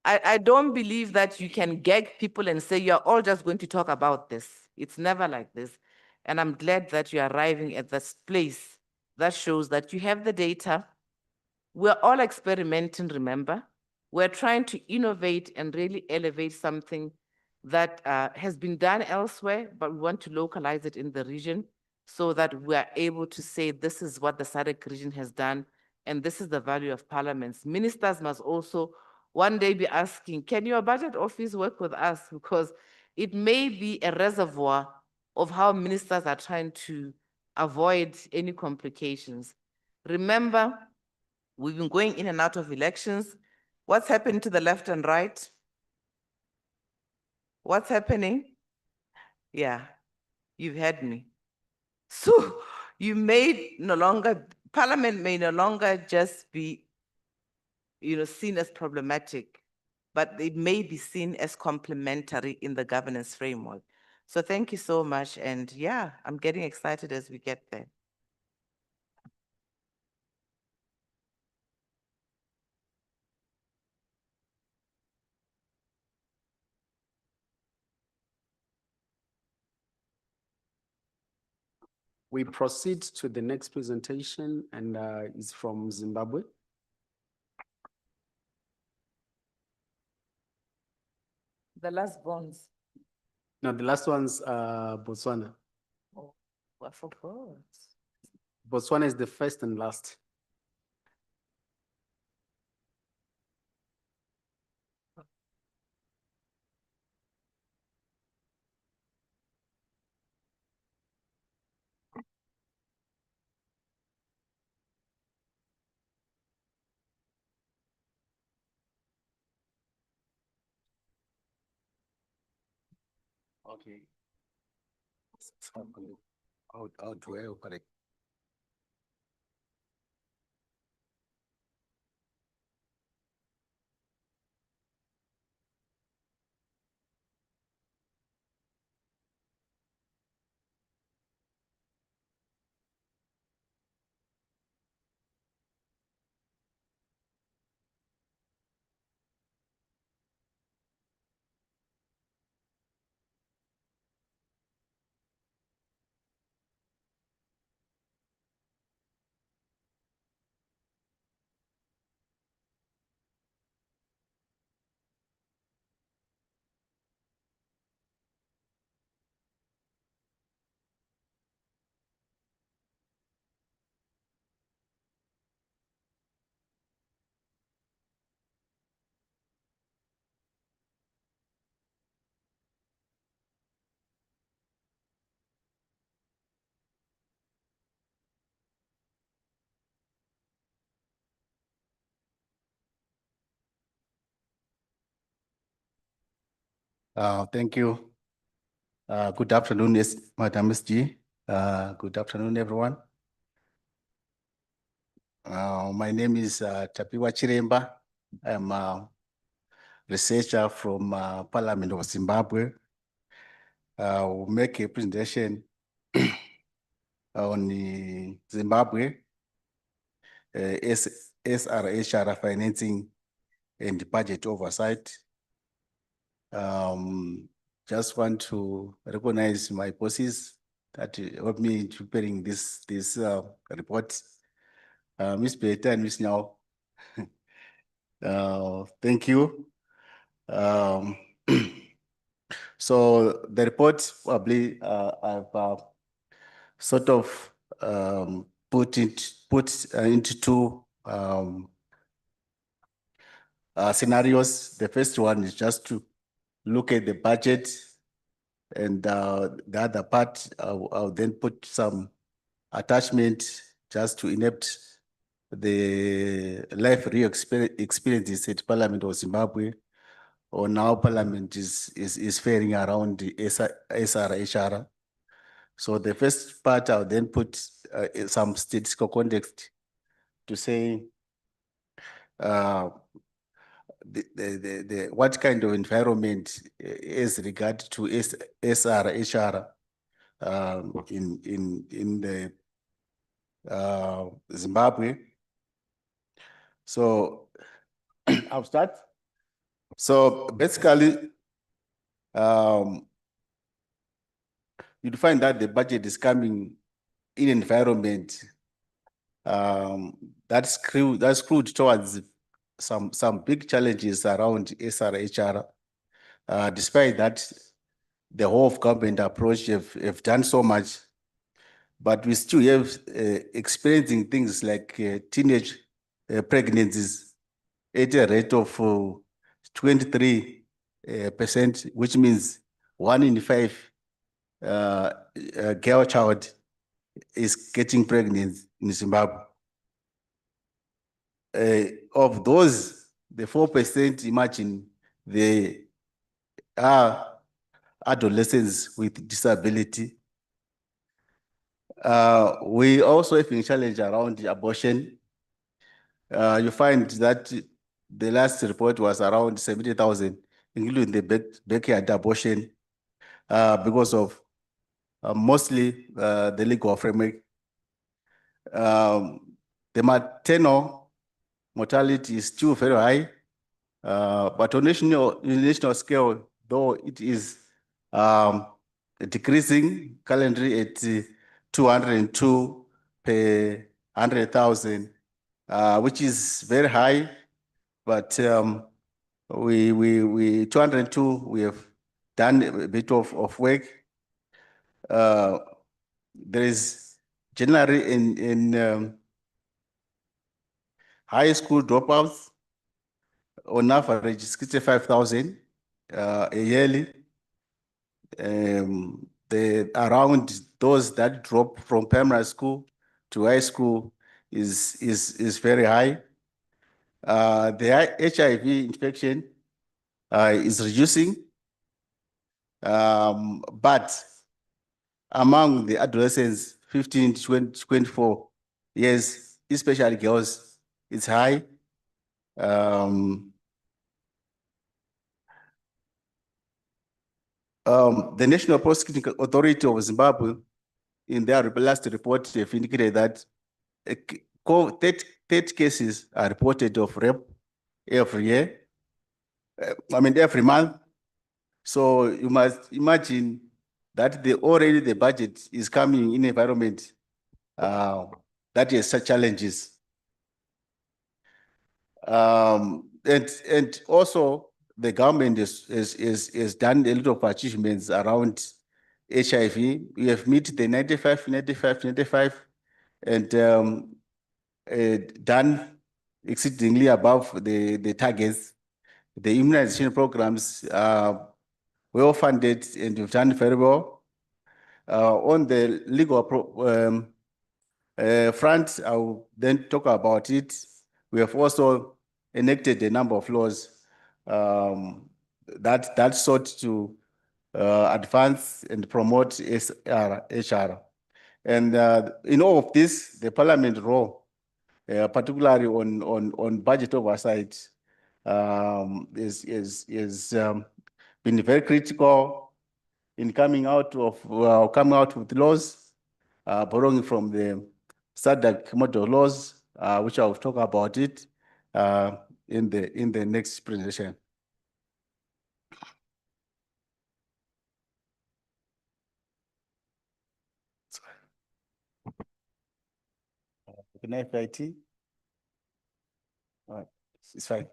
that you can gag people and say, you're all just going to talk about this. It's never like this. And I'm glad that you're arriving at this place that shows that you have the data. We're all experimenting, remember? We're trying to innovate and really elevate something that has been done elsewhere, but we want to localize it in the region so that we are able to say this is what the SADC region has done and this is the value of parliaments. Ministers must also one day be asking, can your budget office work with us? Because it may be a reservoir of how ministers are trying to avoid any complications. Remember, we've been going in and out of elections. What's happening to the left and right? What's happening? Yeah, you've had me. So you may no longer, parliament may no longer just be, seen as problematic, but it may be seen as complementary in the governance framework. So thank you so much. And yeah, I'm getting excited as we get there. We proceed to the next presentation and it's from Zimbabwe. The last bonds. No, the last one's Botswana. Oh, I forgot. Botswana is the first and last. Okay. How do I operate? Thank you. Good afternoon, Madam SG. Good afternoon, everyone. My name is Tapiwa Chiremba. I'm a researcher from Parliament of Zimbabwe. We'll make a presentation on Zimbabwe as SRHR financing and budget oversight. Just want to recognize my bosses that helped me in preparing this report. Ms. Beta and Ms. Nyao. Thank you. So the report probably I've sort of put into two scenarios. The first one is just to look at the budget, and the other part I'll then put some attachment just to enact the life real experiences at Parliament of Zimbabwe, or now Parliament is faring around the SRHR. So the first part I'll then put some statistical context to say what kind of environment is regard to SRHR in the Zimbabwe. So I'll start. So basically, you'd find that the budget is coming in an environment that's skewed towards some big challenges around SRHR. Despite that, the whole of government approach have done so much, but we still have experiencing things like teenage pregnancies at a rate of 23%, which means 1 in 5 girl child is getting pregnant in Zimbabwe. Of those, the 4%, imagine they are adolescents with disability. We also have a challenge around abortion. You find that the last report was around 70,000, including the backyard abortion, because of mostly the legal framework. The maternal mortality is still very high, but on national scale, though it is decreasing currently at 202 per 100,000, which is very high. But we 202, we have done a bit of work. There is generally in high school dropouts on average 65,000 yearly. Around those that drop from primary school to high school is very high. The HIV infection is reducing, but among the adolescents 15 to 24 years, especially girls, it's high. The National Prosecuting Authority of Zimbabwe, in their last report, have indicated that 30 cases are reported of rape every year. Every month. So you must imagine that already the budget is coming in an environment that has such challenges. And also the government has done a lot of achievements around HIV. We have met the 95, and done exceedingly above the targets. The immunization programs are well funded and we've done very well. On the legal front, I will then talk about it. We have also enacted a number of laws that sought to advance and promote SRHR. And in all of this, the Parliament role, particularly on budget oversight, is been very critical in coming out with laws, borrowing from the SADC model laws, which I'll talk about it in the next presentation. Can I have IT? All right, it's fine.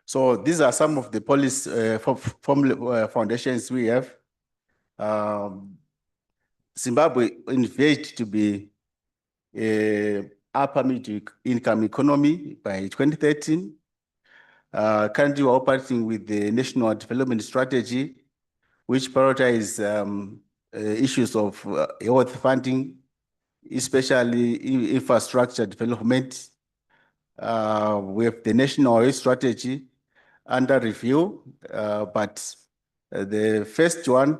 So these are some of the policy foundations we have. Zimbabwe envisaged to be a upper middle income economy by 2013. Currently, we're operating with the National Development Strategy, which prioritizes issues of health funding, especially infrastructure development. We have the National Health Strategy under review, but the first one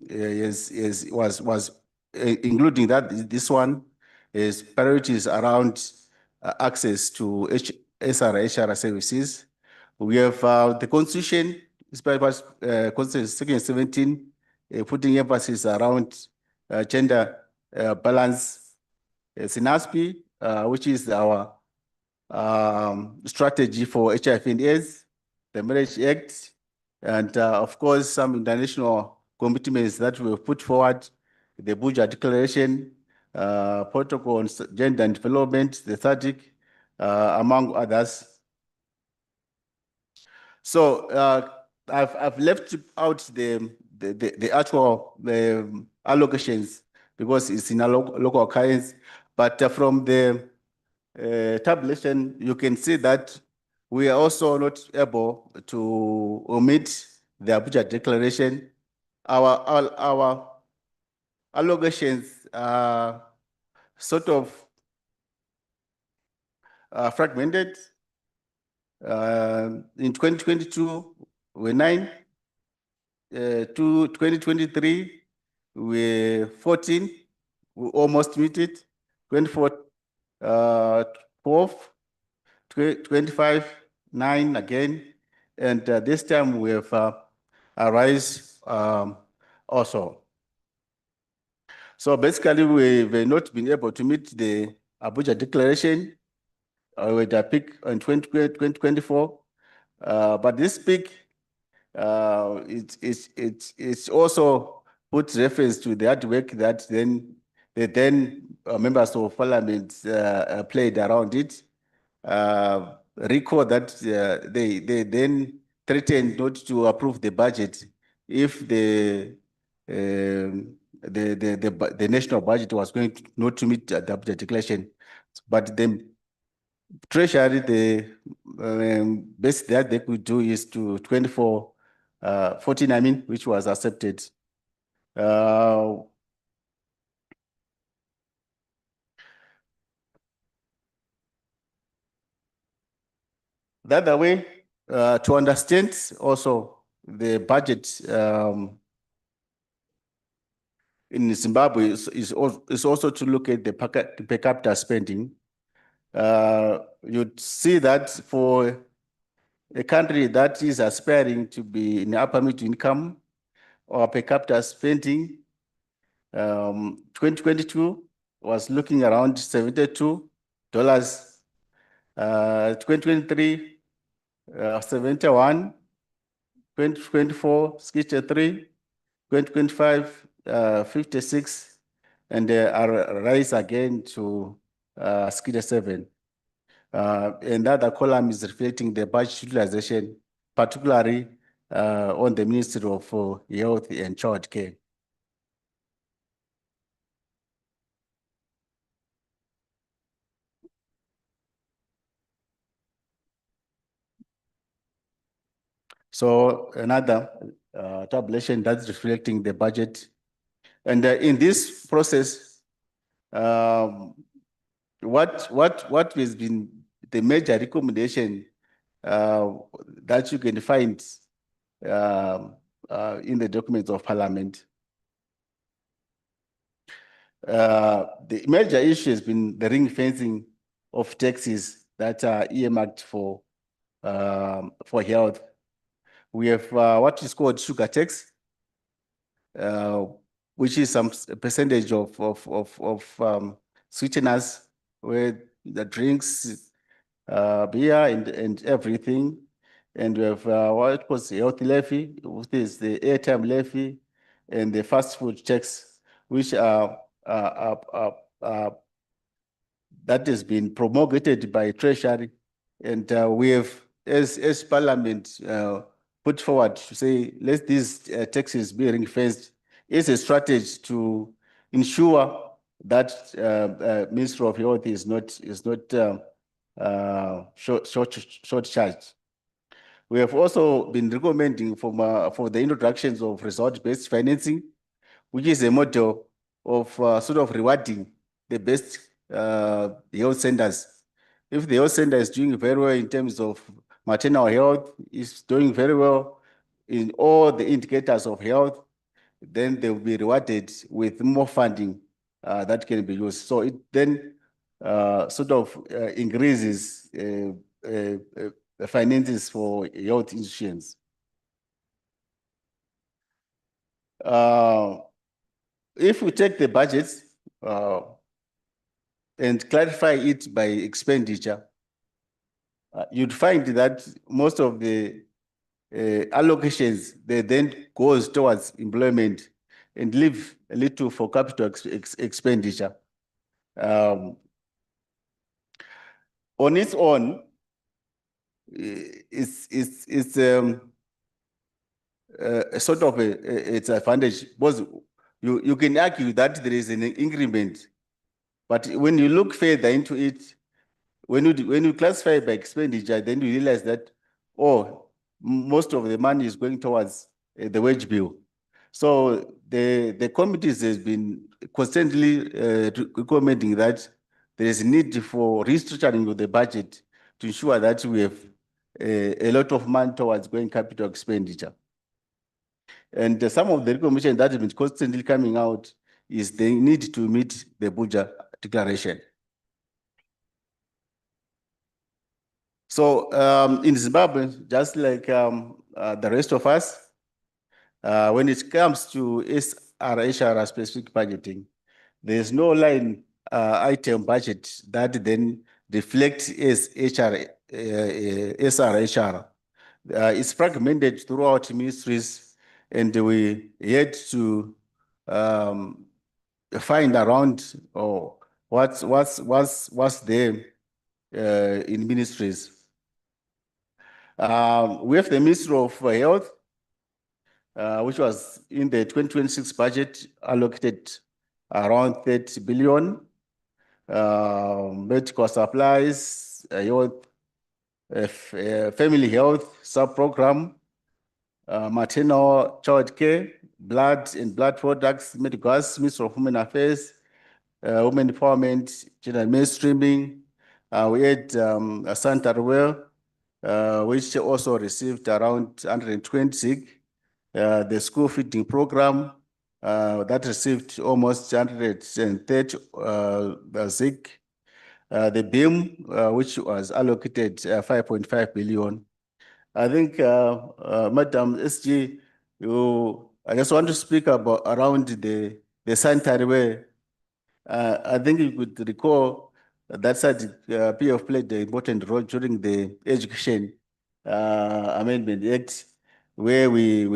was including that this one is priorities around access to SR services. We have the Constitution, Constitution Section 17, putting emphasis around gender balance. SINASP, which is our strategy for HIV and AIDS, the Marriage Act, and of course, some international commitments that we have put forward, the Buja Declaration, Protocol on Gender and Development, the SADC, among others. So I've left out the actual allocations because it's in a local currency, but from the tabulation, you can see that we are also not able to omit the Abuja Declaration. Our allocations are sort of fragmented. In 2022, we're 9. To 2023, we're 14. We almost meet it. 24, 12, 25, 9 again. And this time we have a rise also. So basically, we've not been able to meet the Abuja Declaration with a peak in 2024. But this peak, it's also put reference to the hard work that the then members of parliament played around it. Recall that they then threatened not to approve the budget if the national budget was going to not to meet the Abuja Declaration. But the Treasury, the best that they could do is to 14, I mean, which was accepted. The other way to understand also the budget in Zimbabwe is also to look at the per capita spending. You'd see that for a country that is aspiring to be in upper middle income or per capita spending, 2022 was looking around $72. 2023, 71, 2024, 63, 2025, 56, and rise again to 7. And the other column is reflecting the budget utilization, particularly on the Ministry of Health and Child Care. So another tabulation that's reflecting the budget. And in this process, what has been the major recommendation that you can find in the documents of Parliament? The major issue has been the ring fencing of taxes that are earmarked for health. We have what is called sugar tax. which is some percentage of sweeteners, where the drinks, beer and everything. And we have what was the health levy, which is the airtime levy, and the fast food tax, which that has been promulgated by Treasury. And we have, as Parliament, put forward to say, let these taxes be ring-fenced. It's a strategy to ensure that Ministry of Health is not short charged. We have also been recommending for the introductions of result-based financing, which is a model of sort of rewarding the best health centers. If the health center is doing very well in terms of maternal health, is doing very well in all the indicators of health, then they will be rewarded with more funding that can be used. So it then sort of increases the finances for health institutions. If we take the budgets and clarify it by expenditure, you'd find that most of the allocations, they then goes towards employment and leave a little for capital expenditure. On its own, it's a sort of it's advantage, because you can argue that there is an increment, but when you look further into it, when you classify by expenditure, then you realize that most of the money is going towards the wage bill. So the committees has been constantly recommending that there is a need for restructuring of the budget to ensure that we have a lot of money towards going capital expenditure. And some of the recommendations that have been constantly coming out is the need to meet the Buja Declaration. So in Zimbabwe, just like the rest of us, when it comes to SRHR specific budgeting, there's no line item budget that then reflects SRHR. It's fragmented throughout ministries, and we had to find around what's there in ministries. We have the Ministry of Health, which was in the 2026 budget allocated around 30 billion. Medical supplies, health, family health sub-program, maternal child care, blood and blood products, medical gas, Ministry of Women Affairs, women empowerment, gender mainstreaming. We had Santa Well, which also received around 120. The school feeding program that received almost 130 ZIG. The BIM, which was allocated 5.5 billion. I think, Madam SG, I just want to speak about around the sanitary way. I think you could recall that PF played an important role during the Education Amendment Act, where we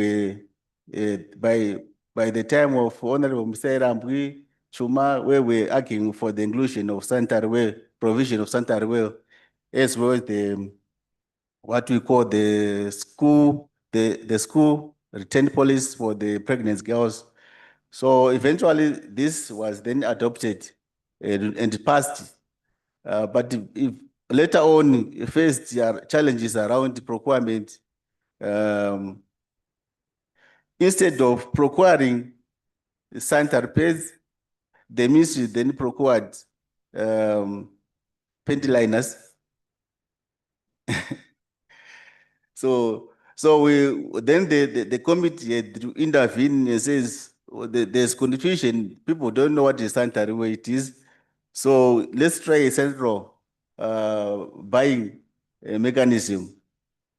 by the time of Honorable Mr. Rambui Chuma, where we're arguing for the inclusion of sanitary way, provision of sanitary way, as well as the what we call the school return policy for the pregnant girls. So eventually this was then adopted and passed. But if later on faced challenges around procurement, instead of procuring sanitary pads, the ministry then procured panty liners. So then the committee had to intervene and says there's confusion. People don't know what the sanitary weight is. So let's try a central buying mechanism.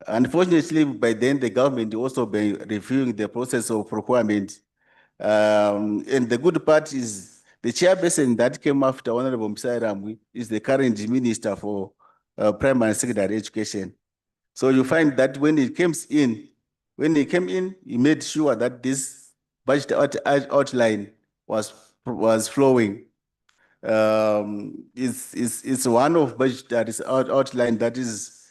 Unfortunately, by then the government also been reviewing the process of procurement. And the good part is the chairperson that came after Honorable Msai Ramwi is the current Minister for Primary and Secondary Education. So you find that when he came in, he made sure that this budget outline was flowing. It's one of budget that is outline that is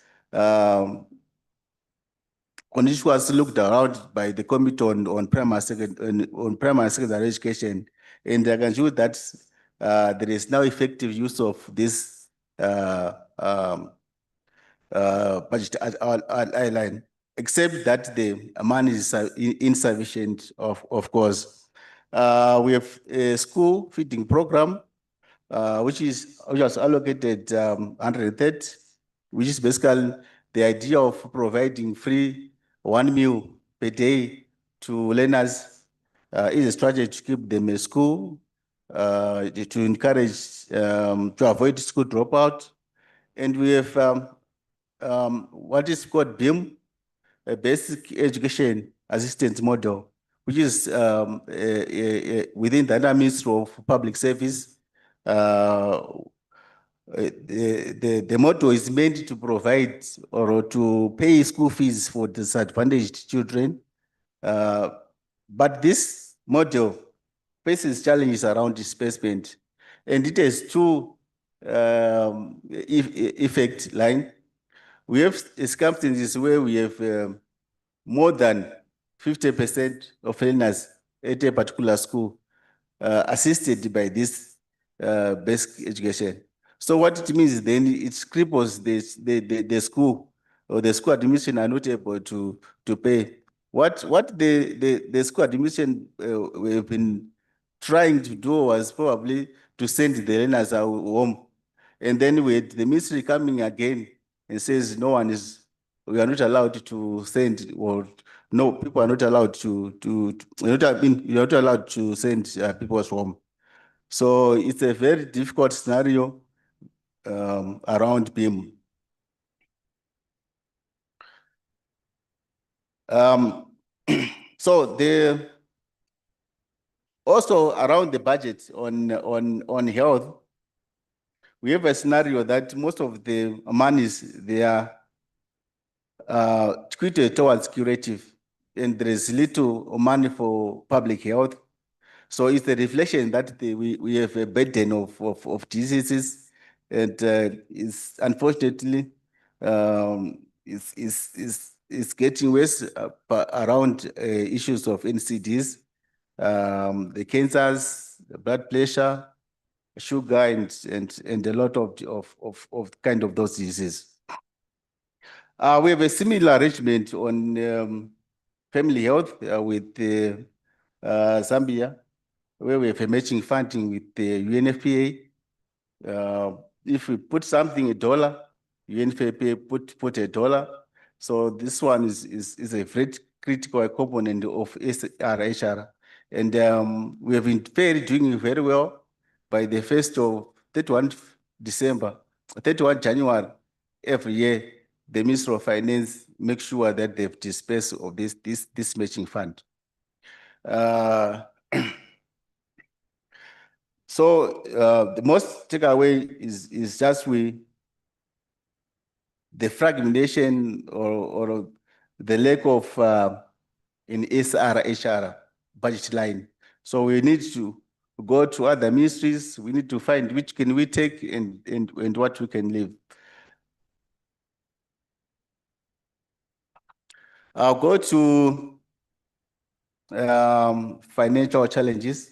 on which was looked around by the Committee on Primary and Secondary Education, and I can show that there is now effective use of this budget outline, except that the money is insufficient, of course. We have a school feeding program, which was allocated 130, which is basically the idea of providing free 1 meal per day to learners is a strategy to keep them in school, to encourage, to avoid school dropout. And we have what is called BEAM, a basic education assistance model, which is within the Ministry of Public Service. The motto is meant to provide or to pay school fees for disadvantaged children. But this model faces challenges around disbursement, and it has two effect line. We have circumstances where we have more than 50% of learners at a particular school assisted by this basic education. So what it means is then it cripples the school, or the school administration are not able to pay. What the school administration have been trying to do was probably to send the learners home, and then with the ministry coming again and says we are not allowed to send, or no, people are not allowed you're not allowed to send people home. So it's a very difficult scenario around BIM. So also around the budget on health, we have a scenario that most of the monies, they are tweeted towards curative, and there is little money for public health. So it's a reflection that we have a burden of diseases, and it's unfortunately it's getting worse around issues of NCDs, the cancers, the blood pressure, sugar, and a lot of kind of those diseases. We have a similar arrangement on family health with Zambia, where we have a matching funding with the UNFPA. If we put something $1, UNFPA put $1. So this one is a very critical component of SRHR. And we have been doing very well. By the 31 January every year, the Minister of Finance makes sure that they've dispersed of this matching fund. So the most takeaway is just the fragmentation or the lack of in SRHR budget line. So we need to go to other ministries. We need to find which can we take and what we can leave. I'll go to financial challenges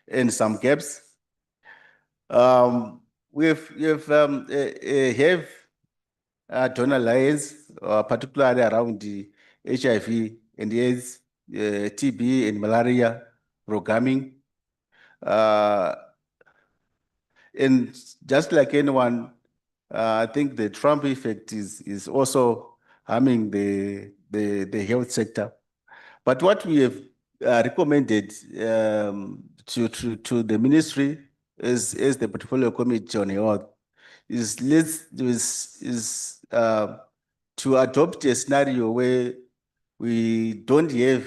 and some gaps. We have donor alliance, particularly around the HIV and AIDS, TB and malaria programming. And just like anyone, I think the Trump effect is also harming the health sector. But what we have recommended to the ministry as the portfolio committee on health is to adopt a scenario where we don't have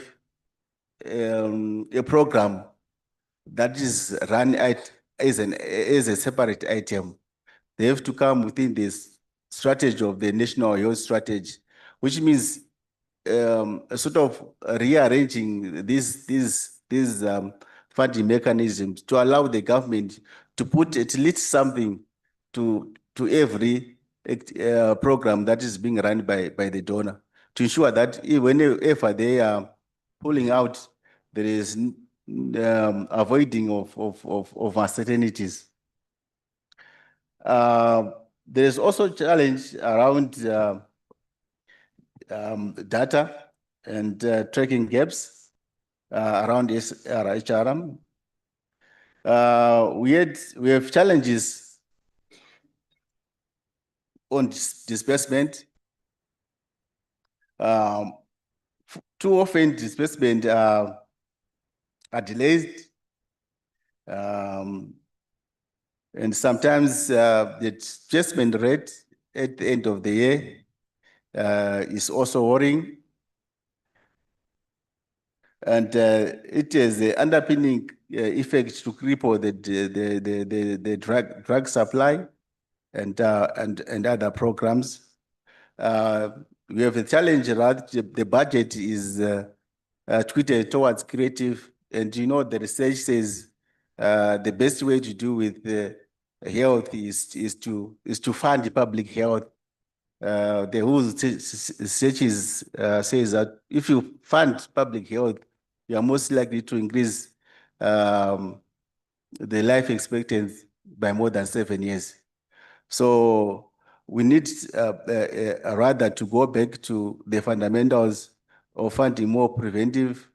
a program that is run as a separate item. They have to come within this strategy of the national health strategy, which means a sort of rearranging these funding mechanisms to allow the government to put at least something to every program that is being run by the donor, to ensure that whenever they are pulling out, there is avoiding of uncertainties. There is also challenge around data and tracking gaps around SRHRM. We have challenges on disbursement. Too often disbursement are delayed. And sometimes the disbursement rate at the end of the year is also worrying. And it is the underpinning effect to cripple the drug supply and other programs. We have a challenge that the budget is tweeted towards creative, and you know the research says the best way to do with health is to fund public health. The whole research says that if you fund public health, you are most likely to increase the life expectancy by more than 7 years. So we need rather to go back to the fundamentals of funding more preventive,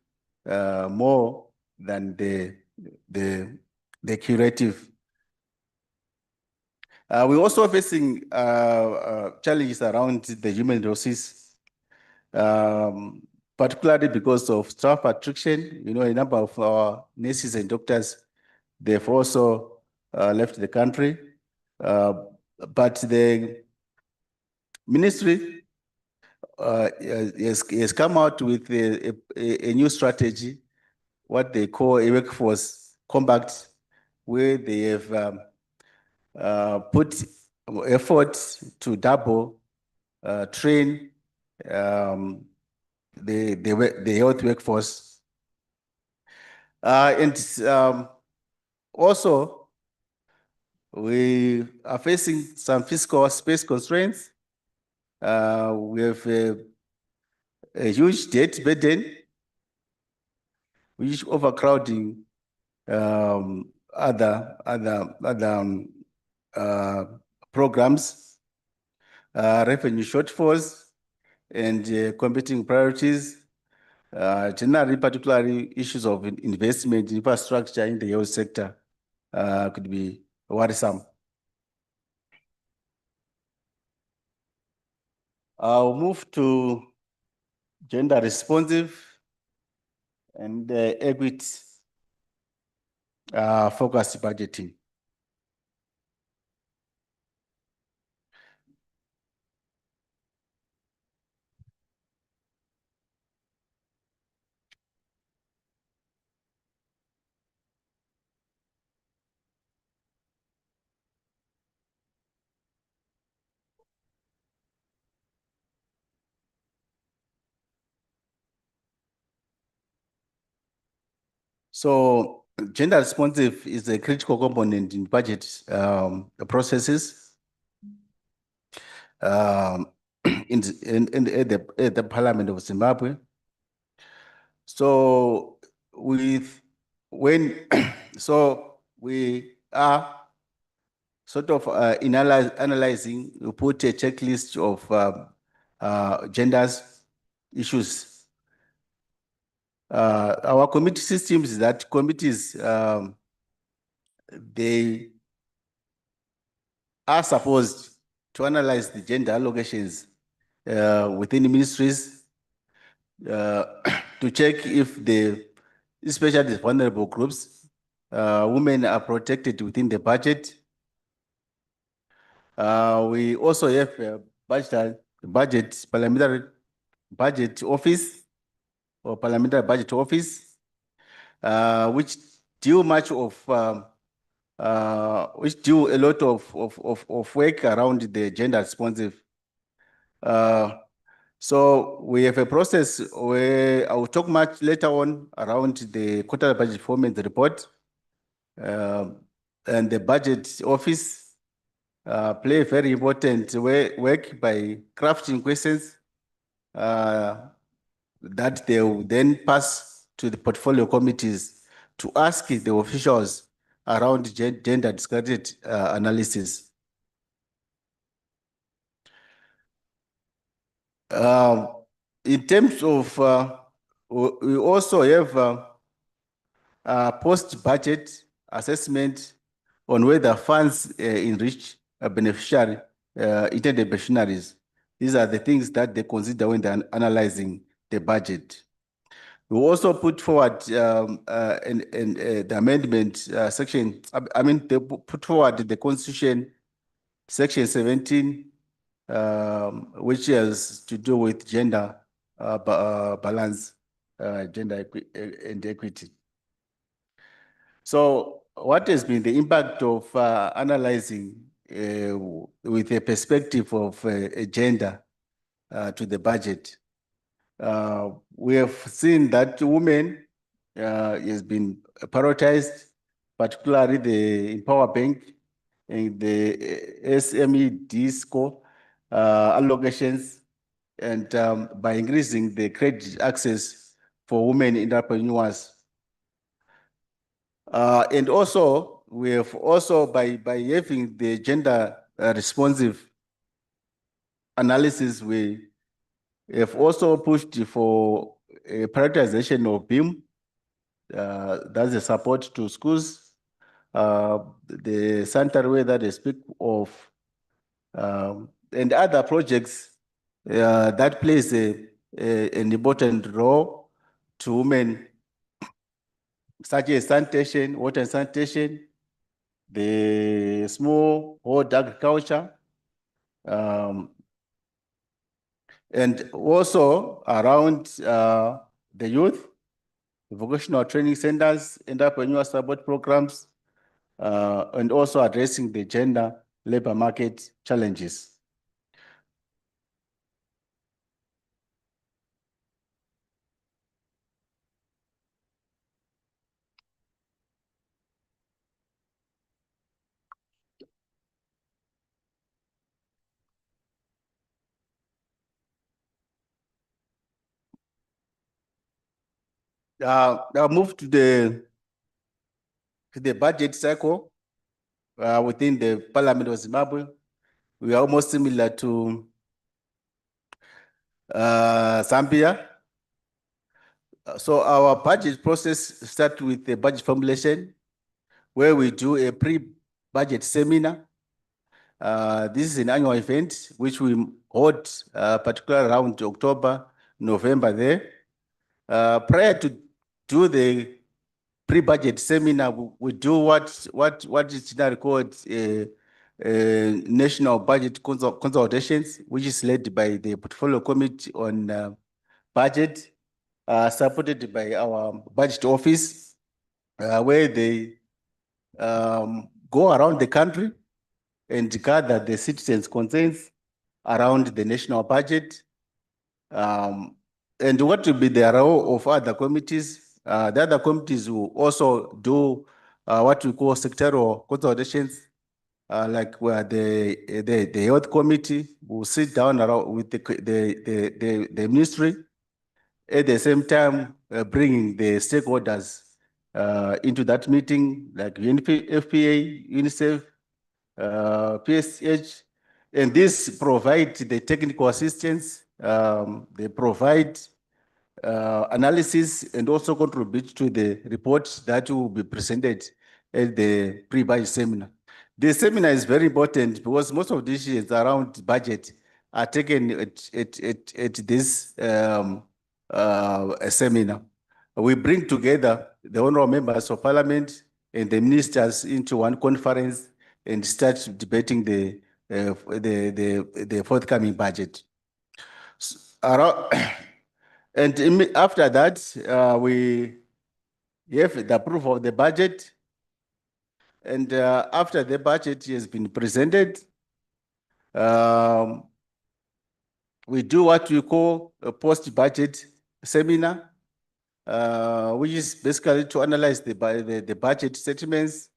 more than the curative. We're also facing challenges around the human resources, particularly because of staff attrition. You know, a number of our nurses and doctors, they've also left the country. But the ministry has come out with a new strategy, what they call a workforce compact, where they have put efforts to double train the health workforce. And also, we are facing some fiscal space constraints. We have a huge debt burden, which overcrowding other programs, revenue shortfalls, and competing priorities. Generally, particularly issues of investment infrastructure in the health sector could be worrisome. I'll move to gender responsive and equity focused budgeting. So gender responsive is a critical component in budget processes in the Parliament of Zimbabwe. So we are sort of analyzing, we put a checklist of genders issues. Our committee system is that committees, they are supposed to analyze the gender allocations within the ministries to check if especially the vulnerable groups, women are protected within the budget. We also have a parliamentary budget office or parliamentary budget office which do much of which do a lot of work around the gender responsive. So we have a process where I will talk much later on around the quarterly budget performance report, and the budget office play a very important work by crafting questions that they will then pass to the portfolio committees to ask the officials around gender discarded analysis. In terms of, we also have post-budget assessment on whether funds enrich a beneficiary, intended beneficiaries. These are the things that they consider when they're analyzing the budget. We also put forward the amendment section, they put forward the Constitution, section 17, which has to do with gender balance, gender and equity. So what has been the impact of analyzing with a perspective of gender to the budget? We have seen that women has been prioritized, particularly the Empower Bank and the SMED score allocations, and by increasing the credit access for women entrepreneurs. And also, we have also, by having the gender responsive analysis, we have also pushed for a prioritization of BIM, that's a support to schools, the sanitary way that they speak of, and other projects that plays an important role to women, such as sanitation, water and sanitation, the small hold agriculture, and also around the youth, vocational training centers, entrepreneur support programs, and also addressing the gender labor market challenges. I'll move to the budget cycle within the Parliament of Zimbabwe. We are almost similar to Zambia. So our budget process starts with the budget formulation, where we do a pre-budget seminar. This is an annual event which we hold particularly around October, November there. Prior to do the pre-budget seminar, we do what is generally called national budget consultations, which is led by the portfolio committee on budget, supported by our budget office, where they go around the country and gather the citizens' concerns around the national budget. And what will be the role of other committees? The other committees will also do what we call sectoral consultations, like where the health committee will sit down around with the ministry, at the same time bringing the stakeholders into that meeting, like FPA, UNICEF, PSH, and this provide the technical assistance. They provide analysis and also contribute to the reports that will be presented at the pre-budget seminar. The seminar is very important because most of the issues around budget are taken at this seminar. We bring together the honorable members of parliament and the ministers into one conference and start debating the forthcoming budget. And after that, we you have the approval of the budget. And after the budget has been presented, we do what we call a post-budget seminar, which is basically to analyze the budget settlements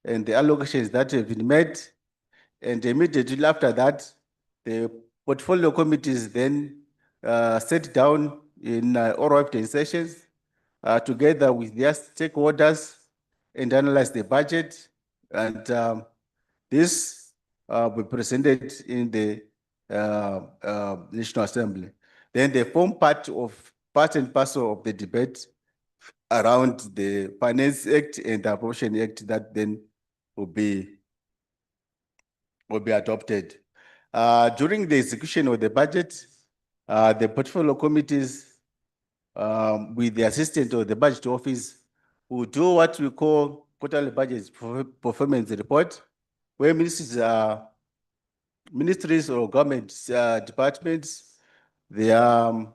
and the allocations that have been made. And immediately after that, the portfolio committees then sit down in oral evidence sessions together with their stakeholders and analyze the budget. And this will be presented in the National Assembly. Then they form part and parcel of the debate around the Finance Act and the Appropriation Act that then will be adopted. During the execution of the budget, the portfolio committees, with the assistant of the budget office, will do what we call quarterly budget performance report, where ministries or government departments, they are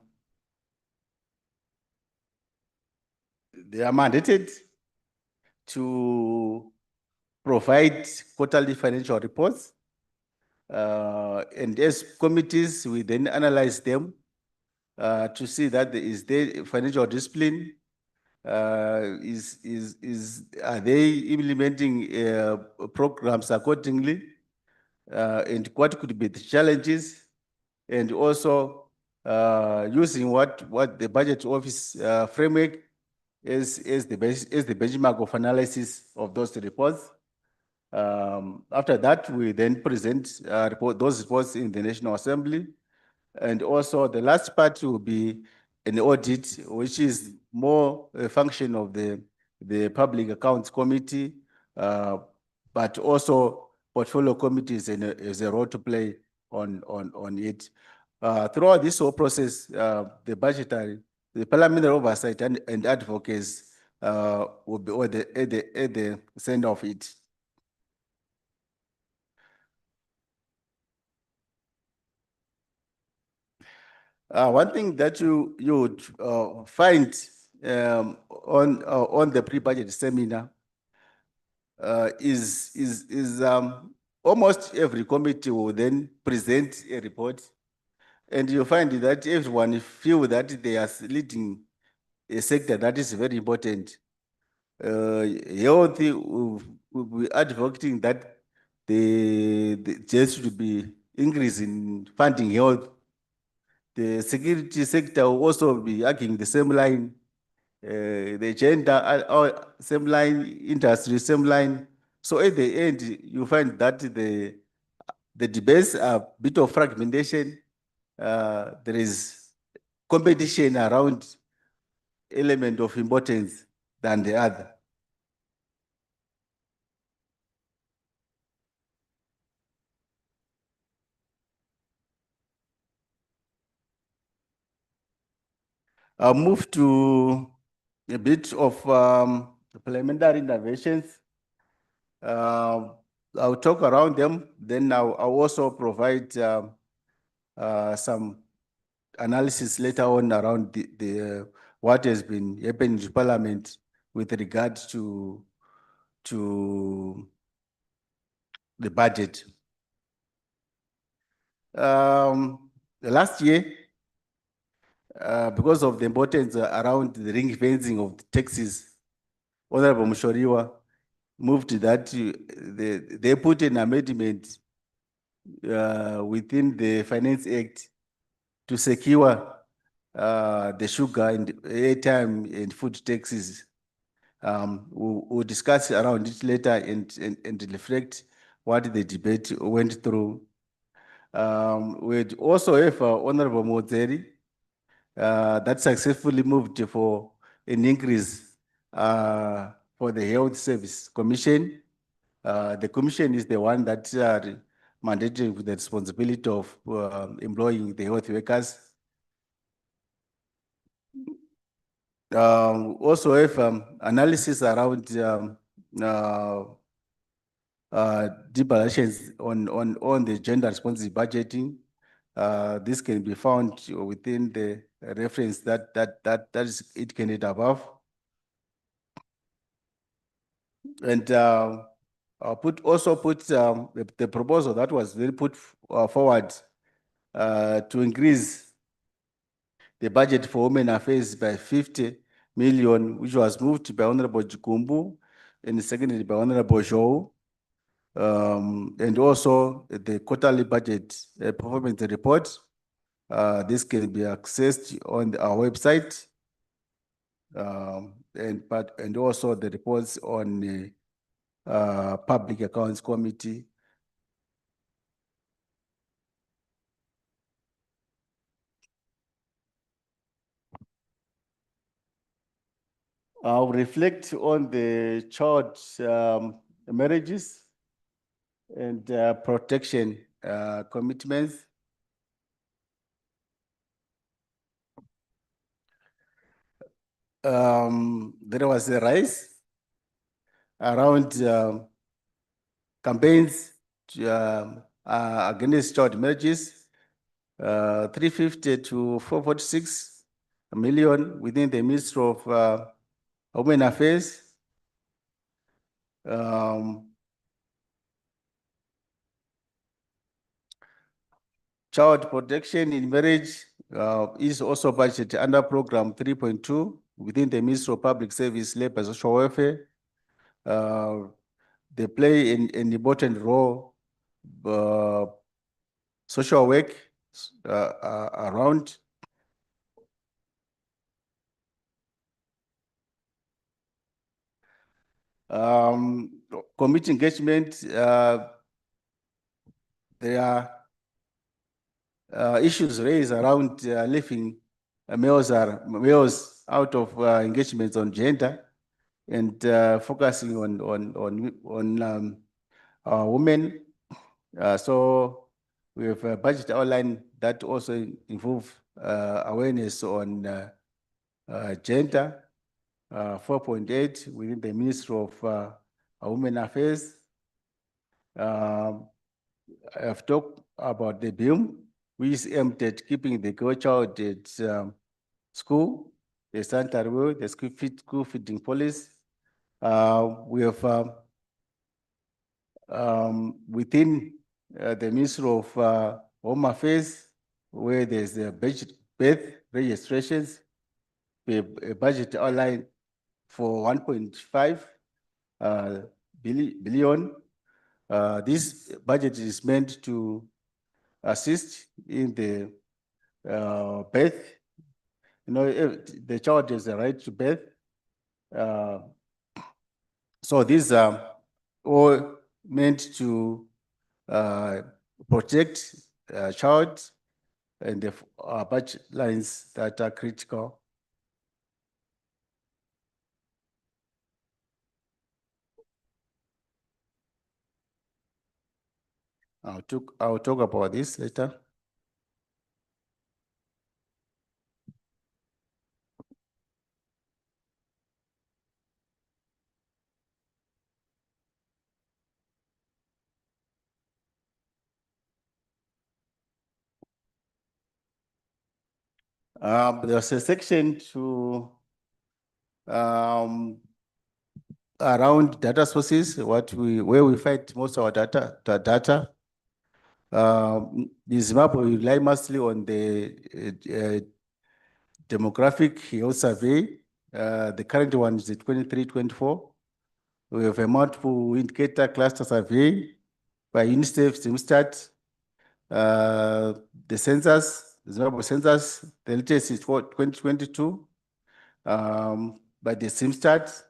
mandated to provide quarterly financial reports. And as committees, we then analyze them to see that is there financial discipline, are they implementing programs accordingly, and what could be the challenges, and also using what the budget office framework is the benchmark of analysis of those reports. After that, we then present those reports in the National Assembly. And also the last part will be an audit, which is more a function of the Public Accounts Committee, but also portfolio committees has a role to play on it. Throughout this whole process, the parliamentary oversight and advocacy will be at the center of it. One thing that you would find on the pre-budget seminar is almost every committee will then present a report, and you find that everyone feel that they are leading a sector that is very important. Health, we advocating that there should be increase in funding health. The security sector will also be arguing the same line. The gender, same line, industry, same line. So at the end, you find that the debates are a bit of fragmentation. There is competition around element of importance than the other. I'll move to a bit of parliamentary interventions. I'll talk around them, then I'll also provide some analysis later on around the what has been happening to Parliament with regard to the budget. The last year, because of the importance around the ring fencing of the taxes, Honorable Mushoriwa moved that they put an amendment within the Finance Act to secure the sugar and airtime and food taxes. We'll discuss around it later and reflect what the debate went through. We also have Honorable Mozeri that successfully moved for an increase for the Health Service Commission. The commission is the one that mandated with the responsibility of employing the health workers. Also have analysis around devaluations on the gender responsive budgeting. This can be found within the reference that is indicated above. And I'll also put the proposal that was then put forward to increase the budget for Women Affairs by 50 million, which was moved by Honorable Jikumbu and seconded by Honorable Joe. And also the quarterly budget performance report. This can be accessed on our website. And also the reports on the Public Accounts Committee. I'll reflect on the child marriages and protection commitments. There was a rise around campaigns to, against child marriages, 350 to 446 million within the Ministry of Women Affairs. Child protection in marriage is also budgeted under program 3.2 within the Ministry of Public Service, Labor and Social Welfare. They play an important role, social work around. Community engagement, there are issues raised around leaving males out of engagements on gender and focusing on women. So we have a budget outline that also involve awareness on gender. 4.8 within the Ministry of Women Affairs. I've talked about the BIM, which is aimed at keeping the girl child at school, the sanitary ware, the school feeding policy. We have within the Ministry of Home Affairs, where there's a birth registrations, a budget outline for 1.5 billion. This budget is meant to assist in the birth. You know, if the child has a right to birth. So these are all meant to protect child and the budget lines that are critical. I'll talk about this later. There's a section to around data sources, where we find most of our data. The Zimbabwe rely mostly on the demographic health survey. The current one is the 23-24. We have a multiple indicator cluster survey by UNICEF, Zimstat. The census, the Zimbabwe census, the latest is for 2022. By the Zimstat,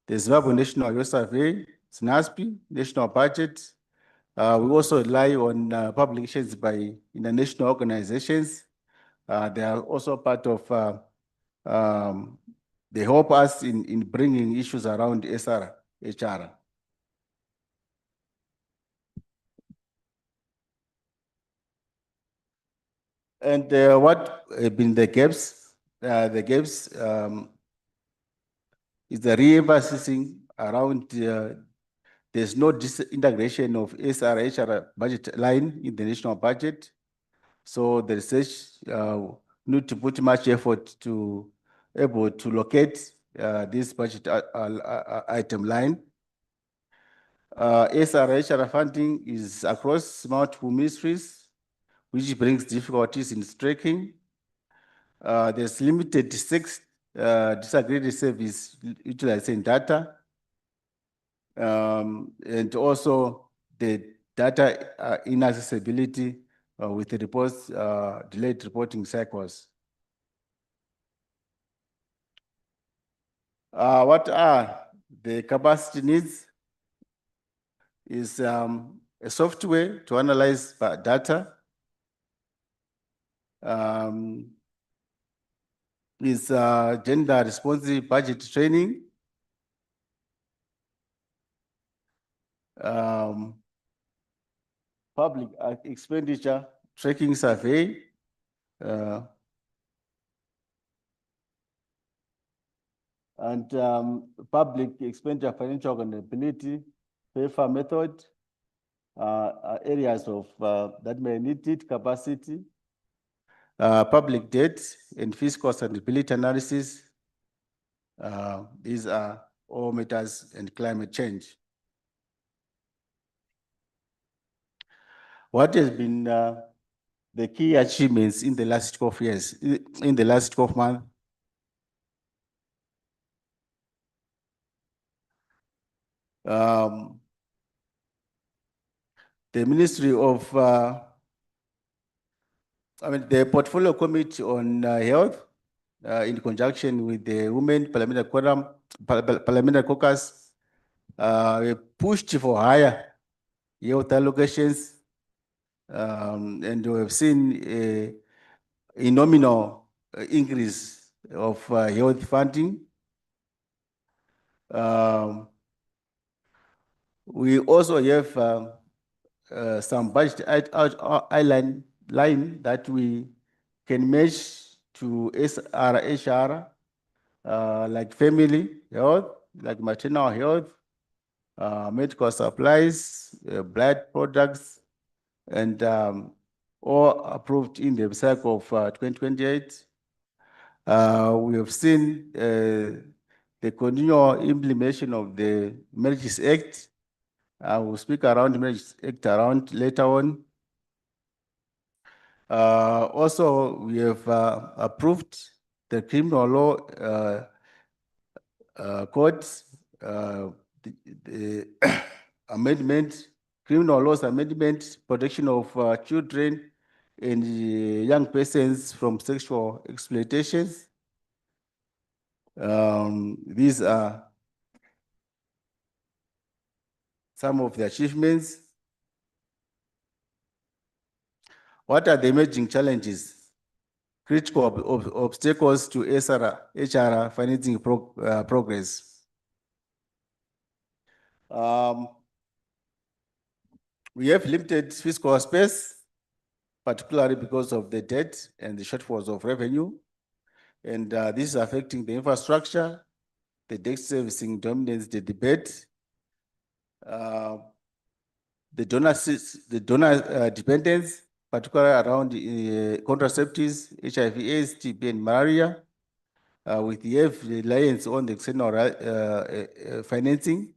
the Zimbabwe National Health Survey, SNASP, national budget. We also rely on publications by international organizations. They are also part of, they help us in bringing issues around HR. And what have been the gaps? The gaps is the re-emphasizing around there's no integration of SR-HR budget line in the national budget. So the research need to put much effort to able to locate this budget item line SRHR funding is across multiple ministries, which brings difficulties in tracking. There's limited disaggregated service utilizing data. And also the data inaccessibility with the reports, delayed reporting cycles. What are the capacity needs? Is a software to analyze data. Is gender responsive budget training. Public expenditure tracking survey. And public expenditure financial accountability, PEFA method, areas of that may need it, capacity, public debt and fiscal sustainability analysis. These are all matters and climate change. What has been the key achievements in the last 12 years, in the last 12 months? The Ministry of, the Portfolio Committee on Health, in conjunction with the Women Parliamentary Quorum, Parliamentary Caucus, we pushed for higher health allocations, and we have seen a nominal increase of health funding. We also have some budget outline line that we can match to SRHR, like family health, like maternal health, medical supplies, blood products, and all approved in the cycle of 2028. We have seen the continual implementation of the Marriages Act. I will speak around the Marriages Act around later on. Also, we have approved the criminal law codes, the amendment, criminal laws amendment, protection of children and young persons from sexual exploitations. These are some of the achievements. What are the emerging challenges, critical obstacles to SRHR financing progress? We have limited fiscal space, particularly because of the debt and the shortfalls of revenue. And this is affecting the infrastructure, the debt servicing dominates the debate. The donor dependence, particularly around contraceptives, HIV/AIDS, TB, and malaria, with the reliance on the external financing.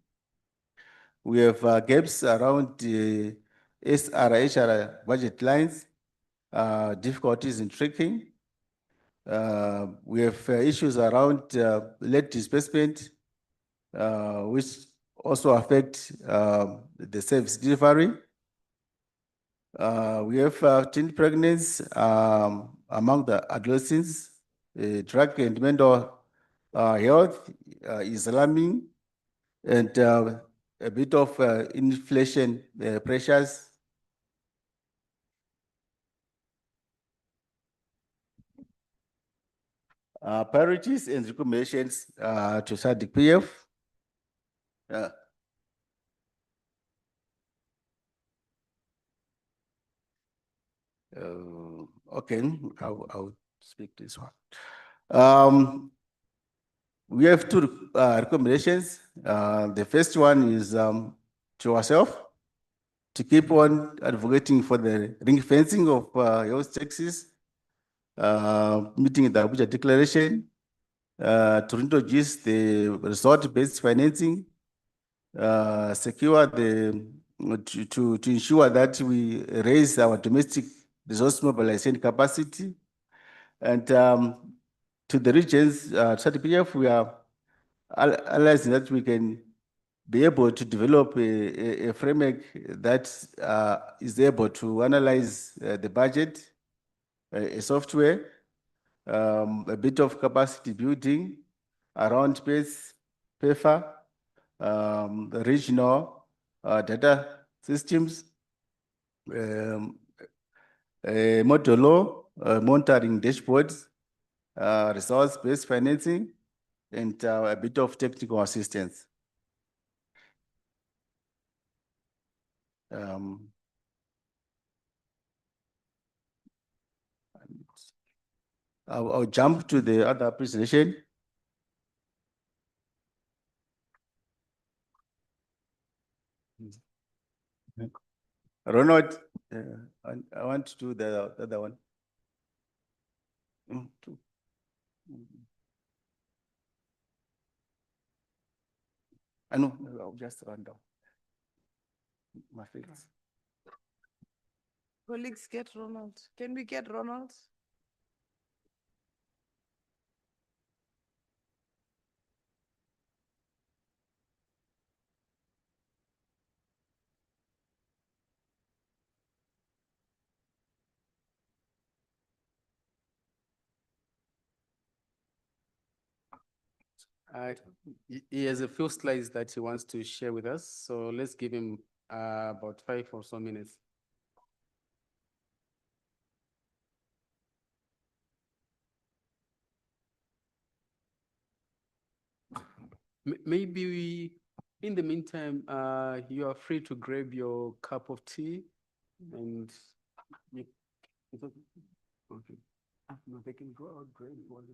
We have gaps around the SRHR budget lines, difficulties in tracking. We have issues around late disbursement, which also affect the service delivery. We have teen pregnancy among the adolescents. Drug and mental health is alarming, and a bit of inflation pressures. Priorities and recommendations to SADC PF. Okay, I'll speak this one. We have two recommendations. The first one is to ourselves to keep on advocating for the ring fencing of health taxes, meeting the Abuja Declaration, to introduce the resort-based financing, secure to ensure that we raise our domestic resource mobilization capacity. And to the regions, SADC-PF, we are realizing that we can be able to develop a framework that is able to analyze the budget, a software, a bit of capacity building around space, PEFA, the regional data systems, modulo, monitoring dashboards, resource-based financing, and a bit of technical assistance. I'll jump to the other presentation. Ronald, I want to do the other one. Two. I know, I'll just run down my face. Colleagues, get Ronald. Can we get Ronald? He has a few slides that he wants to share with us, so let's give him about 5 or so minutes. Maybe in the meantime, you are free to grab your cup of tea and you, okay. No, they can go out, grab one.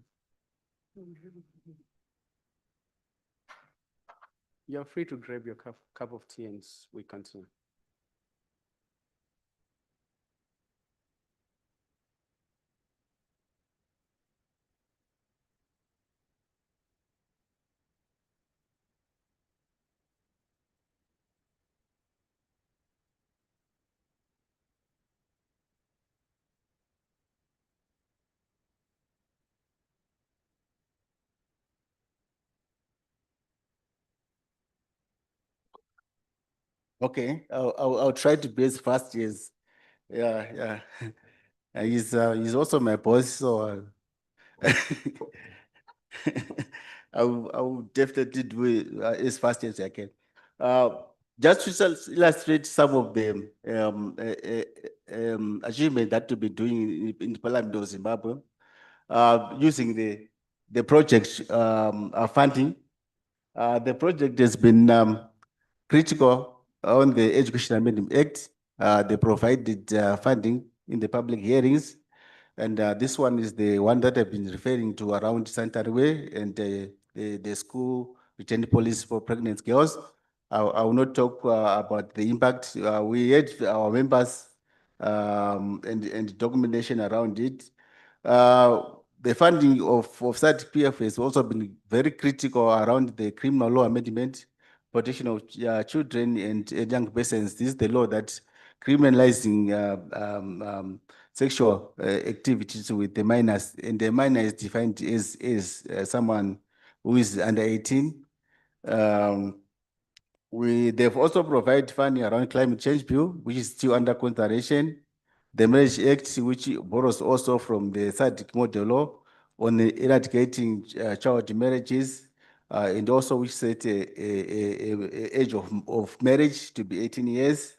You're free to grab your cup of tea and we continue. Okay, I'll try to be as fast as, yeah. He's also my boss, so I will definitely do it as fast as I can. Just to illustrate some of the achievement that we've been doing in the Parliament of Zimbabwe, using the project funding. The project has been critical on the Education Amendment Act. They provided funding in the public hearings. And this one is the one that I've been referring to around Sanitary Way and the school return policy for pregnant girls. I will not talk about the impact. We had our members and documentation around it. The funding of SADC-PF has also been very critical around the criminal law amendment, protection of children and young persons. This is the law that criminalizing sexual activities with the minors, and the minor is defined as someone who is under 18. They've also provided funding around climate change bill, which is still under consideration. The Marriage Act, which borrows also from the SADC model law on eradicating child marriages, and also which set a age of marriage to be 18 years.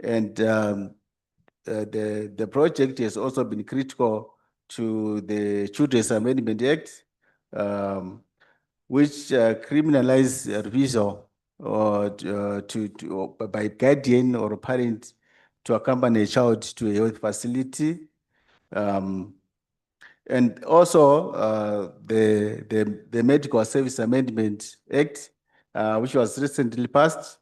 And the project has also been critical to the Children's Amendment Act, which criminalize refusal by guardian or parent to accompany a child to a health facility. And also the Medical Service Amendment Act, which was recently passed.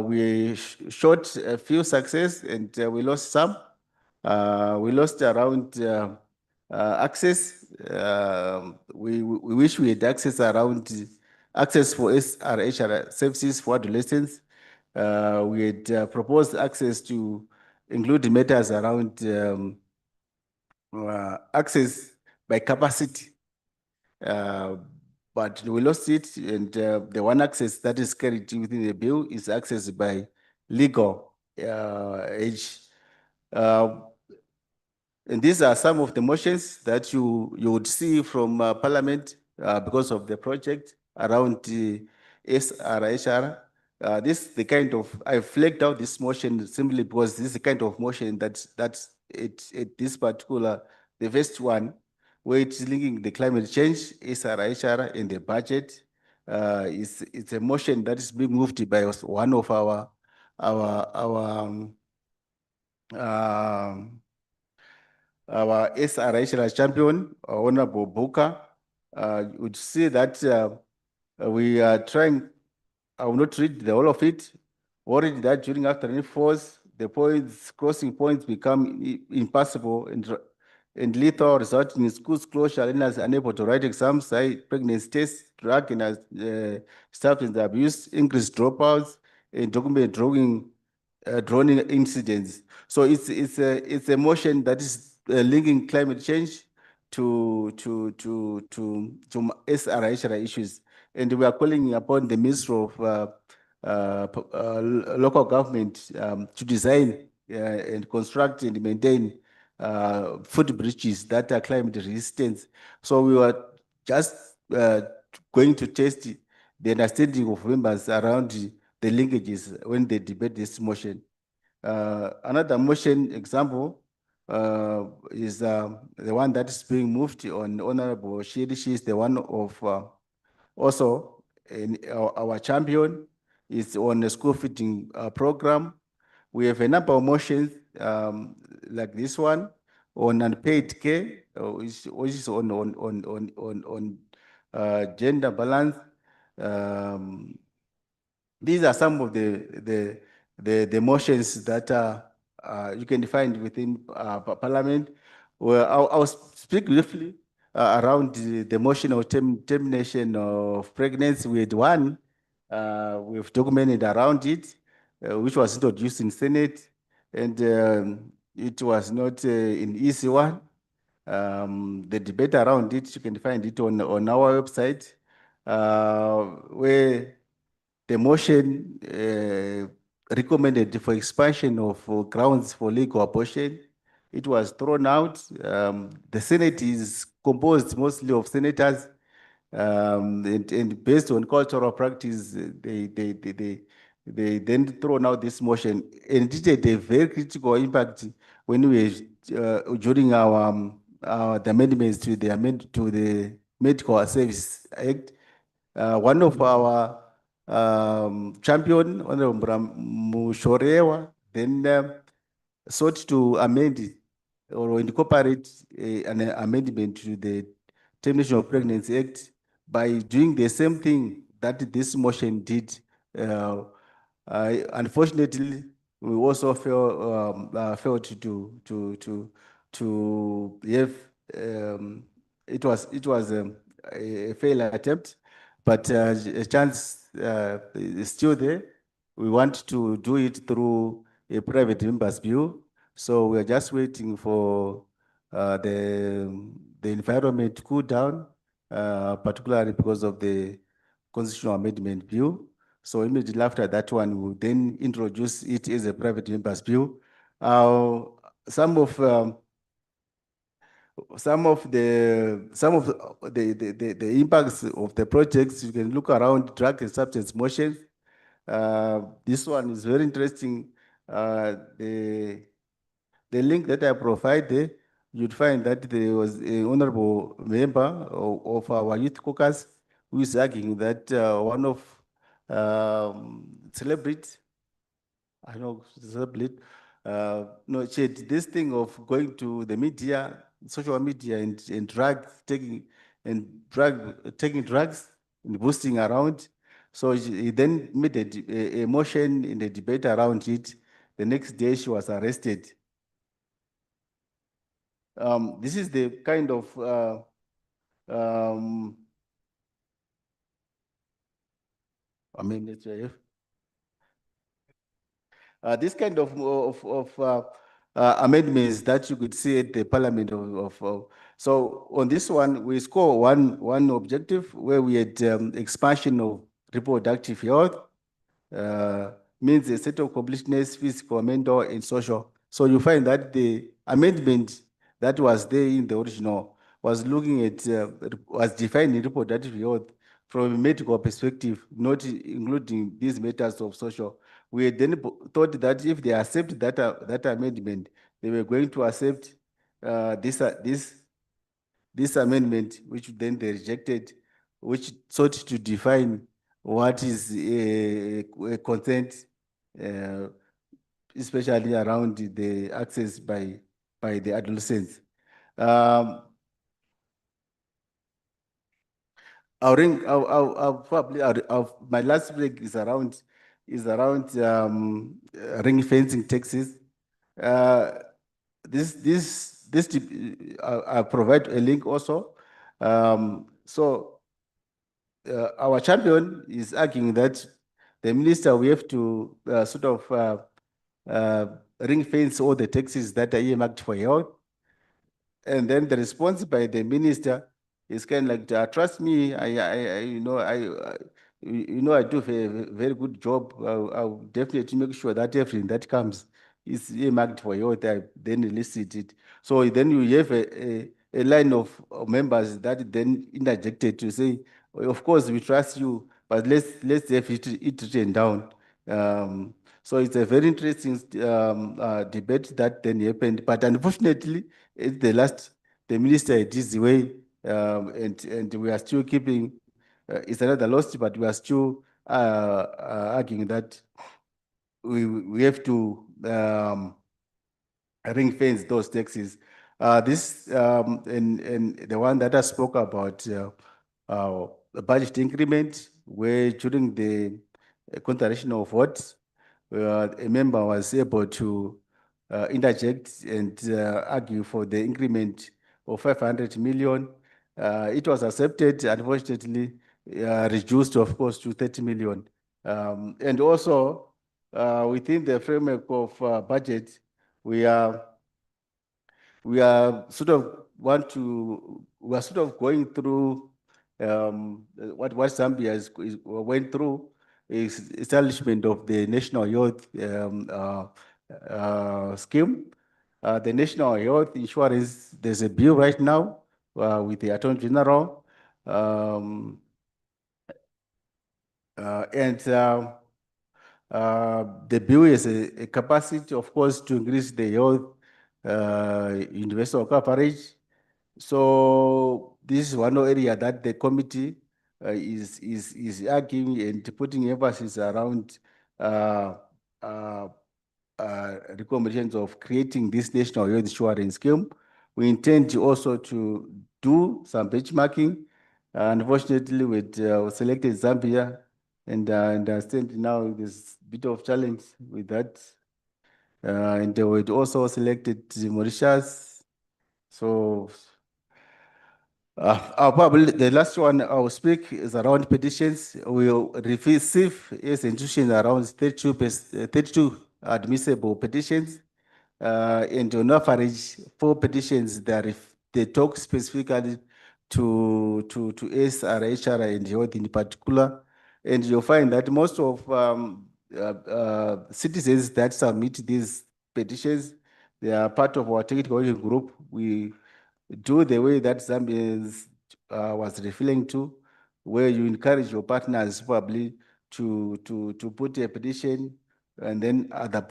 We showed a few success and we lost some. We lost around access. We wish we had access around access for SRHR services for adolescents. We had proposed access to include matters around access by capacity. But we lost it, and the one access that is carried within the bill is access by legal age. And these are some of the motions that you would see from Parliament because of the project around the SRHR. This is the kind of, I flagged out this motion simply because this is the kind of motion that's this particular, the first one, where it's linking the climate change, SRHR, and the budget. It's a motion that is being moved by one of our SRHR champion, Honorable Buka. You would see that we are trying, I will not read the whole of it, worried that during afternoon force, the points, crossing points become impassable and lethal, resulting in schools closure, learners unable to write exams, high pregnancy tests, drug and substance abuse, increased dropouts, and document droning incidents. So it's a motion that is linking climate change to SRHR issues, and we are calling upon the Minister of Local Government to design and construct and maintain food bridges that are climate resistant. So we were just going to test the understanding of members around the linkages when they debate this motion. Another motion example is the one that is being moved on Honorable Shiri. She is the one of also our champion is on the school feeding program. We have a number of motions like this one on unpaid care, which is on gender balance. These are some of the motions that you can find within Parliament. Well, I'll speak briefly around the motion of termination of pregnancy. We had one, we've documented around it, which was introduced in Senate, and it was not an easy one. The debate around it, you can find it on our website, where the motion recommended for expansion of grounds for legal abortion. It was thrown out. The Senate is composed mostly of senators, and based on cultural practice, they then thrown out this motion, and it had a very critical impact when we during the amendments to the Medical Service Act. One of our champion, Honorable Mushorewa, then sought to amend it or incorporate an amendment to the Termination of Pregnancy Act by doing the same thing that this motion did. Unfortunately, we also failed to have it was a failed attempt, but a chance is still there. We want to do it through a private members bill, so we are just waiting for the environment to cool down, particularly because of the constitutional amendment bill. So immediately after that one, we will then introduce it as a private members bill. Some of the impacts of the projects, you can look around drug and substance motions. This one is very interesting. The link that I provided, you'd find that there was an honorable member of our youth caucus who is arguing that one of celebrities, I know celebrity, no, she had this thing of going to the media, social media, and taking drugs and boosting around. So he then made a motion in the debate around it. The next day she was arrested. This is the kind of amendments we have. This kind of amendments that you could see at the Parliament so on this one, we score one objective where we had expansion of reproductive health, means a set of completeness, physical, mental, and social. So you find that the amendment that was there in the original was looking at, was defining reproductive health from a medical perspective, not including these matters of social. We then thought that if they accept that amendment, they were going to accept this amendment, which then they rejected, which sought to define what is a consent, especially around the access by the adolescents. My last break is around ring fencing taxes. I provide a link also. Our champion is arguing that the minister, we have to sort of ring fence all the taxes that are earmarked for health. And then the response by the minister is kind of like, trust me, I do a very good job. I'll definitely make sure that everything that comes is earmarked for health. I then elicit it. So then you have a line of members that then interjected to say, of course, we trust you, but let's have it written down. So it's a very interesting debate that then happened. But unfortunately, at the last, the minister did his way, and we are still keeping. It's another loss, but we are still arguing that we have to ring fence those taxes. This and the one that I spoke about the budget increment, where during the consideration of votes, a member was able to interject and argue for the increment of 500 million. It was accepted, unfortunately, reduced, of course, to 30 million. And also, within the framework of budget, we are sort of going through what Zambia went through is establishment of the National Health Scheme. The National Health Insurance, there's a bill right now with the Attorney General. The bill is a capacity, of course, to increase the health universal coverage. So this is one area that the committee is arguing and putting emphasis around recommendations of creating this national health insurance scheme. We intend to also to do some benchmarking. Unfortunately, with selected Zambia, and understand now there's a bit of challenge with that. And they were also selected Mauritius. So probably the last one I'll speak is around petitions. We'll receive as institutions around 32 admissible petitions. And on average, 4 petitions they talk specifically to SR, HR, and health in particular. And you'll find that most of citizens that submit these petitions, they are part of our technical working group. We do the way that Zambia was referring to, where you encourage your partners probably to put a petition, and then the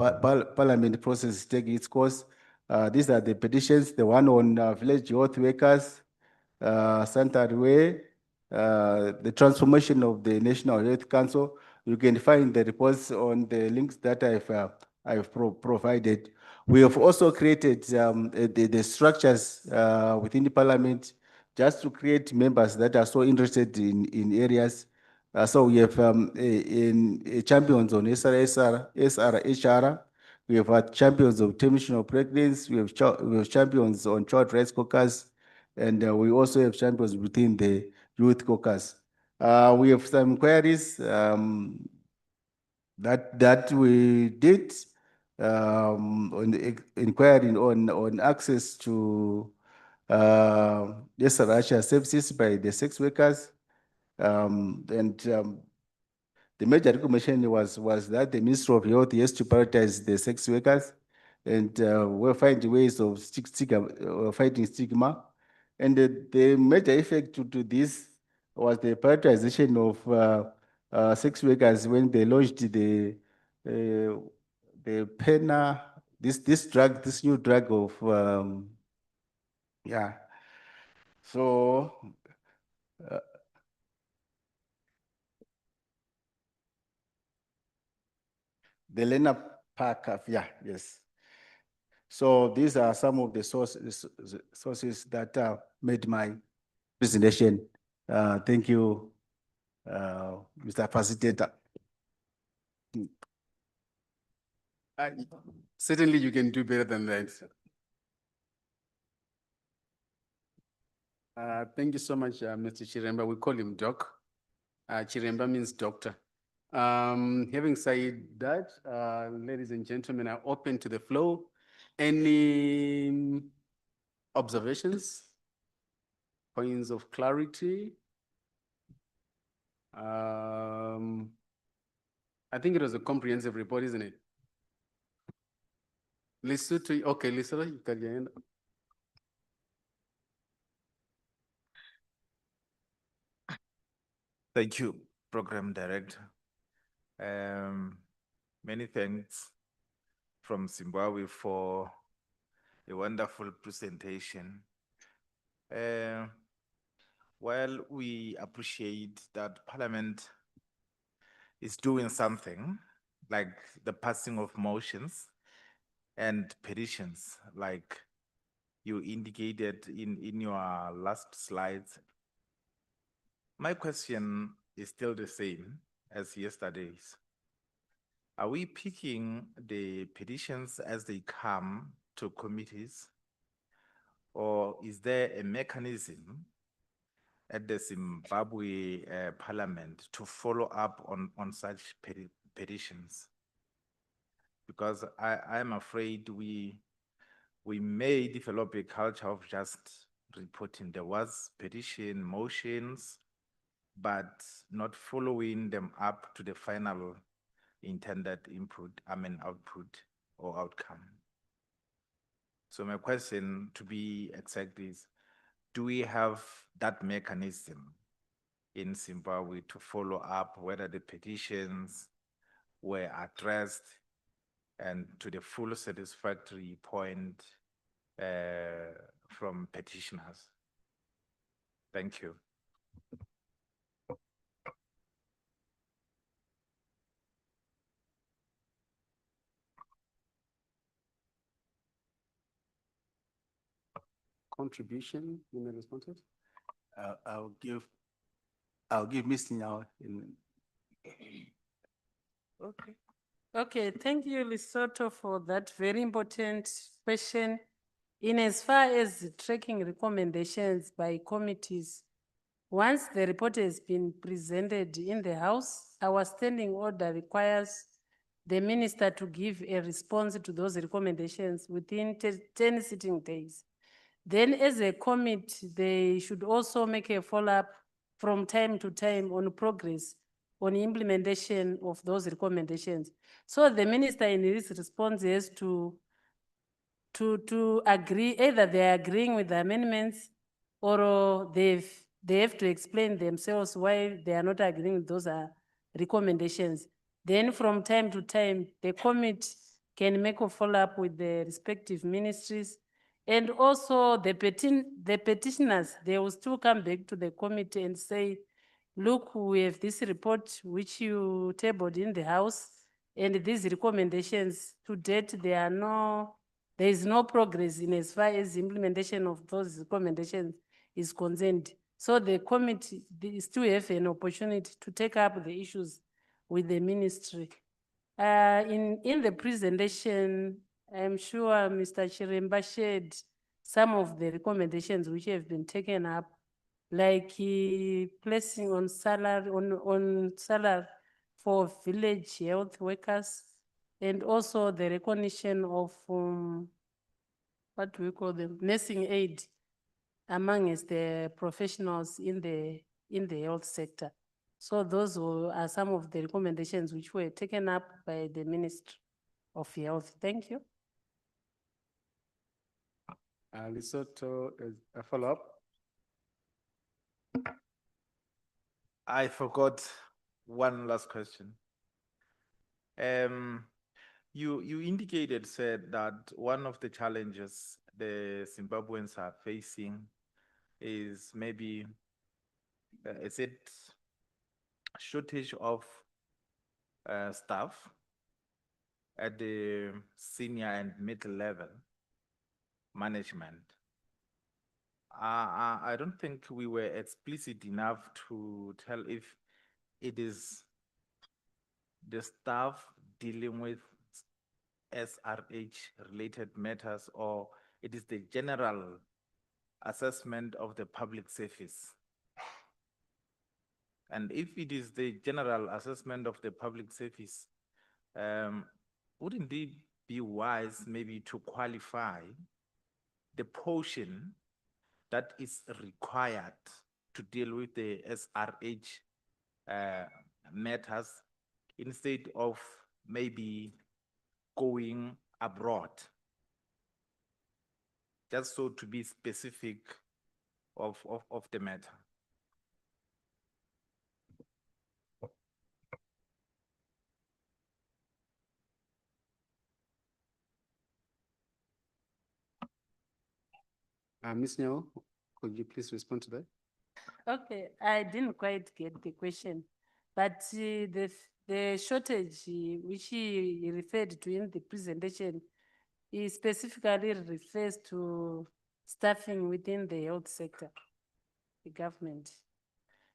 parliament process take its course. These are the petitions, the one on village health workers, Santa Way, the transformation of the National Health Council. You can find the reports on the links that I've provided. We have also created the structures within the parliament just to create members that are so interested in areas. So we have champions on SRHR. We have champions of terminal pregnancy. We have champions on child rights caucus, and we also have champions within the youth caucus. We have some queries that we did on the inquiring on access to yes, Russia services by the sex workers. The major recommendation was that the Ministry of Health has to prioritize the sex workers, and we're finding ways of fighting stigma. And the major effect to this was the prioritization of sex workers when they launched the PENA, this new drug of yeah. So the Lena Park, yeah, yes. So these are some of the sources that made my presentation. Thank you, Mr. Facilitator. Certainly you can do better than that. Thank you so much, Mr. Chiremba. We call him Doc. Chiremba means doctor. Having said that, ladies and gentlemen, are open to the floor. Any observations, points of clarity? I think it was a comprehensive report, isn't it? Lesotho, okay, Lesotho, you can end. Thank you, Program Director. Many thanks from Zimbabwe for a wonderful presentation. While we appreciate that Parliament is doing something like the passing of motions and petitions, like you indicated in your last slides, my question is still the same as yesterday's. Are we picking the petitions as they come to committees? Or is there a mechanism at the Zimbabwe Parliament to follow up on such petitions? Because I'm afraid we may develop a culture of just reporting. There was petition motions, but not following them up to the final intended output or outcome. So my question, to be exact, is, do we have that mechanism in Zimbabwe to follow up whether the petitions were addressed and to the full satisfactory point from petitioners? Thank you. Contribution, you may respond to it? I'll give Ms. Nyao in. Okay. Okay, thank you, Lesotho, for that very important question. In as far as tracking recommendations by committees, once the report has been presented in the House, our standing order requires the minister to give a response to those recommendations within 10 sitting days. Then as a committee, they should also make a follow-up from time to time on progress on implementation of those recommendations. So the minister in his response has to agree, either they're agreeing with the amendments or they have to explain themselves why they are not agreeing with those recommendations. Then from time to time, the committee can make a follow-up with the respective ministries. And also the petitioners, they will still come back to the committee and say, look, we have this report which you tabled in the House, and these recommendations to date, there is no progress in as far as implementation of those recommendations is concerned. So the committee still have an opportunity to take up the issues with the ministry. In the presentation, I'm sure Mr. Chiremba shared some of the recommendations which have been taken up like placing on salary for village health workers, and also the recognition of what do we call them, nursing aid amongst the professionals in the health sector. So those are some of the recommendations which were taken up by the Ministry of Health. Thank you. Lesotho, a follow-up. I forgot one last question. You indicated, said that one of the challenges the Zimbabweans are facing is maybe, is it shortage of staff at the senior and middle level management. I don't think we were explicit enough to tell if it is the staff dealing with SRH related matters or it is the general assessment of the public service. And if it is the general assessment of the public service, wouldn't it be wise maybe to qualify the portion that is required to deal with the SRH matters instead of maybe going abroad? Just so to be specific of the matter. Ms. Nyawo, could you please respond to that? Okay, I didn't quite get the question, but the shortage which he referred to in the presentation, he specifically refers to staffing within the health sector, the government.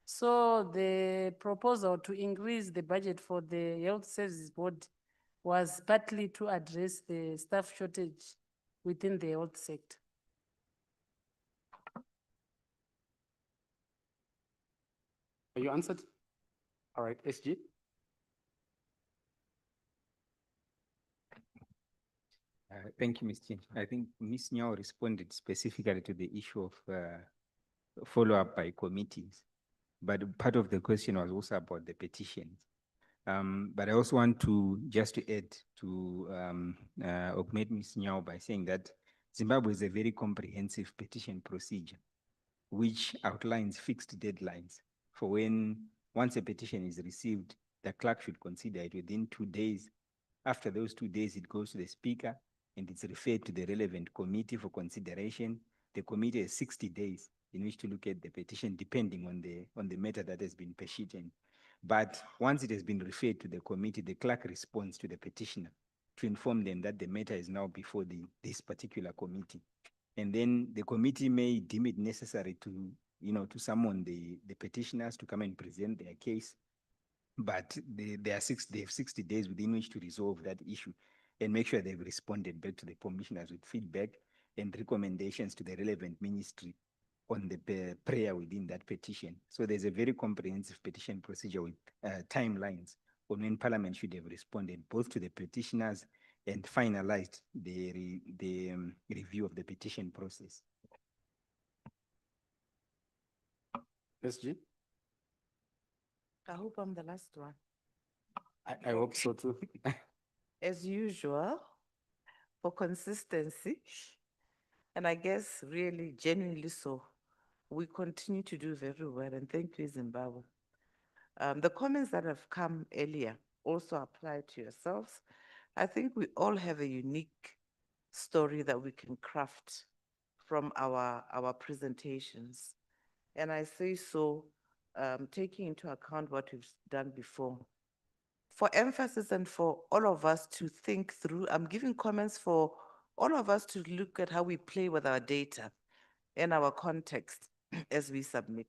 So the proposal to increase the budget for the Health Services Board was partly to address the staff shortage within the health sector. Are you answered? All right, SG. Thank you, Ms. Chin. I think Ms. Nyawo responded specifically to the issue of follow-up by committees. But part of the question was also about the petitions. But I also want to just to add to augment Ms. Nyawo by saying that Zimbabwe is a very comprehensive petition procedure, which outlines fixed deadlines for when, once a petition is received, the clerk should consider it within 2 days. After those 2 days, it goes to the speaker and it's referred to the relevant committee for consideration. The committee has 60 days in which to look at the petition, depending on the matter that has been petitioned. But once it has been referred to the committee, the clerk responds to the petitioner to inform them that the matter is now before this particular committee. And then the committee may deem it necessary to, to summon the petitioners to come and present their case. But they have 60 days within which to resolve that issue and make sure they've responded back to the commissioners with feedback and recommendations to the relevant ministry on the prayer within that petition. So there's a very comprehensive petition procedure with timelines on when Parliament should have responded both to the petitioners and finalized the review of the petition process. SG. I hope I'm the last one. I hope so too. As usual, for consistency, and I guess really genuinely so, we continue to do very well, and thank you, Zimbabwe. The comments that have come earlier also apply to yourselves. I think we all have a unique story that we can craft from our presentations. And I say so, taking into account what we've done before. For emphasis and for all of us to think through, I'm giving comments for all of us to look at how we play with our data and our context as we submit.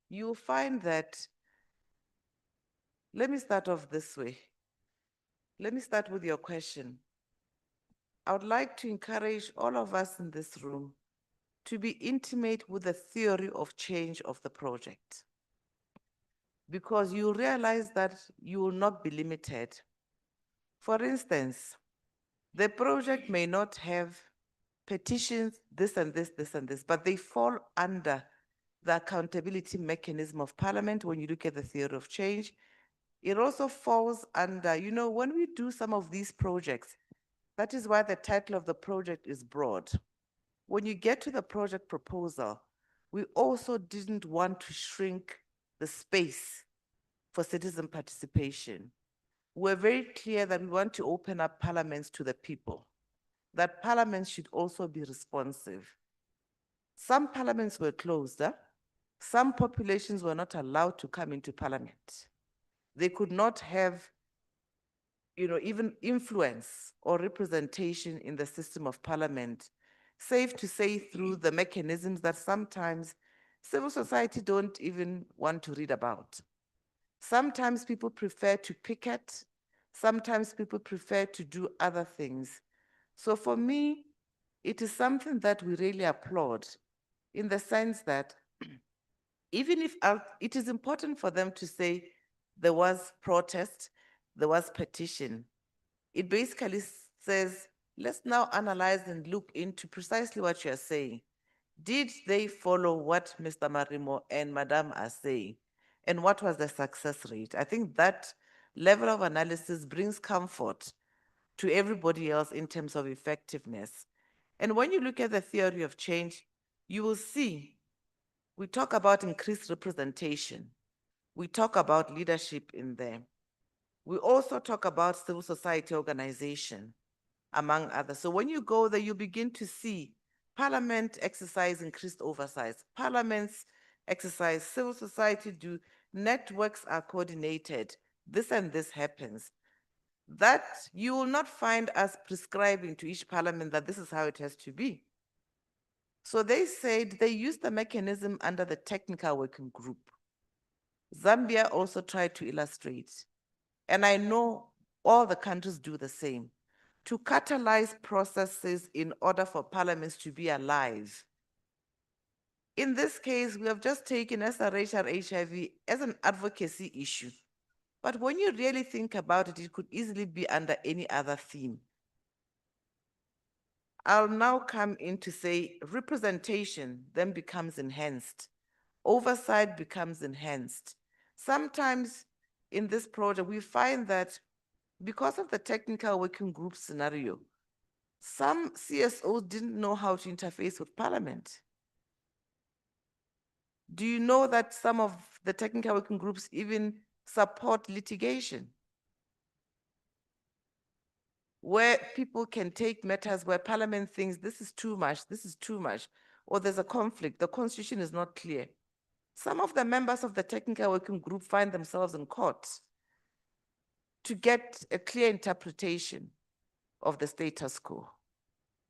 You'll find that, let me start off this way. Let me start with your question. I would like to encourage all of us in this room to be intimate with the theory of change of the project. Because you realize that you will not be limited. For instance, the project may not have petitions, this and this, this and this, but they fall under the accountability mechanism of Parliament when you look at the theory of change. It also falls under, you know, when we do some of these projects, that is why the title of the project is broad. When you get to the project proposal, we also didn't want to shrink the space for citizen participation. We're very clear that we want to open up parliaments to the people, that parliaments should also be responsive. Some parliaments were closed. Some populations were not allowed to come into parliament. They could not have, you know, even influence or representation in the system of parliament, safe to say through the mechanisms that sometimes civil society don't even want to read about. Sometimes people prefer to picket, sometimes people prefer to do other things. So for me, it is something that we really applaud in the sense that even if it is important for them to say there was protest, there was petition, it basically says, let's now analyze and look into precisely what you're saying. Did they follow what Mr. Marimo and Madam are saying? And what was the success rate? I think that level of analysis brings comfort to everybody else in terms of effectiveness. And when you look at the theory of change, you will see we talk about increased representation. We talk about leadership in there. We also talk about civil society organization, among others. So when you go there, you begin to see Parliament exercise increased oversight. Parliaments exercise, civil society do, networks are coordinated. This and this happens. That you will not find us prescribing to each parliament that this is how it has to be. So they said they used the mechanism under the technical working group. Zambia also tried to illustrate, and I know all the countries do the same, to catalyze processes in order for parliaments to be alive. In this case, we have just taken SRH or HIV as an advocacy issue. But when you really think about it, it could easily be under any other theme. I'll now come in to say representation then becomes enhanced. Oversight becomes enhanced. Sometimes in this project, we find that because of the technical working group scenario, some CSOs didn't know how to interface with Parliament. Do you know that some of the technical working groups even support litigation? Where people can take matters where Parliament thinks this is too much, or there's a conflict, the constitution is not clear. Some of the members of the technical working group find themselves in court to get a clear interpretation of the status quo.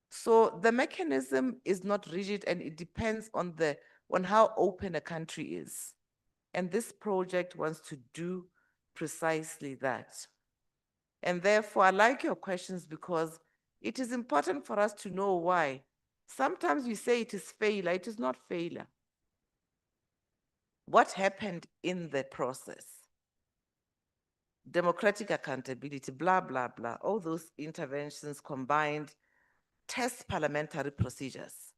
So the mechanism is not rigid and it depends on how open a country is. And this project wants to do precisely that. And therefore, I like your questions because it is important for us to know why. Sometimes we say it is failure, it is not failure. What happened in the process? Democratic accountability, blah, blah, blah, all those interventions combined, test parliamentary procedures.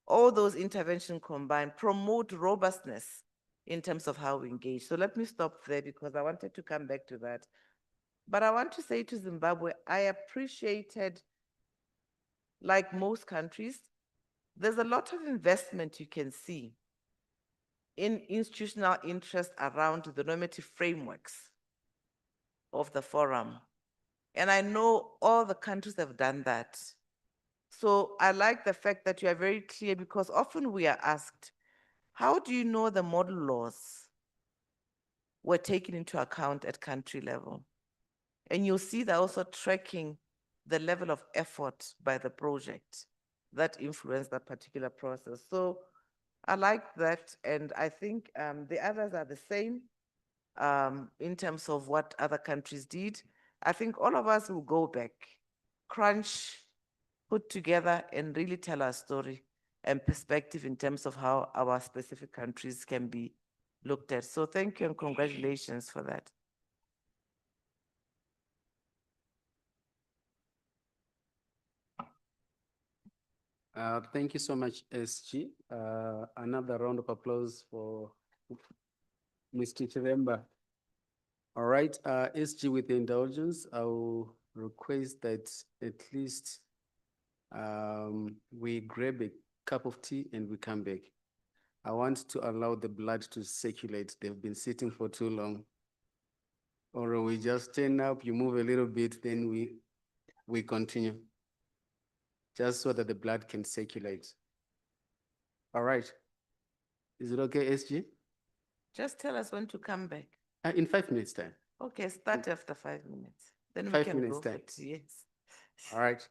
All those interventions combined promote robustness in terms of how we engage. So let me stop there because I wanted to come back to that. But I want to say to Zimbabwe, I appreciated, like most countries, there's a lot of investment you can see in institutional interest around the normative frameworks of the forum. And I know all the countries have done that. So I like the fact that you are very clear because often we are asked, how do you know the model laws were taken into account at country level? And you'll see they're also tracking the level of effort by the project that influenced that particular process. So I like that. And I think the others are the same in terms of what other countries did. I think all of us will go back, crunch, put together and really tell our story. and perspective in terms of how our specific countries can be looked at. So thank you and congratulations for that. Thank you so much, SG. Another round of applause for Mr. Chiremba. All right, SG, with the indulgence, I will request that at least we grab a cup of tea and we come back. I want to allow the blood to circulate. They've been sitting for too long. Or we just stand up, you move a little bit, then we continue. Just so that the blood can circulate. All right. Is it okay, SG? Just tell us when to come back. In 5 minutes time. Okay, start after 5 minutes. Then we 5 can minutes go for time. tea, yes. All right.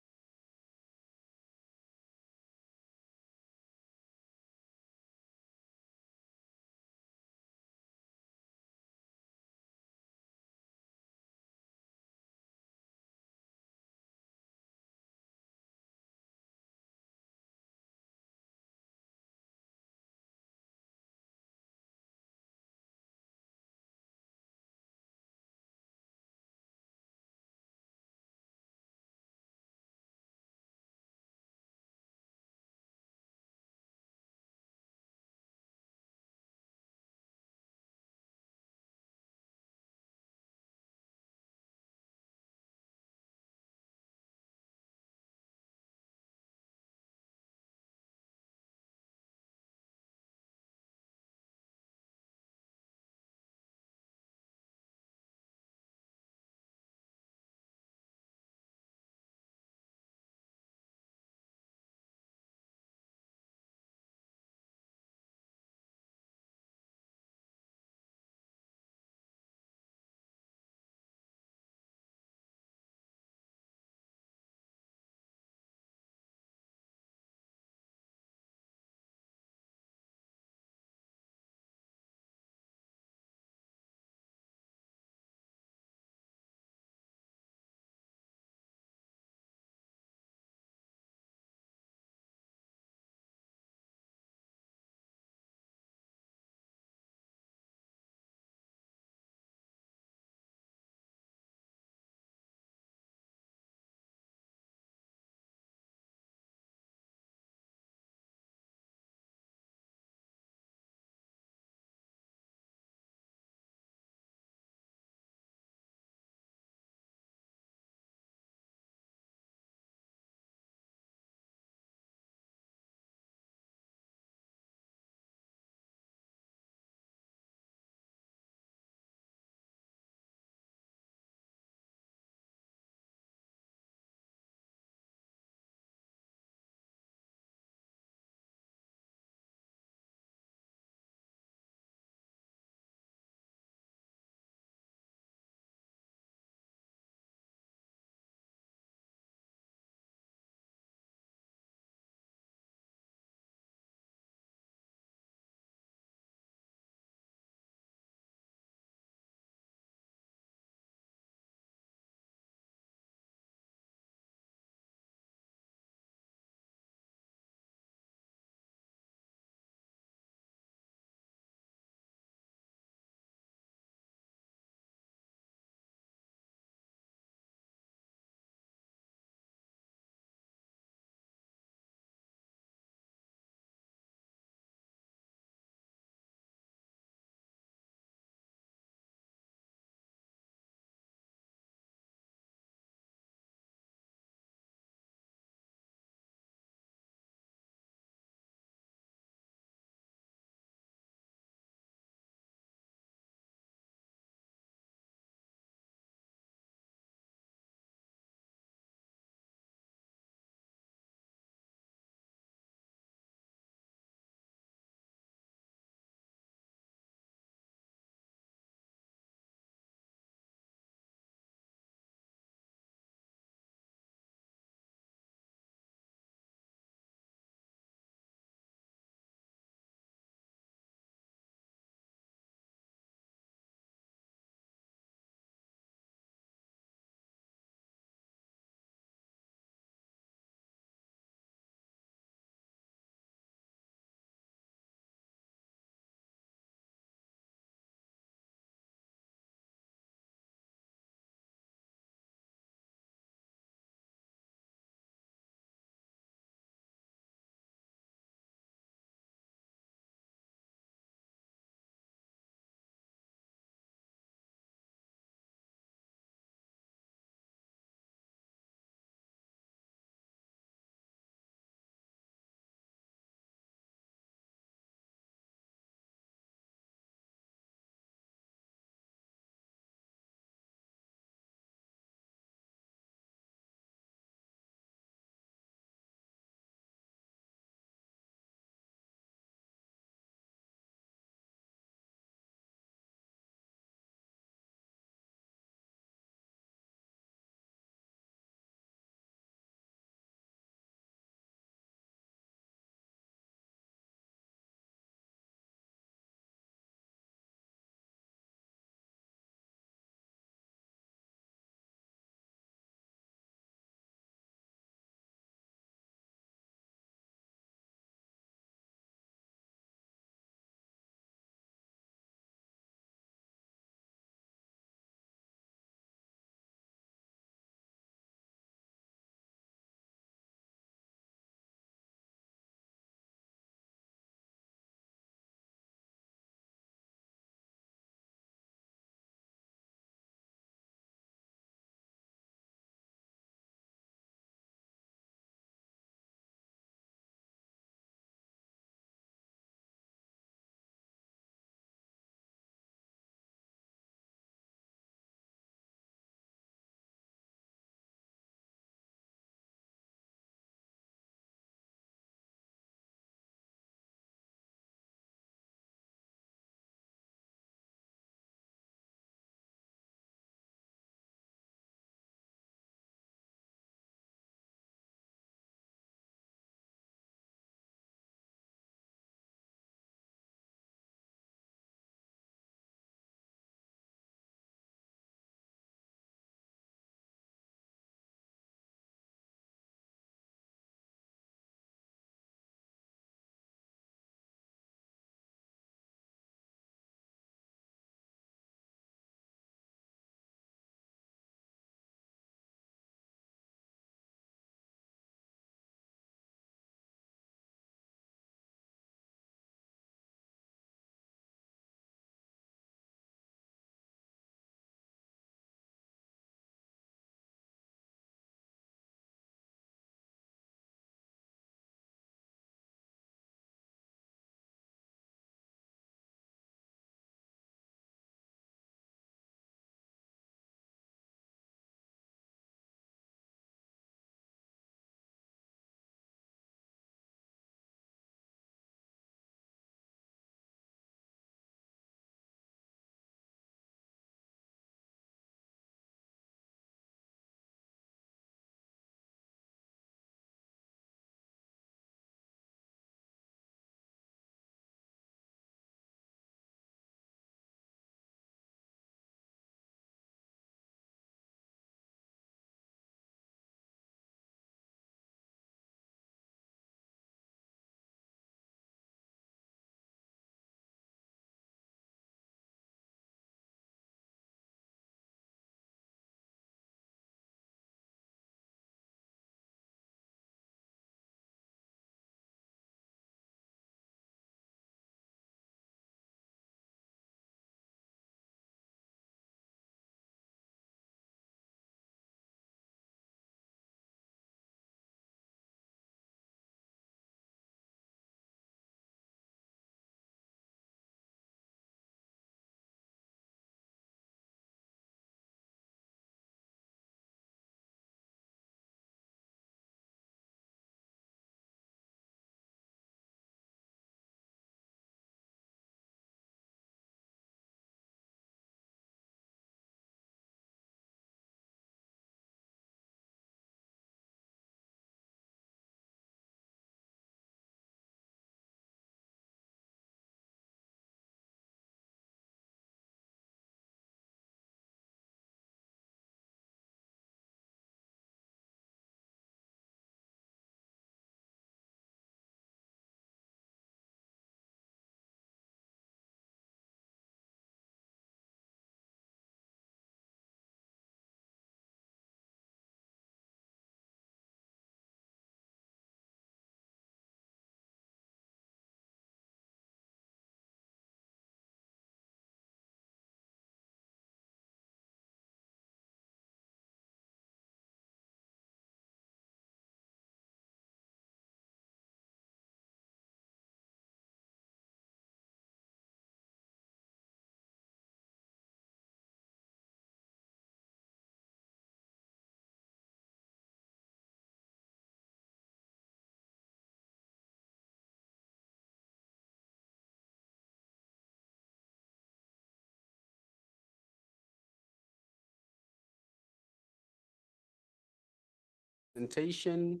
representation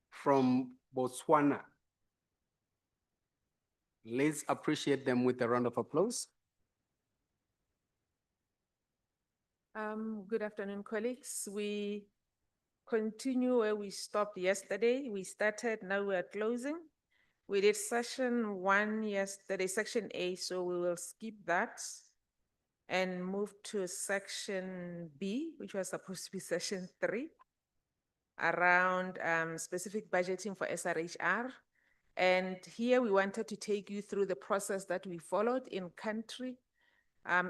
from Botswana. Let's appreciate them with a round of applause. Good afternoon, colleagues. We continue where we stopped yesterday. We started, now we are closing. We did session 1 yesterday, section A, so we will skip that and move to section B, which was supposed to be session 3, around specific budgeting for SRHR. And here we wanted to take you through the process that we followed in country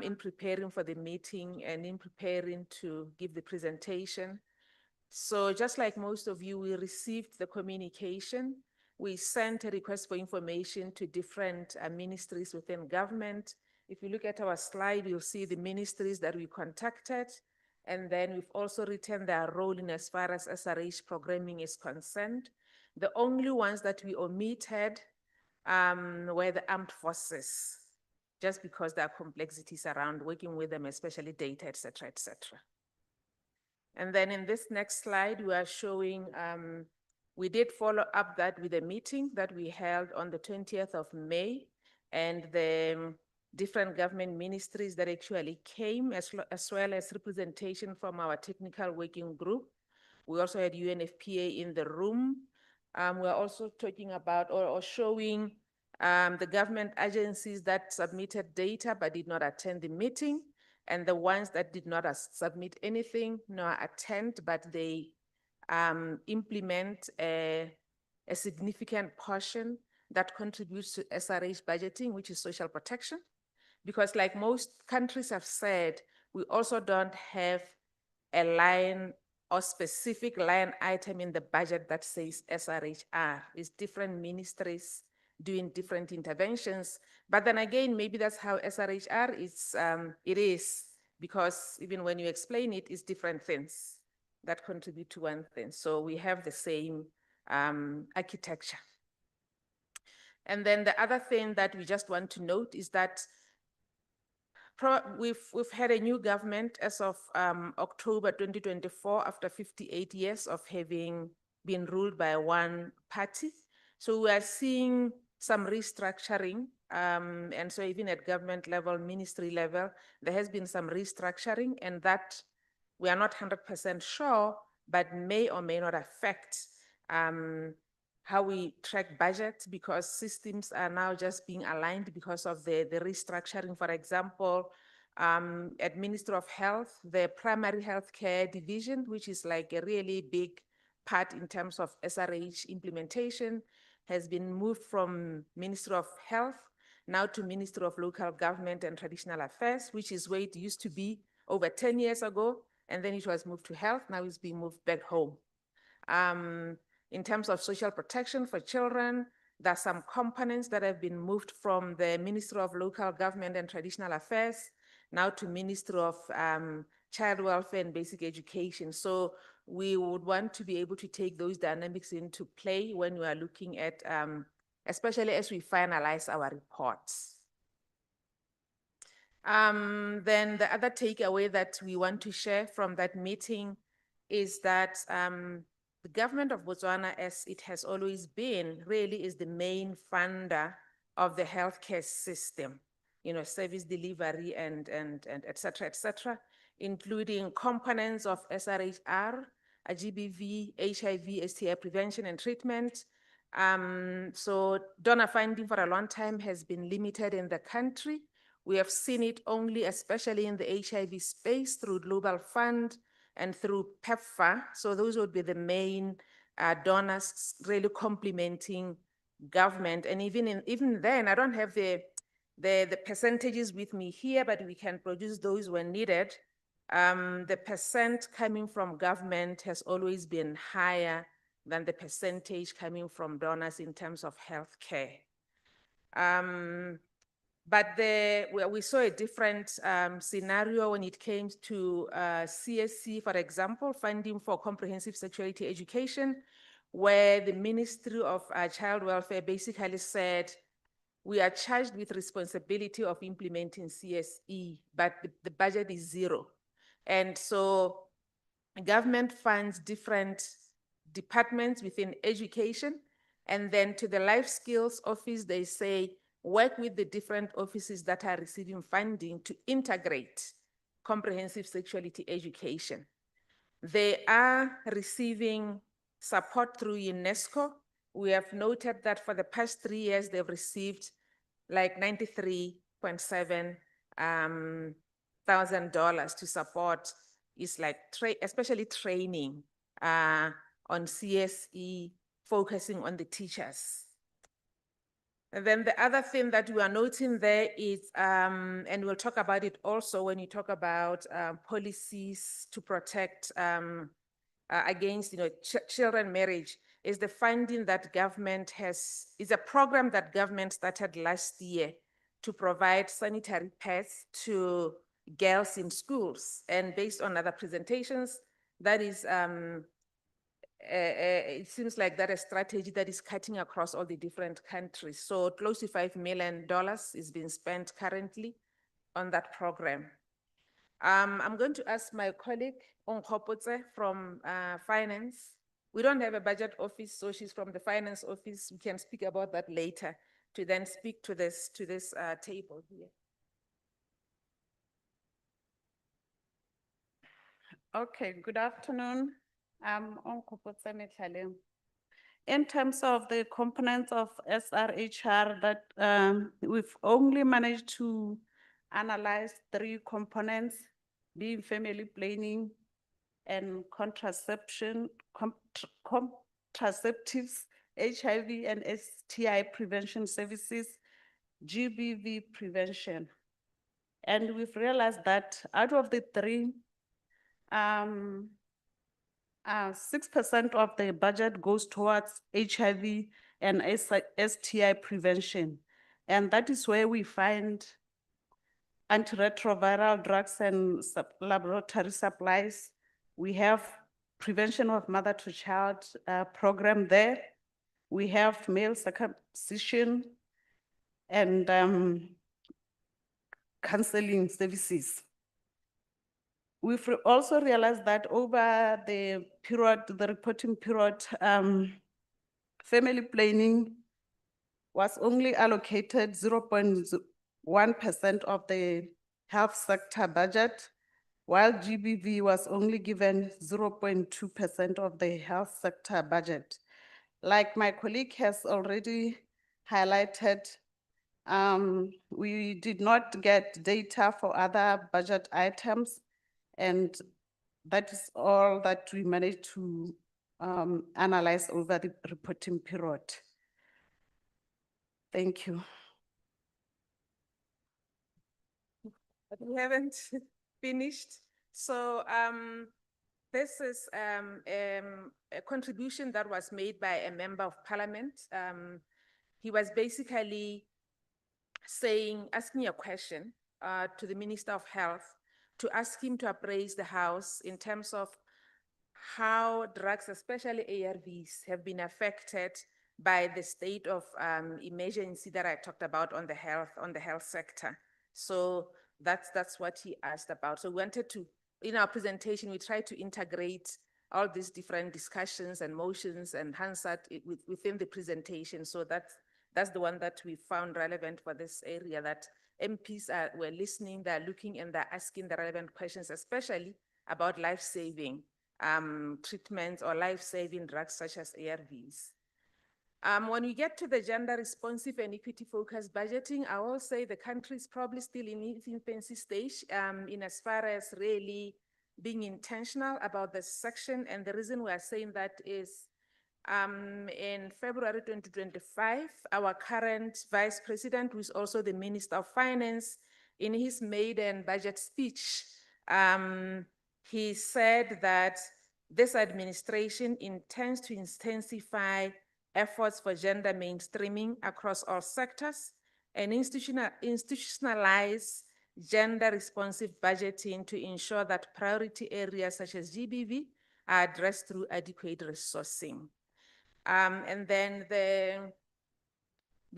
in preparing for the meeting and in preparing to give the presentation. So just like most of you, we received the communication. We sent a request for information to different ministries within government. If you look at our slide, you'll see the ministries that we contacted. And then we've also written their role in as far as SRH programming is concerned. The only ones that we omitted were the armed forces, just because there are complexities around working with them, especially data, et cetera, et cetera. And then in this next slide, we are showing, we did follow up that with a meeting that we held on the 20th of May, and the different government ministries that actually came, as well as representation from our technical working group. We also had UNFPA in the room. We're also talking about or showing the government agencies that submitted data but did not attend the meeting, and the ones that did not submit anything nor attend, but they implement a significant portion that contributes to SRH budgeting, which is social protection. Because like most countries have said, we also don't have a line or specific line item in the budget that says SRHR. It's different ministries doing different interventions. But then again, maybe that's how SRHR is, it is, because even when you explain it, it's different things that contribute to one thing. So we have the same architecture. And then the other thing that we just want to note is that we've had a new government as of October 2024, after 58 years of having been ruled by one party. So we are seeing some restructuring. And so even at government level, ministry level, there has been some restructuring, and that we are not 100% sure, but may or may not affect how we track budgets, because systems are now just being aligned because of the restructuring. For example, at Ministry of Health, the primary healthcare division, which is like a really big part in terms of SRH implementation, has been moved from Ministry of Health now to Ministry of Local Government and Traditional Affairs, which is where it used to be over 10 years ago. And then it was moved to health, now it's being moved back home. In terms of social protection for children, there are some components that have been moved from the Ministry of Local Government and Traditional Affairs now to Ministry of Child Welfare and Basic Education. So we would want to be able to take those dynamics into play when we are looking at, especially as we finalize our reports. Then the other takeaway that we want to share from that meeting is that the government of Botswana, as it has always been, really is the main funder of the healthcare system, you know, service delivery and et cetera, including components of SRHR, GBV, HIV, STI prevention and treatment. So donor funding for a long time has been limited in the country. We have seen it only, especially in the HIV space, through Global Fund and through PEPFAR. So those would be the main donors really complementing government. And even then, I don't have the percentages with me here, but we can produce those when needed. The percent coming from government has always been higher than the percentage coming from donors in terms of healthcare. But we saw a different scenario when it came to CSC, for example, funding for comprehensive sexuality education, where the Ministry of Child Welfare basically said, we are charged with responsibility of implementing CSE, but the budget is zero. And so government funds different departments within education. And then to the life skills office, they say, work with the different offices that are receiving funding to integrate comprehensive sexuality education. They are receiving support through UNESCO. We have noted that for the past 3 years, they've received like $93.7 thousand to support is like especially training on CSE, focusing on the teachers. And then the other thing that we are noting there is, and we'll talk about it also when you talk about policies to protect against children marriage, is the funding that government has, is a program that government started last year to provide sanitary pads to girls in schools. And based on other presentations, that is, it seems like that a strategy that is cutting across all the different countries. So close to $5 million is being spent currently on that program. I'm going to ask my colleague, Onkgopotse from finance. We don't have a budget office, so she's from the finance office. We can speak about that later to then speak to this table here. Okay, good afternoon. I'm Onkgopotse Metlaleng. In terms of the components of SRHR that we've only managed to analyze 3 components, being family planning and contraception, contraceptives, HIV and STI prevention services, GBV prevention. And we've realized that out of the 3, 6% of the budget goes towards HIV and STI prevention. And that is where we find antiretroviral drugs and laboratory supplies. We have prevention of mother-to-child program there. We have male circumcision and counseling services. We've also realized that over the period, the reporting period, family planning was only allocated 0.1% of the health sector budget, while GBV was only given 0.2% of the health sector budget. Like my colleague has already highlighted, we did not get data for other budget items, and that is all that we managed to analyze over the reporting period. Thank you. But we haven't finished. So this is a contribution that was made by a member of parliament. He was basically asking a question to the Minister of Health, to ask him to appraise the House in terms of how drugs, especially ARVs, have been affected by the state of emergency that I talked about on the health sector. So that's what he asked about. So we wanted to, in our presentation, we tried to integrate all these different discussions and motions and Hansard within the presentation. So that's the one that we found relevant for this area, that MPs were listening, they're looking, and they're asking the relevant questions, especially about life-saving treatments or life-saving drugs such as ARVs. When we get to the gender responsive and equity focused budgeting, I will say the country is probably still in its infancy stage in as far as really being intentional about this section. And the reason we are saying that is in February 2025, our current Vice President, who is also the Minister of Finance, in his maiden budget speech, he said that this administration intends to intensify efforts for gender mainstreaming across all sectors and institutionalize gender responsive budgeting to ensure that priority areas such as GBV are addressed through adequate resourcing. And then the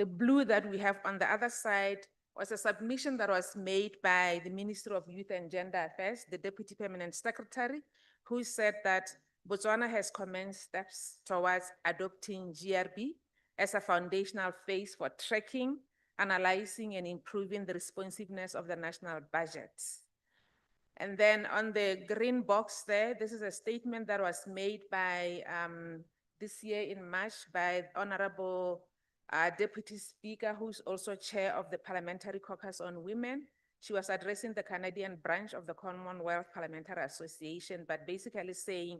blue that we have on the other side was a submission that was made by the Minister of Youth and Gender Affairs, the Deputy Permanent Secretary, who said that Botswana has commenced steps towards adopting GRB as a foundational phase for tracking, analyzing, and improving the responsiveness of the national budget. And then on the green box there, this is a statement that was made by this year in March by Honorable Deputy Speaker, who's also chair of the Parliamentary Caucus on Women. She was addressing the Canadian branch of the Commonwealth Parliamentary Association, but basically saying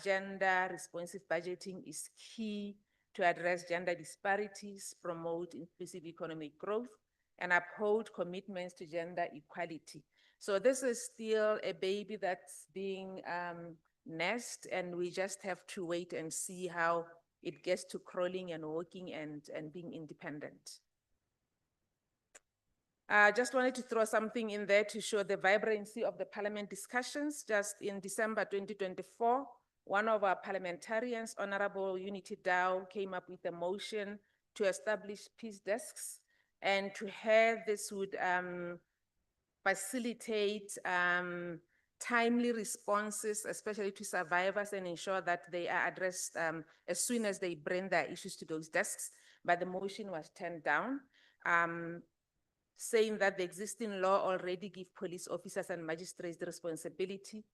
gender responsive budgeting is key to address gender disparities, promote inclusive economic growth, and uphold commitments to gender equality. So this is still a baby that's being nursed, and we just have to wait and see how it gets to crawling and walking and being independent. I just wanted to throw something in there to show the vibrancy of the parliament discussions. Just in December 2024, one of our parliamentarians, Honorable Unity Dow, came up with a motion to establish peace desks, and to her, this would facilitate timely responses, especially to survivors, and ensure that they are addressed as soon as they bring their issues to those desks. But the motion was turned down, saying that the existing law already gives police officers and magistrates the responsibility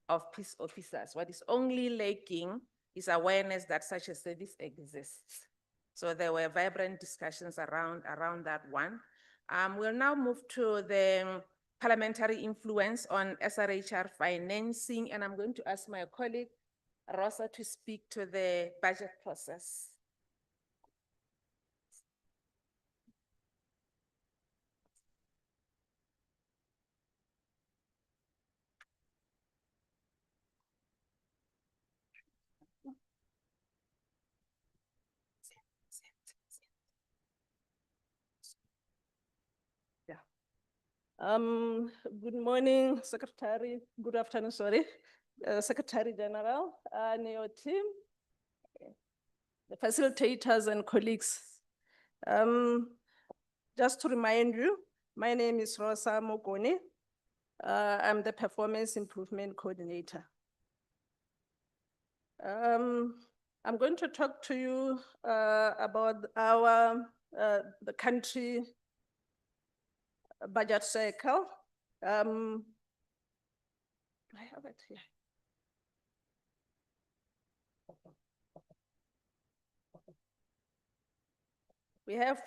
of peace officers. What is only lacking is awareness that such a service exists. So there were vibrant discussions around that one. We'll now move to the parliamentary influence on SRHR financing, and I'm going to ask my colleague, Rosa, to speak to the budget process. Good morning, Secretary. Good afternoon, sorry. Secretary General and your team, the facilitators and colleagues. Just to remind you, my name is Rosa Mokone. I'm the Performance Improvement Coordinator. I'm going to talk to you about the country budget cycle. I have it here. We have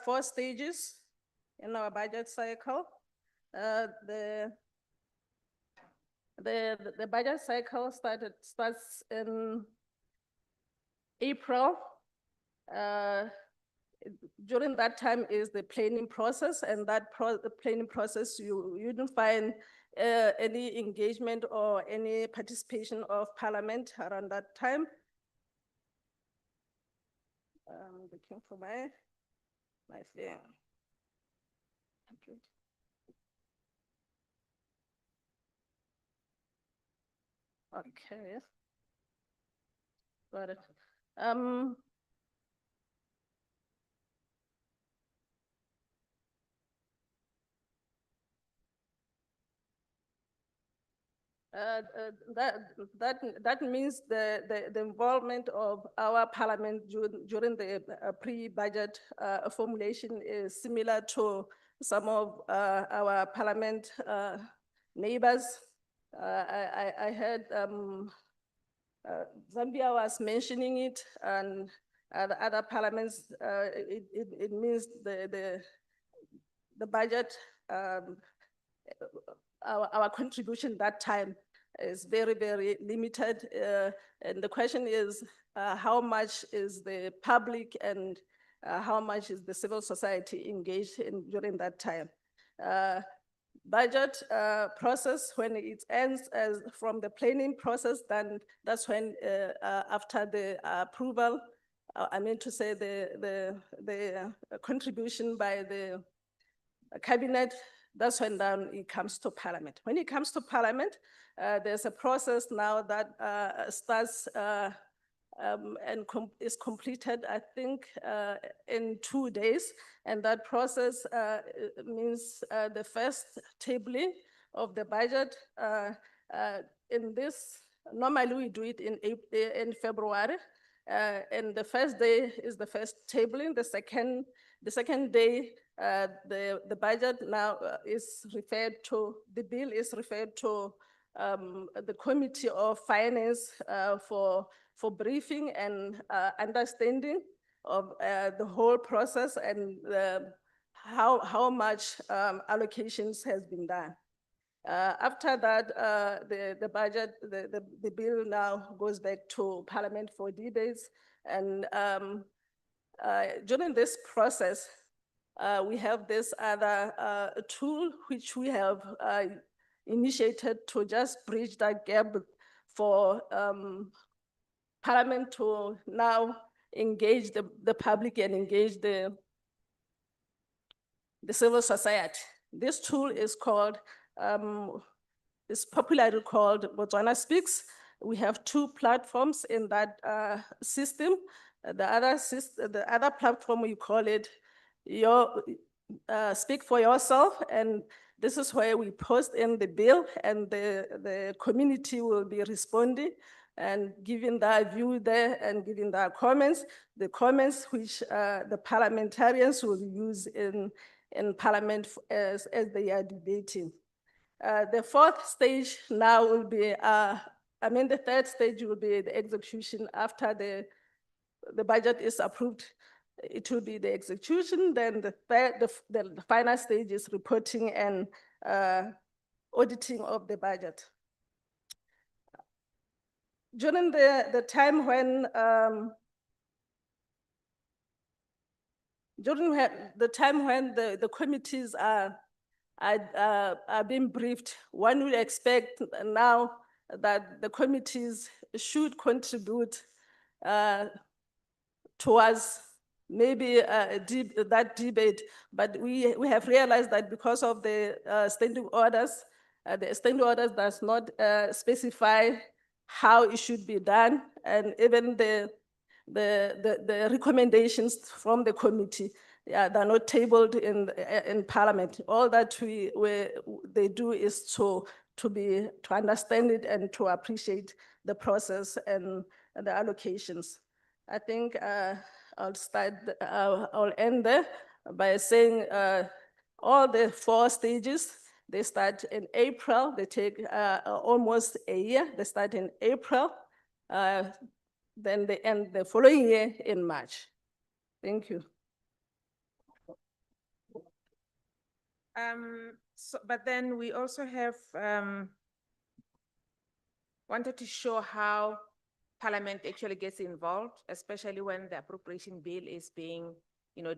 4 stages in our budget cycle. The budget cycle starts in April. During that time is the planning process, and the planning process, you don't find any engagement or any participation of Parliament around that time. Looking for my thing. Okay. Got it. That means the involvement of our parliament during the pre-budget formulation is similar to some of our parliament neighbors. I heard Zambia was mentioning it, and other parliaments. It means the budget. Our contribution that time is very, very limited. And the question is, how much is the public and how much is the civil society engaged in during that time? Budget process, when it ends as from the planning process, then that's when after the approval, I mean to say the contribution by the cabinet, that's when then it comes to Parliament. When it comes to Parliament, there's a process now that starts and is completed, I think, in 2 days. And that process means the first tabling of the budget in this, normally we do it in February. And the first day is the first tabling, the second day, the budget now is referred to, the bill is referred to the Committee of Finance for briefing and understanding of the whole process and how much allocations has been done. After that, the budget, the bill now goes back to Parliament for debates. And during this process, we have this other tool which we have initiated to just bridge that gap for Parliament to now engage the public and engage the civil society. This tool is called, is popularly called Botswana Speaks. We have two platforms in that system. The other platform, we call it Speak for Yourself, and this is where we post in the bill, and the community will be responding and giving their view there and giving their comments, the comments which the parliamentarians will use in Parliament as they are debating. The fourth stage now will be, the third stage will be the execution after the budget is approved. It will be the execution, then the final stage is reporting and auditing of the budget. During the time when the committees are being briefed, one would expect now that the committees should contribute towards maybe that debate, but we have realized that because of the standing orders does not specify how it should be done, and even the recommendations from the committee, they're not tabled in Parliament. All that they do is to understand it and to appreciate the process and the allocations. I think I'll end there by saying all the four stages, they start in April, they take almost a year. They start in April, then they end the following year in March. Thank you. But then we also have wanted to show how Parliament actually gets involved, especially when the appropriation bill is being,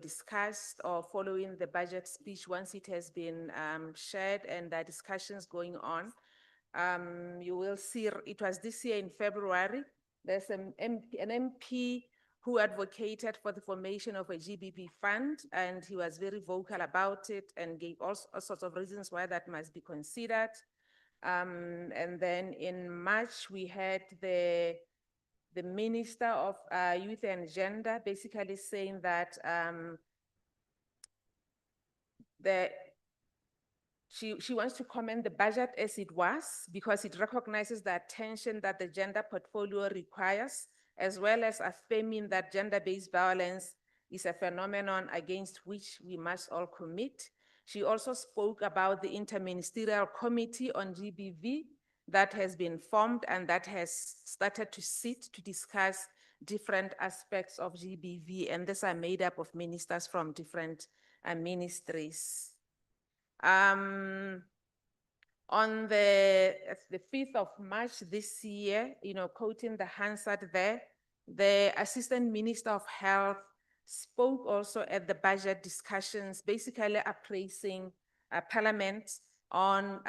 discussed or following the budget speech once it has been shared and there are discussions going on. You will see it was this year in February. There's an MP who advocated for the formation of a GBV fund, and he was very vocal about it and gave all sorts of reasons why that must be considered. And then in March, we had the Minister of Youth and Gender basically saying that she wants to commend the budget as it was because it recognizes the attention that the gender portfolio requires, as well as affirming that gender-based violence is a phenomenon against which we must all commit. She also spoke about the Interministerial Committee on GBV that has been formed and that has started to sit to discuss different aspects of GBV, and these are made up of ministers from different ministries. On the 5th of March this year, quoting the Hansard there, the Assistant Minister of Health spoke also at the budget discussions, basically appraising Parliament on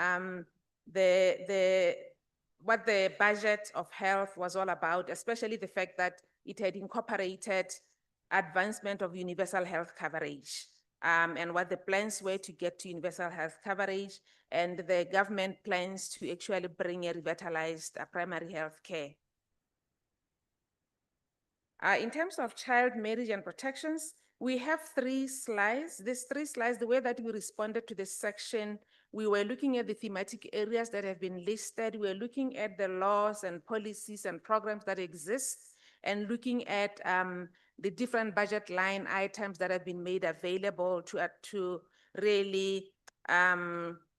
what the budget of health was all about, especially the fact that it had incorporated advancement of universal health coverage, and what the plans were to get to universal health coverage, and the government plans to actually bring a revitalized primary health care. In terms of child marriage and protections, We have 3 slides. These 3 slides, the way that we responded to this section, we were looking at the thematic areas that have been listed. We were looking at the laws and policies and programs that exist and looking at the different budget line items that have been made available to really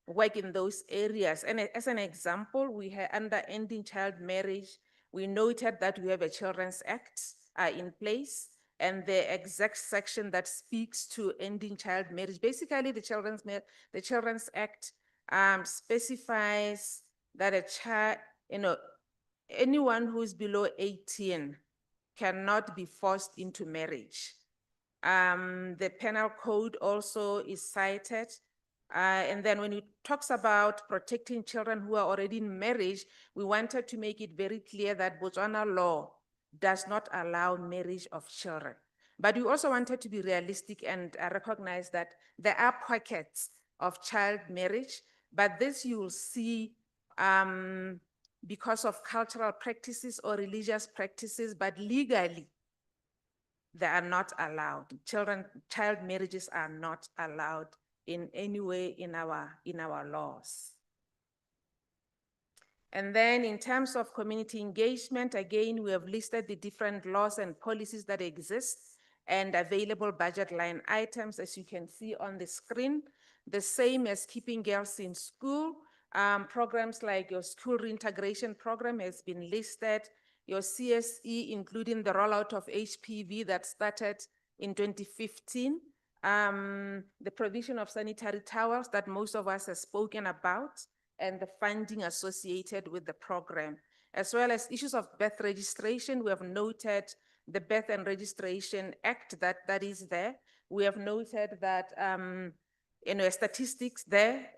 work in those areas. And as an example, we had under ending child marriage, we noted that we have a Children's Act in place, and the exact section that speaks to ending child marriage. Basically, the Children's Act specifies that a child, anyone who is below 18 cannot be forced into marriage. The penal code also is cited. And then when it talks about protecting children who are already in marriage, we wanted to make it very clear that Botswana law does not allow marriage of children. But we also wanted to be realistic and recognize that there are pockets of child marriage, but this you will see because of cultural practices or religious practices, but legally, they are not allowed. Child marriages are not allowed in any way in our laws. And then in terms of community engagement, again, we have listed the different laws and policies that exist and available budget line items, as you can see on the screen. The same as keeping girls in school. Programs like your school reintegration program has been listed. Your CSE, including the rollout of HPV that started in 2015. The provision of sanitary towels that most of us have spoken about, and the funding associated with the program, as well as issues of birth registration. We have noted the Birth and Registration Act that is there. We have noted that statistics there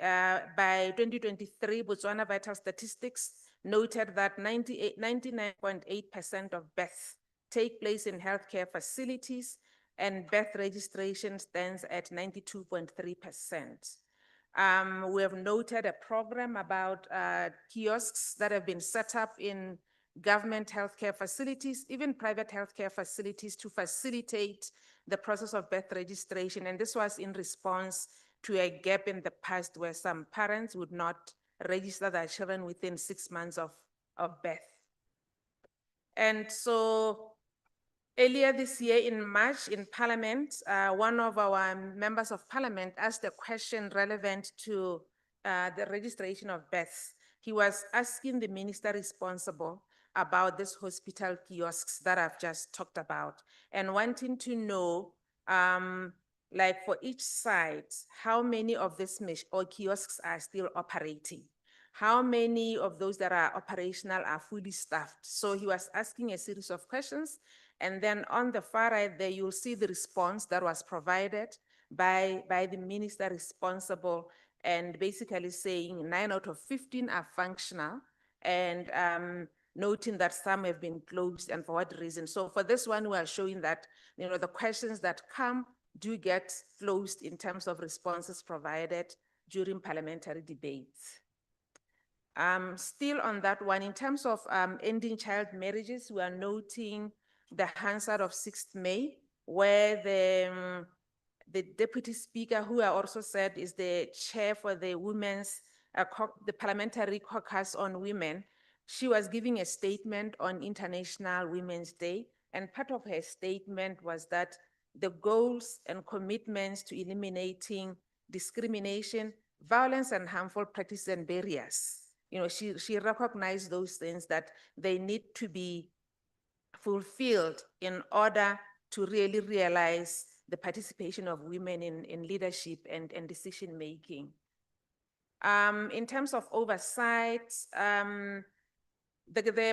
by 2023, Botswana Vital Statistics noted that 99.8% of births take place in healthcare facilities, and birth registration stands at 92.3%. We have noted a program about kiosks that have been set up in government healthcare facilities, even private healthcare facilities, to facilitate the process of birth registration. And this was in response to a gap in the past where some parents would not register their children within 6 months of birth. And so earlier this year in March in Parliament, one of our members of Parliament asked a question relevant to the registration of births. He was asking the minister responsible about these hospital kiosks that I've just talked about, and wanting to know, like for each site, how many of these kiosks are still operating? How many of those that are operational are fully staffed? So he was asking a series of questions. And then on the far right there, you'll see the response that was provided by the minister responsible, and basically saying 9 out of 15 are functional, and noting that some have been closed and for what reason. So for this one, we are showing that the questions that come do get closed in terms of responses provided during parliamentary debates. Still on that one, in terms of ending child marriages, we are noting the Hansard of 6th May, where the deputy speaker, who I also said is the chair for the the Parliamentary Caucus on Women, she was giving a statement on International Women's Day, and part of her statement was that the goals and commitments to eliminating discrimination, violence, and harmful practices and barriers, she recognized those things, that they need to be fulfilled in order to really realize the participation of women in leadership and decision-making. In terms of oversight, the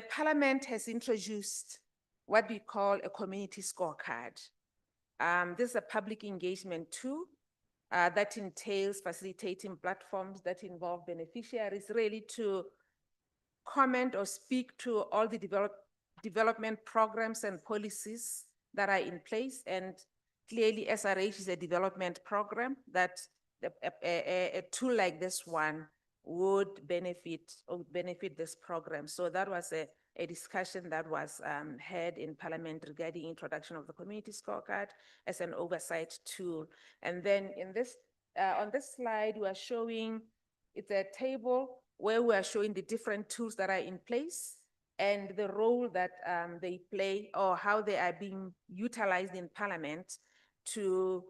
Parliament has introduced what we call a community scorecard. This is a public engagement tool that entails facilitating platforms that involve beneficiaries really to comment or speak to all the development programs and policies that are in place. And clearly SRH is a development program that a tool like this one would benefit this program. So that was a a discussion that was had in Parliament regarding introduction of the community scorecard as an oversight tool. And then in this, on this slide, we are showing, it's a table where we are showing the different tools that are in place and the role that they play or how they are being utilized in Parliament to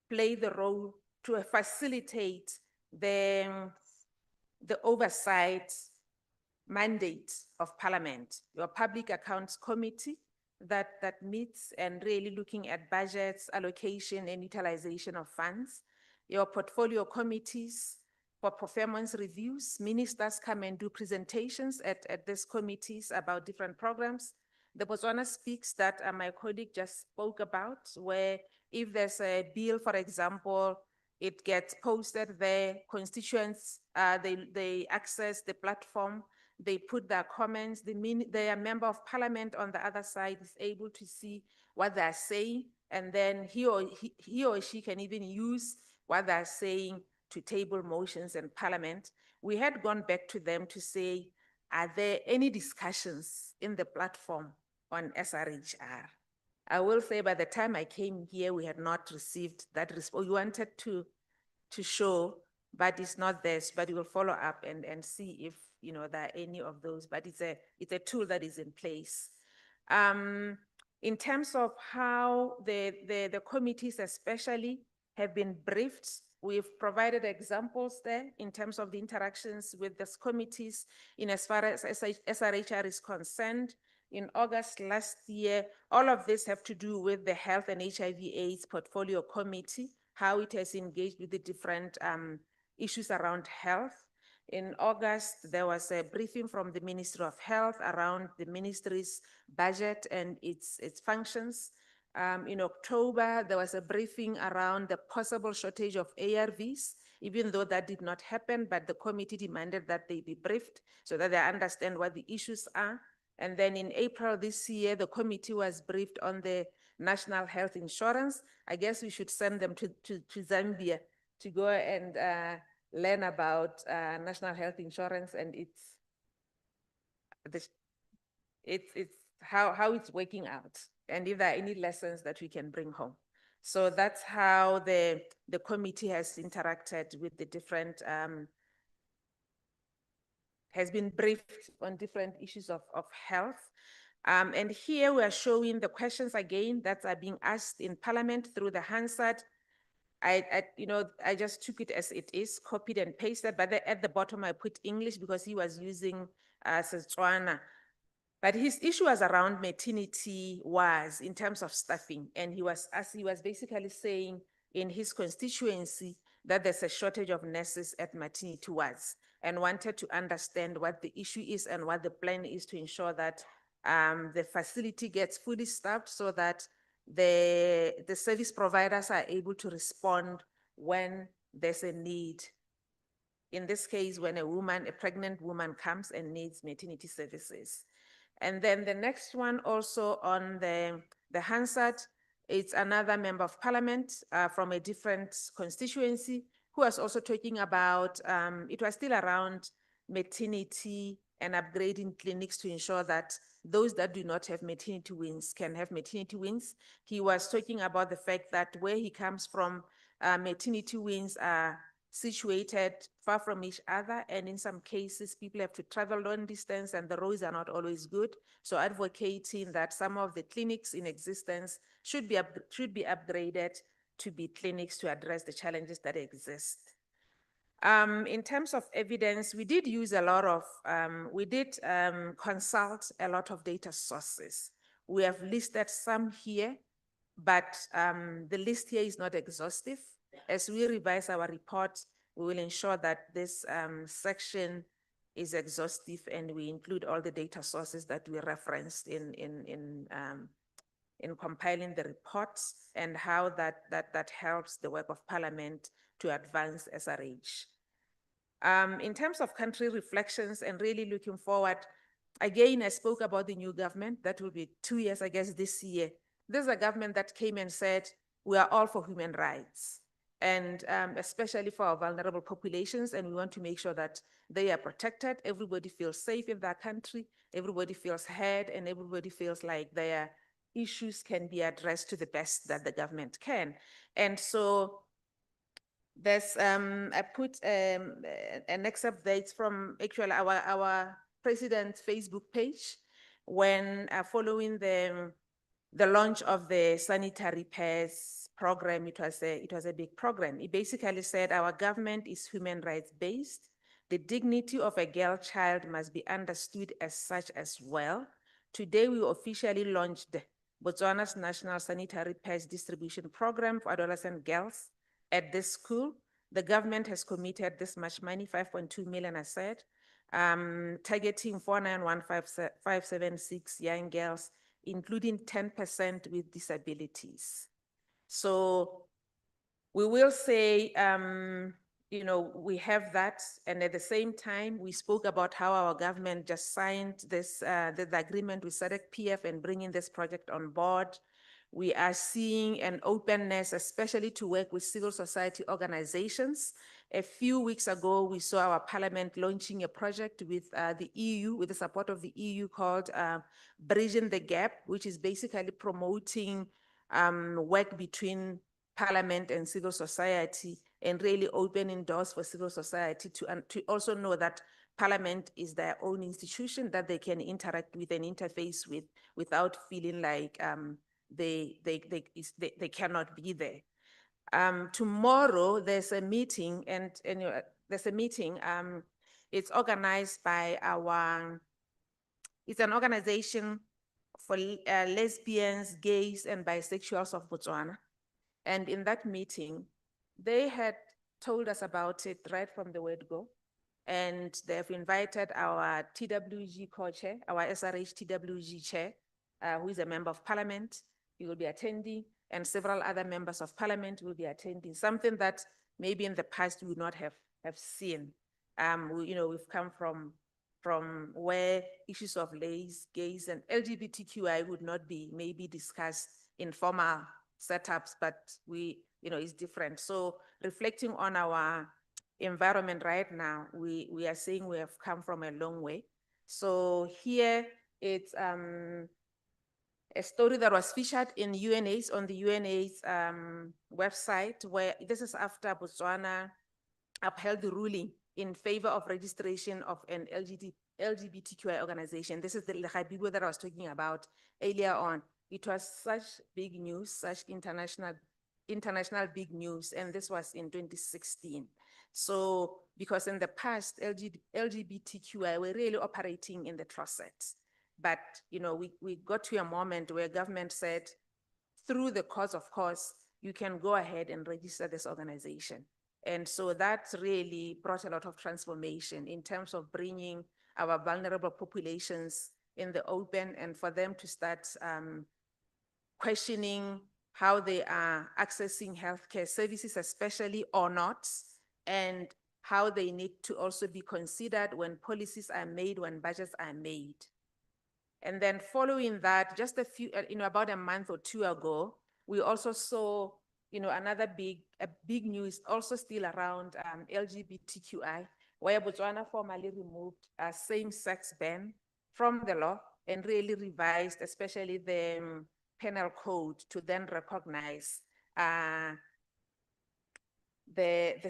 play the role to facilitate the oversight mandate of Parliament. Your Public Accounts Committee that meets and really looking at budgets, allocation and utilization of funds. Your portfolio committees for performance reviews. Ministers come and do presentations at these committees about different programs. The Botswana Speaks that my colleague just spoke about, where if there's a bill, for example, it gets posted there, constituents, they access the platform, they put their comments, their member of parliament on the other side is able to see what they're saying, and then he or she can even use what they're saying to table motions in Parliament. We had gone back to them to say, are there any discussions in the platform on SRHR? I will say by the time I came here, we had not received that response. We wanted to show, but it's not there, but we will follow up and see if there are any of those, but it's a tool that is in place. In terms of how the committees especially have been briefed, we've provided examples there in terms of the interactions with these committees in as far as SRHR is concerned. In August last year, all of this have to do with the Health and HIV/AIDS Portfolio Committee, how it has engaged with the different issues around health. In August, there was a briefing from the Ministry of Health around the ministry's budget and its functions. In October, there was a briefing around the possible shortage of ARVs, even though that did not happen, but the committee demanded that they be briefed so that they understand what the issues are. And then in April this year, the committee was briefed on the national health insurance. I guess we should send them to Zambia to go and learn about national health insurance and it's how it's working out, and if there are any lessons that we can bring home. So that's how the committee has interacted with the different, has been briefed on different issues of health. And here we are showing the questions again that are being asked in Parliament through the Hansard. I just took it as it is, copied and pasted, but at the bottom I put English because he was using Setswana. But his issue was around maternity was in terms of staffing. And he was basically saying in his constituency that there's a shortage of nurses at maternity wards, and wanted to understand what the issue is and what the plan is to ensure that the facility gets fully staffed so that the service providers are able to respond when there's a need. In this case, when a pregnant woman comes and needs maternity services. And then the next one also on the Hansard, it's another member of parliament from a different constituency who was also talking about, it was still around maternity and upgrading clinics to ensure that those that do not have maternity wings can have maternity wings. He was talking about the fact that where he comes from, maternity wings are situated far from each other, and in some cases people have to travel long distance and the roads are not always good. So advocating that some of the clinics in existence should be upgraded to be clinics to address the challenges that exist. In terms of evidence, we did use a lot of, consult a lot of data sources. We have listed some here, but the list here is not exhaustive. As we revise our report, we will ensure that this section is exhaustive and we include all the data sources that we referenced in compiling the reports and how that helps the work of Parliament to advance SRH. In terms of country reflections and really looking forward, again, I spoke about the new government. That will be 2 years, I guess, this year. This is a government that came and said, we are all for human rights. and especially for our vulnerable populations. And we want to make sure that they are protected. Everybody feels safe in their country. Everybody feels heard, and everybody feels like their issues can be addressed to the best that the government can. And so there's, I put an excerpt that's from actually our president's Facebook page when following the launch of the sanitary pairs program. It was a big program. It basically said our government is human rights based. The dignity of a girl child must be understood as such as well. Today we officially launched Botswana's National Sanitary Pads Distribution Program for adolescent girls at this school. The government has committed this much money, 5.2 million, I said, targeting 491,576 young girls, including 10% with disabilities. So we will say, you know, we have that. And at the same time, we spoke about how our government just signed this, the agreement with SADC-PF and bringing this project on board. We are seeing an openness, especially to work with civil society organizations. A few weeks ago, we saw our parliament launching a project with the EU, with the support of the EU, called Bridging the Gap, which is basically promoting work between parliament and civil society, and really opening doors for civil society to also know that parliament is their own institution that they can interact with and interface with without feeling like they cannot be there. Tomorrow there's a meeting, and there's a meeting. It's organized by it's an organization for lesbians, gays, and bisexuals of Botswana. And in that meeting, they had told us about it right from the word go. And they've invited our TWG co-chair, our SRH TWG chair, who is a member of parliament. He will be attending, and several other members of parliament will be attending, something that maybe in the past we would not have seen. You know, we've come from where issues of gays, and LGBTQI would not be maybe discussed in formal setups, but it's different. So reflecting on our environment right now, we are saying we have come from a long way. So here it's a story that was featured in UNAIDS, on the UNAIDS website, where this is after Botswana upheld the ruling in favor of registration of an LGBTQI organization. This is the Lekhabibo that I was talking about earlier on. It was such big news, such international big news, and this was in 2016. So, because in the past, LGBTQI were really operating in the closet. But, we got to a moment where government said, through the course of course, you can go ahead and register this organization. And so that really brought a lot of transformation in terms of bringing our vulnerable populations in the open, and for them to start questioning how they are accessing healthcare services, especially or not, and how they need to also be considered when policies are made, when budgets are made. And then following that, just about a month or two ago, we also saw, another big news also still around LGBTQI, where Botswana formally removed a same-sex ban from the law and really revised, especially the penal code, to then recognize the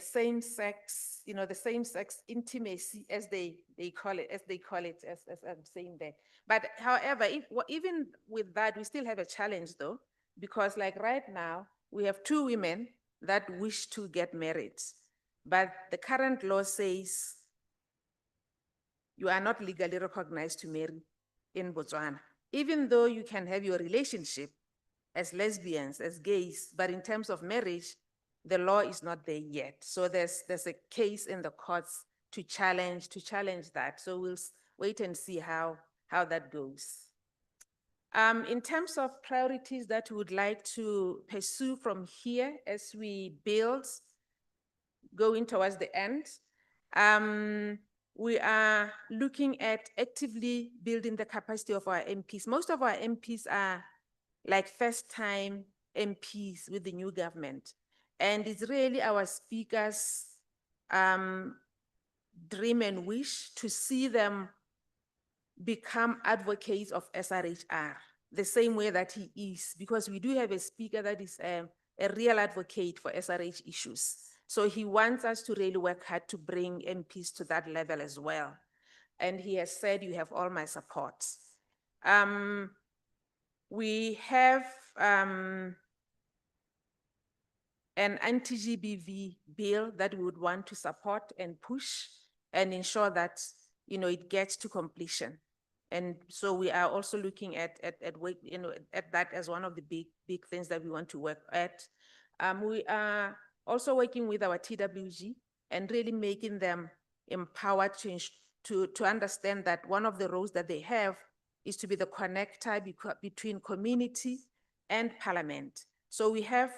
same sex, the same sex intimacy, as they call it, as I'm saying there. But however, even with that, we still have a challenge though, because like right now, we have two women that wish to get married, but the current law says you are not legally recognized to marry in Botswana, even though you can have your relationship as lesbians, as gays, but in terms of marriage, the law is not there yet. So there's a case in the courts to challenge that. So we'll wait and see how that goes. In terms of priorities that we would like to pursue from here as we build, going towards the end, we are looking at actively building the capacity of our MPs. Most of our MPs are like first-time MPs with the new government. And it's really our speaker's dream and wish to see them become advocates of SRHR, the same way that he is, because we do have a speaker that is a real advocate for SRH issues. So he wants us to really work hard to bring MPs to that level as well. And he has said, you have all my support. We have an anti-GBV bill that we would want to support and push and ensure that, you know, it gets to completion. And so we are also looking at that as one of the big things that we want to work at. We are also working with our TWG and really making them empowered to understand that one of the roles that they have is to be the connector between community and parliament. So we have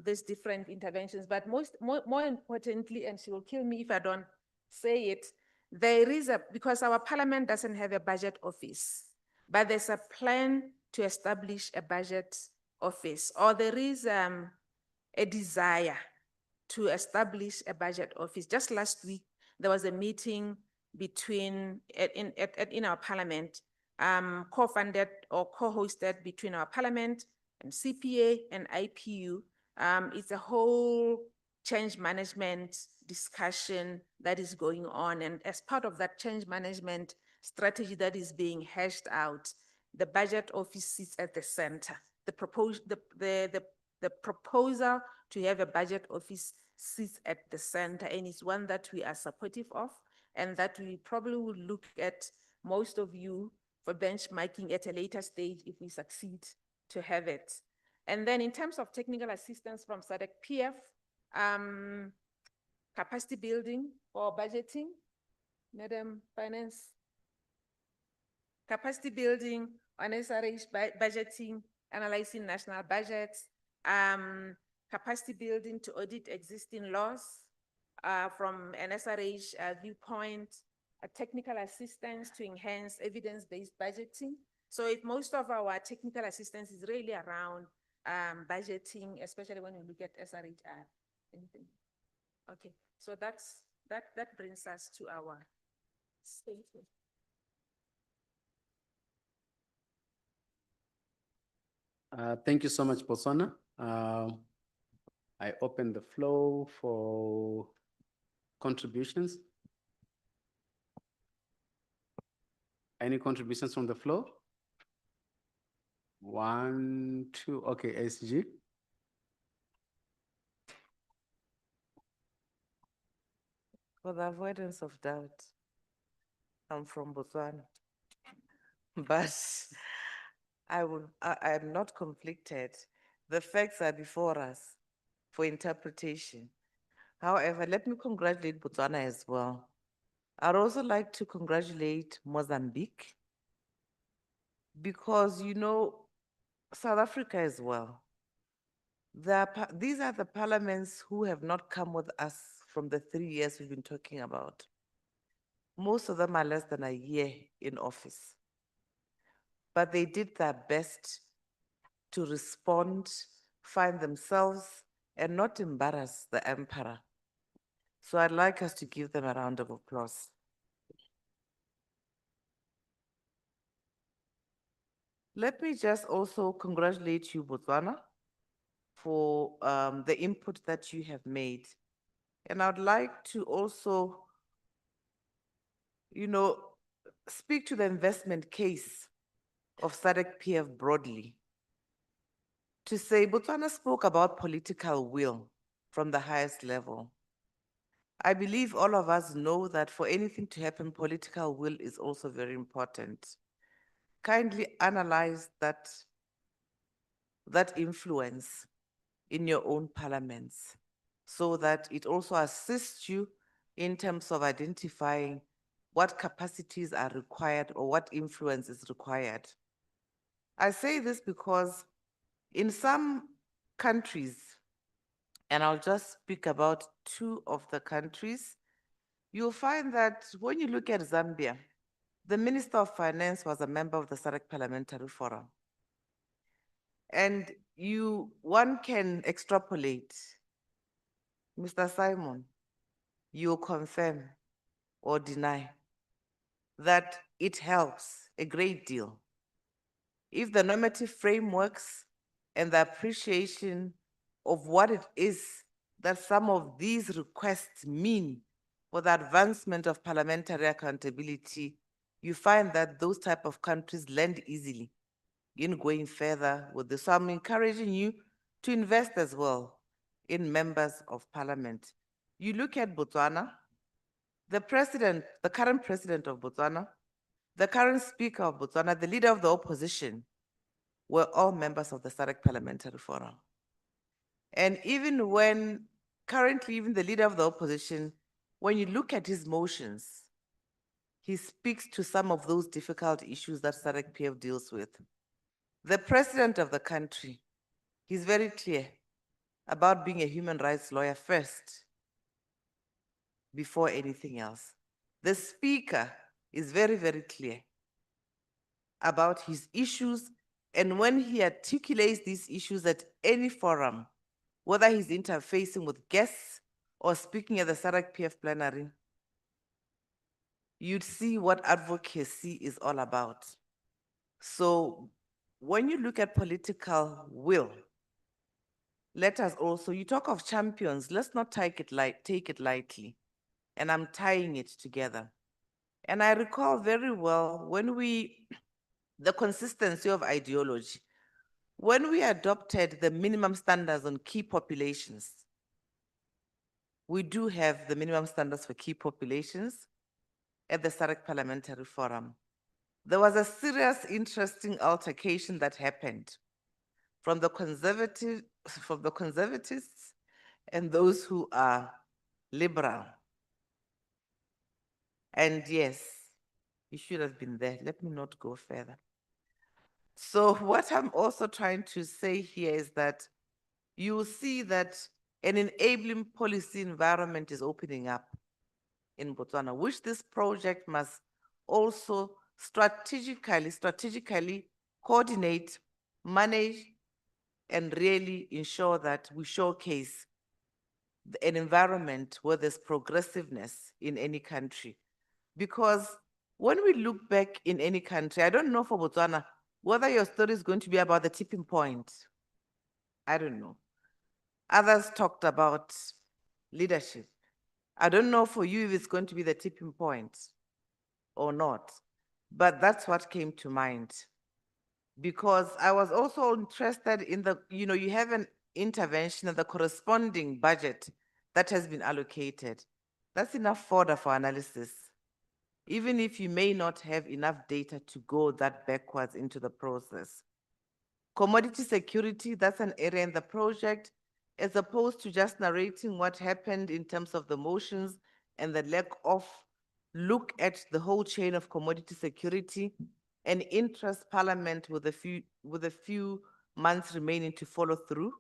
these different interventions, but more importantly, and she will kill me if I don't say it, there is because our parliament doesn't have a budget office, but there's a plan to establish a budget office, or there is a desire to establish a budget office. Just last week, there was a meeting between, in our parliament, co-funded or co-hosted between our parliament and CPA and IPU. It's a whole change management discussion that is going on. And as part of that change management strategy that is being hashed out, the budget office sits at the center. The proposal to have a budget office sits at the center, and it's one that we are supportive of, and that we probably will look at, most of you, for benchmarking at a later stage if we succeed to have it. And then in terms of technical assistance from SADC PF, capacity building or budgeting, Madam Finance, capacity building on SRH budgeting, analyzing national budgets, capacity building to audit existing laws from an SRH viewpoint, technical assistance to enhance evidence-based budgeting. So most of our technical assistance is really around budgeting, especially when we look at SRHR. Anything? Okay, so that brings us to our statement. Thank you so much, Botswana. I open the floor for contributions. Any contributions from the floor? 1, 2, okay, SG. For the avoidance of doubt, I'm from Botswana, but I'm not conflicted. The facts are before us for interpretation. However, let me congratulate Botswana as well. I'd also like to congratulate Mozambique, because, you know, South Africa as well. These are the parliaments who have not come with us from the 3 years we've been talking about. Most of them are less than a year in office. But they did their best to respond, find themselves, and not embarrass the emperor. So I'd like us to give them a round of applause. Let me just also congratulate you, Botswana, for the input that you have made. And I'd like to also, you know, speak to the investment case of SADC PF broadly. To say, Botswana spoke about political will from the highest level. I believe all of us know that for anything to happen, political will is also very important. Kindly analyze that influence in your own parliaments, so that it also assists you in terms of identifying what capacities are required or what influence is required. I say this because in some countries, and I'll just speak about 2 of the countries, you'll find that when you look at Zambia, the Minister of Finance was a member of the SADC Parliamentary Forum. And one can extrapolate Mr. Simon, you confirm or deny that it helps a great deal if the normative frameworks and the appreciation of what it is that some of these requests mean for the advancement of parliamentary accountability, you find that those type of countries lend easily in going further with this. So I'm encouraging you to invest as well in members of parliament. You look at Botswana, the current president of Botswana, the current speaker of Botswana, the leader of the opposition, were all members of the SADC Parliamentary Forum. And even currently even the leader of the opposition, when you look at his motions, he speaks to some of those difficult issues that SADC PF deals with. The president of the country, he's very clear about being a human rights lawyer first, before anything else. The speaker is very, very clear about his issues, and when he articulates these issues at any forum, whether he's interfacing with guests or speaking at the SADC PF plenary, you'd see what advocacy is all about. So when you look at political will, let us also, you talk of champions, let's not take it lightly. And I'm tying it together. And I recall very well the consistency of ideology. When we adopted the minimum standards on key populations, we do have the minimum standards for key populations at the SADC Parliamentary Forum. There was a serious, interesting altercation that happened from the conservatives and those who are liberal. And yes, you should have been there. Let me not go further. So what I'm also trying to say here is that you will see that an enabling policy environment is opening up in Botswana, which this project must also strategically coordinate, manage, and really ensure that we showcase an environment where there's progressiveness in any country. Because when we look back in any country, I don't know for Botswana, whether your story is going to be about the tipping point. I don't know. Others talked about leadership. I don't know for you if it's going to be the tipping point or not, but that's what came to mind. Because I was also interested in you have an intervention and the corresponding budget that has been allocated. That's enough fodder for analysis, even if you may not have enough data to go that backwards into the process. Commodity security, that's an area in the project, as opposed to just narrating what happened in terms of the motions and the lack of look at the whole chain of commodity security and interest Parliament with a few months remaining to follow through.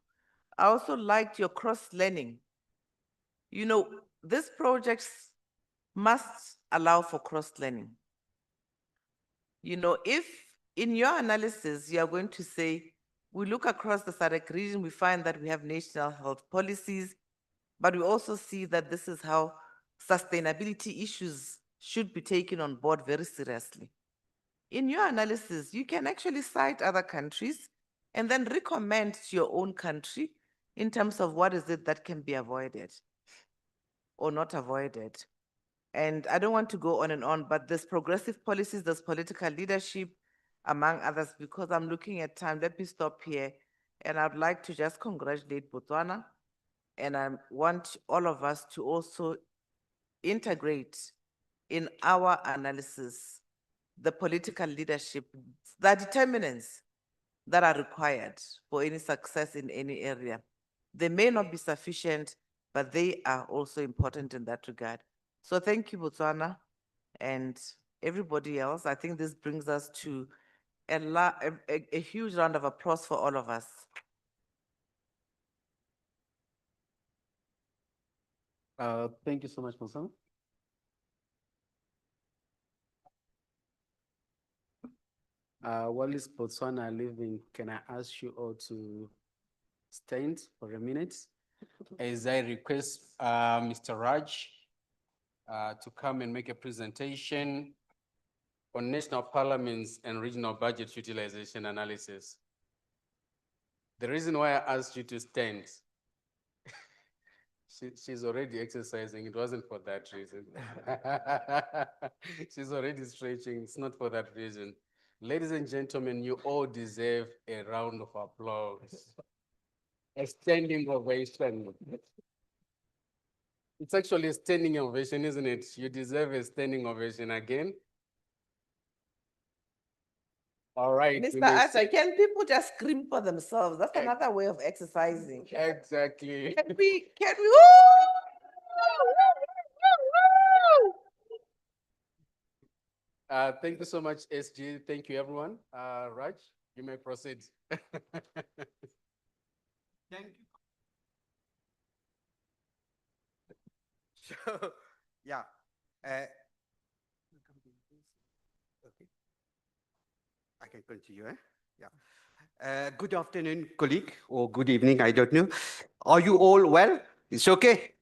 I also liked your cross-learning. These projects must allow for cross-learning. If in your analysis, you are going to say, we look across the SADC region, we find that we have national health policies, but we also see that this is how sustainability issues should be taken on board very seriously. In your analysis, you can actually cite other countries and then recommend to your own country in terms of what is it that can be avoided or not avoided. And I don't want to go on and on, but there's progressive policies, there's political leadership, among others, because I'm looking at time. Let me stop here. And I'd like to just congratulate Botswana. And I want all of us to also integrate in our analysis the political leadership, the determinants that are required for any success in any area. They may not be sufficient, but they are also important in that regard. So thank you, Botswana, and everybody else. I think this brings us to a huge round of applause for all of us. Thank you so much, Mosama. While is Botswana leaving, can I ask you all to stand for a minute? as I request Mr. Raj to come and make a presentation on national parliaments and regional budget utilization analysis. The reason why I asked you to stand, she's already exercising. It wasn't for that reason. She's already stretching. It's not for that reason. Ladies and gentlemen, you all deserve a round of applause. A standing ovation. It's actually a standing ovation, isn't it? You deserve a standing ovation again. All right. Mr. Archer, can people just scream for themselves? That's another way of exercising. Exactly. Can we? Thank you so much, SG. Thank you, everyone. Raj, you may proceed. Thank you. So, yeah. Okay. I can continue, eh? Yeah. Good afternoon, colleague, or good evening, I don't know. Are you all well? It's okay?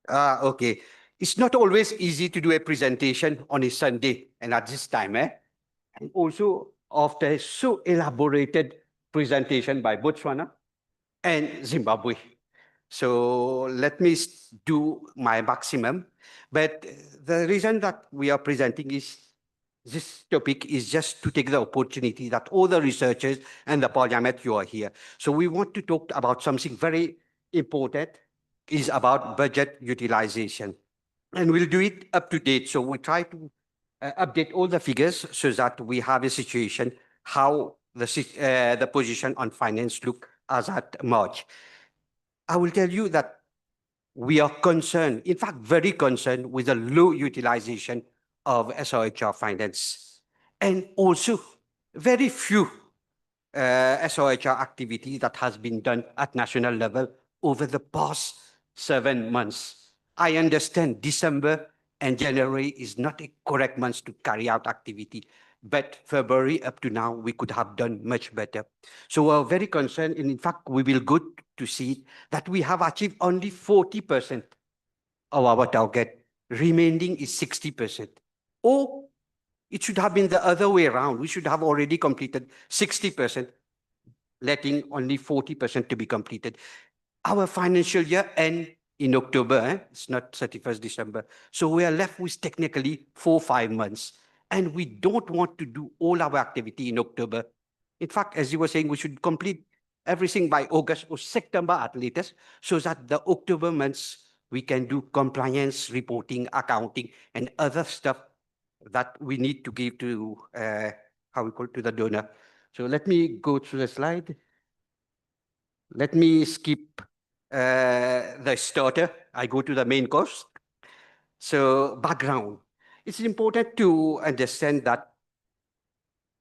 Okay. It's not always easy to do a presentation on a Sunday and at this time, eh? And also after a so elaborated presentation by Botswana and Zimbabwe. So let me do my maximum. But the reason that we are presenting is this topic is just to take the opportunity that all the researchers and the parliament, you are here. So we want to talk about something very important, is about budget utilization. And we'll do it up to date. So we try to update all the figures so that we have a situation how the position on finance look as at March. I will tell you that we are concerned, in fact, very concerned with the low utilization of SOHR finance, and also very few SOHR activity that has been done at national level over the past 7 months. I understand December and January is not a correct months to carry out activity, but February up to now, we could have done much better. So we're very concerned, and in fact, we will go to see that we have achieved only 40% of our target. Remaining is 60%. Or it should have been the other way around. We should have already completed 60%, letting only 40% to be completed. Our financial year ends in October, it's not 31st December. So we are left with technically 4-5 months. And we don't want to do all our activity in October. In fact, as you were saying, we should complete everything by August or September at latest, so that the October months we can do compliance, reporting, accounting, and other stuff that we need to give to, how we call it, to the donor. So let me go through the slide. Let me skip the starter. I go to the main course. So background. It's important to understand that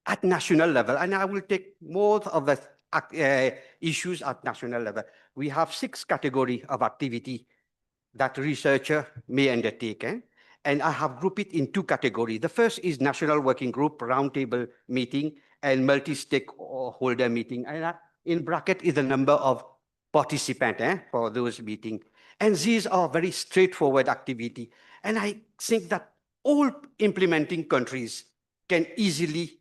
at national level, and I will take more of the issues at national level, we have 6 categories of activity that researcher may undertake. And I have grouped it in 2 categories. The first is National Working Group, roundtable meeting, and multi-stakeholder meeting. And in bracket is the number of participants for those meetings. And these are very straightforward activity. And I think that all implementing countries can easily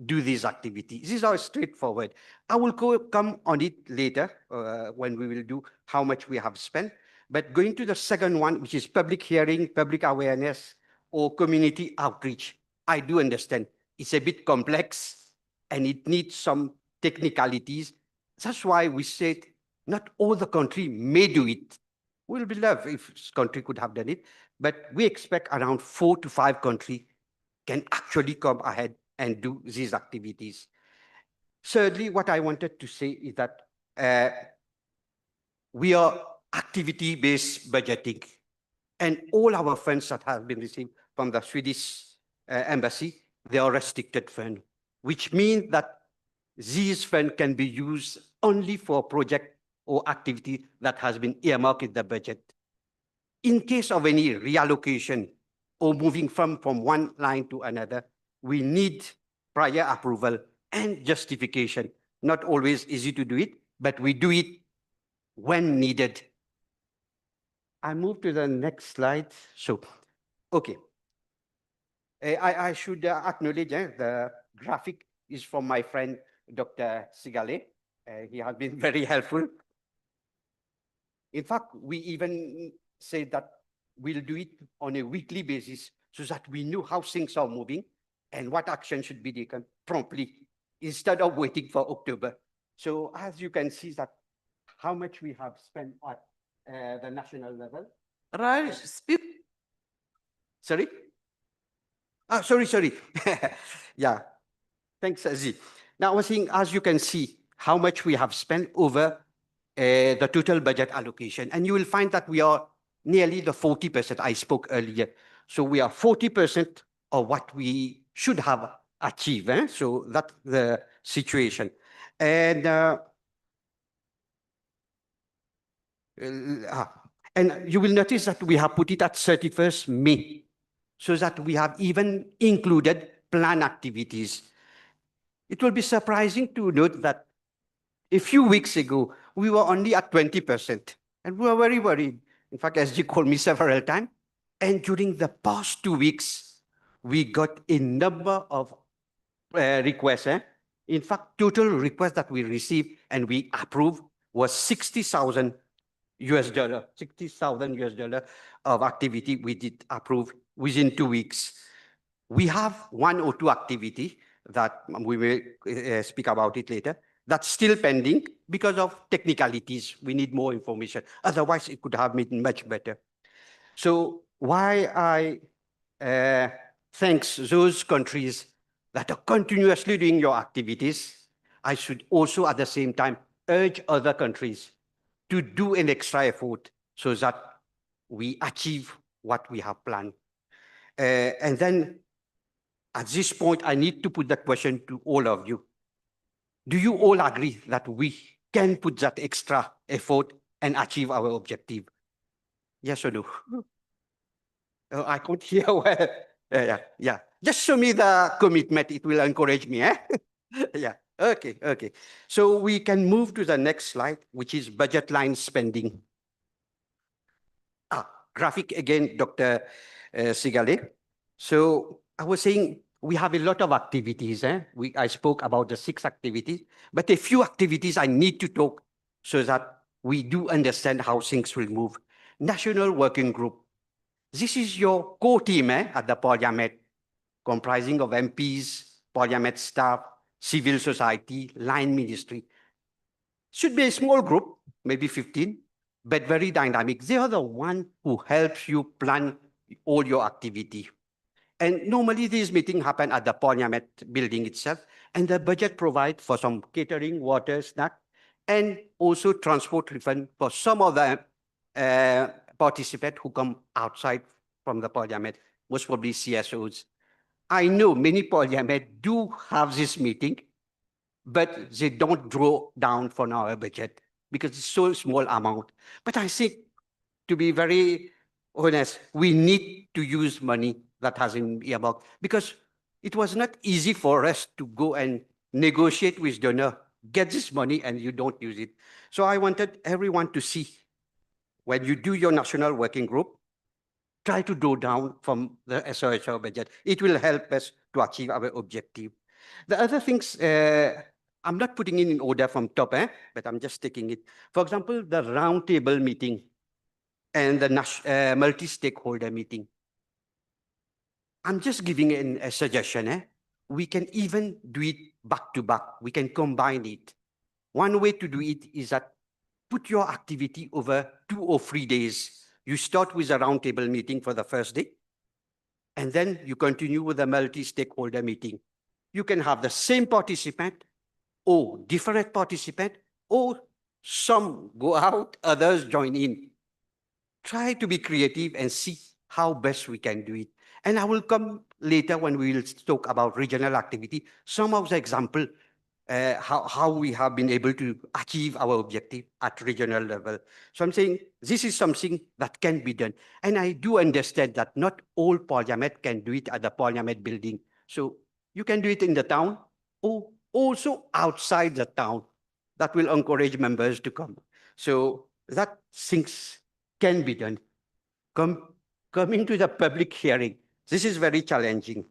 do these activities. These are straightforward. I will come on it later when we will do how much we have spent. But going to the second one, which is public hearing, public awareness, or community outreach, I do understand it's a bit complex and it needs some technicalities. That's why we said not all the country may do it. We'll be loved if this country could have done it, but we expect around 4 to 5 countries can actually come ahead and do these activities. Thirdly, what I wanted to say is that we are activity-based budgeting, and all our funds that have been received from the Swedish embassy, they are restricted funds, which means that these funds can be used only for project or activity that has been earmarked in the budget. In case of any reallocation or moving from one line to another, we need prior approval and justification. Not always easy to do it, but we do it when needed. I move to the next slide. So, okay. I should acknowledge the graphic is from my friend, Dr. Sigale. He has been very helpful. In fact, we even say that we'll do it on a weekly basis so that we know how things are moving and what action should be taken promptly instead of waiting for October. So as you can see that how much we have spent at the national level. Raj, speak. Sorry? Sorry. Yeah, thanks, Aziz. Now, I was saying, as you can see, how much we have spent over the total budget allocation. And you will find that we are nearly the 40% I spoke earlier. So we are 40% of what we should have achieved. So that's the situation. And you will notice that we have put it at 31st May, so that we have even included plan activities. It will be surprising to note that a few weeks ago, we were only at 20%, and we were very worried. In fact, SG called me several times, and during the past 2 weeks, we got a number of requests. In fact, total requests that we received and we approved was $60,000 of activity we did approve within 2 weeks. We have 1 or 2 activity that we will speak about it later, that's still pending because of technicalities. We need more information. Otherwise, it could have been much better. So why I thanks those countries that are continuously doing your activities, I should also at the same time urge other countries to do an extra effort so that we achieve what we have planned. And then at this point, I need to put that question to all of you. Do you all agree that we can put that extra effort and achieve our objective? Yes or no? Oh, I can't hear well. Yeah. Just show me the commitment. It will encourage me. Yeah. Okay. So we can move to the next slide, which is budget line spending. Graphic again, Dr. Sigale. So I was saying we have a lot of activities. I spoke about the 6 activities, but a few activities I need to talk so that we do understand how things will move. National Working Group. This is your core team at the Parliament, comprising of MPs, Parliament staff, civil society, line ministry. Should be a small group, maybe 15, but very dynamic. They are the one who helps you plan all your activity. And normally these meetings happen at the Parliament building itself, and the budget provides for some catering, water, snack, and also transport refund for some of the participants who come outside from the Parliament, most probably CSOs. I know many Parliament do have this meeting, but they don't draw down from our budget because it's so small amount. But I think, to be very honest, we need to use money that has been earmarked because it was not easy for us to go and negotiate with donor, get this money and you don't use it. So I wanted everyone to see when you do your National Working Group, try to draw down from the SOHR budget. It will help us to achieve our objective. The other things, I'm not putting it in order from top, but I'm just taking it. For example, the roundtable meeting and the multi-stakeholder meeting. I'm just giving a suggestion. We can even do it back to back. We can combine it. One way to do it is that put your activity over 2 or 3 days. You start with a roundtable meeting for the first day, and then you continue with a multi-stakeholder meeting. You can have the same participant or different participant, or some go out, others join in. Try to be creative and see how best we can do it. And I will come later when we will talk about regional activity, some of the example, how we have been able to achieve our objective at regional level. So I'm saying this is something that can be done. And I do understand that not all Parliament can do it at the Parliament building. So you can do it in the town or also outside the town. That will encourage members to come. So that things can be done. Coming to the public hearing, this is very challenging,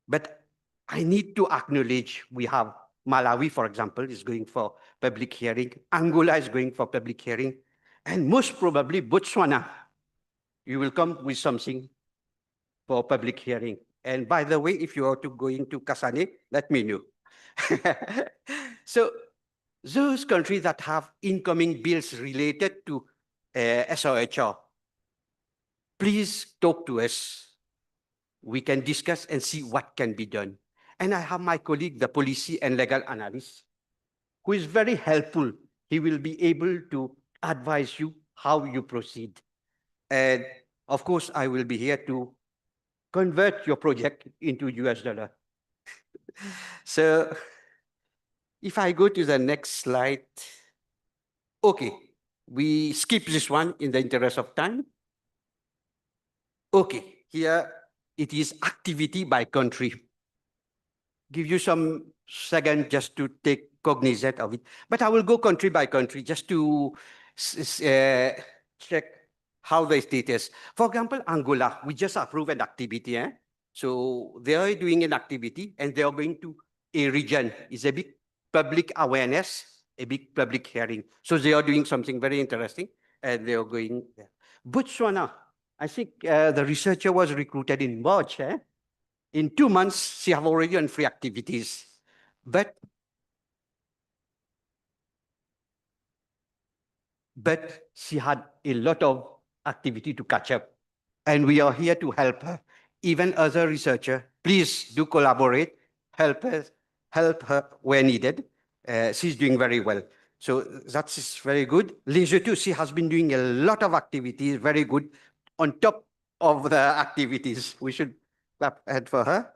but I need to acknowledge we have Malawi, for example, is going for public hearing. Angola is going for public hearing. And most probably Botswana, you will come with something for public hearing. And by the way, if you are going to Kasane, let me know. So those countries that have incoming bills related to SOHR, please talk to us. We can discuss and see what can be done. And I have my colleague, the policy and legal analyst, who is very helpful. He will be able to advise you how you proceed. And of course, I will be here to convert your project into US dollar. So if I go to the next slide, okay, we skip this one in the interest of time. Okay, here it is activity by country. Give you some second just to take cognizance of it. But I will go country by country just to check how the status. For example, Angola, we just approved an activity. So they are doing an activity and they are going to a region. It's a big public awareness, a big public hearing. So they are doing something very interesting and they are going there. Botswana, I think the researcher was recruited in March. In 2 months, she have already done free activities. But she had a lot of activity to catch up. And we are here to help her. Even other researcher, please do collaborate, help her where needed. She's doing very well. So that's very good. Lesotho, she has been doing a lot of activities, very good, on top of the activities. We should clap hand for her.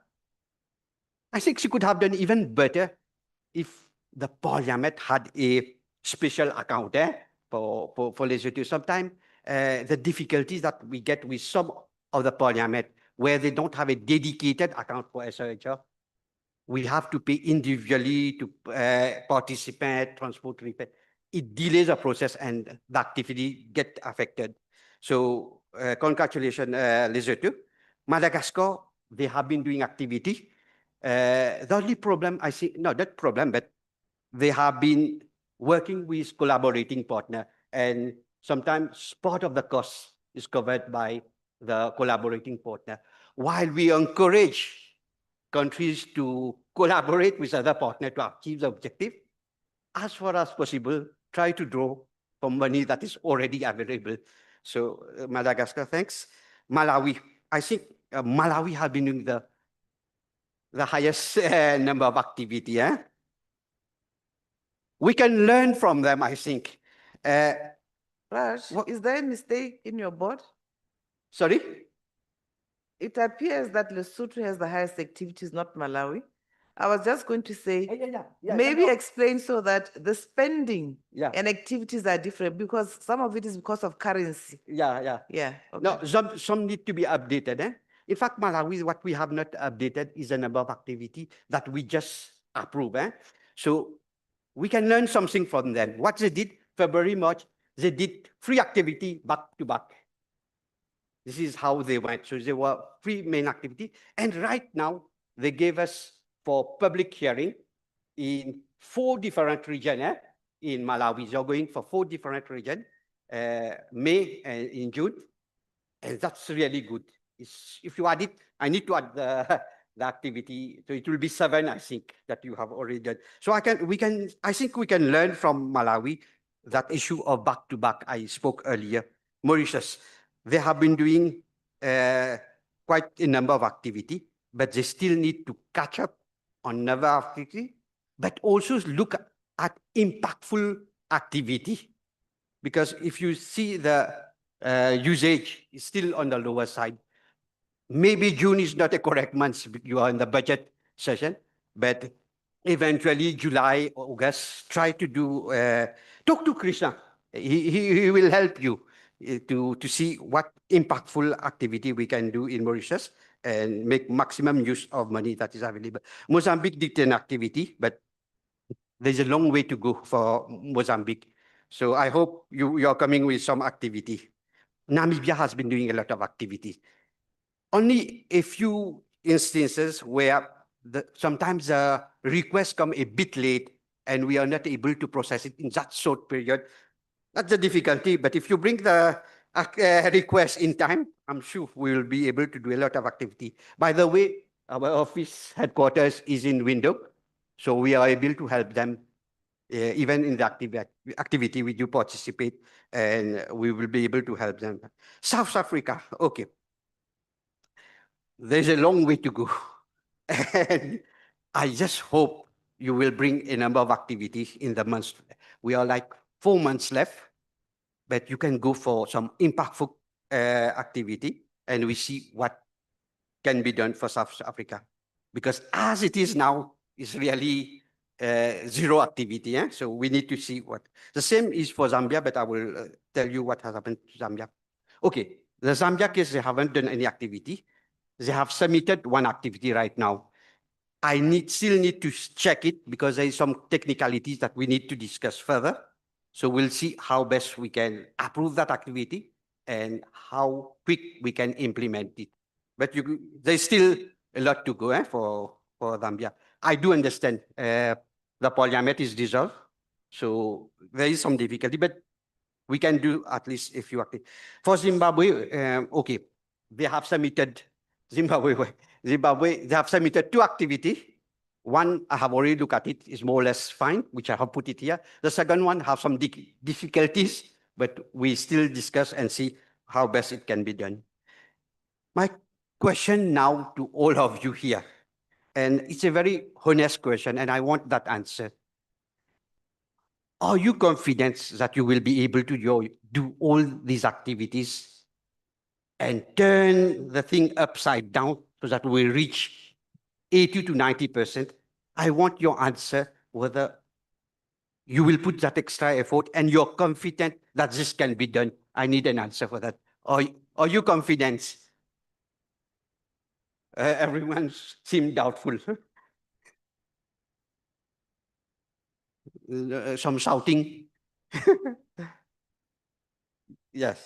I think she could have done even better if the parliament had a special account for Lesotho. Sometimes the difficulties that we get with some of the parliament where they don't have a dedicated account for SOHR, we have to pay individually to participate, transport repair. It delays the process and the activity get affected. So congratulations, Lesotho. Madagascar, they have been doing activity. The only problem, I see, not that problem, but they have been working with collaborating partner, and sometimes part of the cost is covered by the collaborating partner. While we encourage countries to collaborate with other partners to achieve the objective, as far as possible, try to draw from money that is already available. So Madagascar, thanks. Malawi, I think Malawi have been doing the highest number of activity. We can learn from them, I think. Raj, is there a mistake in your board? Sorry? It appears that Lesotho has the highest activities, not Malawi. I was just going to say, maybe explain so that the spending and activities are different, because some of it is because of currency. Yeah. Okay. No, some need to be updated. In fact, Malawi, what we have not updated is the number of activity that we just approved. So we can learn something from them. What they did, February, March, they did free activity back to back. This is how they went. So they were free main activity. And right now, they gave us for public hearing in 4 different regions in Malawi. They're going for 4 different regions, May and in June. And that's really good. If you add it, I need to add the activity. So it will be 7, I think, that you have already done. So I think we can learn from Malawi that issue of back-to-back I spoke earlier. Mauritius, they have been doing quite a number of activity, but they still need to catch up on another activity, but also look at impactful activity. Because if you see the usage is still on the lower side, maybe June is not a correct month, you are in the budget session, but eventually July, August, try to do, talk to Krishna. He will help you to see what impactful activity we can do in Mauritius and make maximum use of money that is available. Mozambique did an activity, but there's a long way to go for Mozambique. So I hope you're coming with some activity. Namibia has been doing a lot of activity. Only a few instances where sometimes the requests come a bit late and we are not able to process it in that short period. That's the difficulty, but if you bring the request in time, I'm sure we will be able to do a lot of activity. By the way, our office headquarters is in Windhoek, so we are able to help them even in the activity we do participate, and we will be able to help them. South Africa, okay. There's a long way to go. And I just hope you will bring a number of activities in the months. We are like 4 months left, but you can go for some impactful activity, and we see what can be done for South Africa. Because as it is now, it's really zero activity. So we need to see what. The same is for Zambia, but I will tell you what has happened to Zambia. Okay, the Zambia case, they haven't done any activity. They have submitted one activity right now. I still need to check it because there is some technicalities that we need to discuss further. So we'll see how best we can approve that activity and how quick we can implement it. But there's still a lot to go for Zambia. I do understand the parliament is dissolved, so there is some difficulty, but we can do at least a few activities. For Zimbabwe, okay, they have submitted Zimbabwe, they have submitted 2 activities. One, I have already looked at it, is more or less fine, which I have put it here. The second one have some difficulties, but we still discuss and see how best it can be done. My question now to all of you here, and it's a very honest question, and I want that answer. Are you confident that you will be able to do all these activities and turn the thing upside down so that we reach 80 to 90%? I want your answer whether you will put that extra effort and you're confident that this can be done. I need an answer for that. Are you confident? Everyone seemed doubtful. Some shouting. Yes.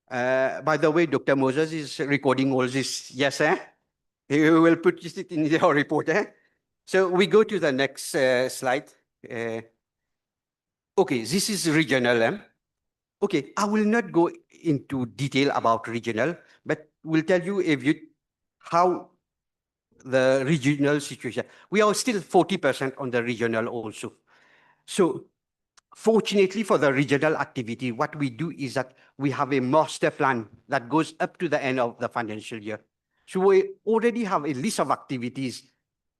By the way, Dr. Moses is recording all this. Yes, he will put it in your report. So we go to the next slide. Okay, this is regional. Okay, I will not go into detail about regional, but we'll tell you how the regional situation. We are still 40% on the regional also. So fortunately for the regional activity, what we do is that we have a master plan that goes up to the end of the financial year. So we already have a list of activities,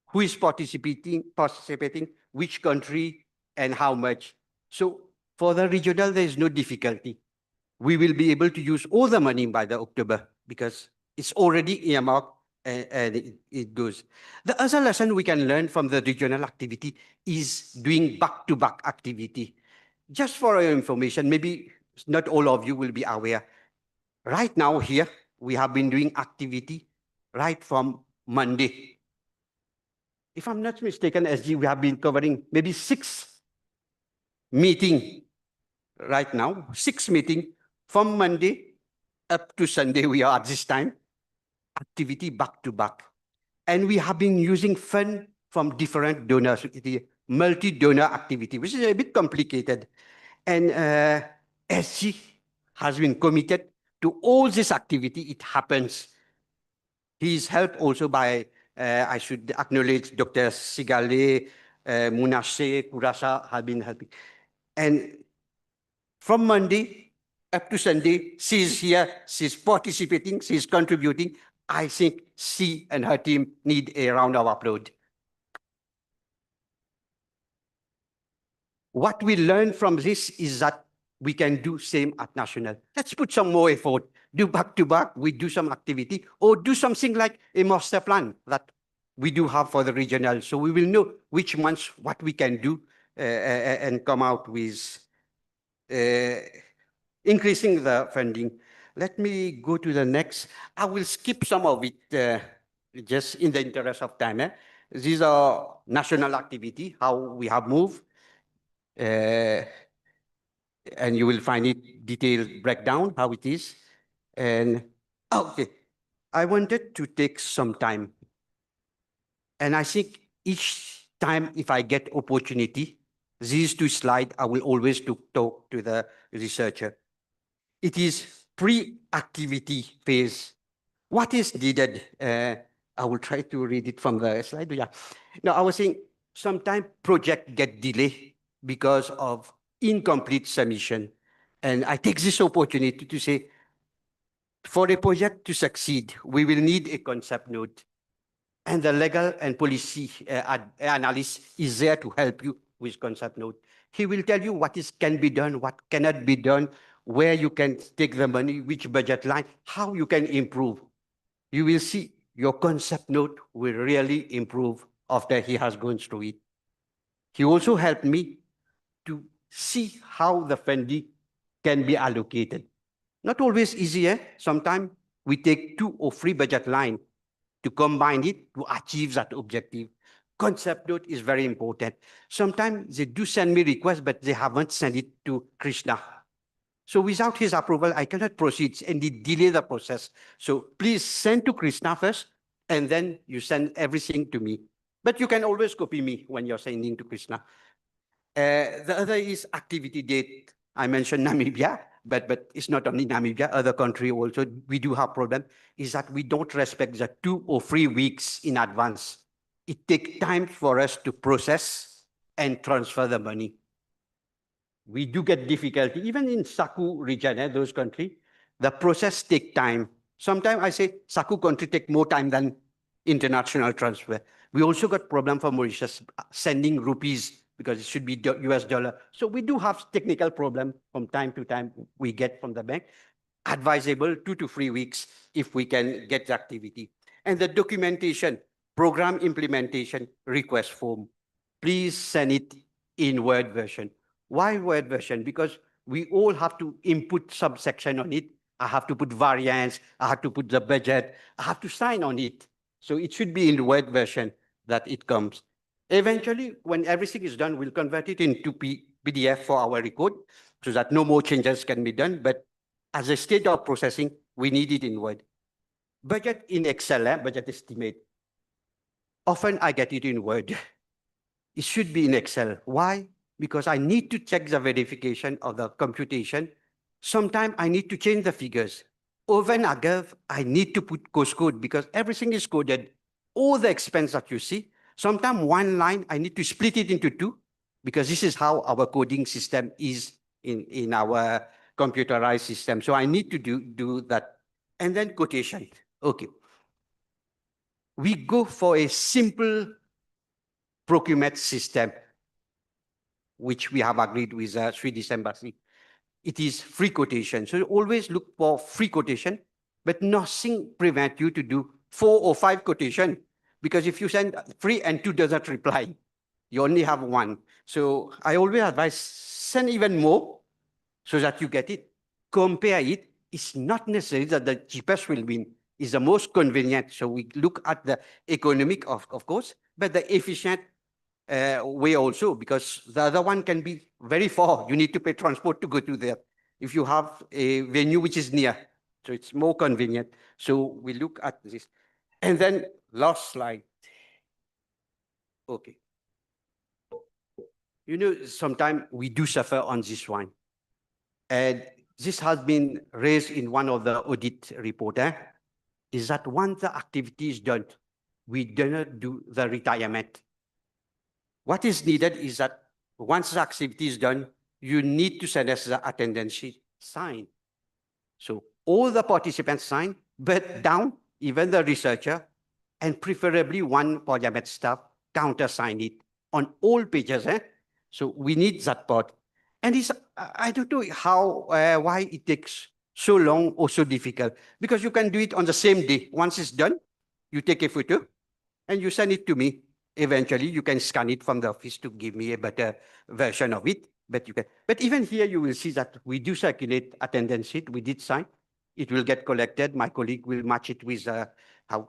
who is participating, which country, and how much. So for the regional, there is no difficulty. We will be able to use all the money by the October because it's already earmarked and it goes. The other lesson we can learn from the regional activity is doing back-to-back activity. Just for your information, maybe not all of you will be aware. Right now here, we have been doing activity right from Monday. If I'm not mistaken, SG, we have been covering maybe 6 meetings right now, 6 meetings from Monday up to Sunday. We are at this time, activity back to back. And we have been using fund from different donors, multi-donor activity, which is a bit complicated. And SG has been committed to all this activity. It happens. He is helped also by, I should acknowledge Dr. Sigale, Munashe, Kurasa have been helping. And from Monday up to Sunday, she's here, she's participating, she's contributing. I think she and her team need a round of applause. What we learn from this is that we can do same at national. Let's put some more effort. Do back to back, we do some activity, or do something like a master plan that we do have for the regional. So we will know which months, what we can do and come out with increasing the funding. Let me go to the next. I will skip some of it just in the interest of time. These are national activity, how we have moved. And you will find it detailed breakdown, how it is. And, okay, I wanted to take some time. And I think each time if I get opportunity, these two slides, I will always talk to the researcher. It is pre-activity phase. What is needed? I will try to read it from the slide. Yeah. Now, I was saying sometimes project get delayed because of incomplete submission. And I take this opportunity to say, for a project to succeed, we will need a concept note. And the legal and policy analyst is there to help you with concept note. He will tell you what can be done, what cannot be done, where you can take the money, which budget line, how you can improve. You will see your concept note will really improve after he has gone through it. He also helped me to see how the funding can be allocated. Not always easy, eh? Sometimes we take 2 or 3 budget lines to combine it to achieve that objective. Concept note is very important. Sometimes they do send me requests, but they haven't sent it to Krishna. So without his approval, I cannot proceed and it delay the process. So please send to Krishna first, and then you send everything to me. But you can always copy me when you're sending to Krishna. The other is activity date. I mentioned Namibia, but it's not only Namibia, other country also, we do have problem, is that we don't respect the 2 or 3 weeks in advance. It takes time for us to process and transfer the money. We do get difficulty, even in SACU region, those countries, the process take time. Sometimes I say SACU country take more time than international transfer. We also got problem for Mauritius sending rupees because it should be US dollar. So we do have technical problem from time to time we get from the bank. Advisable 2 to 3 weeks if we can get the activity. And the documentation, program implementation request form, please send it in Word version. Why Word version? Because we all have to input subsection on it. I have to put variance, I have to put the budget, I have to sign on it. So it should be in Word version that it comes. Eventually, when everything is done, we'll convert it into PDF for our record so that no more changes can be done. But as a state of processing, we need it in Word. Budget in Excel, budget estimate. Often I get it in Word. It should be in Excel. Why? Because I need to check the verification of the computation. Sometimes I need to change the figures. Over and above, I need to put cost code because everything is coded. All the expense that you see, sometimes one line, I need to split it into 2 because this is how our coding system is in our computerized system. So I need to do that. And then quotation. Okay. We go for a simple procurement system, which we have agreed with Swedish Embassy. It is free quotation. So you always look for free quotation, but nothing prevents you to do 4 or 5 quotation. Because if you send 3 and 2 doesn't reply, you only have 1. So I always advise send even more so that you get it. Compare it. It's not necessary that the cheapest will win. It's the most convenient. So we look at the economic, of course, but the efficient way also, because the other one can be very far. You need to pay transport to go to there. If you have a venue which is near, so it's more convenient. So we look at this. And then last slide. Okay. You know, sometimes we do suffer on this one. And this has been raised in one of the audit report, is that once the activity is done, we do not do the retirement. What is needed is that once the activity is done, you need to send us the attendance sheet signed. So all the participants sign, but down, even the researcher, and preferably one parliament staff countersign it on all pages. So we need that part. And it's, I don't know how, why it takes so long or so difficult, because you can do it on the same day. Once it's done, you take a photo and you send it to me. Eventually, you can scan it from the office to give me a better version of it. But you can. But even here, you will see that we do circulate attendance sheet. We did sign. It will get collected. My colleague will match it with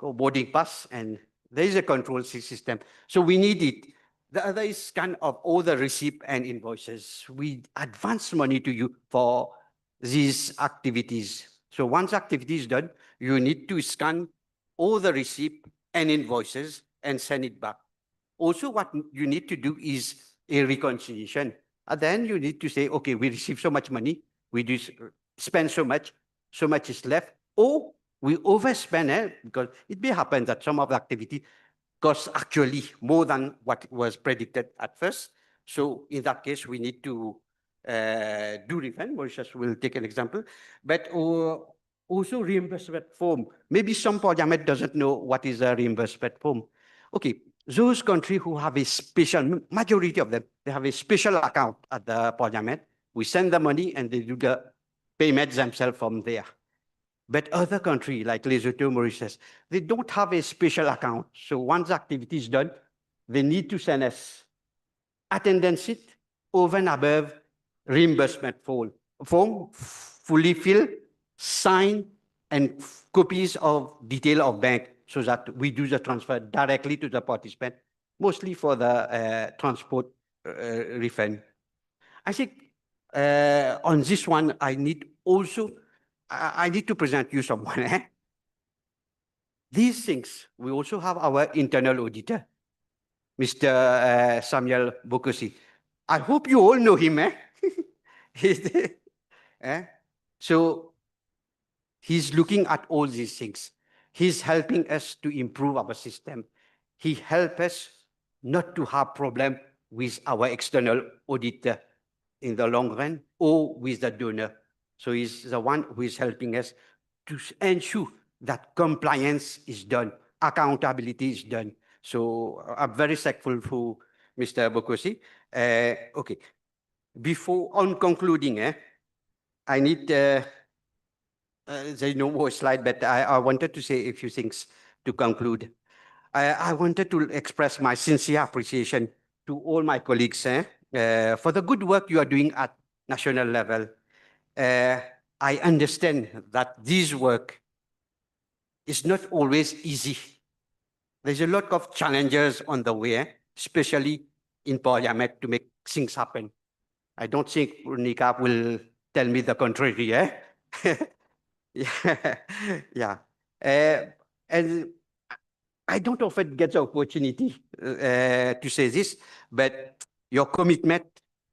boarding pass, and there is a control system. So we need it. The other is scan of all the receipt and invoices. We advance money to you for these activities. So once activity is done, you need to scan all the receipt and invoices and send it back. Also, what you need to do is a reconciliation. And then you need to say, okay, we received so much money, we do spend so much is left, or we overspend because it may happen that some of the activity costs actually more than what was predicted at first. So in that case, we need to do refund. Mauritius will take an example, but also reimbursement form. Maybe some parliament doesn't know what is a reimbursement form. Okay, those countries who have a special, majority of them, they have a special account at the parliament. We send the money and they do the payments themselves from there. But other countries like Lesotho, Mauritius, they don't have a special account. So once the activity is done, they need to send us attendance sheet over and above reimbursement form, fully filled, signed, and copies of detail of bank so that we do the transfer directly to the participant, mostly for the transport refund. I think on this one, I need to present you someone. These things, we also have our internal auditor, Mr. Samuel Bokosi. I hope you all know him. So he's looking at all these things. He's helping us to improve our system. He helps us not to have problem with our external auditor in the long run or with the donor. So he's the one who is helping us to ensure that compliance is done, accountability is done. So I'm very thankful for Mr. Bokosi. Okay, on concluding, I need, there's no more slide, but I wanted to say a few things to conclude. I wanted to express my sincere appreciation to all my colleagues for the good work you are doing at national level. I understand that this work is not always easy. There's a lot of challenges on the way, especially in Parliament to make things happen. I don't think Nika will tell me the contrary, yeah? Yeah. And I don't often get the opportunity to say this, but your commitment,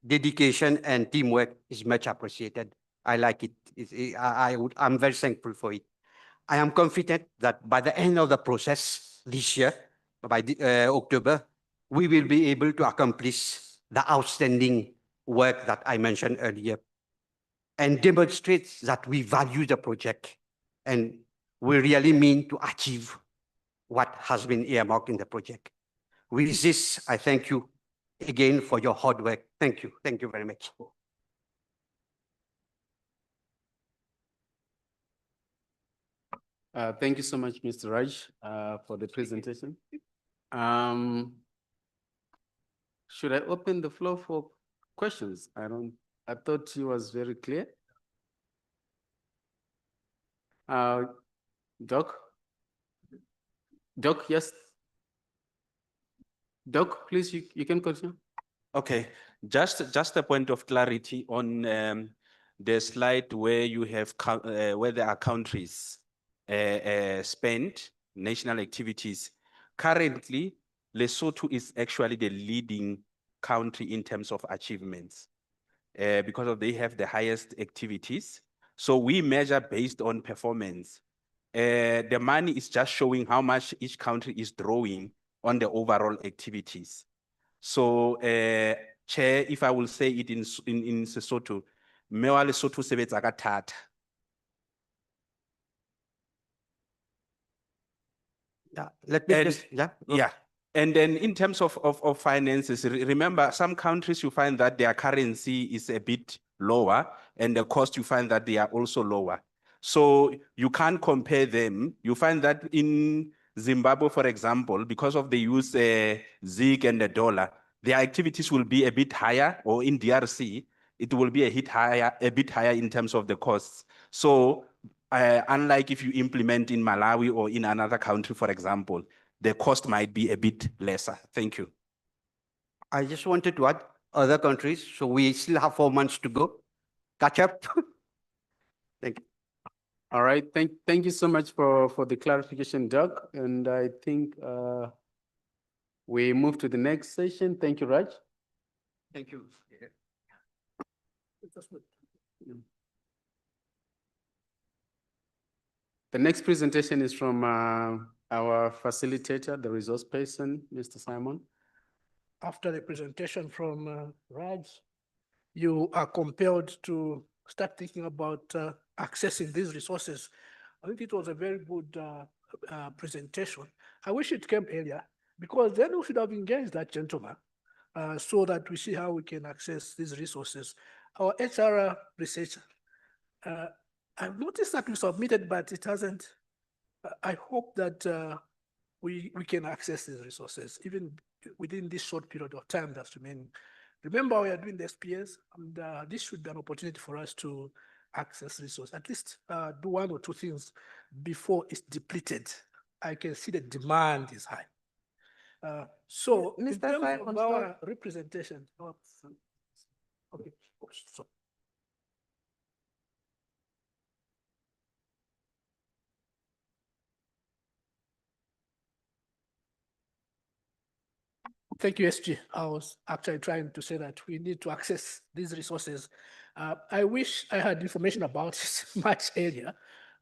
dedication, and teamwork is much appreciated. I like it. I'm very thankful for it. I am confident that by the end of the process this year, by October, we will be able to accomplish the outstanding work that I mentioned earlier and demonstrate that we value the project and we really mean to achieve what has been earmarked in the project. With this, I thank you again for your hard work. Thank you. Thank you very much. Thank you so much, Mr. Raj, for the presentation. Should I open the floor for questions? I thought he was very clear. Doc? Doc, yes. Doc, please, you can continue. Okay, just a point of clarity on the slide where you have where there are countries spent national activities. Currently, Lesotho is actually the leading country in terms of achievements because they have the highest activities. So we measure based on performance. The money is just showing how much each country is drawing on the overall activities. So, Chair, if I will say it in Sesotho, mewa Lesotho sebetsa ka thata. Yeah, let me just, yeah. Yeah. And then in terms of finances, remember some countries you find that their currency is a bit lower and the cost you find that they are also lower. So you can't compare them. You find that in Zimbabwe, for example, because of the use ZiG and the dollar, their activities will be a bit higher, or in DRC, it will be a bit higher in terms of the costs. So unlike if you implement in Malawi or in another country, for example, the cost might be a bit lesser. Thank you. I just wanted to add other countries, so we still have 4 months to go. Catch up. Thank you. All right, thank you so much for the clarification, Doug. And I think we move to the next session. Thank you, Raj. Thank you. The next presentation is from our facilitator, the resource person, Mr. Simon. After the presentation from Raj, you are compelled to start thinking about accessing these resources. I think it was a very good presentation. I wish it came earlier because then we should have engaged that gentleman so that we see how we can access these resources. Our HR researcher, I've noticed that we submitted, but it hasn't. I hope that we can access these resources even within this short period of time that's remaining. Remember, we are doing the SPS, and this should be an opportunity for us to access resources. At least do 1 or 2 things before it's depleted. I can see the demand is high. So, in Mr. terms Simon, of sorry. our representation, okay, so. Thank you, SG. I was actually trying to say that we need to access these resources. I wish I had information about it much earlier,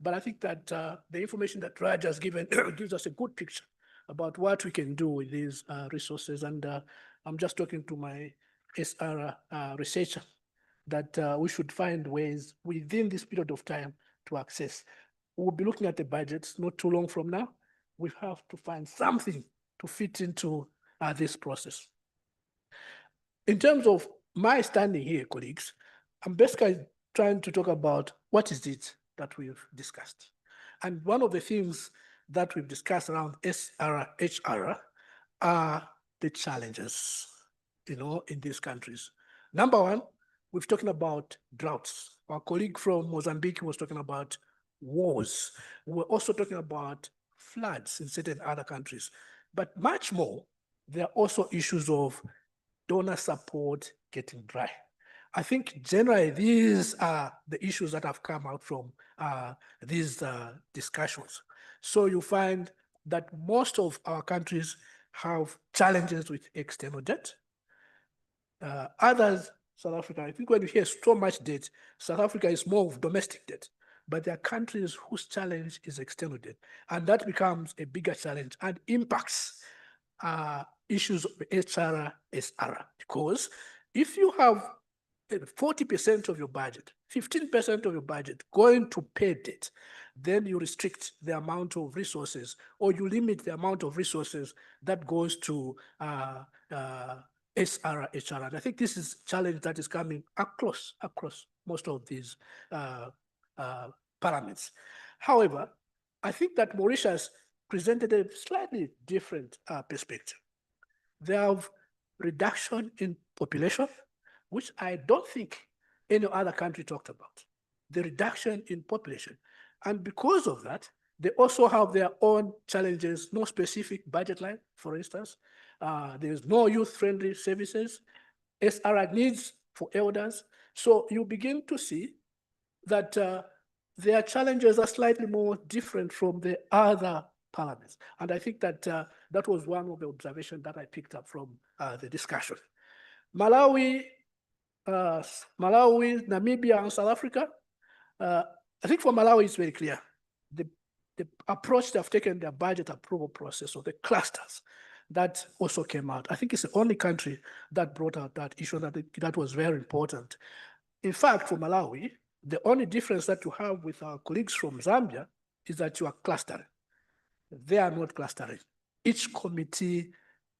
but I think that the information that Raj has given gives us a good picture about what we can do with these resources. And I'm just talking to my SR researcher that we should find ways within this period of time to access. We'll be looking at the budgets not too long from now. We have to find something to fit into this process. In terms of my standing here, colleagues, I'm basically trying to talk about what is it that we've discussed. And one of the things that we've discussed around SRHR are the challenges, in these countries. Number one, we've talking about droughts. Our colleague from Mozambique was talking about wars. We're also talking about floods in certain other countries. But much more, there are also issues of donor support getting dry. I think generally these are the issues that have come out from these discussions. So you find that most of our countries have challenges with external debt. Others, South Africa, I think when you hear so much debt, South Africa is more of domestic debt, but there are countries whose challenge is external debt. And that becomes a bigger challenge and impacts issues of SR, because if you have 40% of your budget, 15% of your budget going to pay debt, then you restrict the amount of resources or you limit the amount of resources that goes to SRHR. And I think this is a challenge that is coming across most of these parameters. However, I think that Mauritius presented a slightly different perspective. They have reduction in population, which I don't think any other country talked about, the reduction in population. And because of that, they also have their own challenges, no specific budget line, for instance. There's no youth-friendly services, SR needs for elders. So you begin to see that their challenges are slightly more different from the other parliaments. And I think that that was one of the observations that I picked up from the discussion. Malawi, Namibia, and South Africa, I think for Malawi, it's very clear. The approach they've taken, their budget approval process, or the clusters, that also came out. I think it's the only country that brought out that issue that was very important. In fact, for Malawi, the only difference that you have with our colleagues from Zambia is that you are clustering. They are not clustering. Each committee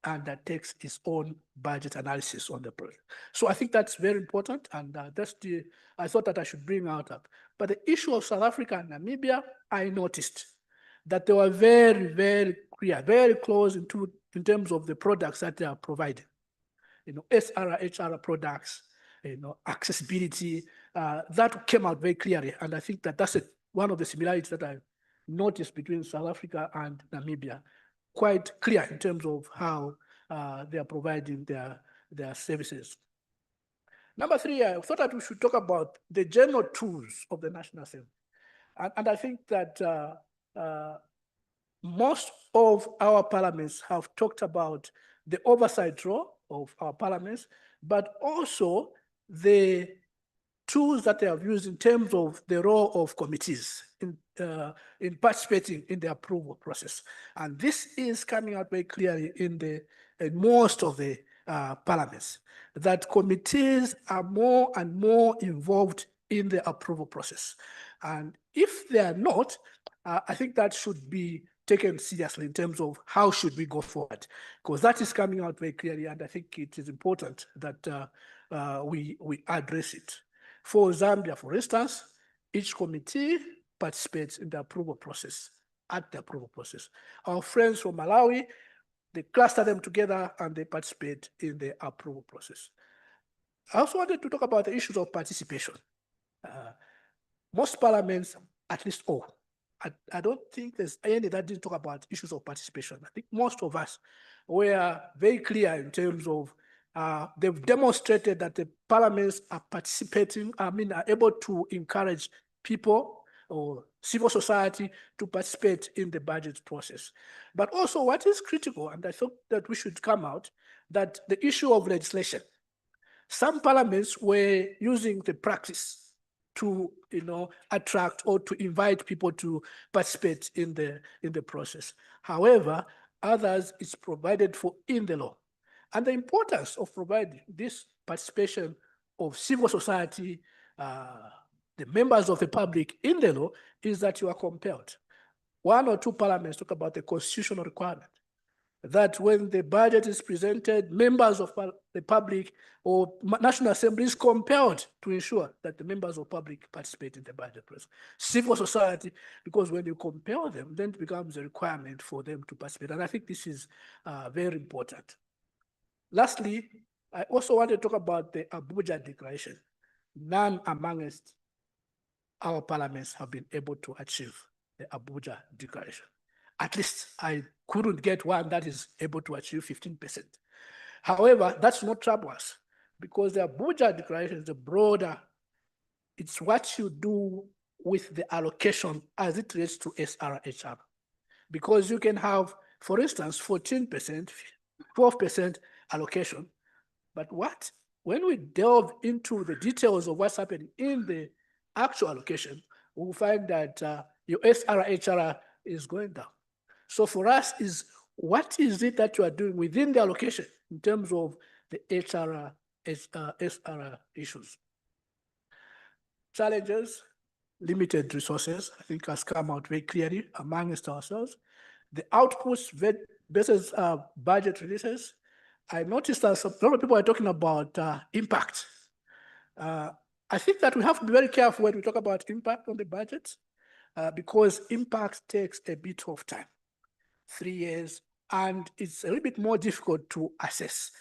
undertakes its own budget analysis on the project. So I think that's very important, and I thought that I should bring out up. But the issue of South Africa and Namibia, I noticed that they were very, very clear, very close in terms of the products that they are providing. SRHR products, accessibility, that came out very clearly. And I think that that's one of the similarities that I noticed between South Africa and Namibia, quite clear in terms of how they are providing their services. Number three, I thought that we should talk about the general tools of the National Assembly. And I think that most of our parliaments have talked about the oversight role of our parliaments, but also the tools that they have used in terms of the role of committees in participating in the approval process. And this is coming out very clearly in most of the parliaments, that committees are more and more involved in the approval process. And if they are not, I think that should be taken seriously in terms of how should we go forward, because that is coming out very clearly, and I think it is important that we address it. For Zambia, for instance, each committee participates in the approval process, at the approval process. Our friends from Malawi, they cluster them together and they participate in the approval process. I also wanted to talk about the issues of participation. Most parliaments, at least all, I don't think there's any that didn't talk about issues of participation. I think most of us were very clear in terms of they've demonstrated that the parliaments are participating, are able to encourage people or civil society to participate in the budget process. But also what is critical, and I thought that we should come out, that the issue of legislation. Some parliaments were using the practice to attract or to invite people to participate in the process. However, others it's provided for in the law. And the importance of providing this participation of civil society, the members of the public in the law, is that you are compelled. One or two parliaments talk about the constitutional requirement that when the budget is presented, members of the public or National Assembly is compelled to ensure that the members of public participate in the budget process. Civil society, because when you compel them, then it becomes a requirement for them to participate. And I think this is very important. Lastly, I also want to talk about the Abuja Declaration. None amongst our parliaments have been able to achieve the Abuja Declaration. At least I couldn't get one that is able to achieve 15%. However, that's not trouble us, because the Abuja Declaration is a broader, it's what you do with the allocation as it relates to SRHR. Because you can have, for instance, 14%, 12% allocation, but when we delve into the details of what's happening in the actual allocation, we'll find that your SRHR is going down. So for us is, what is it that you are doing within the allocation in terms of the SR issues? Challenges, limited resources, I think has come out very clearly amongst ourselves. The outputs versus budget releases. I noticed that a lot of people are talking about impact. I think that we have to be very careful when we talk about impact on the budget, because impact takes a bit of time, 3 years, and it's a little bit more difficult to assess.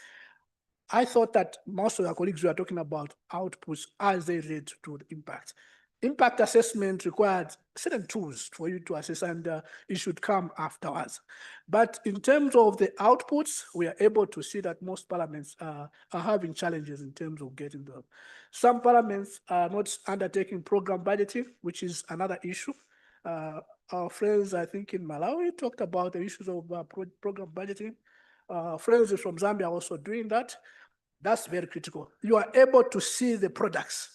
I thought that most of our colleagues were talking about outputs as they relate to the impact. Impact assessment required certain tools for you to assess, and it should come afterwards. But in terms of the outputs, we are able to see that most parliaments are having challenges in terms of getting them. Some parliaments are not undertaking program budgeting, which is another issue. Our friends, I think in Malawi, talked about the issues of program budgeting. Friends from Zambia are also doing that. That's very critical. You are able to see the products,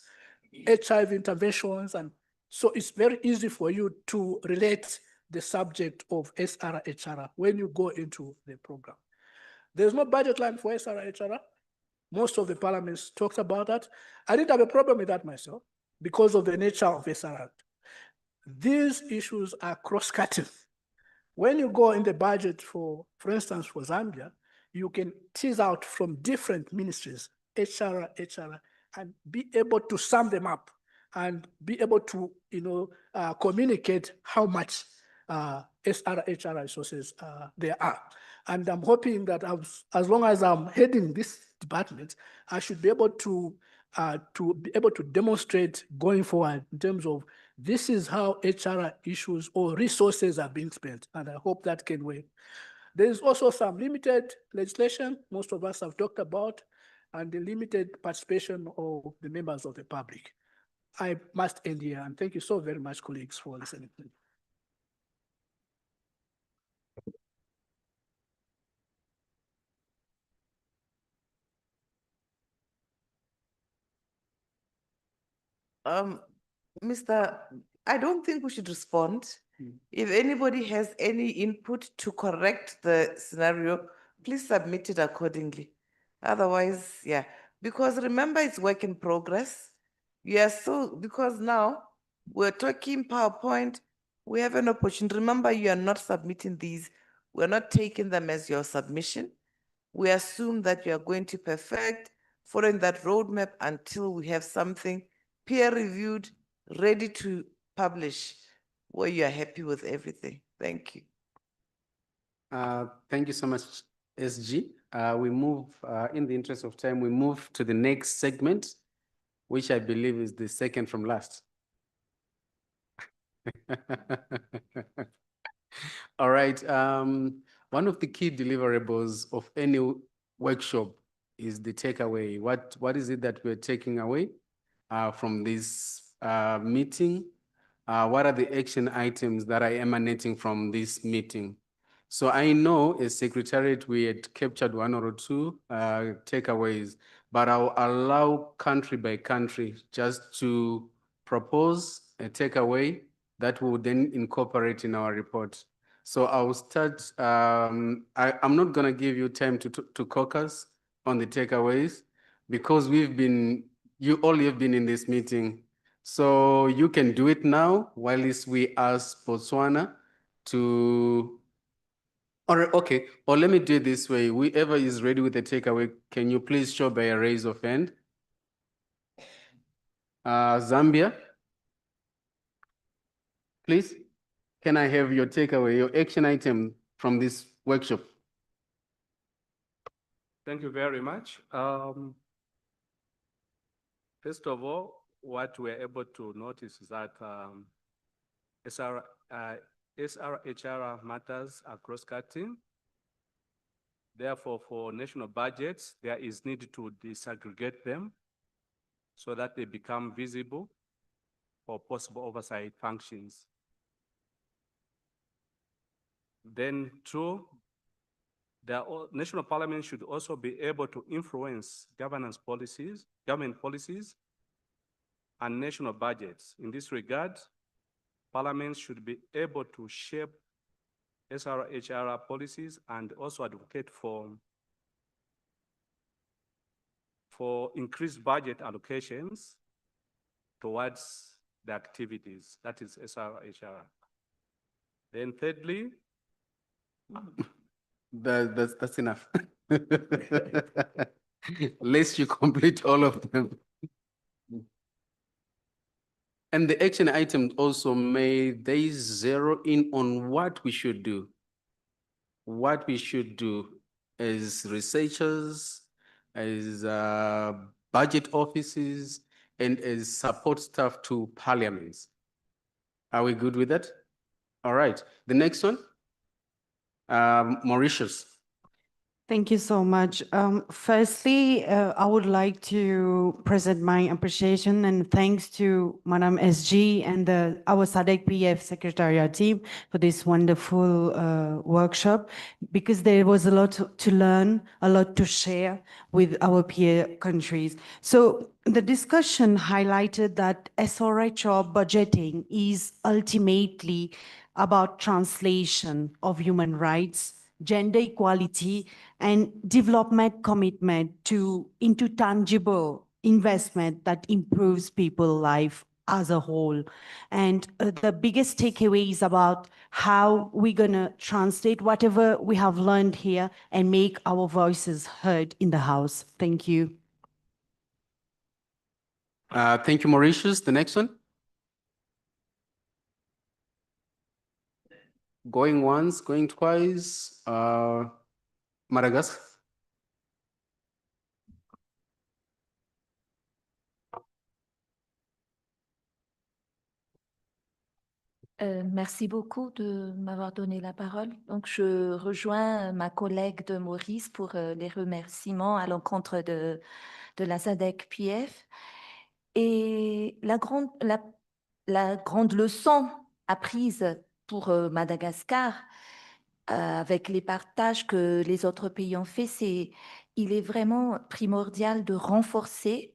HIV interventions, and so it's very easy for you to relate the subject of SRHR when you go into the program. There's no budget line for SRHR. Most of the parliaments talked about that. I didn't have a problem with that myself because of the nature of SRHR. These issues are cross-cutting. When you go in the budget for instance, for Zambia, you can tease out from different ministries, HR, and be able to sum them up and be able to, communicate how much SRHR resources there are. And I'm hoping that as long as I'm heading this department, I should be able to demonstrate going forward in terms of this is how HR issues or resources are being spent, and I hope that can work. There is also some limited legislation most of us have talked about. and the limited participation of the members of the public. I must end here, and thank you so very much, colleagues, for listening. Mr. I don't think we should respond. If anybody has any input to correct the scenario, please submit it accordingly. Otherwise, yeah, because remember it's work in progress. Yes, so because now we're talking PowerPoint, we have an opportunity. Remember, you are not submitting these. We're not taking them as your submission. We assume that you are going to perfect following that roadmap until we have something peer-reviewed, ready to publish, where you are happy with everything. Thank you. Thank you so much, SG. We move, in the interest of time, we move to the next segment, which I believe is the second from last. All right. One of the key deliverables of any workshop is the takeaway. What is it that we're taking away from this meeting? What are the action items that are emanating from this meeting? So I know as Secretariat, we had captured one or two takeaways, but I'll allow country by country just to propose a takeaway that we'll then incorporate in our report. So I'll start, I'm not gonna give you time to caucus on the takeaways because you all have been in this meeting. So you can do it now while we ask Botswana to, or let me do it this way. Whoever is ready with the takeaway, can you please show by a raise of hand? Zambia, please. Can I have your takeaway, your action item from this workshop? Thank you very much. First of all, what we're able to notice is that SRHR matters are cross-cutting. Therefore, for national budgets, there is need to disaggregate them so that they become visible for possible oversight functions. Then two, national parliament should also be able to influence government policies, and national budgets. In this regard, parliaments should be able to shape SRHR policies and also advocate for increased budget allocations towards the activities, that is SRHR. Then thirdly, That's enough. Lest you complete all of them. And the action items also they zero in on what we should do. What we should do as researchers, as budget offices, and as support staff to parliaments. Are we good with that? All right, the next one. Mauritius. Thank you so much. Firstly, I would like to present my appreciation and thanks to Madam SG and our SADC PF Secretariat team for this wonderful workshop, because there was a lot to learn, a lot to share with our peer countries. So the discussion highlighted that SRHR budgeting is ultimately about translation of human rights, gender equality, and development commitment into tangible investment that improves people's life as a whole. And the biggest takeaway is about how we're gonna translate whatever we have learned here and make our voices heard in the House. Thank you. Thank you, Mauritius. The next one. Going once, going twice, Madagascar. Merci beaucoup de m'avoir donné la parole. Donc, je rejoins ma collègue de Maurice pour les remerciements à l'encontre de la SADC-PF. Et la grande leçon apprise pour Madagascar, avec les partages que les autres pays ont fait, c'est il est vraiment primordial de renforcer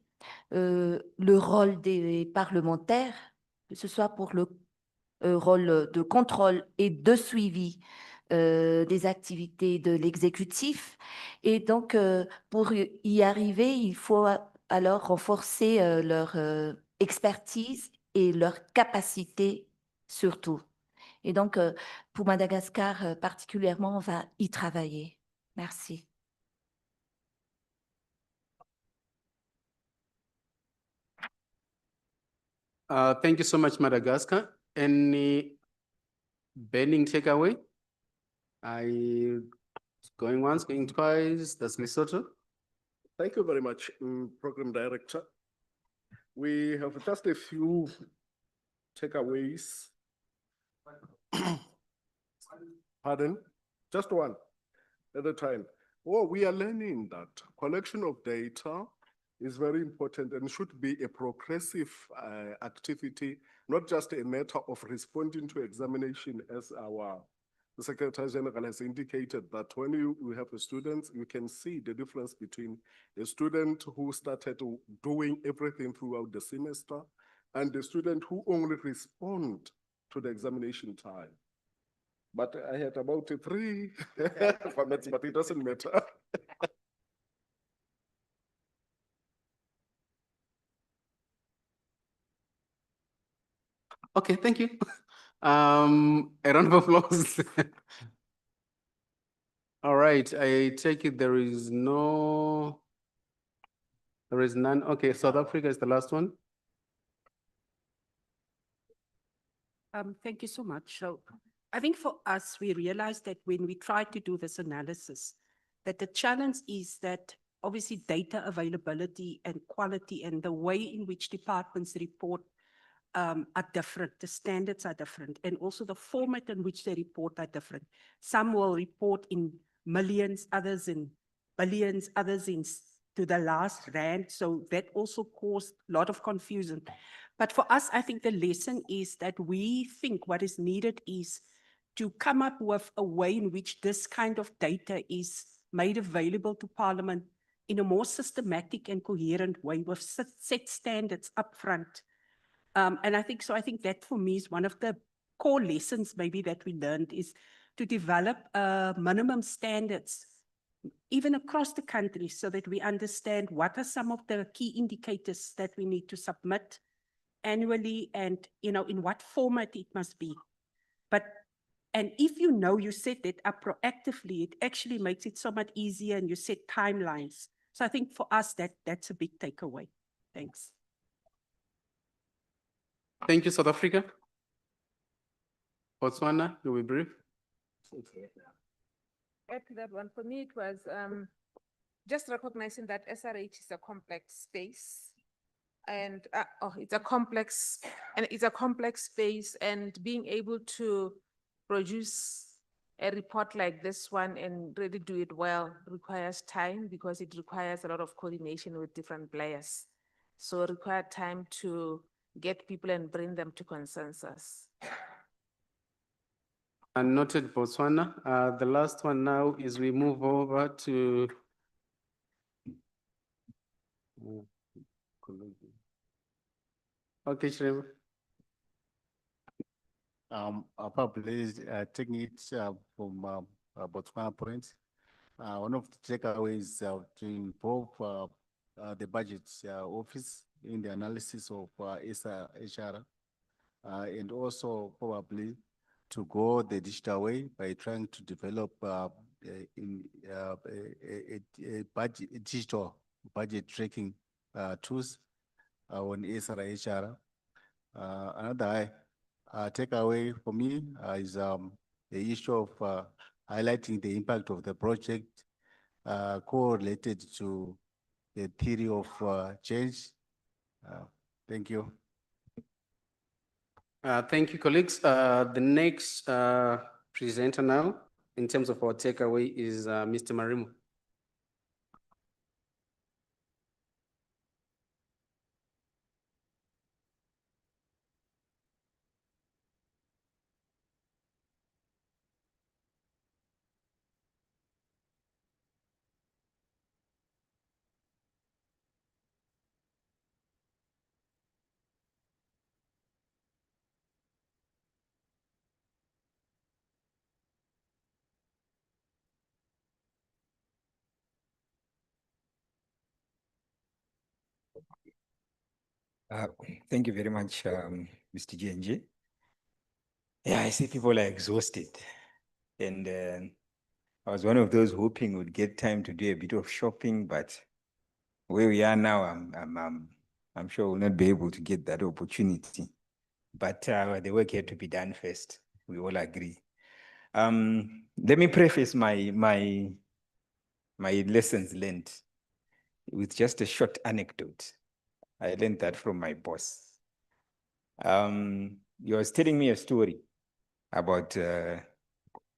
le rôle des parlementaires, que ce soit pour le rôle de contrôle et de suivi des activités de l'exécutif. Et donc, pour y arriver, il faut alors renforcer leur expertise et leur capacité surtout. Et donc, pour Madagascar particulièrement, on va y travailler. Merci. Thank you so much, Madagascar. Any burning takeaway? Going once, going twice, that's Lesotho. Thank you very much, Program Director. We have just a few takeaways. Pardon? Just one at a time. Well, we are learning that collection of data is very important and should be a progressive activity, not just a matter of responding to examination, as the Secretary General has indicated that when you have a student, you can see the difference between a student who started doing everything throughout the semester and the student who only respond to the examination time. But I had about 3 comments, but it doesn't matter. Okay, thank you. A round of applause. All right, I take it there is none. Okay, South Africa is the last one. Thank you so much. So I think for us, we realized that when we tried to do this analysis, that the challenge is that obviously data availability and quality and the way in which departments report are different. The standards are different. And also the format in which they report are different. Some will report in millions, others in billions, others in to the last rand. So that also caused a lot of confusion. But for us, I think the lesson is that we think what is needed is to come up with a way in which this kind of data is made available to Parliament in a more systematic and coherent way with set standards up front. And I think that for me is one of the core lessons maybe that we learned is to develop minimum standards even across the country so that we understand what are some of the key indicators that we need to submit annually and, in what format it must be. And if you set it up proactively, it actually makes it so much easier and you set timelines. So I think for us, that's a big takeaway. Thanks. Thank you, South Africa. Botswana, you will brief. Add to that one, for me, it was just recognizing that SRH is a complex space. And it's a complex space, and being able to produce a report like this one and really do it well requires time because it requires a lot of coordination with different players. So it required time to get people and bring them to consensus. And noted Botswana. The last one now is we move over to okay, Shirema. I'll probably taking it from Botswana point. One of the takeaways to involve the budget office in the analysis of HR, and also probably to go the digital way by trying to develop a digital budget tracking tools on HR. Another takeaway for me is the issue of highlighting the impact of the project correlated to the theory of change. Thank you. Thank you, colleagues. The next presenter now, in terms of our takeaway, is Mr. Marimo. Uh, Thank you very much, Mr. GNG. Yeah, I see people are exhausted. And I was one of those hoping would get time to do a bit of shopping, but where we are now, I'm sure we'll not be able to get that opportunity. But the work had to be done first. We all agree. Let me preface my lessons learned with just a short anecdote. I learned that from my boss. He was telling me a story about, I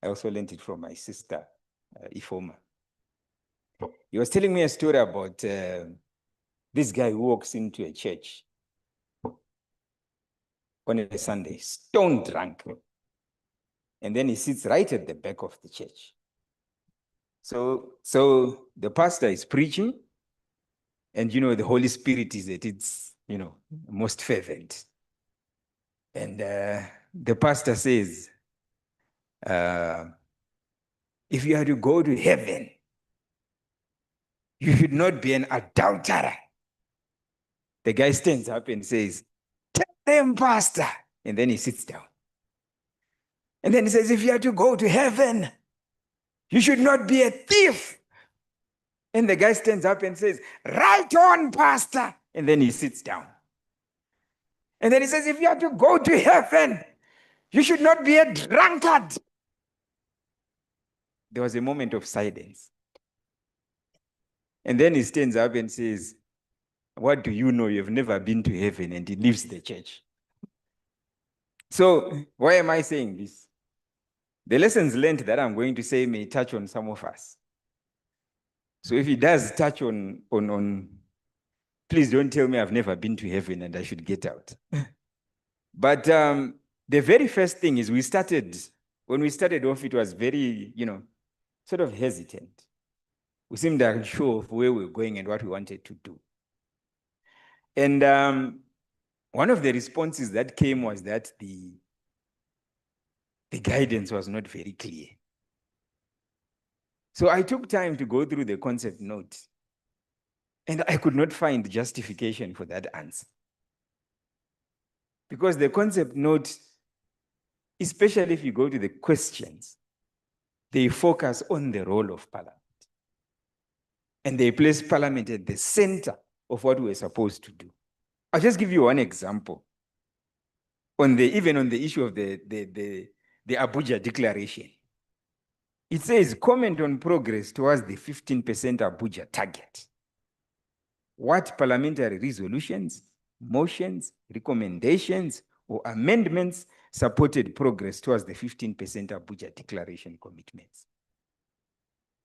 also learned it from my sister, Ifoma. He was telling me a story about this guy who walks into a church on a Sunday, stone drunk. And then he sits right at the back of the church. So the pastor is preaching, and the Holy Spirit is at its, most fervent. And the pastor says, if you are to go to heaven, you should not be an adulterer. The guy stands up and says, tell them, pastor. And then he sits down. And then he says, if you are to go to heaven, you should not be a thief. And the guy stands up and says, right on, pastor. And then he sits down. And then he says, if you are to go to heaven, you should not be a drunkard. There was a moment of silence. And then he stands up and says, what do you know? You've never been to heaven. And he leaves the church. So why am I saying this? The lessons learned that I'm going to say may touch on some of us. So if it does touch on, please don't tell me I've never been to heaven and I should get out. But the very first thing is when we started off, it was very, sort of hesitant. We seemed unsure of where we were going and what we wanted to do. And one of the responses that came was that the guidance was not very clear. So I took time to go through the concept note, and I could not find justification for that answer. Because the concept note, especially if you go to the questions, they focus on the role of Parliament. And they place Parliament at the center of what we're supposed to do. I'll just give you one example. Even on the issue of the Abuja Declaration. It says, comment on progress towards the 15% Abuja target. What parliamentary resolutions, motions, recommendations, or amendments supported progress towards the 15% Abuja Declaration commitments?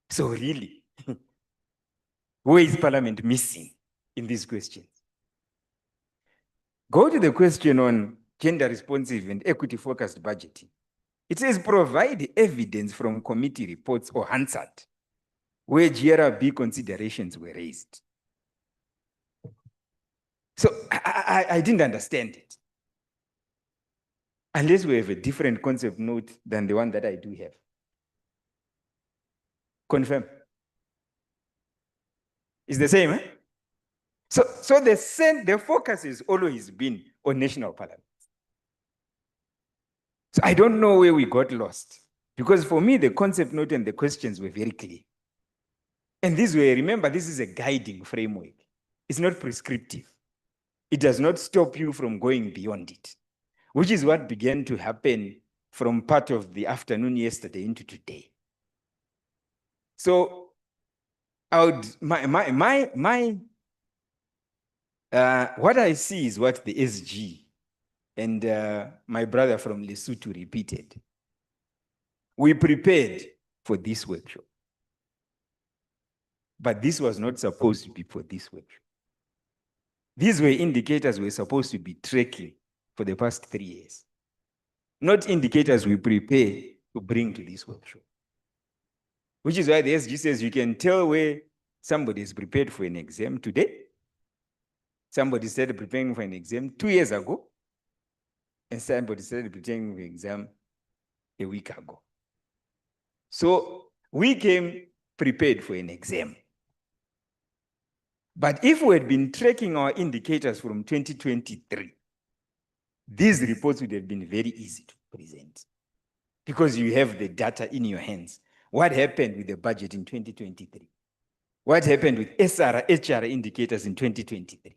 So really, where is Parliament missing in these questions? Go to the question on gender responsive and equity focused budgeting. It says provide evidence from committee reports or Hansard where GRB considerations were raised. So I didn't understand it. Unless we have a different concept note than the one that I do have. Confirm. It's the same, eh? So the focus has always been on national parliament. So I don't know where we got lost. Because for me, the concept note and the questions were very clear. And this way, remember, this is a guiding framework. It's not prescriptive. It does not stop you from going beyond it, which is what began to happen from part of the afternoon yesterday into today. So what I see is what the SG And my brother from Lesotho repeated. We prepared for this workshop. But this was not supposed to be for this workshop. These were indicators we were supposed to be tracking for the past 3 years. Not indicators we prepare to bring to this workshop. Which is why the SG says you can tell where somebody is prepared for an exam today. Somebody started preparing for an exam 2 years ago. And somebody started preparing for an exam a week ago. So we came prepared for an exam. But if we had been tracking our indicators from 2023, these reports would have been very easy to present because you have the data in your hands. What happened with the budget in 2023? What happened with SR, HR indicators in 2023?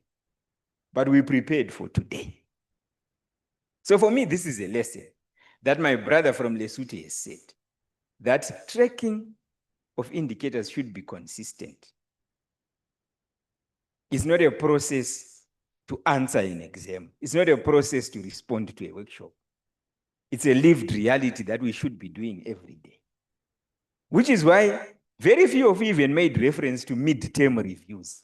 But we prepared for today. So for me, this is a lesson that my brother from Lesotho has said, that tracking of indicators should be consistent. It's not a process to answer an exam. It's not a process to respond to a workshop. It's a lived reality that we should be doing every day. Which is why very few of you even made reference to mid-term reviews.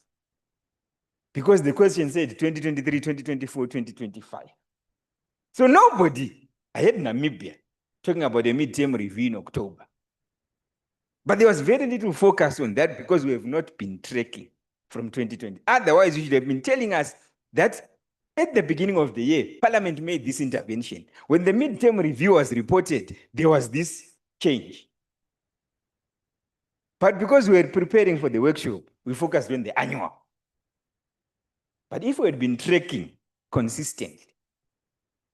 Because the question said 2023, 2024, 2025. So nobody, I had Namibia talking about a mid-term review in October. But there was very little focus on that because we have not been tracking from 2020. Otherwise, you should have been telling us that at the beginning of the year, Parliament made this intervention. When the mid-term review was reported, there was this change. But because we were preparing for the workshop, we focused on the annual. But if we had been tracking consistently,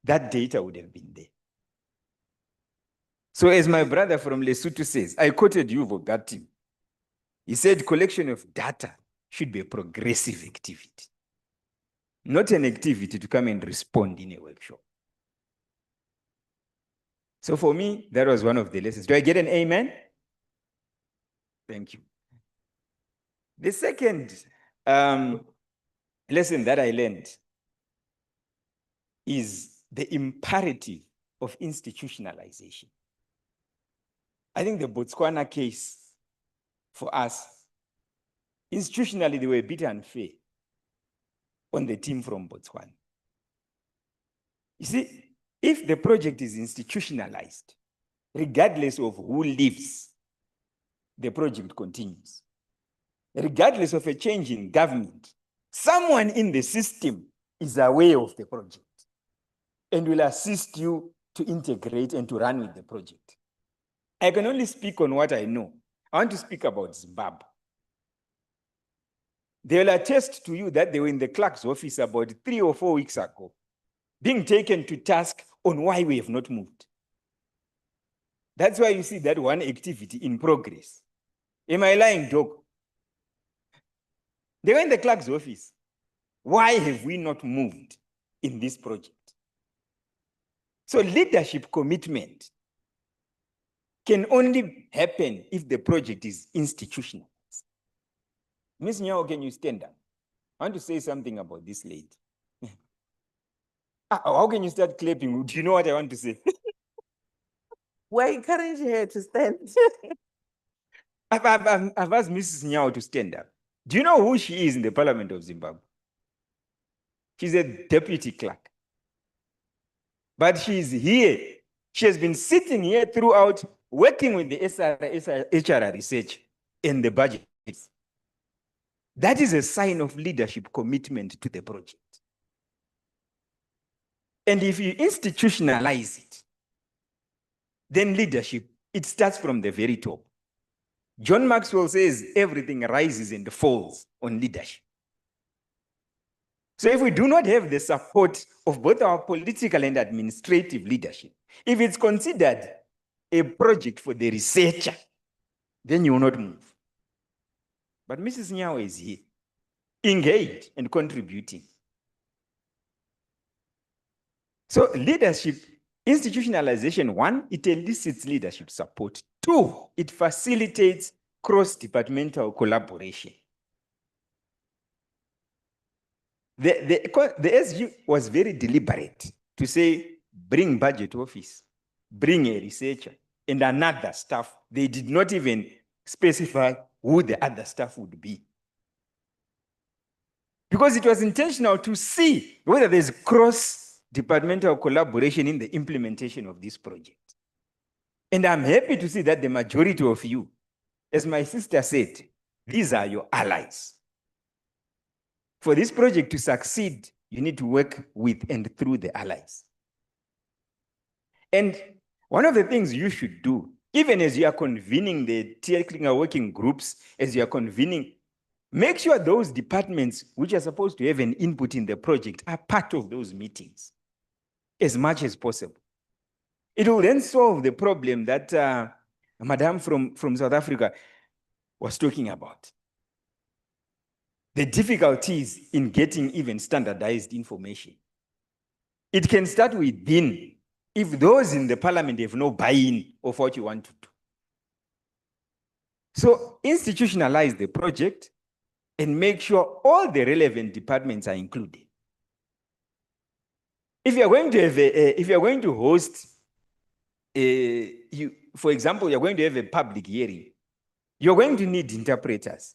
that data would have been there. So as my brother from Lesotho says, I quoted you, Vogati. He said collection of data should be a progressive activity, not an activity to come and respond in a workshop. So for me, that was one of the lessons. Do I get an amen? Thank you. The second lesson that I learned is the imperative of institutionalization. I think the Botswana case for us, institutionally, they were a bit unfair on the team from Botswana. You see, if the project is institutionalized, regardless of who leaves, the project continues. Regardless of a change in government, someone in the system is aware of the project and will assist you to integrate and to run with the project. I can only speak on what I know. I want to speak about Zimbabwe. They will attest to you that they were in the clerk's office about 3 or 4 weeks ago, being taken to task on why we have not moved. That's why you see that one activity in progress. Am I lying, Doc? They were in the clerk's office. Why have we not moved in this project? So leadership commitment can only happen if the project is institutional. Ms. Nyao, can you stand up? I want to say something about this lady. How can you start clapping? Do you know what I want to say? We're encouraging her to stand. I've asked Mrs. Nyao to stand up. Do you know who she is in the Parliament of Zimbabwe? She's a deputy clerk. But she's here. She has been sitting here throughout, working with the HR research in the budget. That is a sign of leadership commitment to the project. And if you institutionalize it, then leadership, it starts from the very top. John Maxwell says everything rises and falls on leadership. So if we do not have the support of both our political and administrative leadership, if it's considered a project for the researcher, then you will not move. But Mrs. Nyao is here, engaged and contributing. So leadership, institutionalization, 1, it elicits leadership support. 2, it facilitates cross-departmental collaboration. The SG was very deliberate to say, bring budget office, bring a researcher, and another staff. They did not even specify who the other staff would be. Because it was intentional to see whether there's cross-departmental collaboration in the implementation of this project. And I'm happy to see that the majority of you, as my sister said, these are your allies. For this project to succeed, you need to work with and through the allies. And one of the things you should do, even as you are convening the technical working groups, as you are convening, make sure those departments which are supposed to have an input in the project are part of those meetings as much as possible. It will then solve the problem that Madam from South Africa was talking about. The difficulties in getting even standardized information. It can start within if those in the parliament have no buy-in of what you want to do. So institutionalize the project and make sure all the relevant departments are included. If you're going to have if you're going to host for example, you're going to have a public hearing, you're going to need interpreters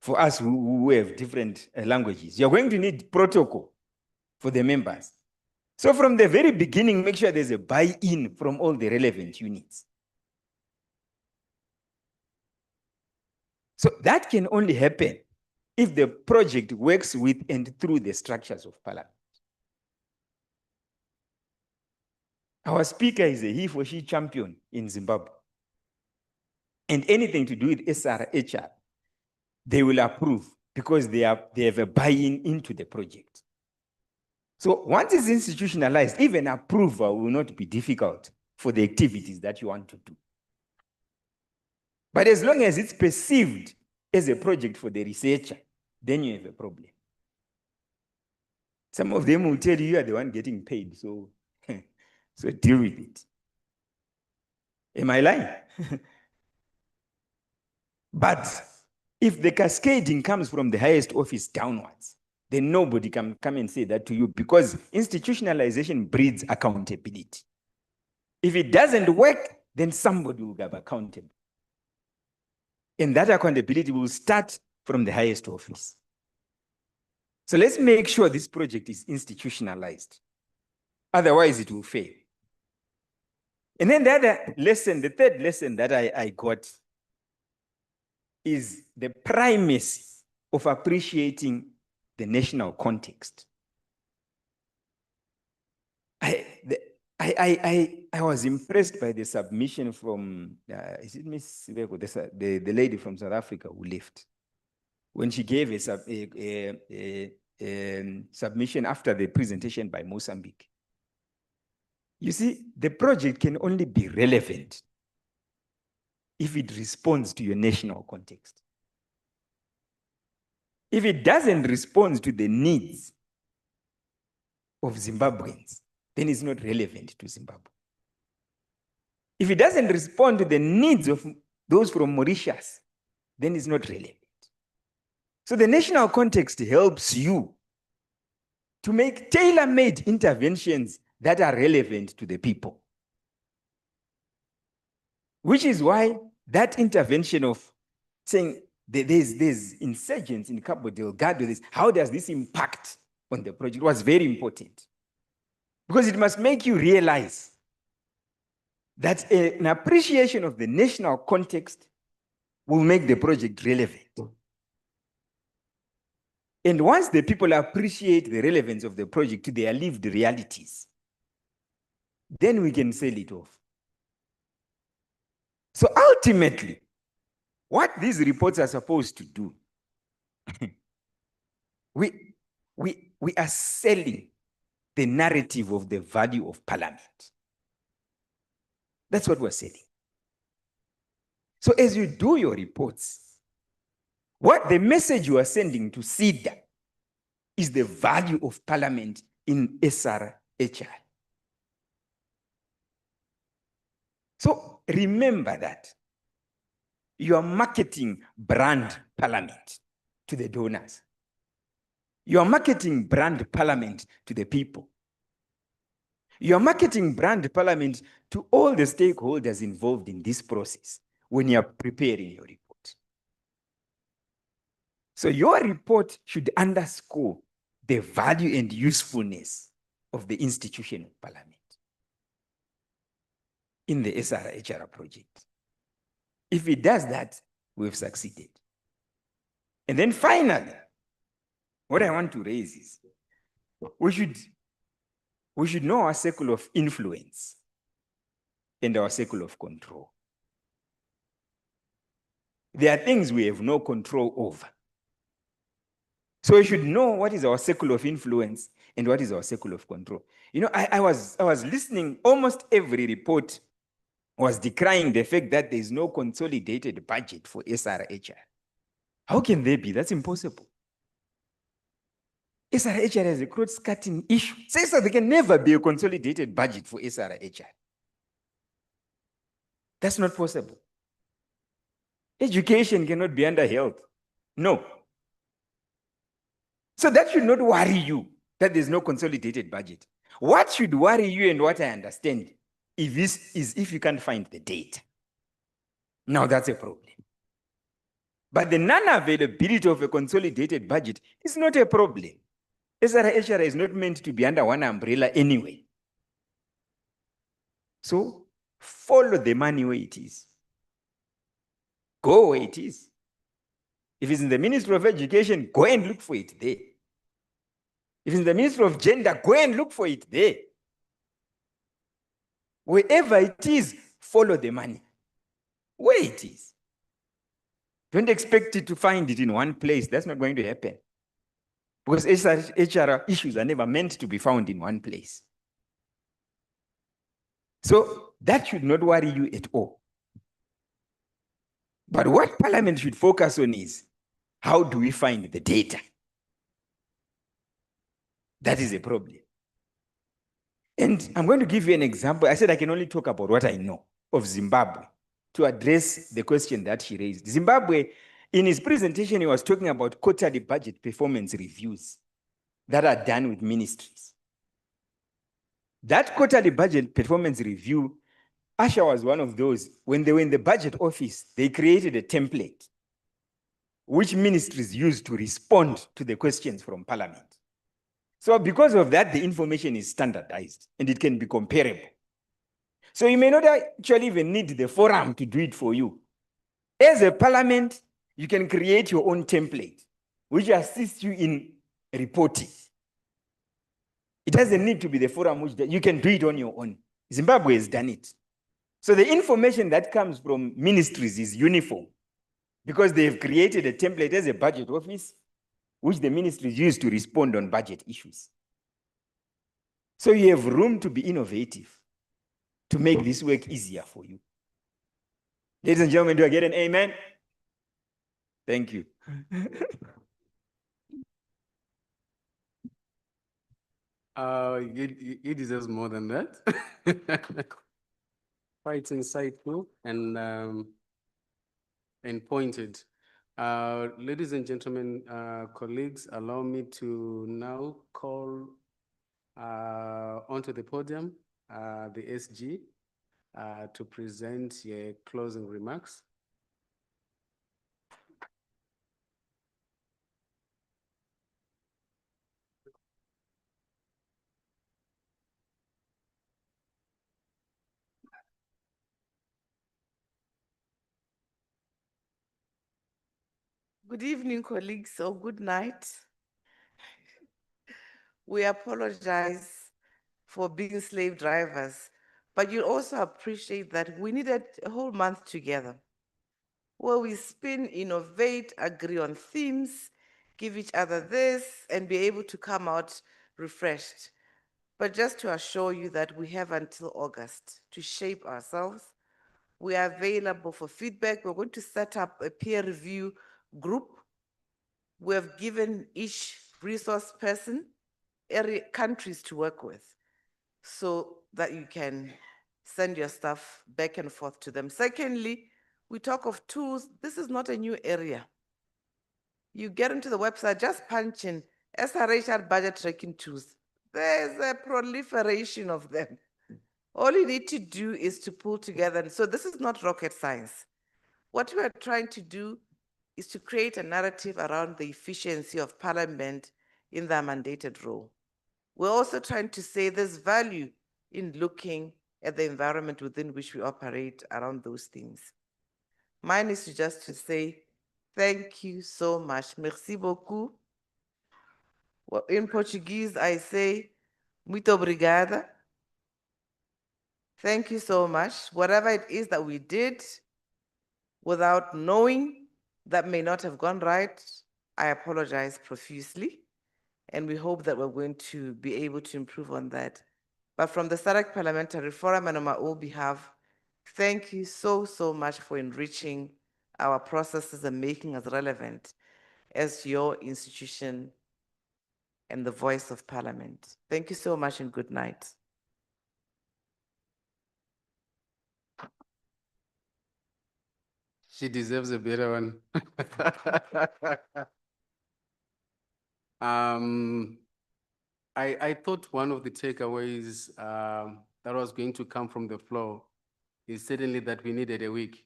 for us who have different languages. You're going to need protocol for the members. So from the very beginning, make sure there's a buy-in from all the relevant units. So that can only happen if the project works with and through the structures of parliament. Our speaker is a he for she champion in Zimbabwe. And anything to do with SRHR, they will approve because they have a buy-in into the project. So once it's institutionalized, even approval will not be difficult for the activities that you want to do. But as long as it's perceived as a project for the researcher, then you have a problem. Some of them will tell you are the one getting paid, so, so deal with it. Am I lying? But if the cascading comes from the highest office downwards, then nobody can come and say that to you because institutionalization breeds accountability. If it doesn't work, then somebody will get accountable. And that accountability will start from the highest office. So let's make sure this project is institutionalized. Otherwise, it will fail. And then the other lesson, the third lesson that I got is the primacy of appreciating the national context. I was impressed by the submission from, is it Miss Sibeko, the lady from South Africa who left, when she gave a submission after the presentation by Mozambique. You see, the project can only be relevant if it responds to your national context. If it doesn't respond to the needs of Zimbabweans, then it's not relevant to Zimbabwe. If it doesn't respond to the needs of those from Mauritius, then it's not relevant. So the national context helps you to make tailor-made interventions that are relevant to the people. Which is why that intervention of saying there's insurgents in Cabo Delgado, how does this impact on the project was very important. Because it must make you realize that an appreciation of the national context will make the project relevant. And once the people appreciate the relevance of the project to their lived realities, then we can sell it off. So ultimately, what these reports are supposed to do, we are selling the narrative of the value of parliament. That's what we're saying. So as you do your reports, what the message you are sending to SIDA is the value of parliament in SRHR. So remember that you are marketing brand parliament to the donors. You are marketing brand parliament to the people. You are marketing brand Parliament to all the stakeholders involved in this process when you are preparing your report. So your report should underscore the value and usefulness of the institution of Parliament in the SRHR project. If it does that, we've succeeded. And then finally, what I want to raise is we should know our circle of influence and our circle of control. There are things we have no control over. So we should know what is our circle of influence and what is our circle of control. You know, I was listening, almost every report was decrying the fact that there is no consolidated budget for SRHR. How can there be? That's impossible. SRHR has a cross-cutting issue. Says that there can never be a consolidated budget for SRHR. That's not possible. Education cannot be under health. No. So that should not worry you that there's no consolidated budget. What should worry you, and what I understand, if you can't find the data. Now that's a problem. But the non-availability of a consolidated budget is not a problem. SRHR is not meant to be under one umbrella anyway. So follow the money where it is. Go where it is. If it's in the Ministry of Education, go and look for it there. If it's in the Ministry of Gender, go and look for it there. Wherever it is, follow the money. Where it is. Don't expect it to find it in one place. That's not going to happen. Because SRHR issues are never meant to be found in one place. So that should not worry you at all. But what Parliament should focus on is, how do we find the data? That is a problem. And I'm going to give you an example. I said I can only talk about what I know of Zimbabwe to address the question that she raised. Zimbabwe, in his presentation, he was talking about quarterly budget performance reviews that are done with ministries. That quarterly budget performance review, Asha was one of those. When they were in the budget office, they created a template which ministries used to respond to the questions from Parliament. So because of that, the information is standardized and it can be comparable. So you may not actually even need the forum to do it for you. As a Parliament, you can create your own template, which assists you in reporting. It doesn't need to be the forum, which you can do it on your own. Zimbabwe has done it. So the information that comes from ministries is uniform because they have created a template as a budget office, which the ministries use to respond on budget issues. So you have room to be innovative, to make this work easier for you. Ladies and gentlemen, do I get an amen? Thank you. It deserves more than that. Quite insightful and pointed. Ladies and gentlemen, colleagues, allow me to now call onto the podium the SG to present your closing remarks. Good evening, colleagues, or good night. We apologize for being slave drivers, but you also appreciate that we needed a whole month together where we spin, innovate, agree on themes, give each other this, and be able to come out refreshed. But just to assure you that we have until August to shape ourselves. We are available for feedback. We're going to set up a peer review group. We have given each resource person countries to work with so that you can send your stuff back and forth to them. Secondly, we talk of tools. This is not a new area. You get into the website, just punch in SRHR budget tracking tools. There's a proliferation of them. All you need to do is to pull together. So this is not rocket science. What we are trying to do is to create a narrative around the efficiency of Parliament in their mandated role. We're also trying to say there's value in looking at the environment within which we operate around those things. Mine is just to say, thank you so much. Merci beaucoup. Well, in Portuguese, I say, muito obrigada. Thank you so much. Whatever it is that we did without knowing that may not have gone right, I apologize profusely. And we hope that we're going to be able to improve on that. But from the SADC Parliamentary Forum and on my own behalf, thank you so, so much for enriching our processes and making us relevant as your institution and the voice of Parliament. Thank you so much and good night. She deserves a better one. I thought one of the takeaways that was going to come from the floor is certainly that we needed a week.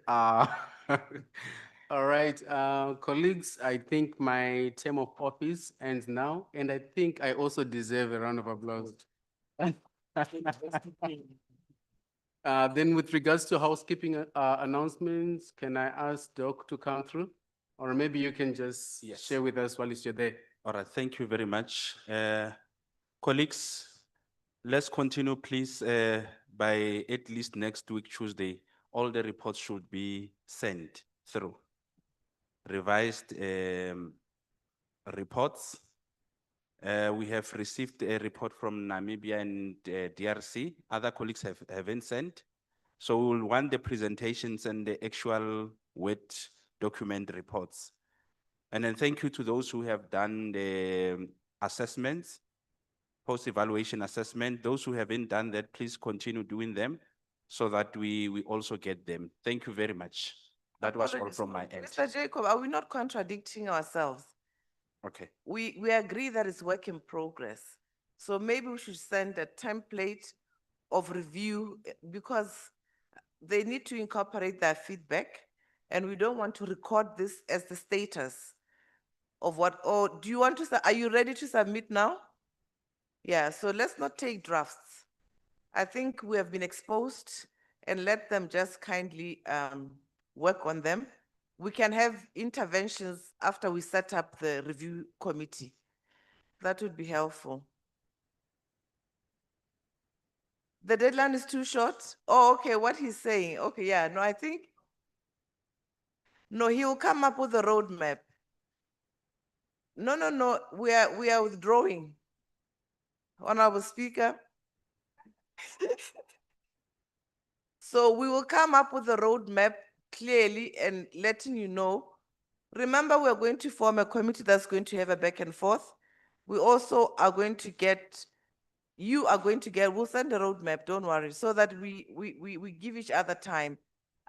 All right, colleagues, I think my term of office ends now, and I think I also deserve a round of applause. Then with regards to housekeeping announcements, can I ask Doc to come through? Or maybe you can just share with us while you're there. All right, thank you very much. Colleagues, let's continue, please. By at least next week, Tuesday, all the reports should be sent through. Revised reports. We have received a report from Namibia and DRC. Other colleagues haven't sent. So we'll want the presentations and the actual wet document reports. And then thank you to those who have done the assessments, post-evaluation assessment. Those who haven't done that, please continue doing them so that we also get them. Thank you very much. That was all from my end. Mr. Jacob, are we not contradicting ourselves? Okay. We agree that it's work in progress. So maybe we should send a template of review because they need to incorporate their feedback and we don't want to record this as the status of what, or do you want to, are you ready to submit now? Yeah, so let's not take drafts. I think we have been exposed and let them just kindly work on them. We can have interventions after we set up the review committee. That would be helpful. The deadline is too short? Oh, okay, what he's saying. Okay, yeah, no, I think, no, he will come up with a roadmap. No, we are withdrawing. Honorable Speaker. So we will come up with a roadmap clearly and letting you know. Remember, we're going to form a committee that's going to have a back and forth. We also are going to get, you are going to get, we'll send a roadmap, don't worry, so that we give each other time.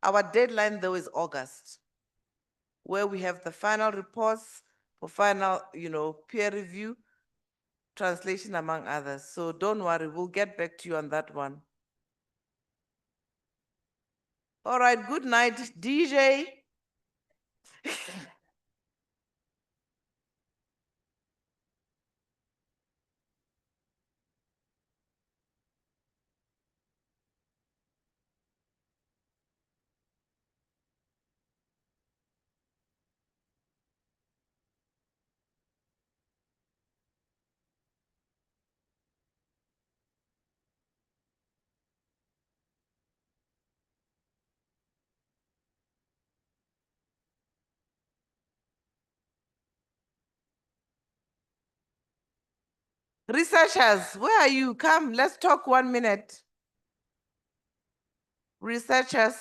Our deadline though is August, where we have the final reports for final, peer review, translation among others. So don't worry, we'll get back to you on that one. All right, good night, DJ. Researchers, where are you? Come, let's talk 1 minute. Researchers.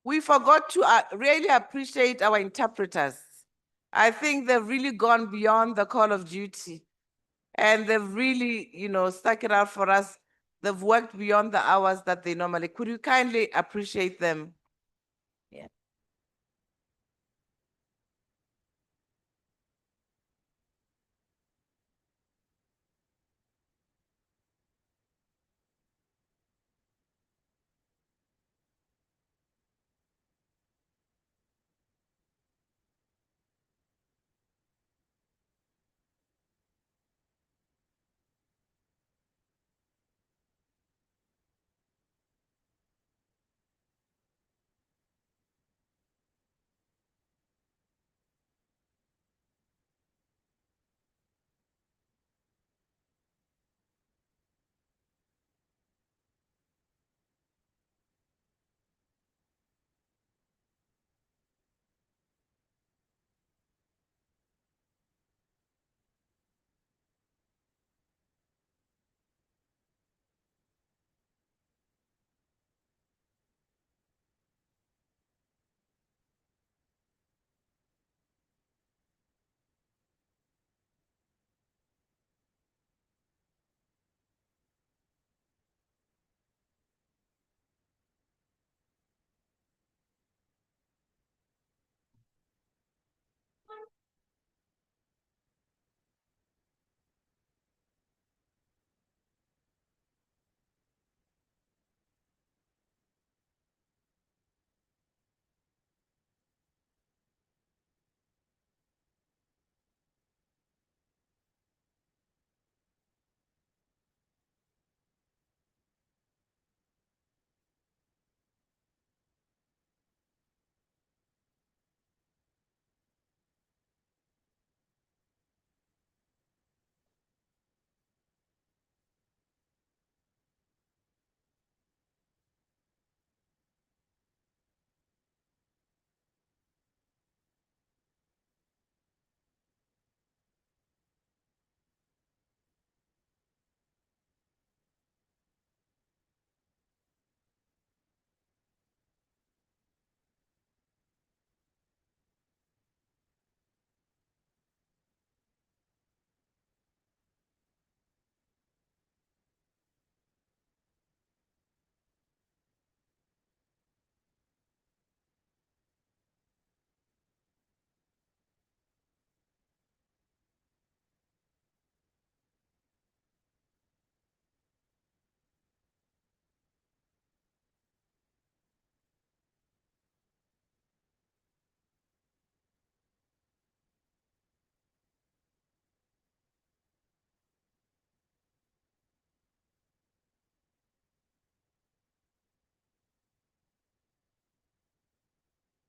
We forgot to really appreciate our interpreters. I think they've really gone beyond the call of duty. And they've really, stuck it out for us. They've worked beyond the hours that they normally. Could you kindly appreciate them?